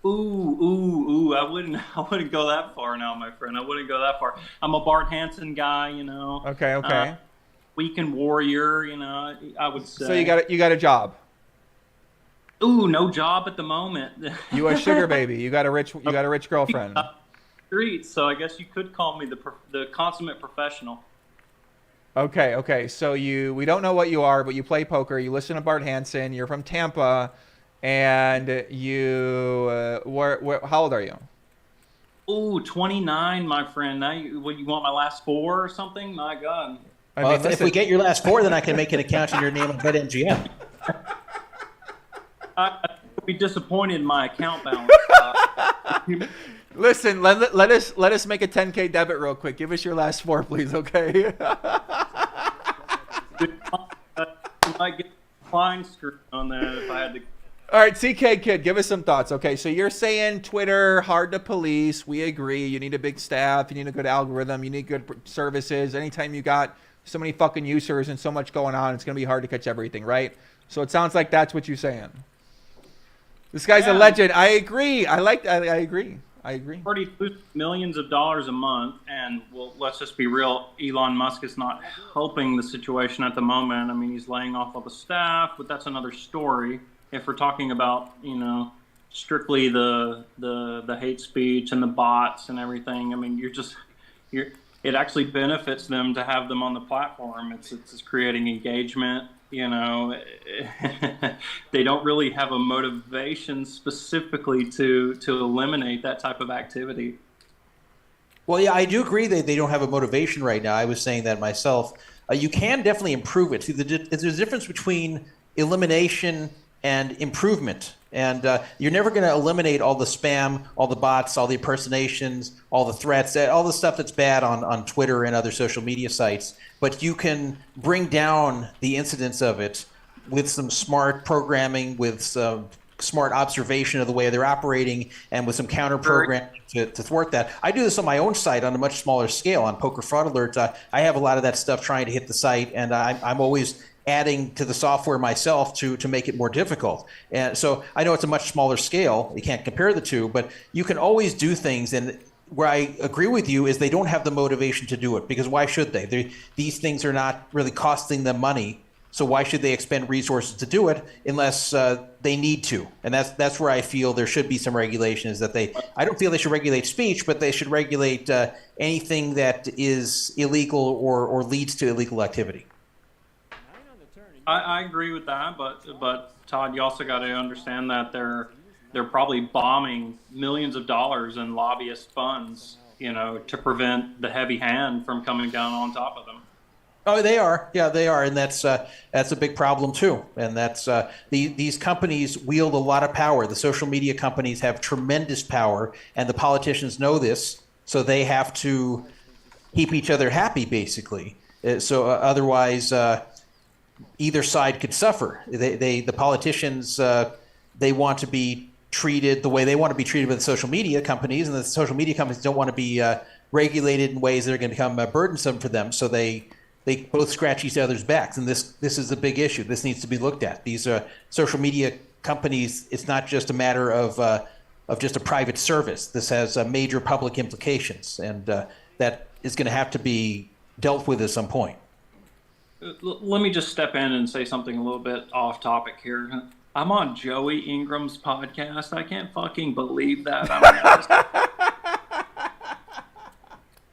J: Ooh! I wouldn't go that far now, my friend. I wouldn't go that far. I'm a Bart Hansen guy, you know.
A: Okay.
J: Weekend warrior, you know. I would say.
A: So you got a job.
J: Ooh, no job at the moment.
A: You a sugar baby. You got a rich girlfriend.
J: Streets, so I guess you could call me the consummate professional.
A: Okay. So we don't know what you are, but you play poker. You listen to Bart Hansen. You're from Tampa, and you how old are you?
J: Ooh, 29, my friend. Now you want my last four or something? My God.
I: If we get your last four, then I can make an account in your name on BetMGM.
J: I would be disappointed in my account balance.
A: Listen, let us make a 10K debit real quick. Give us your last four, please, okay?
J: I might get fine screwed on that if I had to.
A: All right, CK Kid, give us some thoughts. Okay, so you're saying Twitter, hard to police. We agree. You need a big staff. You need a good algorithm. You need good services. Anytime you got so many fucking users and so much going on, it's going to be hard to catch everything, right? So it sounds like that's what you're saying. This guy's a legend. I agree. I agree.
J: Already lose millions of dollars a month, and well, let's just be real. Elon Musk is not helping the situation at the moment. I mean, he's laying off all the staff, but that's another story. If we're talking about, you know, strictly the hate speech and the bots and everything, I mean, it actually benefits them to have them on the platform. It's creating engagement. You know, they don't really have a motivation specifically to eliminate that type of activity.
I: Well, yeah, I do agree that they don't have a motivation right now. I was saying that myself. You can definitely improve it. See, there's a difference between elimination and improvement. And you're never going to eliminate all the spam, all the bots, all the impersonations, all the threats, all the stuff that's bad on Twitter and other social media sites. But you can bring down the incidence of it with some smart programming, with some smart observation of the way they're operating, and with some counter programming to thwart that. I do this on my own site on a much smaller scale. On Poker Fraud Alert, I have a lot of that stuff trying to hit the site, and I'm always adding to the software myself to make it more difficult. And so I know it's a much smaller scale. You can't compare the two, but you can always do things. And where I agree with you is they don't have the motivation to do it, because why should they? These things are not really costing them money. So why should they expend resources to do it unless they need to? And that's where I feel there should be some regulation. Is that I don't feel they should regulate speech, but they should regulate anything that is illegal or leads to illegal activity.
J: I agree with that, but Todd, you also got to understand that they're probably bombing millions of dollars in lobbyist funds, to prevent the heavy hand from coming down on top of them.
I: Oh, they are. Yeah, they are, and that's a big problem too. And that's these companies wield a lot of power. The social media companies have tremendous power, and the politicians know this, so they have to keep each other happy, basically. So otherwise, either side could suffer. The politicians they want to be treated the way they want to be treated by the social media companies, and the social media companies don't want to be regulated in ways that are going to become burdensome for them. So they both scratch each other's backs, and this is a big issue. This needs to be looked at. These social media companies, it's not just a matter of just a private service. This has major public implications, and that is going to have to be dealt with at some point.
J: Let me just step in and say something a little bit off topic here. I'm on Joey-Ingram's podcast. I can't fucking believe that.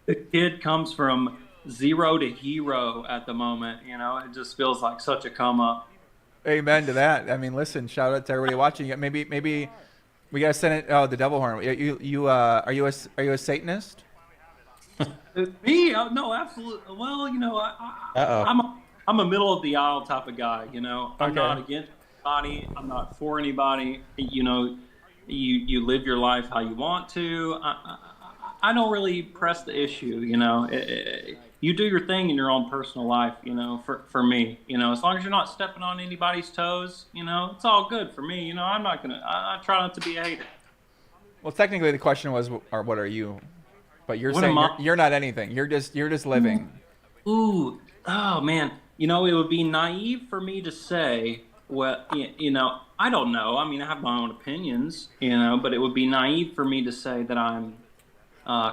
J: The kid comes from zero to hero at the moment. It just feels like such a come up.
A: Amen to that. I mean, listen, shout out to everybody watching. Maybe we gotta send it. Oh, the devil horn. Are you a Satanist?
J: Me? No, absolutely. Well, I'm a middle of the aisle type of guy. I'm not against anybody. I'm not for anybody. You live your life how you want to. I don't really press the issue. You do your thing in your own personal life. For me, as long as you're not stepping on anybody's toes, it's all good for me. I'm not gonna. I try not to be a hater.
A: Well, technically, the question was, what are you? But you're saying you're not anything. You're just living.
J: Ooh, oh man. It would be naive for me to say, well, I don't know. I mean, I have my own opinions, but it would be naive for me to say that I'm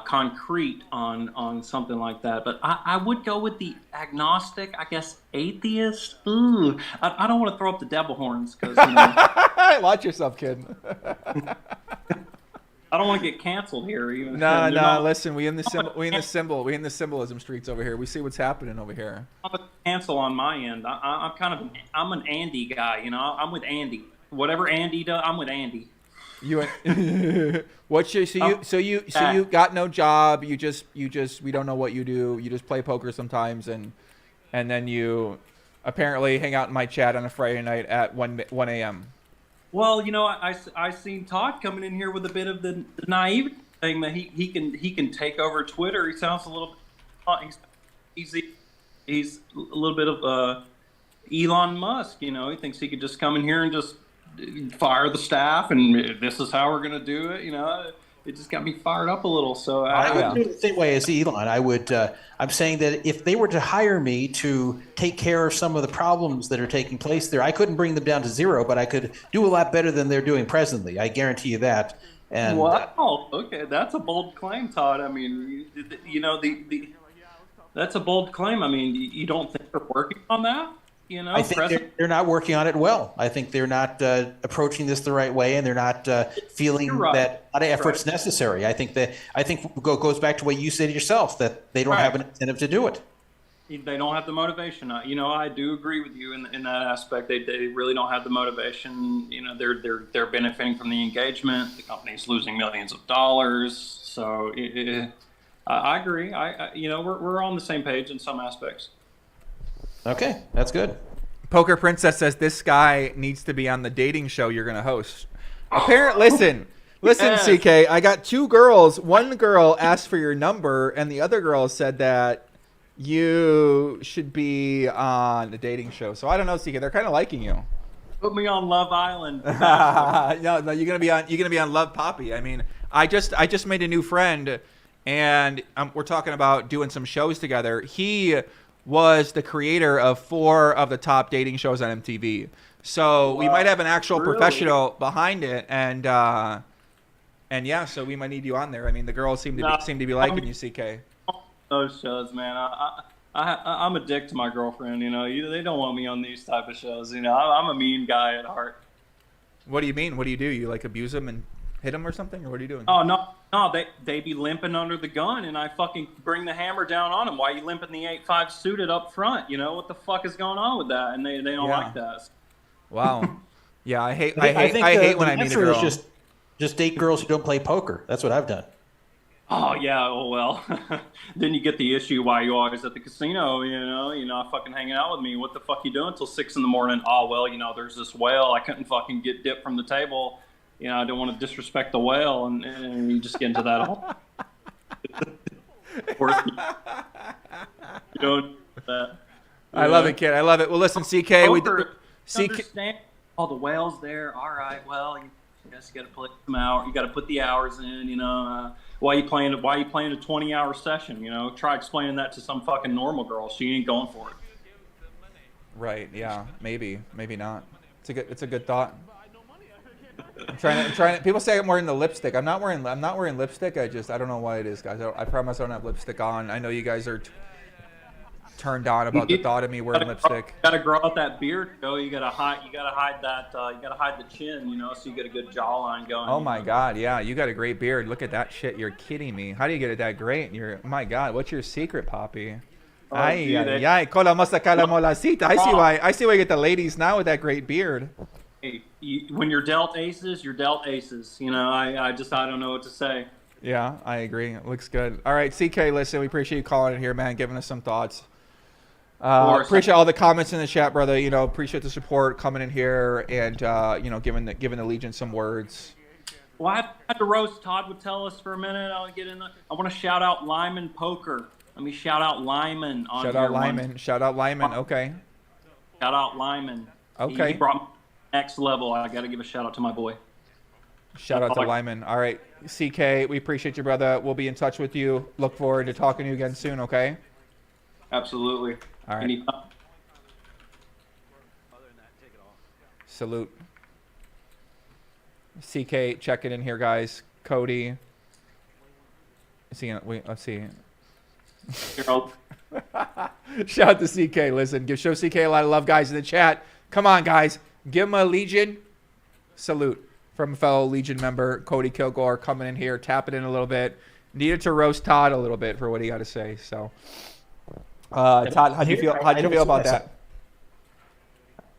J: concrete on something like that. But I would go with the agnostic, I guess, atheist. Ooh, I don't want to throw up the devil horns because
A: watch yourself, kid.
J: I don't want to get canceled here. Even
A: no. Listen, we in the symbolism streets over here. We see what's happening over here.
J: I'm a cancel on my end. I'm an Andy guy. I'm with Andy. Whatever Andy does, I'm with Andy.
A: What's your so you got no job? You just we don't know what you do. You just play poker sometimes, and then you apparently hang out in my chat on a Friday night at 1 a.m.
J: Well, I seen Todd coming in here with a bit of the naive thing that he can take over Twitter. He sounds a little he's a little bit of Elon Musk. He thinks he could just come in here and just fire the staff, and this is how we're gonna do it. It just got me fired up a little. So
I: I would do it the same way as Elon. I would. I'm saying that if they were to hire me to take care of some of the problems that are taking place there, I couldn't bring them down to zero, but I could do a lot better than they're doing presently. I guarantee you that. And
J: wow, okay, that's a bold claim, Todd. I mean, that's a bold claim. I mean, you don't think they're working on that?
I: I think they're not working on it well. I think they're not approaching this the right way, and they're not feeling that a lot of effort's necessary. I think goes back to what you said yourself, that they don't have an incentive to do it.
J: They don't have the motivation. I do agree with you in that aspect. They really don't have the motivation. They're benefiting from the engagement. The company's losing millions of dollars. So I agree. We're on the same page in some aspects.
I: Okay, that's good.
A: Poker Princess says this guy needs to be on the dating show you're going to host. Listen, yes. CK, I got two girls. One girl asked for your number, and the other girl said that you should be on the dating show. So I don't know, CK. They're kind of liking you.
J: Put me on Love Island.
A: No, you're gonna be on Love Poppy. I mean, I just made a new friend, and we're talking about doing some shows together. He was the creator of 4 of the top dating shows on MTV. So we might have an actual professional behind it, and yeah, so we might need you on there. I mean, the girls seem to be liking you, CK.
J: Those shows, man. I'm a dick to my girlfriend. They don't want me on these type of shows. I'm a mean guy at heart.
A: What do you mean? What do? You like abuse them and hit them or something, or what are you doing?
J: Oh no, they be limping under the gun, and I fucking bring the hammer down on them. Why you limping the 8.5 suited up front? What the fuck is going on with that? And they don't like that.
A: Wow. Yeah, I hate
I: I
A: hate when I meet a
I: answer
A: girl.
I: is just date girls who don't play poker. That's what I've done.
J: Oh yeah, well, then you get the issue why you always at the casino. You're not fucking hanging out with me. What the fuck you doing till 6 a.m? Oh well, there's this whale. I couldn't fucking get dipped from the table. I don't want to disrespect the whale, and you just get into that whole. You don't.
A: I love it, kid. I love it. Well, listen, CK,
J: understand. Oh, the whale's there. All right. Well, you just got to put some hours. You got to put the hours in. Why you playing a 20-hour session? Try explaining that to some fucking normal girl. She ain't going for it.
A: Right. Yeah. Maybe not. It's a good thought. I'm trying to. People say I'm wearing the lipstick. I'm not wearing lipstick. I don't know why it is, guys. I promise I don't have lipstick on. I know you guys are turned on about the thought of me wearing lipstick.
J: You gotta grow out that beard, Joe. You gotta hide that. You gotta hide the chin, so you get a good jawline going.
A: Oh my God, yeah, you got a great beard. Look at that shit. You're kidding me. How do you get it that great? My God, what's your secret, Poppy? I see why you get the ladies now with that great beard.
J: Hey, when you're dealt aces, you're dealt aces. I don't know what to say.
A: Yeah, I agree. It looks good. All right, CK, listen, we appreciate you calling in here, man, giving us some thoughts. Appreciate all the comments in the chat, brother. Appreciate the support coming in here and giving the Legion some words.
J: Well, I had to roast Todd would tell us for a minute. I want to shout out Lyman Poker. Let me shout out Lyman on
A: Shout out Lyman. Shout out Lyman. Okay.
J: Shout out Lyman.
A: Okay.
J: He brought me to the next level. I got to give a shout out to my boy.
A: Shout out to Lyman. All right, CK, we appreciate you, brother. We'll be in touch with you. Look forward to talking to you again soon. Okay.
J: Absolutely.
A: All right.
J: Anytime.
A: Salute. CK checking in here, guys. Cody. Let's see. Shout out to CK. Listen, show CK a lot of love, guys, in the chat. Come on, guys. Give him a Legion salute from a fellow Legion member, Cody Kilgore, coming in here, tapping in a little bit. Needed to roast Todd a little bit for what he got to say. So, Todd, how'd you feel about that?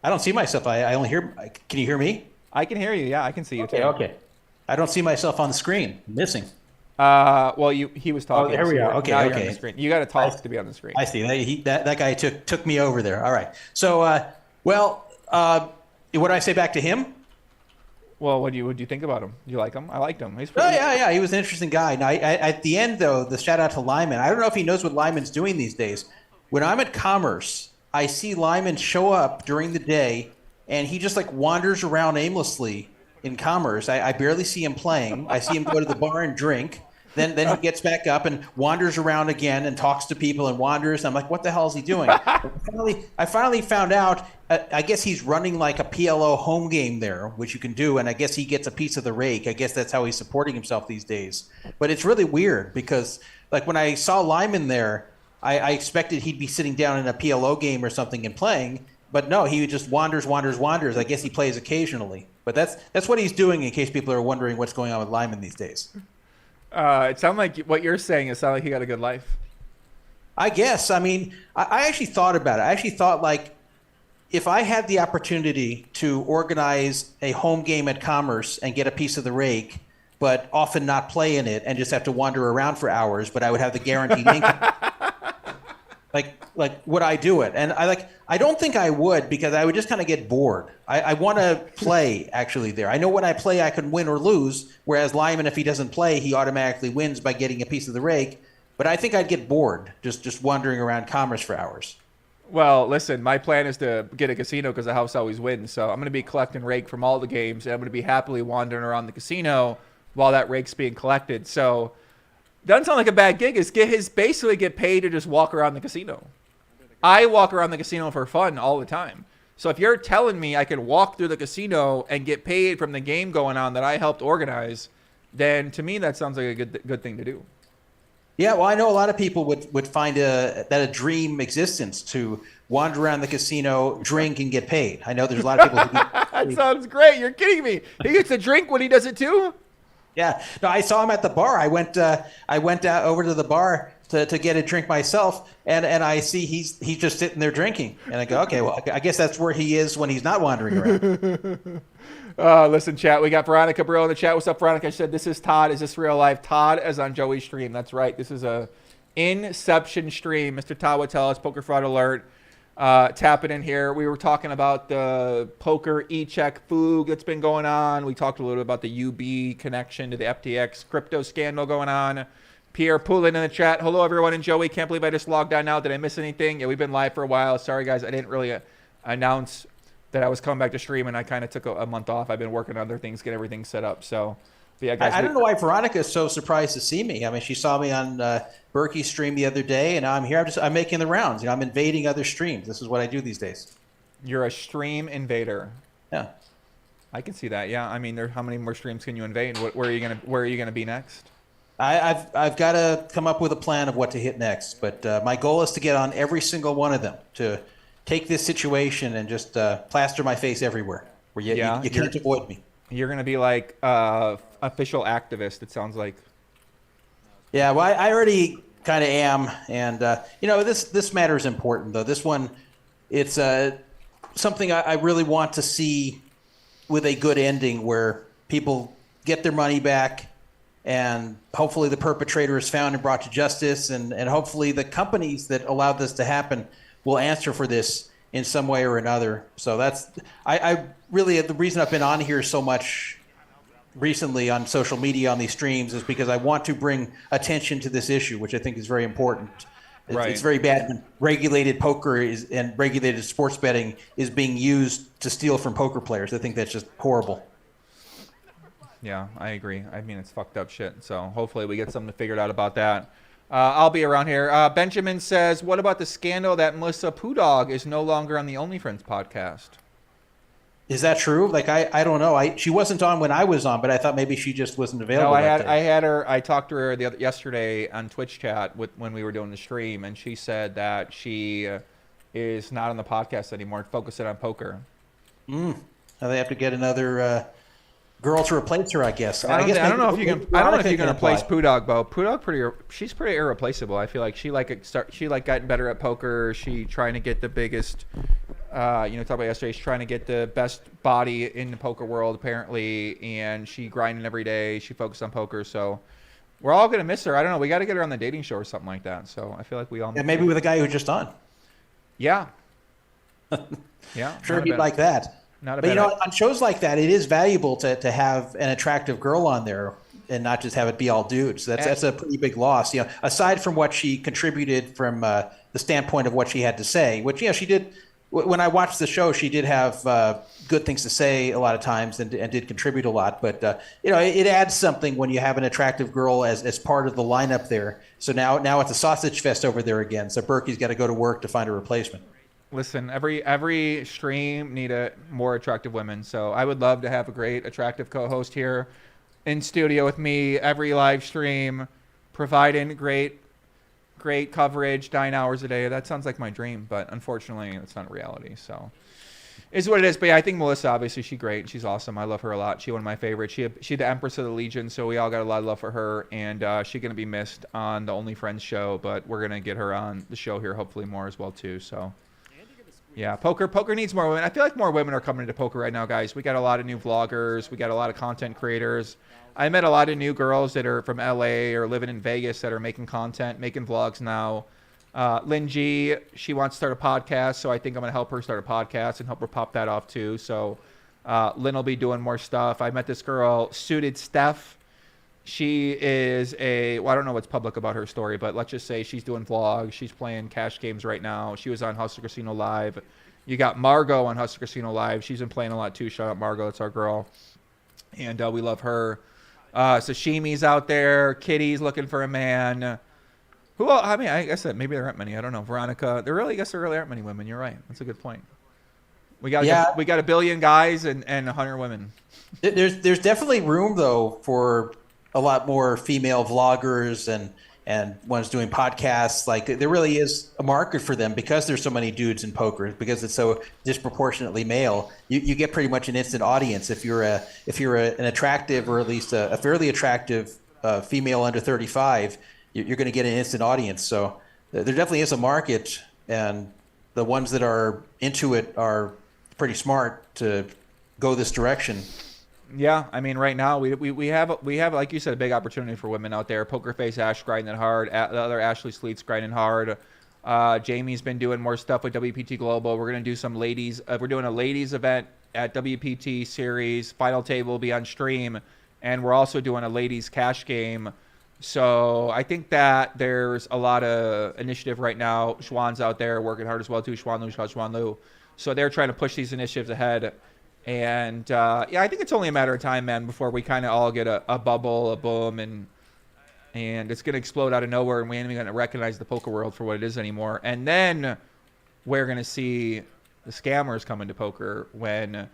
I: I don't see myself. I only hear. Can you hear me?
A: I can hear you. Yeah, I can see you too.
I: Okay. I don't see myself on the screen. I'm missing.
A: Well, he was talking.
I: Oh, there we are. Okay.
A: Now you're on the screen. You got to talk to be on the screen.
I: I see. That guy took me over there. All right. So, what do I say back to him?
A: Well, what do you think about him? You like him? I liked him. He's
I: yeah. He was an interesting guy. Now, at the end, though, the shout out to Lyman. I don't know if he knows what Lyman's doing these days. When I'm at Commerce, I see Lyman show up during the day, and he just wanders around aimlessly in Commerce. I barely see him playing. I see him go to the bar and drink. Then he gets back up and wanders around again and talks to people and wanders. I'm like, what the hell is he doing? I finally found out. I guess he's running like a PLO home game there, which you can do, and I guess he gets a piece of the rake. I guess that's how he's supporting himself these days. But it's really weird because, when I saw Lyman there, I expected he'd be sitting down in a PLO game or something and playing, but no, he just wanders. I guess he plays occasionally. But that's what he's doing, in case people are wondering what's going on with Lyman these days.
A: It sounds like what you're saying. It sounds like he got a good life.
I: I guess. I mean, I actually thought about it. I actually thought, if I had the opportunity to organize a home game at Commerce and get a piece of the rake, but often not play in it and just have to wander around for hours, but I would have the guaranteed income. Would I do it? And I don't think I would, because I would just kind of get bored. I want to play actually there. I know when I play, I can win or lose. Whereas Lyman, if he doesn't play, he automatically wins by getting a piece of the rake. But I think I'd get bored just wandering around Commerce for hours.
A: Well, listen, my plan is to get a casino because the house always wins. So I'm going to be collecting rake from all the games, and I'm going to be happily wandering around the casino while that rake's being collected. So doesn't sound like a bad gig. Is basically get paid to just walk around the casino. I walk around the casino for fun all the time. So if you're telling me I can walk through the casino and get paid from the game going on that I helped organize, then to me that sounds like a good thing to do.
I: Yeah, well, I know a lot of people would find that a dream existence to wander around the casino, drink, and get paid. I know there's a lot of people who
A: That sounds great. You're kidding me. He gets a drink when he does it too?
I: Yeah. No, I saw him at the bar. I went out over to the bar to get a drink myself, and I see he's just sitting there drinking. And I go, okay, well, I guess that's where he is when he's not wandering around.
A: Listen, chat, we got Veronica Brill in the chat. What's up, Veronica? I said, this is Todd. Is this real life? Todd is on Joey's stream. That's right. This is a Inception stream. Mr. Todd would tell us, poker fraud alert. Tap it in here. We were talking about the poker e-check foog that's been going on. We talked a little bit about the UB connection to the FTX crypto scandal going on. Pierre Poulin in the chat. Hello, everyone. And Joey, can't believe I just logged on now. Did I miss anything? Yeah, we've been live for a while. Sorry, guys. I didn't really announce that I was coming back to stream, and I kind of took a month off. I've been working on other things, get everything set up. So, yeah, guys.
I: I don't know why Veronica is so surprised to see me. I mean, she saw me on Berkey's stream the other day, and now I'm here. I'm making the rounds. I'm invading other streams. This is what I do these days.
A: You're a stream invader.
I: Yeah,
A: I can see that. Yeah, I mean, how many more streams can you invade? Where are you gonna be next?
I: I've got to come up with a plan of what to hit next. But my goal is to get on every single one of them to take this situation and just plaster my face everywhere where you can't avoid me.
A: You're going to be like official activist, it sounds like.
I: Yeah, well, I already kind of am. And, this matter is important, though. This one, it's something I really want to see with a good ending where people get their money back and hopefully the perpetrator is found and brought to justice. And hopefully the companies that allowed this to happen will answer for this in some way or another. So that's I really, the reason I've been on here so much recently on social media on these streams is because I want to bring attention to this issue, which I think is very important. It's very bad when regulated poker and regulated sports betting is being used to steal from poker players. I think that's just horrible.
A: Yeah, I agree. I mean, it's fucked up shit. So hopefully we get something figured out about that. I'll be around here. Benjamin says, what about the scandal that Melissa Pudog is no longer on the OnlyFriends podcast?
I: Is that true? Like, I don't know. She wasn't on when I was on, but I thought maybe she just wasn't available.
A: No, I talked to her yesterday on Twitch chat when we were doing the stream, and she said that she is not on the podcast anymore, focusing on poker.
I: Now they have to get another girl to replace her, I guess.
A: I don't know if you can replace Pudog, Bo. Pudog she's pretty irreplaceable. I feel like she gotten better at poker. She trying to get the biggest. Talked about yesterday. She's trying to get the best body in the poker world, apparently, and she grinding every day. She focused on poker, so we're all gonna miss her. I don't know. We got to get her on the dating show or something like that. So I feel like we all.
I: Yeah, maybe with a guy who just on.
A: Yeah. Yeah.
I: I'm sure he'd like that. But on shows like that, it is valuable to have an attractive girl on there and not just have it be all dudes. That's a pretty big loss. Aside from what she contributed from the standpoint of what she had to say, which she did. When I watched the show, she did have good things to say a lot of times and did contribute a lot. But it adds something when you have an attractive girl as part of the lineup there. So now it's a sausage fest over there again. So Berkey's got to go to work to find a replacement.
A: Listen, every stream need more attractive women. So I would love to have a great attractive co-host here in studio with me every live stream, providing great coverage, 9 hours a day. That sounds like my dream, but unfortunately, it's not reality. So it's what it is. But yeah, I think Melissa, obviously, she's great. She's awesome. I love her a lot. She's one of my favorites. She the Empress of the Legion, so we all got a lot of love for her. And she's going to be missed on the OnlyFriends show, but we're going to get her on the show here hopefully more as well, too. So yeah, poker needs more women. I feel like more women are coming into poker right now, guys. We got a lot of new vloggers. We got a lot of content creators. I met a lot of new girls that are from LA or living in Vegas that are making content, making vlogs now. Lynn G, she wants to start a podcast, so I think I'm going to help her start a podcast and help her pop that off too. So Lynn will be doing more stuff. I met this girl, Suited Steph. She is I don't know what's public about her story, but let's just say she's doing vlogs. She's playing cash games right now. She was on Hustler Casino Live. You got Margot on Hustler Casino Live. She's been playing a lot too. Shout out Margot. That's our girl. And we love her. Sashimi's out there. Kitty's looking for a man. Who else? I mean, I guess that maybe there aren't many. I don't know. Veronica. I guess there really aren't many women. You're right. That's a good point. We got a billion guys and 100 women. There's
I: definitely room though for a lot more female vloggers and and one's doing podcasts. Like there really is a market for them because there's so many dudes in poker, because it's so disproportionately male. You get pretty much an instant audience if you're an attractive, or at least a fairly attractive female under 35. You're going to get an instant audience. So there definitely is a market, and the ones that are into it are pretty smart to go this direction.
A: Yeah, I mean, right now we have like you said, a big opportunity for women out there. Poker Face Ash grinding hard. The other Ashley Sleet's grinding hard. Jamie's been doing more stuff with WPT Global. We're gonna do some ladies. We're doing a ladies event at WPT Series. Final table will be on stream, and we're also doing a ladies cash game. So I think that there's a lot of initiative right now. Schwann's out there working hard as well too. Schwan Lu. So they're trying to push these initiatives ahead. And yeah, I think it's only a matter of time, man, before we kind of all get a bubble, a boom, and it's going to explode out of nowhere, and we ain't even going to recognize the poker world for what it is anymore. And then we're going to see the scammers come into poker when,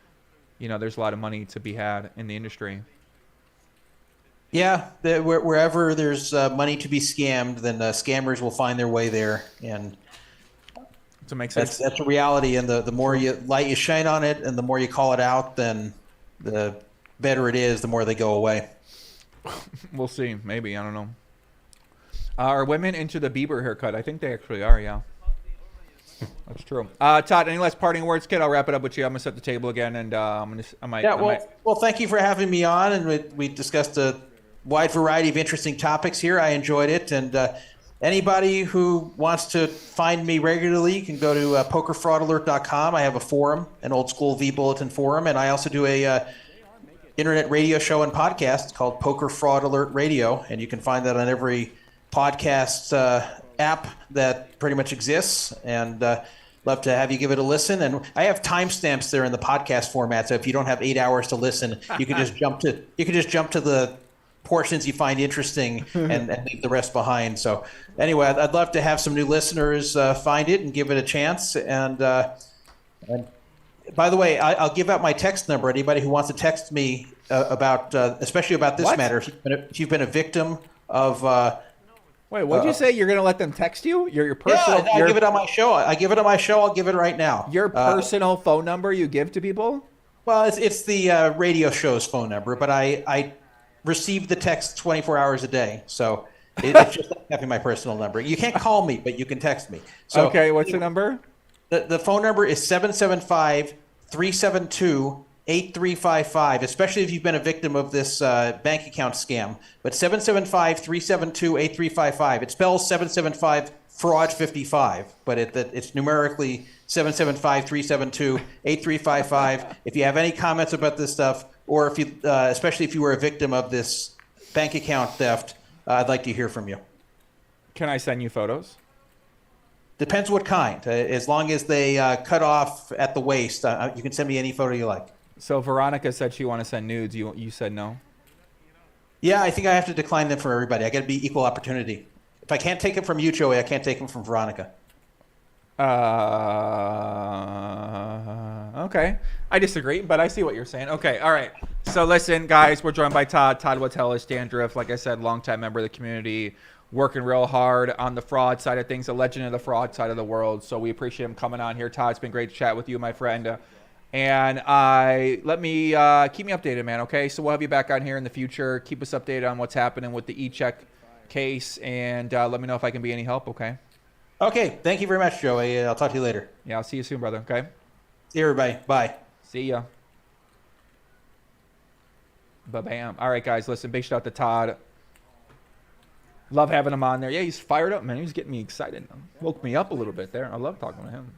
A: there's a lot of money to be had in the industry.
I: Yeah, wherever there's money to be scammed, then scammers will find their way there, and
A: to make sense.
I: That's a reality, and the more light you shine on it, and the more you call it out, then the better it is. The more they go away.
A: We'll see. Maybe, I don't know. Are women into the Bieber haircut? I think they actually are. Yeah, that's true. Todd, any last parting words, kid? I'll wrap it up with you. I'm gonna set the table again, and I might.
I: Well, thank you for having me on, and we discussed a wide variety of interesting topics here. I enjoyed it, and anybody who wants to find me regularly can go to pokerfraudalert.com. I have a forum, an old school V-Bulletin forum, and I also do a internet radio show and podcast called Poker Fraud Alert Radio, and you can find that on every podcast app that pretty much exists, and love to have you give it a listen. And I have timestamps there in the podcast format, so if you don't have 8 hours to listen, you can just jump to the portions you find interesting and leave the rest behind. So anyway, I'd love to have some new listeners find it and give it a chance. And by the way, I'll give out my text number. Anybody who wants to text me about, especially about this matter, if you've been a victim of.
A: Wait, what did you say? You're going to let them text you? Your personal.
I: Yeah, I give it on my show. I give it on my show. I'll give it right now.
A: Your personal phone number you give to people?
I: Well, it's the radio show's phone number, but I receive the text 24 hours a day, so it's just like having my personal number. You can't call me, but you can text me. So
A: okay, what's the number?
I: The phone number is 775-372-8355, especially if you've been a victim of this bank account scam. But 775-372-8355. It spells 775 fraud 55, but it's numerically 775-372-8355. If you have any comments about this stuff, or if you, especially if you were a victim of this bank account theft, I'd like to hear from you.
A: Can I send you photos?
I: Depends what kind. As long as they cut off at the waist, you can send me any photo you like.
A: So Veronica said she want to send nudes. You said no?
I: Yeah, I think I have to decline them for everybody. I got to be equal opportunity. If I can't take them from you, Joey, I can't take them from Veronica.
A: Okay. I disagree, but I see what you're saying. Okay, all right. So listen, guys, we're joined by Todd. Todd Wattell is Dandruff. Like I said, longtime member of the community, working real hard on the fraud side of things, a legend of the fraud side of the world. So we appreciate him coming on here. Todd, it's been great to chat with you, my friend. And keep me updated, man, okay? So we'll have you back on here in the future. Keep us updated on what's happening with the e-check case, and let me know if I can be any help, okay?
I: Okay, thank you very much, Joey. I'll talk to you later.
A: Yeah, I'll see you soon, brother, okay?
I: See you, everybody. Bye.
A: See ya. Ba-bam. All right, guys, listen, big shout out to Todd. Love having him on there. Yeah, he's fired up, man. He was getting me excited. Woke me up a little bit there. I love talking to him.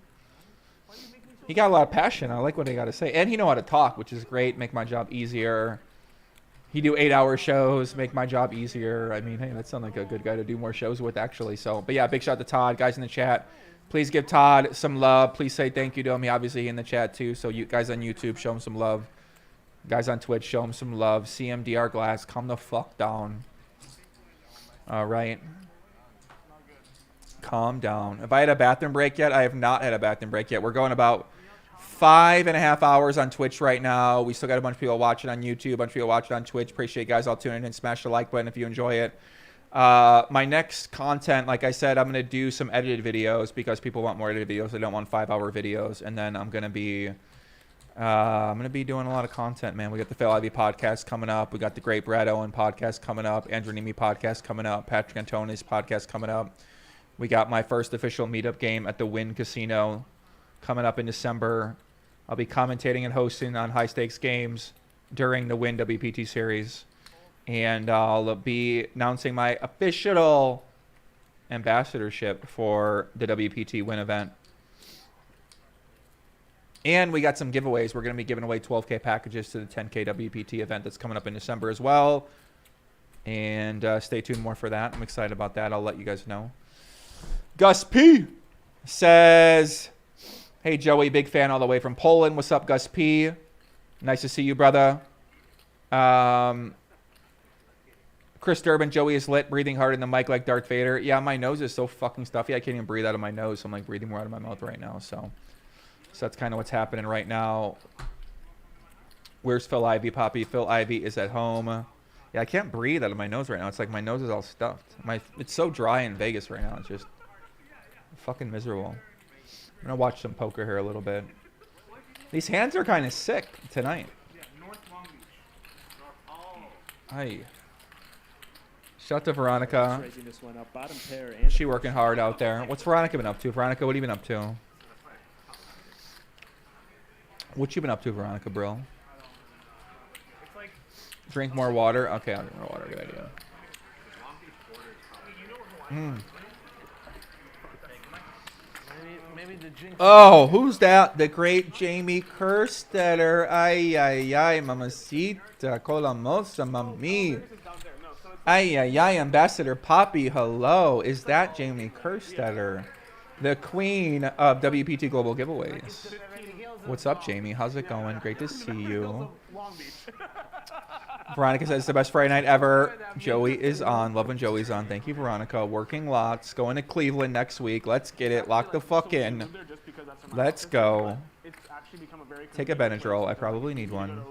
A: He got a lot of passion. I like what he got to say. And he know how to talk, which is great. Make my job easier. He do 8-hour shows, make my job easier. I mean, hey, that sounds like a good guy to do more shows with, actually. So, but yeah, big shout out to Todd. Guys in the chat, please give Todd some love. Please say thank you to him. He obviously in the chat too. So you guys on YouTube, show him some love. Guys on Twitch, show him some love. CMDR Glass, calm the fuck down. All right. Calm down. Have I had a bathroom break yet? I have not had a bathroom break yet. We're going about 5.5 hours on Twitch right now. We still got a bunch of people watching on YouTube, a bunch of people watching on Twitch. Appreciate you guys all tuning in. Smash the like button if you enjoy it. My next content, like I said, I'm going to do some edited videos because people want more edited videos. They don't want 5-hour videos. And then I'm going to be doing a lot of content, man. We got the Phil Ivey podcast coming up. We got the Great Brad Owen podcast coming up. Andrew Nemi podcast coming up. Patrick Antoni's podcast coming up. We got my first official meetup game at the Wynn Casino coming up in December. I'll be commentating and hosting on high-stakes games during the Wynn WPT series. And I'll be announcing my official ambassadorship for the WPT Wynn event. And we got some giveaways. We're going to be giving away 12K packages to the 10K WPT event that's coming up in December as well. And stay tuned more for that. I'm excited about that. I'll let you guys know. Gus P says, hey, Joey, big fan all the way from Poland. What's up, Gus P? Nice to see you, brother. Chris Durbin, Joey is lit, breathing hard in the mic like Darth Vader. Yeah, my nose is so fucking stuffy. I can't even breathe out of my nose. So I'm like breathing more out of my mouth right now. So that's kind of what's happening right now. Where's Phil Ivey, Poppy? Phil Ivey is at home. Yeah, I can't breathe out of my nose right now. It's like my nose is all stuffed. It's so dry in Vegas right now. It's just fucking miserable. I'm going to watch some poker here a little bit. These hands are kind of sick tonight. Hi. Shout out to Veronica. She working hard out there. What's Veronica been up to? Veronica, what have you been up to? What you been up to, Veronica, bro? Drink more water? Okay, I'll drink more water. Good idea. Oh, who's that? The great Jamie Kerstetter. Ay, ay, ay, mamacita, colamosa, mami. Ay, ay, ay, Ambassador Poppy, hello. Is that Jamie Kerstetter, the queen of WPT Global Giveaways? What's up, Jamie? How's it going? Great to see you. Veronica says it's the best Friday night ever. Joey is on. Love when Joey's on. Thank you, Veronica. Working lots. Going to Cleveland next week. Let's get it. Lock the fuck in. Let's go. Take a Benadryl. I probably need one.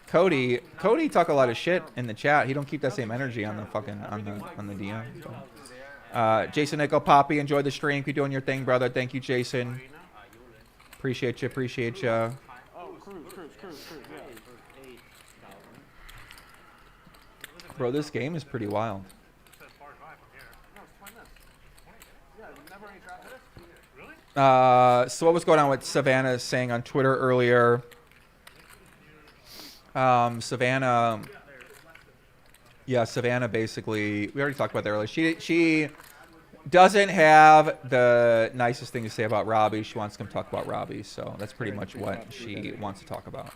A: Cody talk a lot of shit in the chat. He don't keep that same energy on the fucking on the DM. So. Jason Nickel, Poppy, enjoy the stream. Keep doing your thing, brother. Thank you, Jason. Appreciate you. Appreciate you. Bro, this game is pretty wild. So what was going on with Savannah saying on Twitter earlier? Savannah basically, we already talked about that earlier. She doesn't have the nicest thing to say about Robbie. She wants to come talk about Robbie, so that's pretty much what she wants to talk about.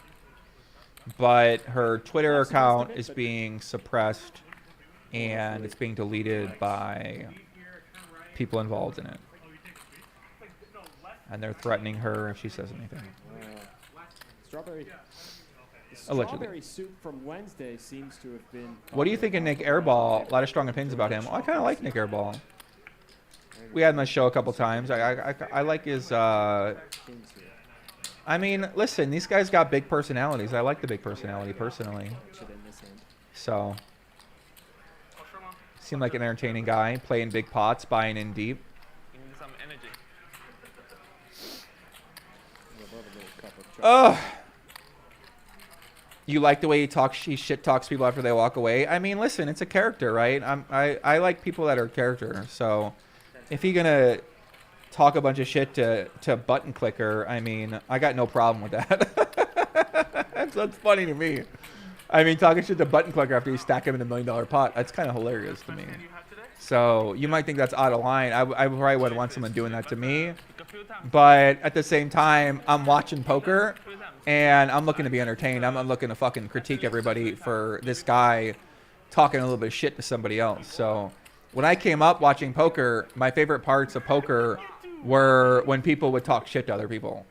A: But her Twitter account is being suppressed, and it's being deleted by people involved in it. And they're threatening her if she says anything. Allegedly.
B: Strawberry soup from Wednesday seems to have been.
A: What do you think of Nick Airball? A lot of strong opinions about him. I kind of like Nick Airball. We had him on the show a couple times. I like his. I mean, listen, these guys got big personalities. I like the big personality personally. So, seemed like an entertaining guy, playing big pots, buying in deep.
G: Some energy.
A: Ugh. You like the way he shit talks people after they walk away? I mean, listen, it's a character, right? I like people that are character. So, if he gonna talk a bunch of shit to button clicker, I mean, I got no problem with that. That's funny to me. I mean, talking shit to button clicker after you stack him in $1 million pot, that's kind of hilarious to me. So you might think that's out of line. I probably wouldn't want someone doing that to me. But at the same time, I'm watching poker, and I'm looking to be entertained. I'm not looking to fucking critique everybody for this guy talking a little bit of shit to somebody else. So when I came up watching poker, my favorite parts of poker were when people would talk shit to other people.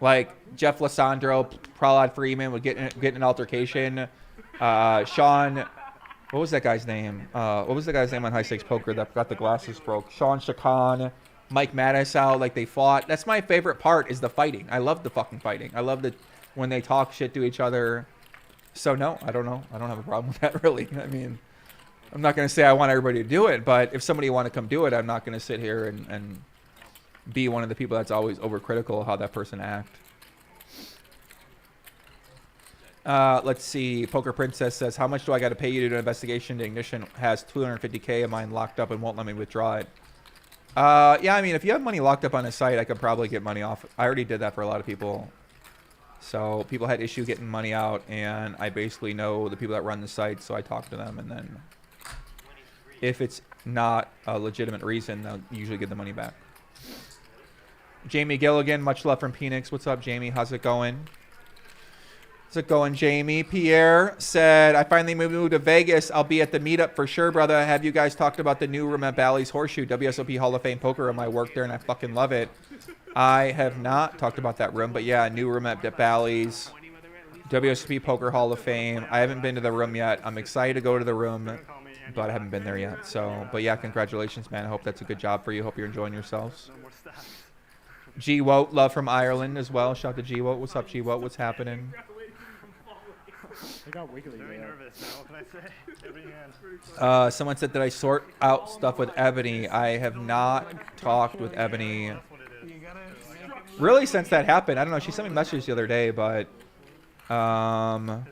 A: Like Jeff Lissandro, Prahlad Freeman would get in an altercation. Sean, what was that guy's name? What was the guy's name on High Stakes Poker that got the glasses broke? Sean Chacon, Mike Mattis, like they fought. That's my favorite part, is the fighting. I love the fucking fighting. I love when they talk shit to each other. So no, I don't know. I don't have a problem with that really. I mean, I'm not going to say I want everybody to do it, but if somebody want to come do it, I'm not going to sit here and be one of the people that's always overcritical of how that person act. Let's see. Poker Princess says, how much do I got to pay you to do an investigation? The Ignition has 250K of mine locked up and won't let me withdraw it. Yeah, I mean, if you have money locked up on a site, I could probably get money off. I already did that for a lot of people. So people had issue getting money out, and I basically know the people that run the site, so I talk to them, and then if it's not a legitimate reason, they'll usually get the money back. Jamie Gilligan, much love from Phoenix. What's up, Jamie? How's it going? How's it going, Jamie? Pierre said, I finally moved to Vegas. I'll be at the meetup for sure, brother. Have you guys talked about the new room at Bally's Horseshoe, WSOP Hall of Fame poker room? I work there, and I fucking love it. I have not talked about that room, but yeah, new room at Bally's, WSOP Poker Hall of Fame. I haven't been to the room yet. I'm excited to go to the room, but I haven't been there yet. So, but yeah, congratulations, man. I hope that's a good job for you. Hope you're enjoying yourselves. G Wote, love from Ireland as well. Shout out to G Wote. What's up, G Wote? What's happening?
B: I got wiggly.
G: Very nervous now. What can I say?
A: Someone said that I sort out stuff with Ebony. I have not talked with Ebony really since that happened. I don't know. She sent me a message the other day, but I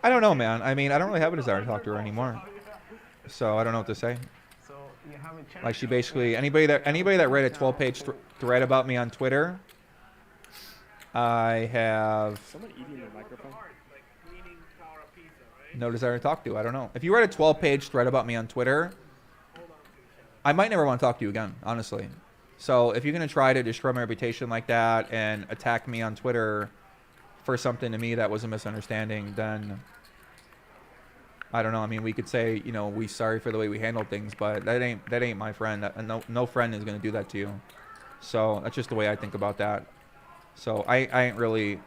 A: don't know, man. I mean, I don't really have a desire to talk to her anymore, so I don't know what to say. Like, she basically, anybody that read a 12-page thread about me on Twitter, I have
B: Someone eating the microphone.
A: no desire to talk to. I don't know. If you read a 12-page thread about me on Twitter, I might never want to talk to you again, honestly. So if you're going to try to destroy my reputation like that and attack me on Twitter for something to me that was a misunderstanding, then I don't know. I mean, we could say, you know, we sorry for the way we handled things, but that ain't my friend. No friend is going to do that to you. So that's just the way I think about that. So I ain't really,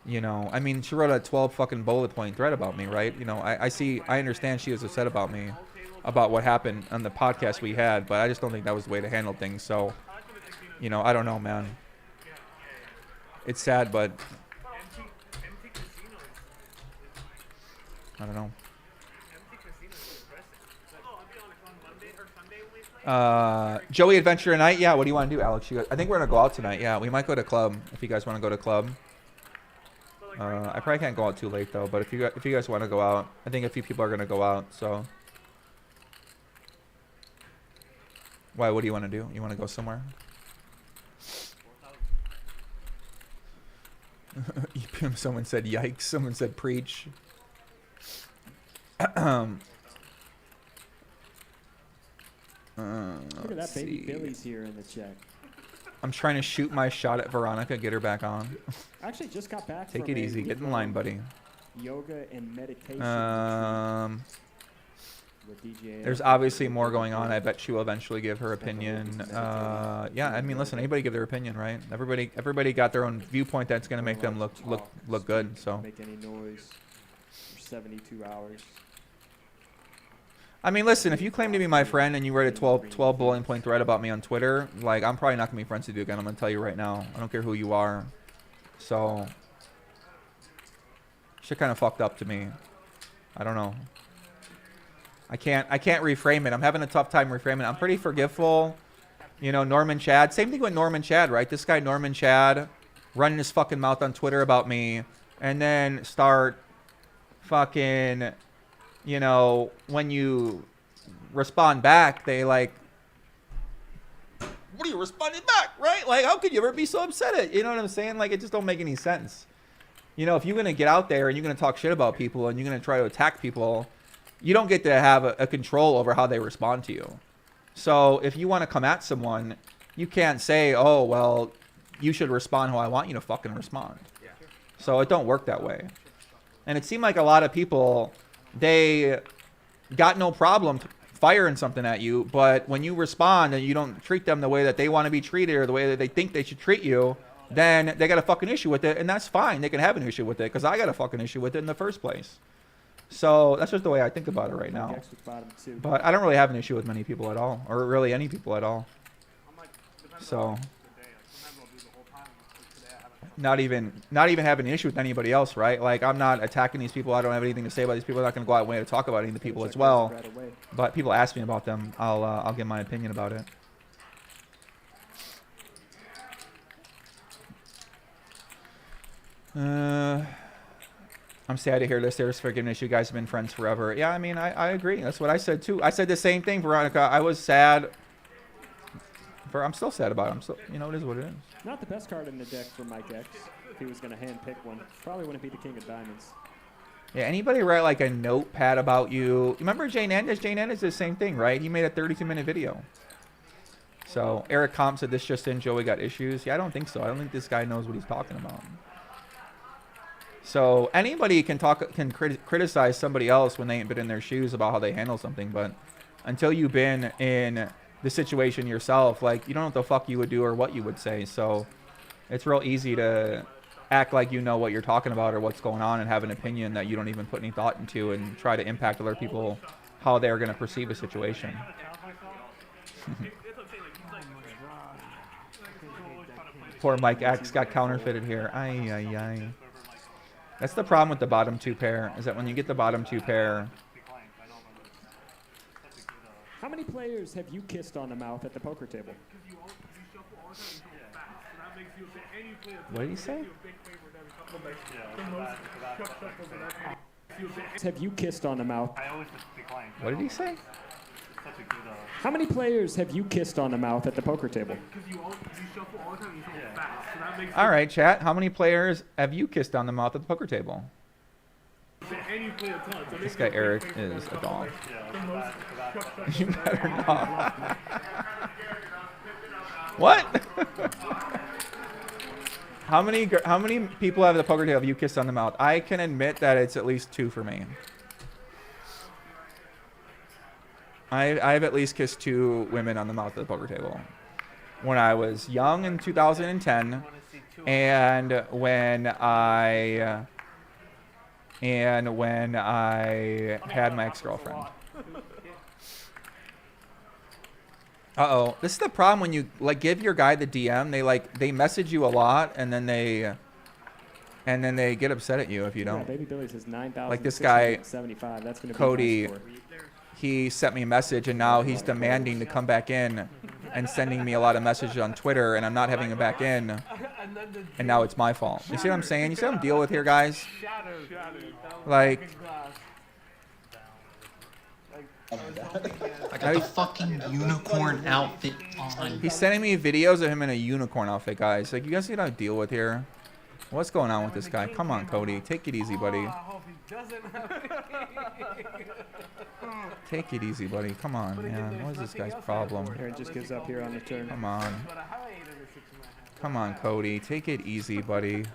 A: you know, I mean, she wrote a 12 fucking bullet point thread about me, right? You know, I understand she was upset about me, about what happened on the podcast we had, but I just don't think that was the way to handle things. So, you know, I don't know, man. It's sad, but I don't know. Joey Adventure Tonight. Yeah, what do you want to do, Alex? I think we're gonna go out tonight. Yeah, we might go to club if you guys want to go to club. I probably can't go out too late though, but if you guys want to go out, I think a few people are gonna go out. So, why? What do you want to do? You want to go somewhere? Someone said yikes. Someone said preach.
B: Look at that, baby Billy's here in the chat.
A: I'm trying to shoot my shot at Veronica, get her back on.
B: Actually, just got back.
A: Take
B: from
A: it easy, get in line, buddy.
B: Yoga and meditation. With DJ.
A: There's obviously more going on. I bet she will eventually give her opinion. Yeah, I mean, listen, anybody give their opinion, right? Everybody got their own viewpoint that's gonna make them look good. So.
B: Make any noise for 72 hours.
A: I mean, listen, if you claim to be my friend and you write a 12 bullet point thread about me on Twitter, like, I'm probably not going to be friends with you again. I'm going to tell you right now. I don't care who you are. So, shit kind of fucked up to me. I don't know. I can't reframe it. I'm having a tough time reframing it. I'm pretty forgiveful. You know, Norman Chad. Same thing with Norman Chad, right? This guy, Norman Chad, running his fucking mouth on Twitter about me and then start fucking... You know, when you respond back, they like, what are you responding back, right? Like, how could you ever be so upset at? You know what I'm saying? Like, it just don't make any sense. You know, if you're going to get out there and you're going to talk shit about people and you're going to try to attack people, you don't get to have a control over how they respond to you. So if you want to come at someone, you can't say, oh, well, you should respond how I want you to fucking respond. So it don't work that way. And it seemed like a lot of people... They got no problem firing something at you, but when you respond and you don't treat them the way that they want to be treated or the way that they think they should treat you, then they got a fucking issue with it, and that's fine. They can have an issue with it because I got a fucking issue with it in the first place. So that's just the way I think about it right now. But I don't really have an issue with many people at all, or really any people at all. So not even having an issue with anybody else, right? Like, I'm not attacking these people. I don't have anything to say about these people. I'm not going to go out of my way to talk about any of the people as well. But people ask me about them. I'll give my opinion about it. I'm sad to hear this. There's forgiveness. You guys have been friends forever. Yeah, I mean, I agree. That's what I said too. I said the same thing, Veronica. I was sad. I'm still sad about it. I'm still, you know, it is what it is.
B: Not the best card in the deck for Mike X. If he was going to hand pick one, probably wouldn't be the King of Diamonds.
A: Yeah, anybody write like a notepad about you? Remember Jane Endes? Jane Endes did the same thing, right? He made a 32-minute video. So Eric Comp said this just in, Joey got issues. Yeah, I don't think so. I don't think this guy knows what he's talking about. So anybody can criticize somebody else when they ain't been in their shoes about how they handle something, but until you've been in the situation yourself, like, you don't know what the fuck you would do or what you would say. So it's real easy to act like you know what you're talking about or what's going on and have an opinion that you don't even put any thought into and try to impact other people how they're going to perceive a situation. Poor Mike X got counterfeited here. Ay, ay, ay. That's the problem with the bottom two pair, is that when you get the bottom two pair...
B: How many players have you kissed on the mouth at the poker table?
A: What did he say?
B: Have you kissed on the mouth?
A: What did he say?
B: How many players have you kissed on the mouth at the poker table?
A: All right, chat. How many players have you kissed on the mouth at the poker table? This guy Eric is a dog. You better not. What? How many people have the poker table have you kissed on the mouth? I can admit that it's at least 2 for me. I've at least kissed 2 women on the mouth at the poker table. When I was young in 2010, and when I had my ex-girlfriend. Uh-oh. This is the problem when you like give your guy the DM. They message you a lot and then they get upset at you if you don't.
B: Yeah, Baby Billy says 9,000.
A: Like this guy
B: 75. That's going to be
A: Cody.
B: nice.
A: He sent me a message and now he's demanding to come back in and sending me a lot of messages on Twitter and I'm not having him back in. And now it's my fault. You see what I'm saying? You see what I'm dealing with here, guys? Like
K: I got the fucking unicorn outfit on.
A: He's sending me videos of him in a unicorn outfit, guys. Like, you guys see what I deal with here? What's going on with this guy? Come on, Cody. Take it easy, buddy. Take it easy, buddy. Come on, man. What is this guy's problem?
B: Aaron just gives up here on the turn.
A: Come on. Come on, Cody. Take it easy, buddy.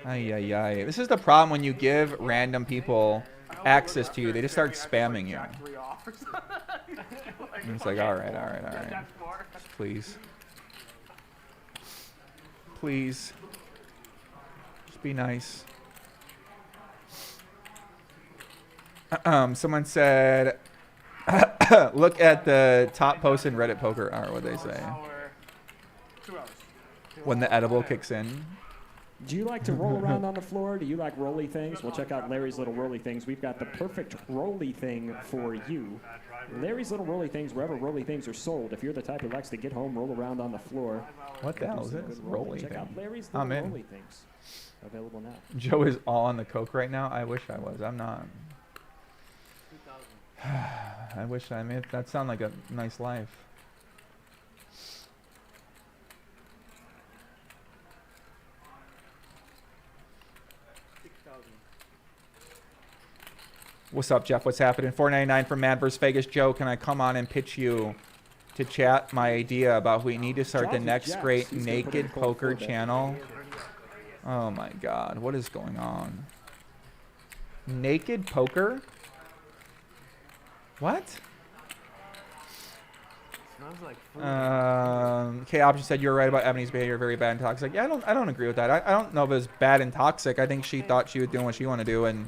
A: Ay, ay, ay. This is the problem when you give random people access to you. They just start spamming you. And it's like, all right. Please. Please. Just be nice. Someone said, look at the top post in Reddit Poker. Or what they say. When the edible kicks in.
B: Do you like to roll around on the floor? Do you like rolly things? Well, check out Larry's Little Rolly Things. We've got the perfect rolly thing for you. Larry's Little Rolly Things, wherever rolly things are sold. If you're the type who likes to get home, roll around on the floor.
A: What the hell is this? Rolly
B: Check
A: thing.
B: out Larry's Little Rolly Things. Available now.
A: Joe is all on the coke right now. I wish I was. I'm not. I wish I made that sound like a nice life. What's up, Jeff? What's happening? $4.99 for Mad vs. Vegas. Joe, can I come on and pitch you to chat my idea about we need to start the next great naked poker channel? Oh my God, what is going on? Naked poker? What? K Option said you're right about Ebony's behavior, very bad and toxic. Yeah, I don't agree with that. I don't know if it was bad and toxic. I think she thought she was doing what she wanted to do, and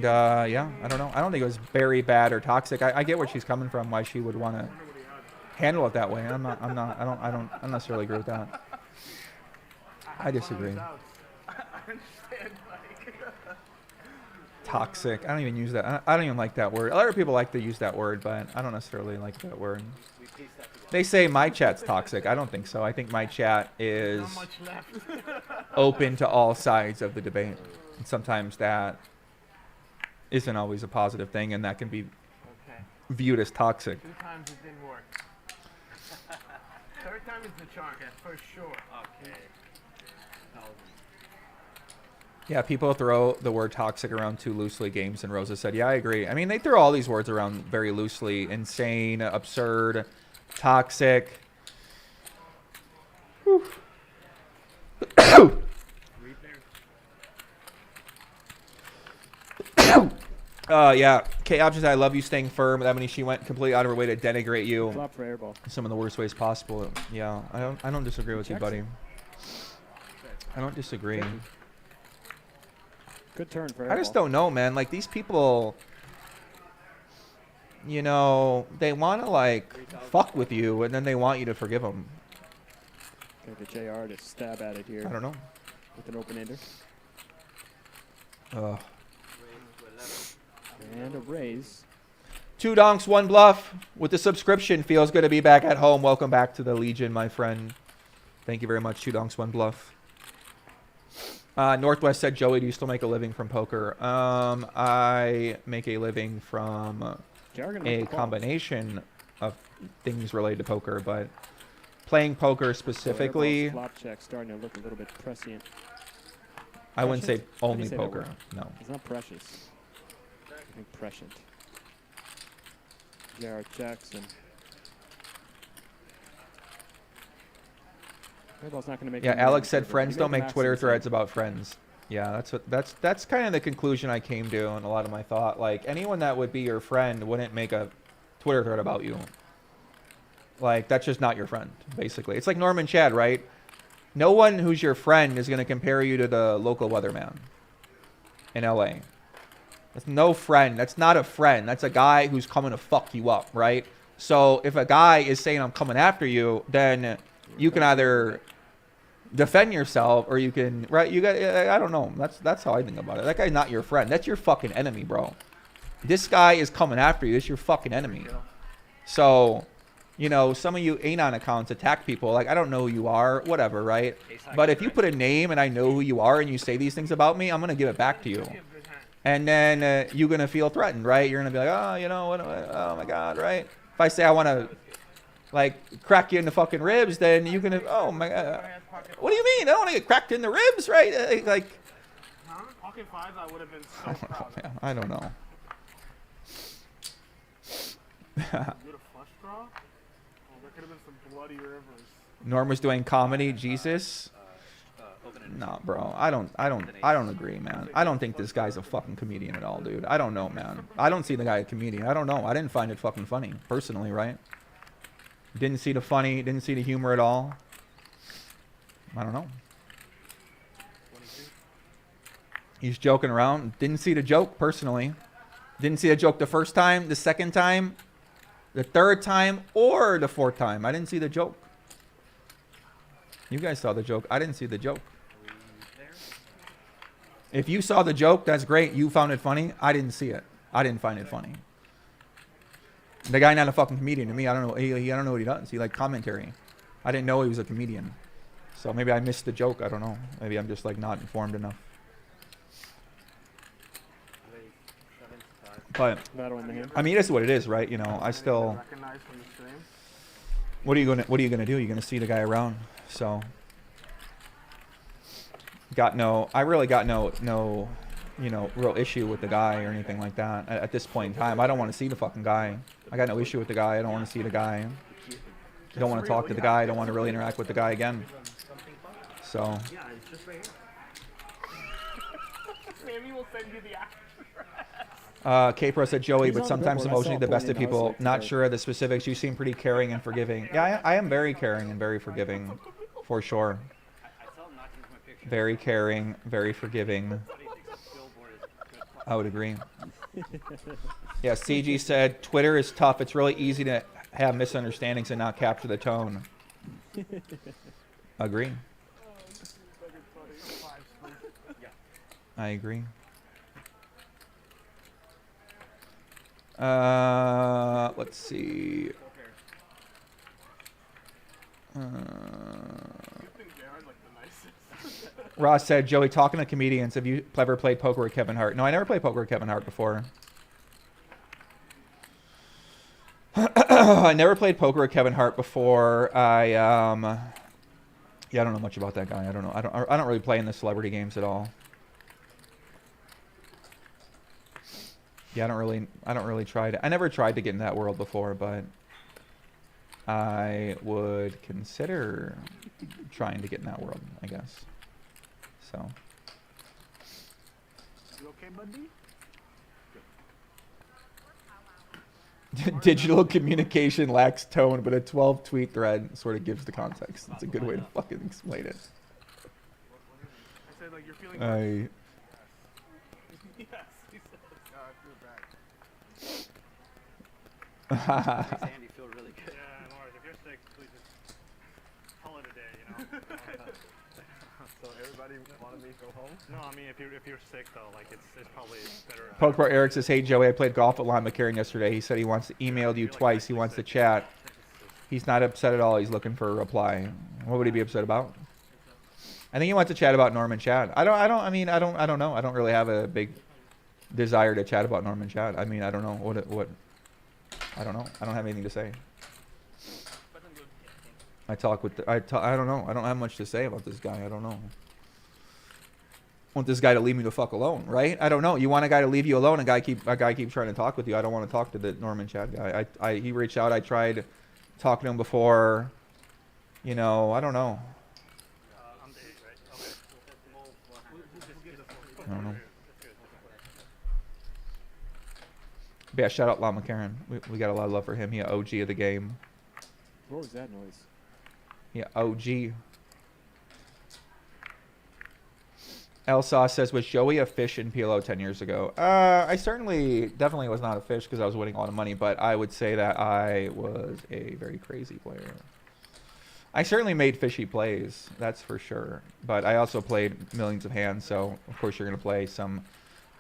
A: yeah, I don't know. I don't think it was very bad or toxic. I get where she's coming from, why she would want to handle it that way. I don't necessarily agree with that. I disagree. Toxic. I don't even use that. I don't even like that word. A lot of people like to use that word, but I don't necessarily like that word. They say my chat's toxic. I don't think so. I think my chat is open to all sides of the debate. And sometimes that isn't always a positive thing, and that can be viewed as toxic.
G: 2 times it didn't work. Third time is the charm, for sure. Okay.
A: Yeah, people throw the word toxic around too loosely, Games, and Rosa said, yeah, I agree. I mean, they throw all these words around very loosely. Insane, absurd, toxic. Yeah. K options, I love you staying firm. That means she went completely out of her way to denigrate you.
B: Flop for air ball.
A: In some of the worst ways possible. Yeah, I don't disagree with you, buddy. I don't disagree.
B: Good turn for air
A: I just
B: ball.
A: don't know, man. Like, these people, you know, they want to, like, fuck with you, and then they want you to forgive them.
B: Gonna get JR to stab at it here.
A: I don't know.
B: With an open-ender.
A: Ugh.
B: And a raise.
A: 2 donks, 1 bluff. With the subscription, feels good to be back at home. Welcome back to the Legion, my friend. Thank you very much. 2 donks, 1 bluff. Northwest said, Joey, do you still make a living from poker? I make a living from a combination of things related to poker, but playing poker specifically,
B: Flop check starting to look a little bit prescient.
A: I wouldn't say
B: Prescient? How do you
A: only
B: say that
A: poker.
B: word?
A: No.
B: It's not precious. I think prescient. JR checks and airball's not going to make.
A: Yeah,
B: any
A: Alex
B: money
A: said
B: for it.
A: friends
B: You
A: don't
B: make
A: make
B: the
A: Twitter
B: maximum
A: threads
B: sense.
A: about friends. Yeah, that's kind of the conclusion I came to in a lot of my thought. Like, anyone that would be your friend wouldn't make a Twitter thread about you. Like, that's just not your friend, basically. It's like Norman Chad, right? No one who's your friend is going to compare you to the local weatherman in LA. That's no friend. That's not a friend. That's a guy who's coming to fuck you up, right? So if a guy is saying I'm coming after you, then you can either defend yourself or you can, right? You got, I don't know. That's how I think about it. That guy's not your friend. That's your fucking enemy, bro. This guy is coming after you. This is your fucking enemy. So, you know, some of you Anon accounts attack people. Like, I don't know who you are, whatever, right? But if you put a name and I know who you are and you say these things about me, I'm going to give it back to you. And then you're going to feel threatened, right? You're going to be like, oh, you know, what, oh my God, right? If I say I want to, like, crack you in the fucking ribs, then you're going to, oh my God. What do you mean? I don't want to get cracked in the ribs, right? Like,
G: Pocket 5s, I would have been so proud.
A: I don't know.
G: Did a flush draw? Oh, there could have been some bloody rivers.
A: Norm was doing comedy, Jesus. Nah, bro. I don't agree, man. I don't think this guy's a fucking comedian at all, dude. I don't know, man. I don't see the guy a comedian. I don't know. I didn't find it fucking funny, personally, right? Didn't see the funny, didn't see the humor at all. I don't know. He's joking around. Didn't see the joke, personally. Didn't see the joke the first time, the second time, the third time, or the fourth time. I didn't see the joke. You guys saw the joke. I didn't see the joke. If you saw the joke, that's great. You found it funny. I didn't see it. I didn't find it funny. The guy not a fucking comedian to me. I don't know. I don't know what he does. He like commentary. I didn't know he was a comedian. So maybe I missed the joke. I don't know. Maybe I'm just like not informed enough. But I mean, it's what it is, right? You know, I still. What are you gonna do? You're gonna see the guy around. So. I really got no, you know, real issue with the guy or anything like that at this point in time. I don't want to see the fucking guy. I got no issue with the guy. I don't want to see the guy. I don't want to talk to the guy. I don't want to really interact with the guy again. So.
G: Yeah, it's just right here. Sammy will send you the address.
A: K-Pro said, Joey, but sometimes emotionally the best of people. Not sure of the specifics. You seem pretty caring and forgiving. Yeah, I am very caring and very forgiving, for sure. Very caring, very forgiving. I would agree. Yeah, CG said, Twitter is tough. It's really easy to have misunderstandings and not capture the tone. Agree. I agree. Let's see. Ross said, Joey, talking to comedians, have you ever played poker with Kevin Hart? No, I never played poker with Kevin Hart before. I never played poker with Kevin Hart before. Yeah, I don't know much about that guy. I don't know. I don't really play in the celebrity games at all. Yeah, I don't really try to. I never tried to get in that world before, but I would consider trying to get in that world, I guess. So.
B: You okay, buddy?
A: Digital communication lacks tone, but a 12-tweet thread sort of gives the context. It's a good way to fucking explain it.
G: I said, like, you're feeling yes, he said,
D: Makes Andy feel really good.
G: yeah, Lars, if you're sick, please just call it a day, you know?
B: So everybody wanted me to go home?
G: No, I mean, if you're sick, though, like, it's probably better.
A: Pokebro Eric says, hey, Joey, I played golf at Lon McCarran yesterday. He said he emailed you twice. He wants to chat. He's not upset at all. He's looking for a reply. What would he be upset about? I think he wants to chat about Norman Chad. I don't know. I don't really have a big desire to chat about Norman Chad. I mean, I don't know what I don't know. I don't have anything to say. I don't know. I don't have much to say about this guy. I don't know. I want this guy to leave me the fuck alone, right? I don't know. You want a guy to leave you alone, a guy keeps trying to talk with you. I don't want to talk to the Norman Chad guy. He reached out. I tried talking to him before. You know, I don't know.
G: I'm Dave, right? Okay.
A: I don't know. But yeah, shout out Lon McCarran. We got a lot of love for him. He OG of the game.
B: What was that noise?
A: Yeah, OG. Elsa says, was Joey a fish in PLO 10 years ago? I definitely was not a fish because I was winning a lot of money, but I would say that I was a very crazy player. I certainly made fishy plays, that's for sure. But I also played millions of hands, so of course you're going to play some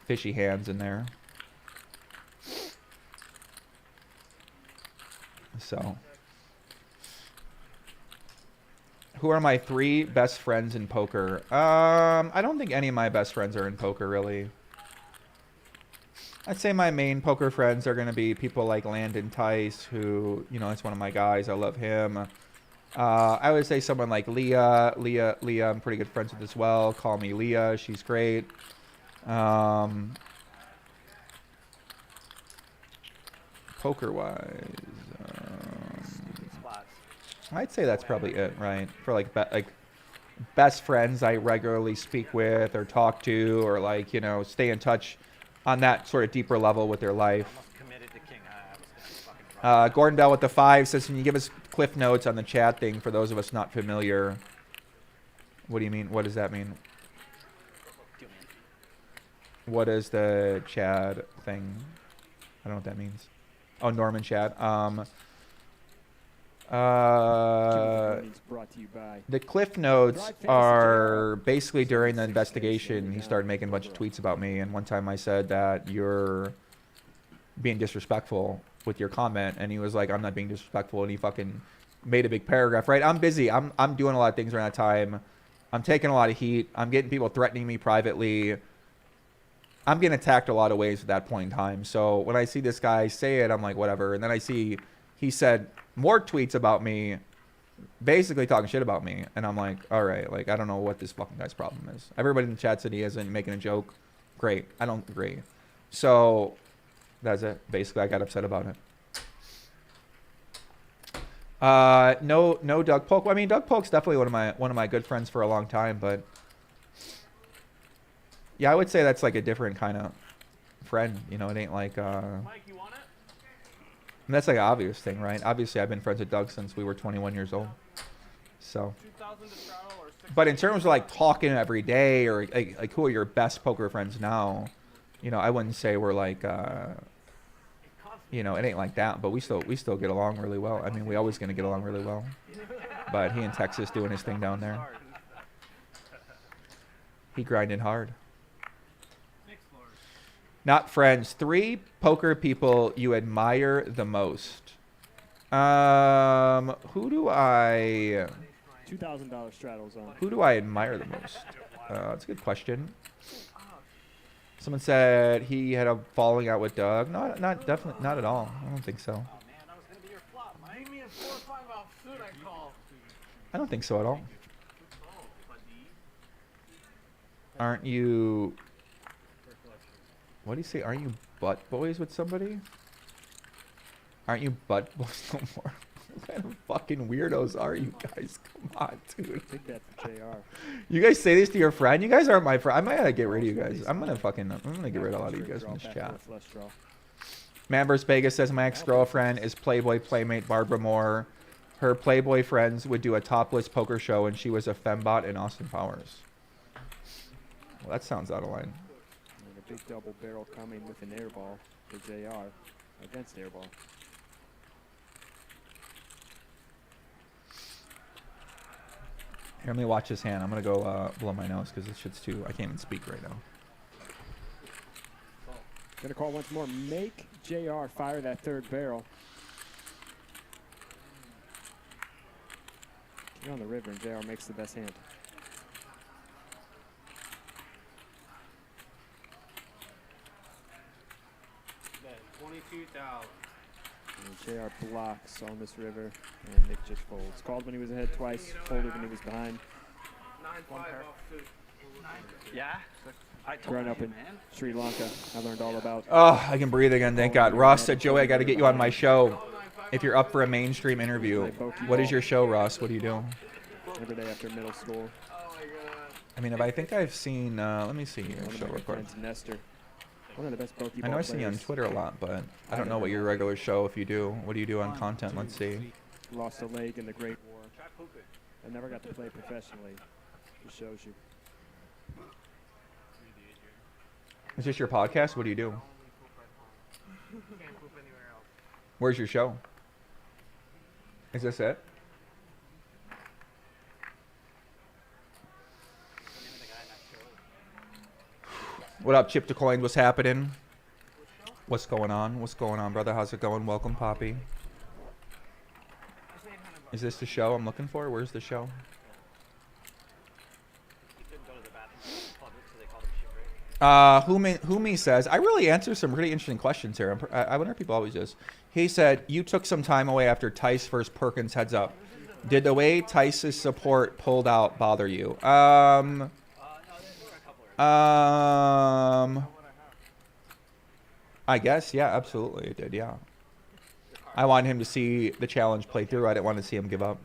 A: fishy hands in there. So, who are my 3 best friends in poker? I don't think any of my best friends are in poker, really. I'd say my main poker friends are going to be people like Landon Tice, who, you know, is one of my guys. I love him. I would say someone like Leah. Leah, I'm pretty good friends with as well. Call me Leah. She's great. Poker-wise, I'd say that's probably it, right? For like best friends I regularly speak with or talk to, or like, you know, stay in touch on that sort of deeper level with their life. Gordon Bell with the 5 says, can you give us cliff notes on the chat thing for those of us not familiar? What do you mean? What does that mean? What is the Chad thing? I don't know what that means. Oh, Norman Chad. The cliff notes are basically during the investigation. He started making a bunch of tweets about me, and one time I said that you're being disrespectful with your comment, and he was like, I'm not being disrespectful, and he fucking made a big paragraph. Right? I'm busy. I'm doing a lot of things around that time. I'm taking a lot of heat. I'm getting people threatening me privately. I'm getting attacked a lot of ways at that point in time. So when I see this guy say it, I'm like, whatever. And then I see he said more tweets about me, basically talking shit about me. And I'm like, all right, like, I don't know what this fucking guy's problem is. Everybody in the chat said he isn't making a joke. Great. I don't agree. So that's it. Basically, I got upset about it. No Doug Polk. I mean, Doug Polk's definitely one of my good friends for a long time, but yeah, I would say that's like a different kind of friend. You know, it ain't like
G: Mike, you want it?
A: And that's like an obvious thing, right? Obviously, I've been friends with Doug since we were 21 years old. So, but in terms of like talking every day, or like who are your best poker friends now? You know, I wouldn't say we're like, you know, it ain't like that. But we still get along really well. I mean, we always gonna get along really well. But he in Texas doing his thing down there. He grinding hard. Not friends. 3 poker people you admire the most. Who do I...
B: $2,000 straddle zone.
A: Who do I admire the most? That's a good question. Someone said he had a falling out with Doug. Not definitely, not at all. I don't think so. I don't think so at all. Aren't you... What do you say? Aren't you butt boys with somebody? Aren't you butt boys no more? What kind of fucking weirdos are you guys? Come on, dude.
B: I think that's JR.
A: You guys say this to your friend? You guys aren't my friend. I might gotta get rid of you guys. I'm gonna get rid of a lot of you guys from this chat. Man vs. Vegas says my ex-girlfriend is Playboy playmate Barbara Moore. Her Playboy friends would do a topless poker show and she was a fembot in Austin Powers. Well, that sounds out of line.
B: And a big double barrel coming with an air ball for JR against air ball.
A: Here, let me watch his hand. I'm going to go blow my nose because this shit's too... I can't even speak right now.
B: Gonna call once more. Make JR fire that third barrel. You're on the river and JR makes the best hand. JR blocks on this river, and Nick just folds. Called when he was ahead twice, folded when he was behind.
D: Yeah?
B: Growing up in Sri Lanka, I learned all about.
A: Oh, I can breathe again, thank God. Ross said, Joey, I got to get you on my show if you're up for a mainstream interview. What is your show, Ross? What do you do?
B: Every day after middle school.
A: I mean, if I think I've seen, let me see your show real quick.
B: Nestor. One of the best Pokeball
A: I know I've seen you on Twitter a lot, but I don't know what your regular show, if you do. What do you do on content? Let's see.
B: Lost a leg in the Great War. I never got to play professionally. It shows you.
A: Is this your podcast? What do you do? Where's your show? Is this it? What up, Chip to Coin? What's happening? What's going on? What's going on, brother? How's it going? Welcome, Poppy. Is this the show I'm looking for? Where's the show? Whomie says, I really answer some really interesting questions here. I wonder if people always do. He said, you took some time away after Tice versus Perkins heads up. Did the way Tice's support pulled out bother you? I guess, yeah, absolutely it did, yeah. I wanted him to see the challenge play through. I didn't want to see him give up.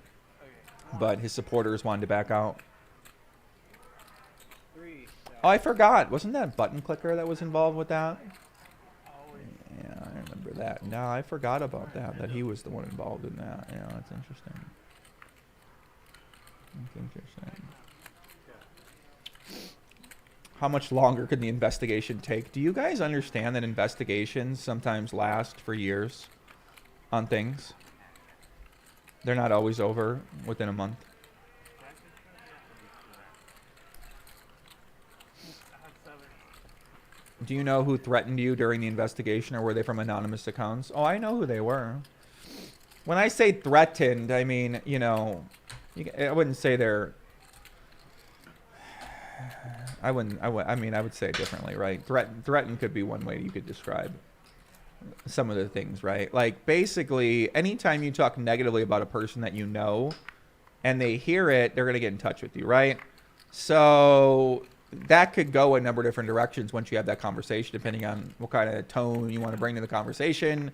A: But his supporters wanted to back out. Oh, I forgot. Wasn't that Button Clicker that was involved with that? Yeah, I remember that. No, I forgot about that he was the one involved in that. Yeah, that's interesting. That's interesting. How much longer could the investigation take? Do you guys understand that investigations sometimes last for years on things? They're not always over within a month. Do you know who threatened you during the investigation, or were they from anonymous accounts? Oh, I know who they were. When I say threatened, I mean, you know, I wouldn't say they're... I would say it differently, right? Threaten could be one way you could describe some of the things, right? Like, basically, anytime you talk negatively about a person that you know, and they hear it, they're going to get in touch with you, right? So that could go a number of different directions once you have that conversation, depending on what kind of tone you want to bring to the conversation.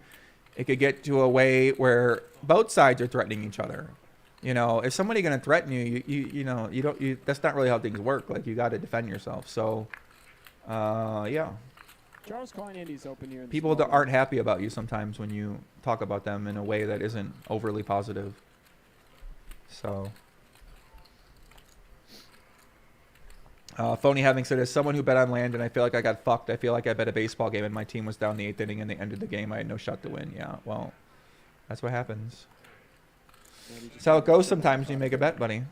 A: It could get to a way where both sides are threatening each other. You know, if somebody's going to threaten you, you know, that's not really how things work. Like, you got to defend yourself. So, yeah.
B: Charles calling Andy's open here.
A: People aren't happy about you sometimes when you talk about them in a way that isn't overly positive. So, Phony having said, as someone who bet on land and I feel like I got fucked, I feel like I bet a baseball game and my team was down the 8th inning and they ended the game. I had no shot to win. Yeah, well, that's what happens. That's how it goes sometimes when you make a bet, buddy.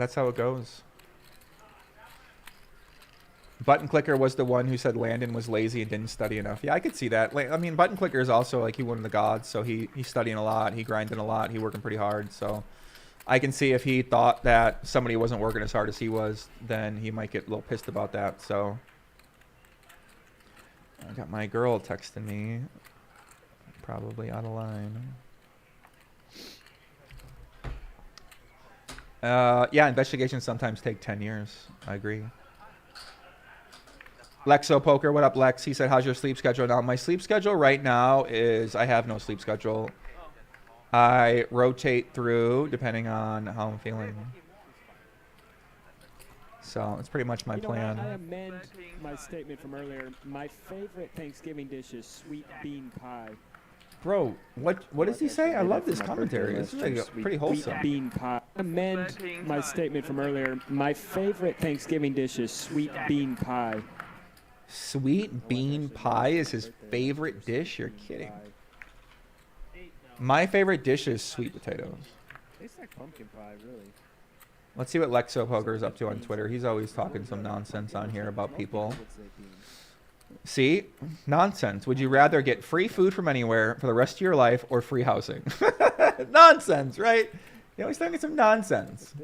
A: That's how it goes. Button Clicker was the one who said Landon was lazy and didn't study enough. Yeah, I could see that. I mean, Button Clicker is also like he one of the gods, so he's studying a lot, he grinding a lot, he working pretty hard. So I can see if he thought that somebody wasn't working as hard as he was, then he might get a little pissed about that. So I got my girl texting me, probably out of line. Yeah, investigations sometimes take 10 years. I agree. Lexo Poker, what up, Lex? He said, how's your sleep schedule now? My sleep schedule right now is I have no sleep schedule. I rotate through depending on how I'm feeling. So it's pretty much my plan.
B: I amend my statement from earlier. My favorite Thanksgiving dish is sweet bean pie.
A: Bro, what does he say? I love this commentary. This is like pretty wholesome.
B: Sweet bean pie. Amend my statement from earlier. My favorite Thanksgiving dish is sweet bean pie.
A: Sweet bean pie is his favorite dish? You're kidding. My favorite dish is sweet potatoes.
B: Tastes like pumpkin pie, really.
A: Let's see what Lexo Poker is up to on Twitter. He's always talking some nonsense on here about people. See? Nonsense. Would you rather get free food from anywhere for the rest of your life or free housing? Nonsense, right? You're always talking some nonsense.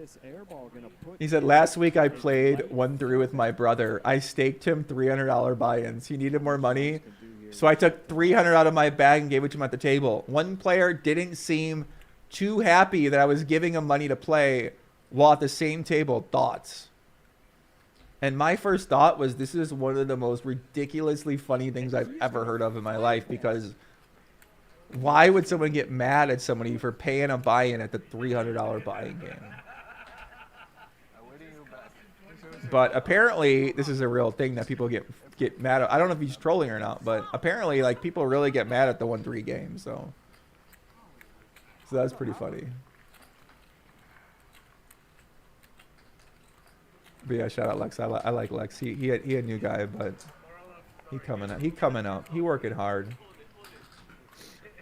A: He said, last week I played 1-3 with my brother. I staked him $300 buy-ins. He needed more money, so I took $300 out of my bag and gave it to him at the table. One player didn't seem too happy that I was giving him money to play while at the same table. Thoughts? And my first thought was, this is one of the most ridiculously funny things I've ever heard of in my life, because why would someone get mad at somebody for paying a buy-in at the $300 buy-in game? But apparently, this is a real thing that people get mad at. I don't know if he's trolling or not, but apparently, like, people really get mad at the 1-3 game. So that's pretty funny. But yeah, shout out Lex. I like Lex. He a new guy, but he coming up. He working hard.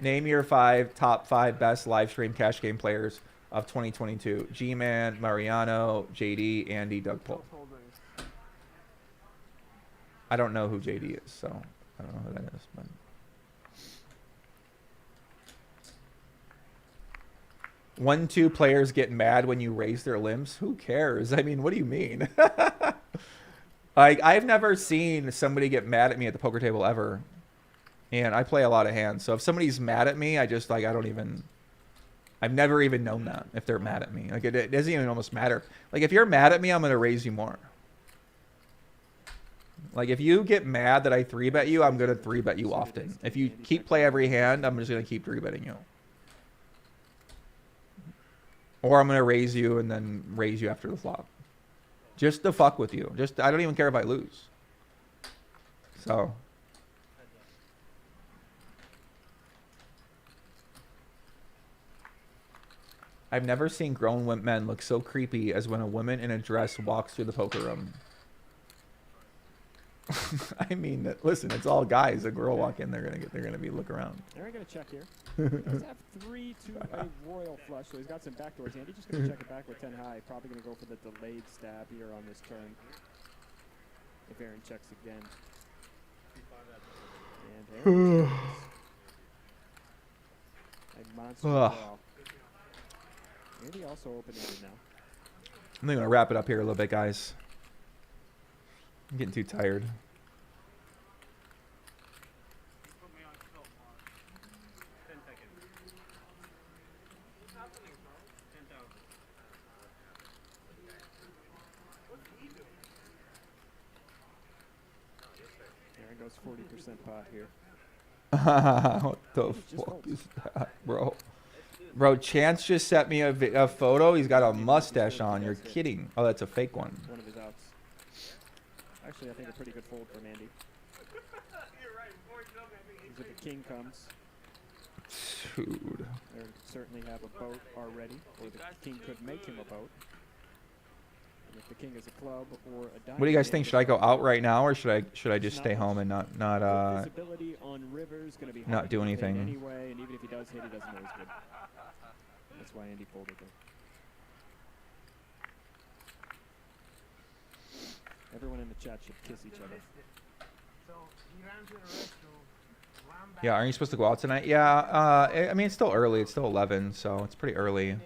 A: Name your top 5 best live stream cash game players of 2022. G-Man, Mariano, JD, Andy, Doug Pohl. I don't know who JD is, so I don't know who that is. But one, two players get mad when you raise their limbs. Who cares? I mean, what do you mean? Like, I've never seen somebody get mad at me at the poker table ever. And I play a lot of hands. So if somebody's mad at me, I just, like, I've never even known that, if they're mad at me. Like, it doesn't even almost matter. Like, if you're mad at me, I'm going to raise you more. Like, if you get mad that I 3-bet you, I'm going to 3-bet you often. If you keep play every hand, I'm just going to keep 3-betting you. Or I'm going to raise you and then raise you after the flop. Just to fuck with you. I don't even care if I lose. So I've never seen grown men look so creepy as when a woman in a dress walks through the poker room. I mean, listen, it's all guys. A girl walk in, they're gonna be look around.
B: They're gonna check here. Does have 3 to a royal flush, so he's got some backdoors. Andy just gonna check it back with 10 high. Probably gonna go for the delayed stab here on this turn. If Aaron checks again. And Aaron a monster draw. Andy also open-ended now.
A: I'm gonna wrap it up here a little bit, guys. I'm getting too tired.
B: Aaron goes 40% pot here.
A: What the fuck is that, bro? Bro, Chance just sent me a photo. He's got a mustache on. You're kidding. Oh, that's a fake one.
B: One of his outs. Actually, I think a pretty good fold from Andy.
G: You're right.
B: If the king comes,
A: dude,
B: there certainly have a boat already, or the king could make him a boat. And if the king is a club or a diamond,
A: what do you guys think? Should I go out right now, or should I just stay home and not
B: visibility on river's gonna be
A: not do anything?
B: Anyway, and even if he does hit, he doesn't know he's good. That's why Andy folded there. Everyone in the chat should kiss each other.
A: Yeah, aren't you supposed to go out tonight? Yeah, I mean, it's still early. It's still 11, so it's pretty early.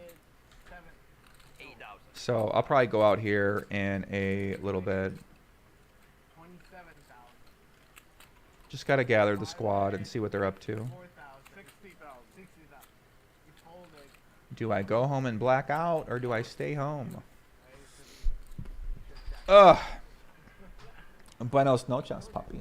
A: So I'll probably go out here in a little bit. Just got to gather the squad and see what they're up to. Do I go home and black out, or do I stay home? Ugh. Buenos noches, papi.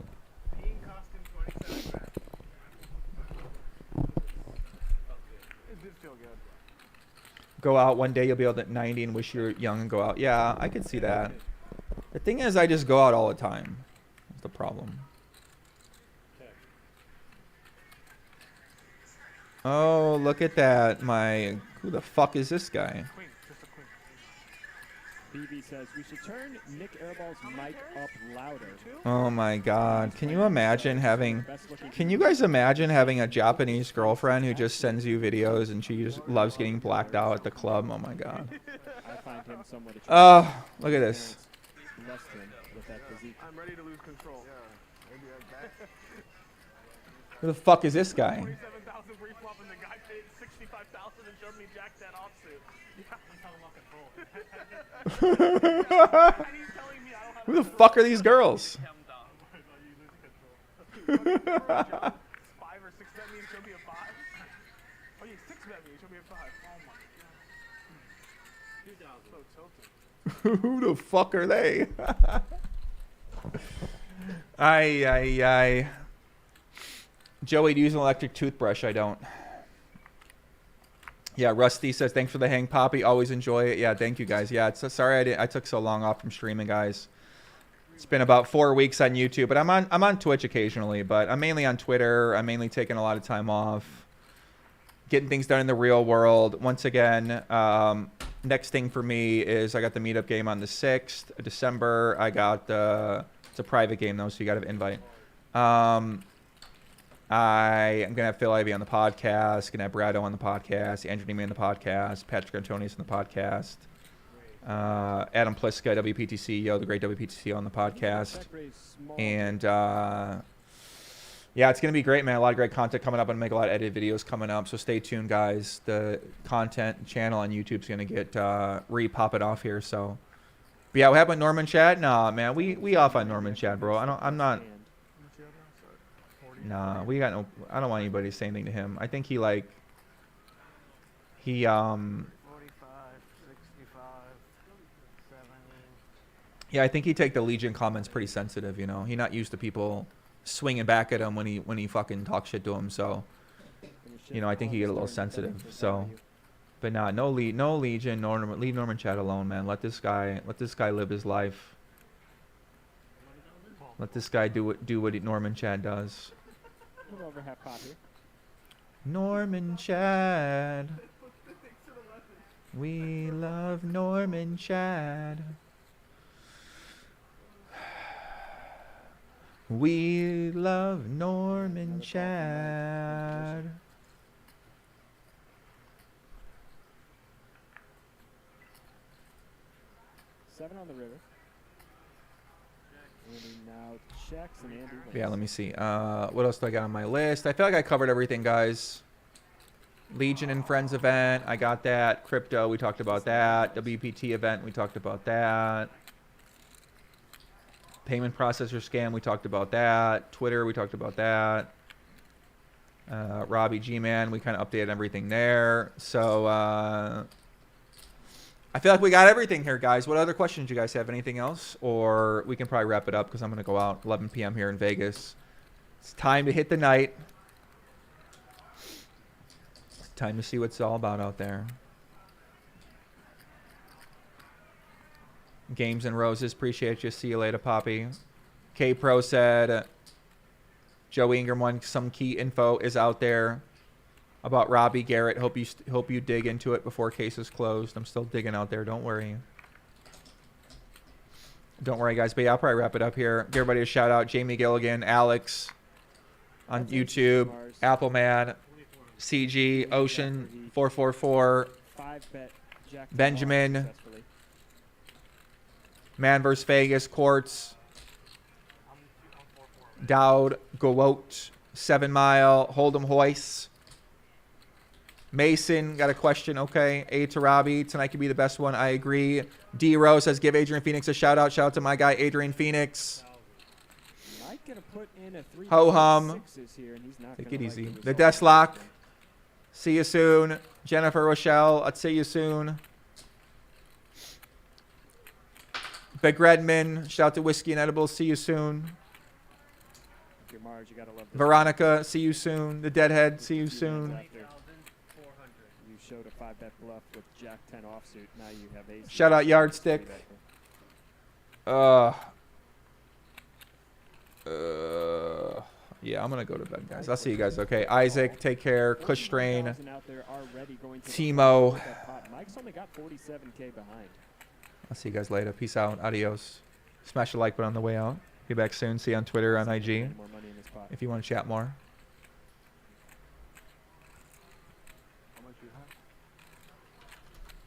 A: Go out one day, you'll be able to hit 90 and wish you're young and go out. Yeah, I could see that. The thing is, I just go out all the time. That's the problem. Oh, look at that. Who the fuck is this guy?
B: BB says we should turn Nick Airball's mic up louder.
A: Oh my god. Can you guys imagine having a Japanese girlfriend who just sends you videos and she just loves getting blacked out at the club? Oh my god.
B: I find him somewhat attractive.
A: Oh, look at this.
B: Blessed him with that physique.
G: I'm ready to lose control.
A: Who the fuck is this guy?
G: 47,000 reflop and the guy paid 65,000 and showed me Jack that offsuit.
A: Who the fuck are these girls?
G: 5 or 6 bet me and show me a 5. Oh, you 6 bet me and show me a 5. Oh my god. So tilted.
A: Who the fuck are they? Ay. Joey, do you use an electric toothbrush? I don't. Yeah, Rusty says, thanks for the hang, Poppy. Always enjoy it. Yeah, thank you, guys. Yeah, sorry I took so long off from streaming, guys. It's been about 4 weeks on YouTube, but I'm on Twitch occasionally, but I'm mainly on Twitter. I'm mainly taking a lot of time off, getting things done in the real world. Once again, next thing for me is I got the meetup game on the 6th of December. I got it's a private game, though, so you got to invite. I am going to have Phil Ivey on the podcast, going to have Brado on the podcast, Andrew Neiman on the podcast, Patrick Antonius on the podcast, Adam Pliska, WPTC, the great WPTC on the podcast. And, yeah, it's going to be great, man. A lot of great content coming up. I'm going to make a lot of edited videos coming up, so stay tuned, guys. The content channel on YouTube is going to get re-popping off here, so. But yeah, what happened with Norman Chad? Nah, man, we off on Norman Chad, bro. I'm not. Nah, I don't want anybody to say anything to him. I think he 45, 65, 70. Yeah, I think he take the Legion comments pretty sensitive, you know. He not used to people swinging back at him when he fucking talks shit to him, so you know, I think he get a little sensitive. So but nah, no Legion, leave Norman Chad alone, man. Let this guy live his life. Let this guy do what Norman Chad does.
B: Over half poppy.
A: Norman Chad. We love Norman Chad. We love Norman Chad.
B: Seven on the river. Andy now checks and Andy wins.
A: Yeah, let me see. What else do I got on my list? I feel like I covered everything, guys. Legion and Friends event, I got that. Crypto, we talked about that. WPT event, we talked about that. Payment processor scam, we talked about that. Twitter, we talked about that. Robbie G-Man, we kind of updated everything there. So, I feel like we got everything here, guys. What other questions do you guys have? Anything else? Or we can probably wrap it up because I'm going to go out 11 p.m. here in Vegas. It's time to hit the night. It's time to see what it's all about out there. Games and Roses. Appreciate you. See you later, Poppy. K-Pro said, Joey-Ingram won some key info is out there about Robbie, Garrett. Hope you dig into it before case is closed. I'm still digging out there. Don't worry. Don't worry, guys. But yeah, I'll probably wrap it up here. Give everybody a shout out. Jamie Gilligan, Alex on YouTube, Appleman, CG, Ocean 444, Benjamin, Man vs. Vegas, Quartz. Dowd, Goat, 7 Mile, Hold'em Hoist. Mason got a question. Okay. A to Robbie. Tonight could be the best one. I agree. D Rose says, give Adrian Phoenix a shout out. Shout out to my guy, Adrian Phoenix. Ho hum. Take it easy. The Desk Lock. See you soon. Jennifer Rochelle. I'll see you soon. Big Redman. Shout out to Whiskey and Edibles. See you soon. Veronica. See you soon. The Deadhead. See you soon.
B: You showed a 5-bet bluff with Jack 10 offsuit. Now you have ace.
A: Shout out Yardstick. Yeah, I'm going to go to bed, guys. I'll see you guys, okay? Isaac, take care. Kush Strain. Timo.
B: Mike's only got 47K behind.
A: I'll see you guys later. Peace out. Adios. Smash the like button on the way out. Be back soon. See you on Twitter, on IG, if you want to chat more.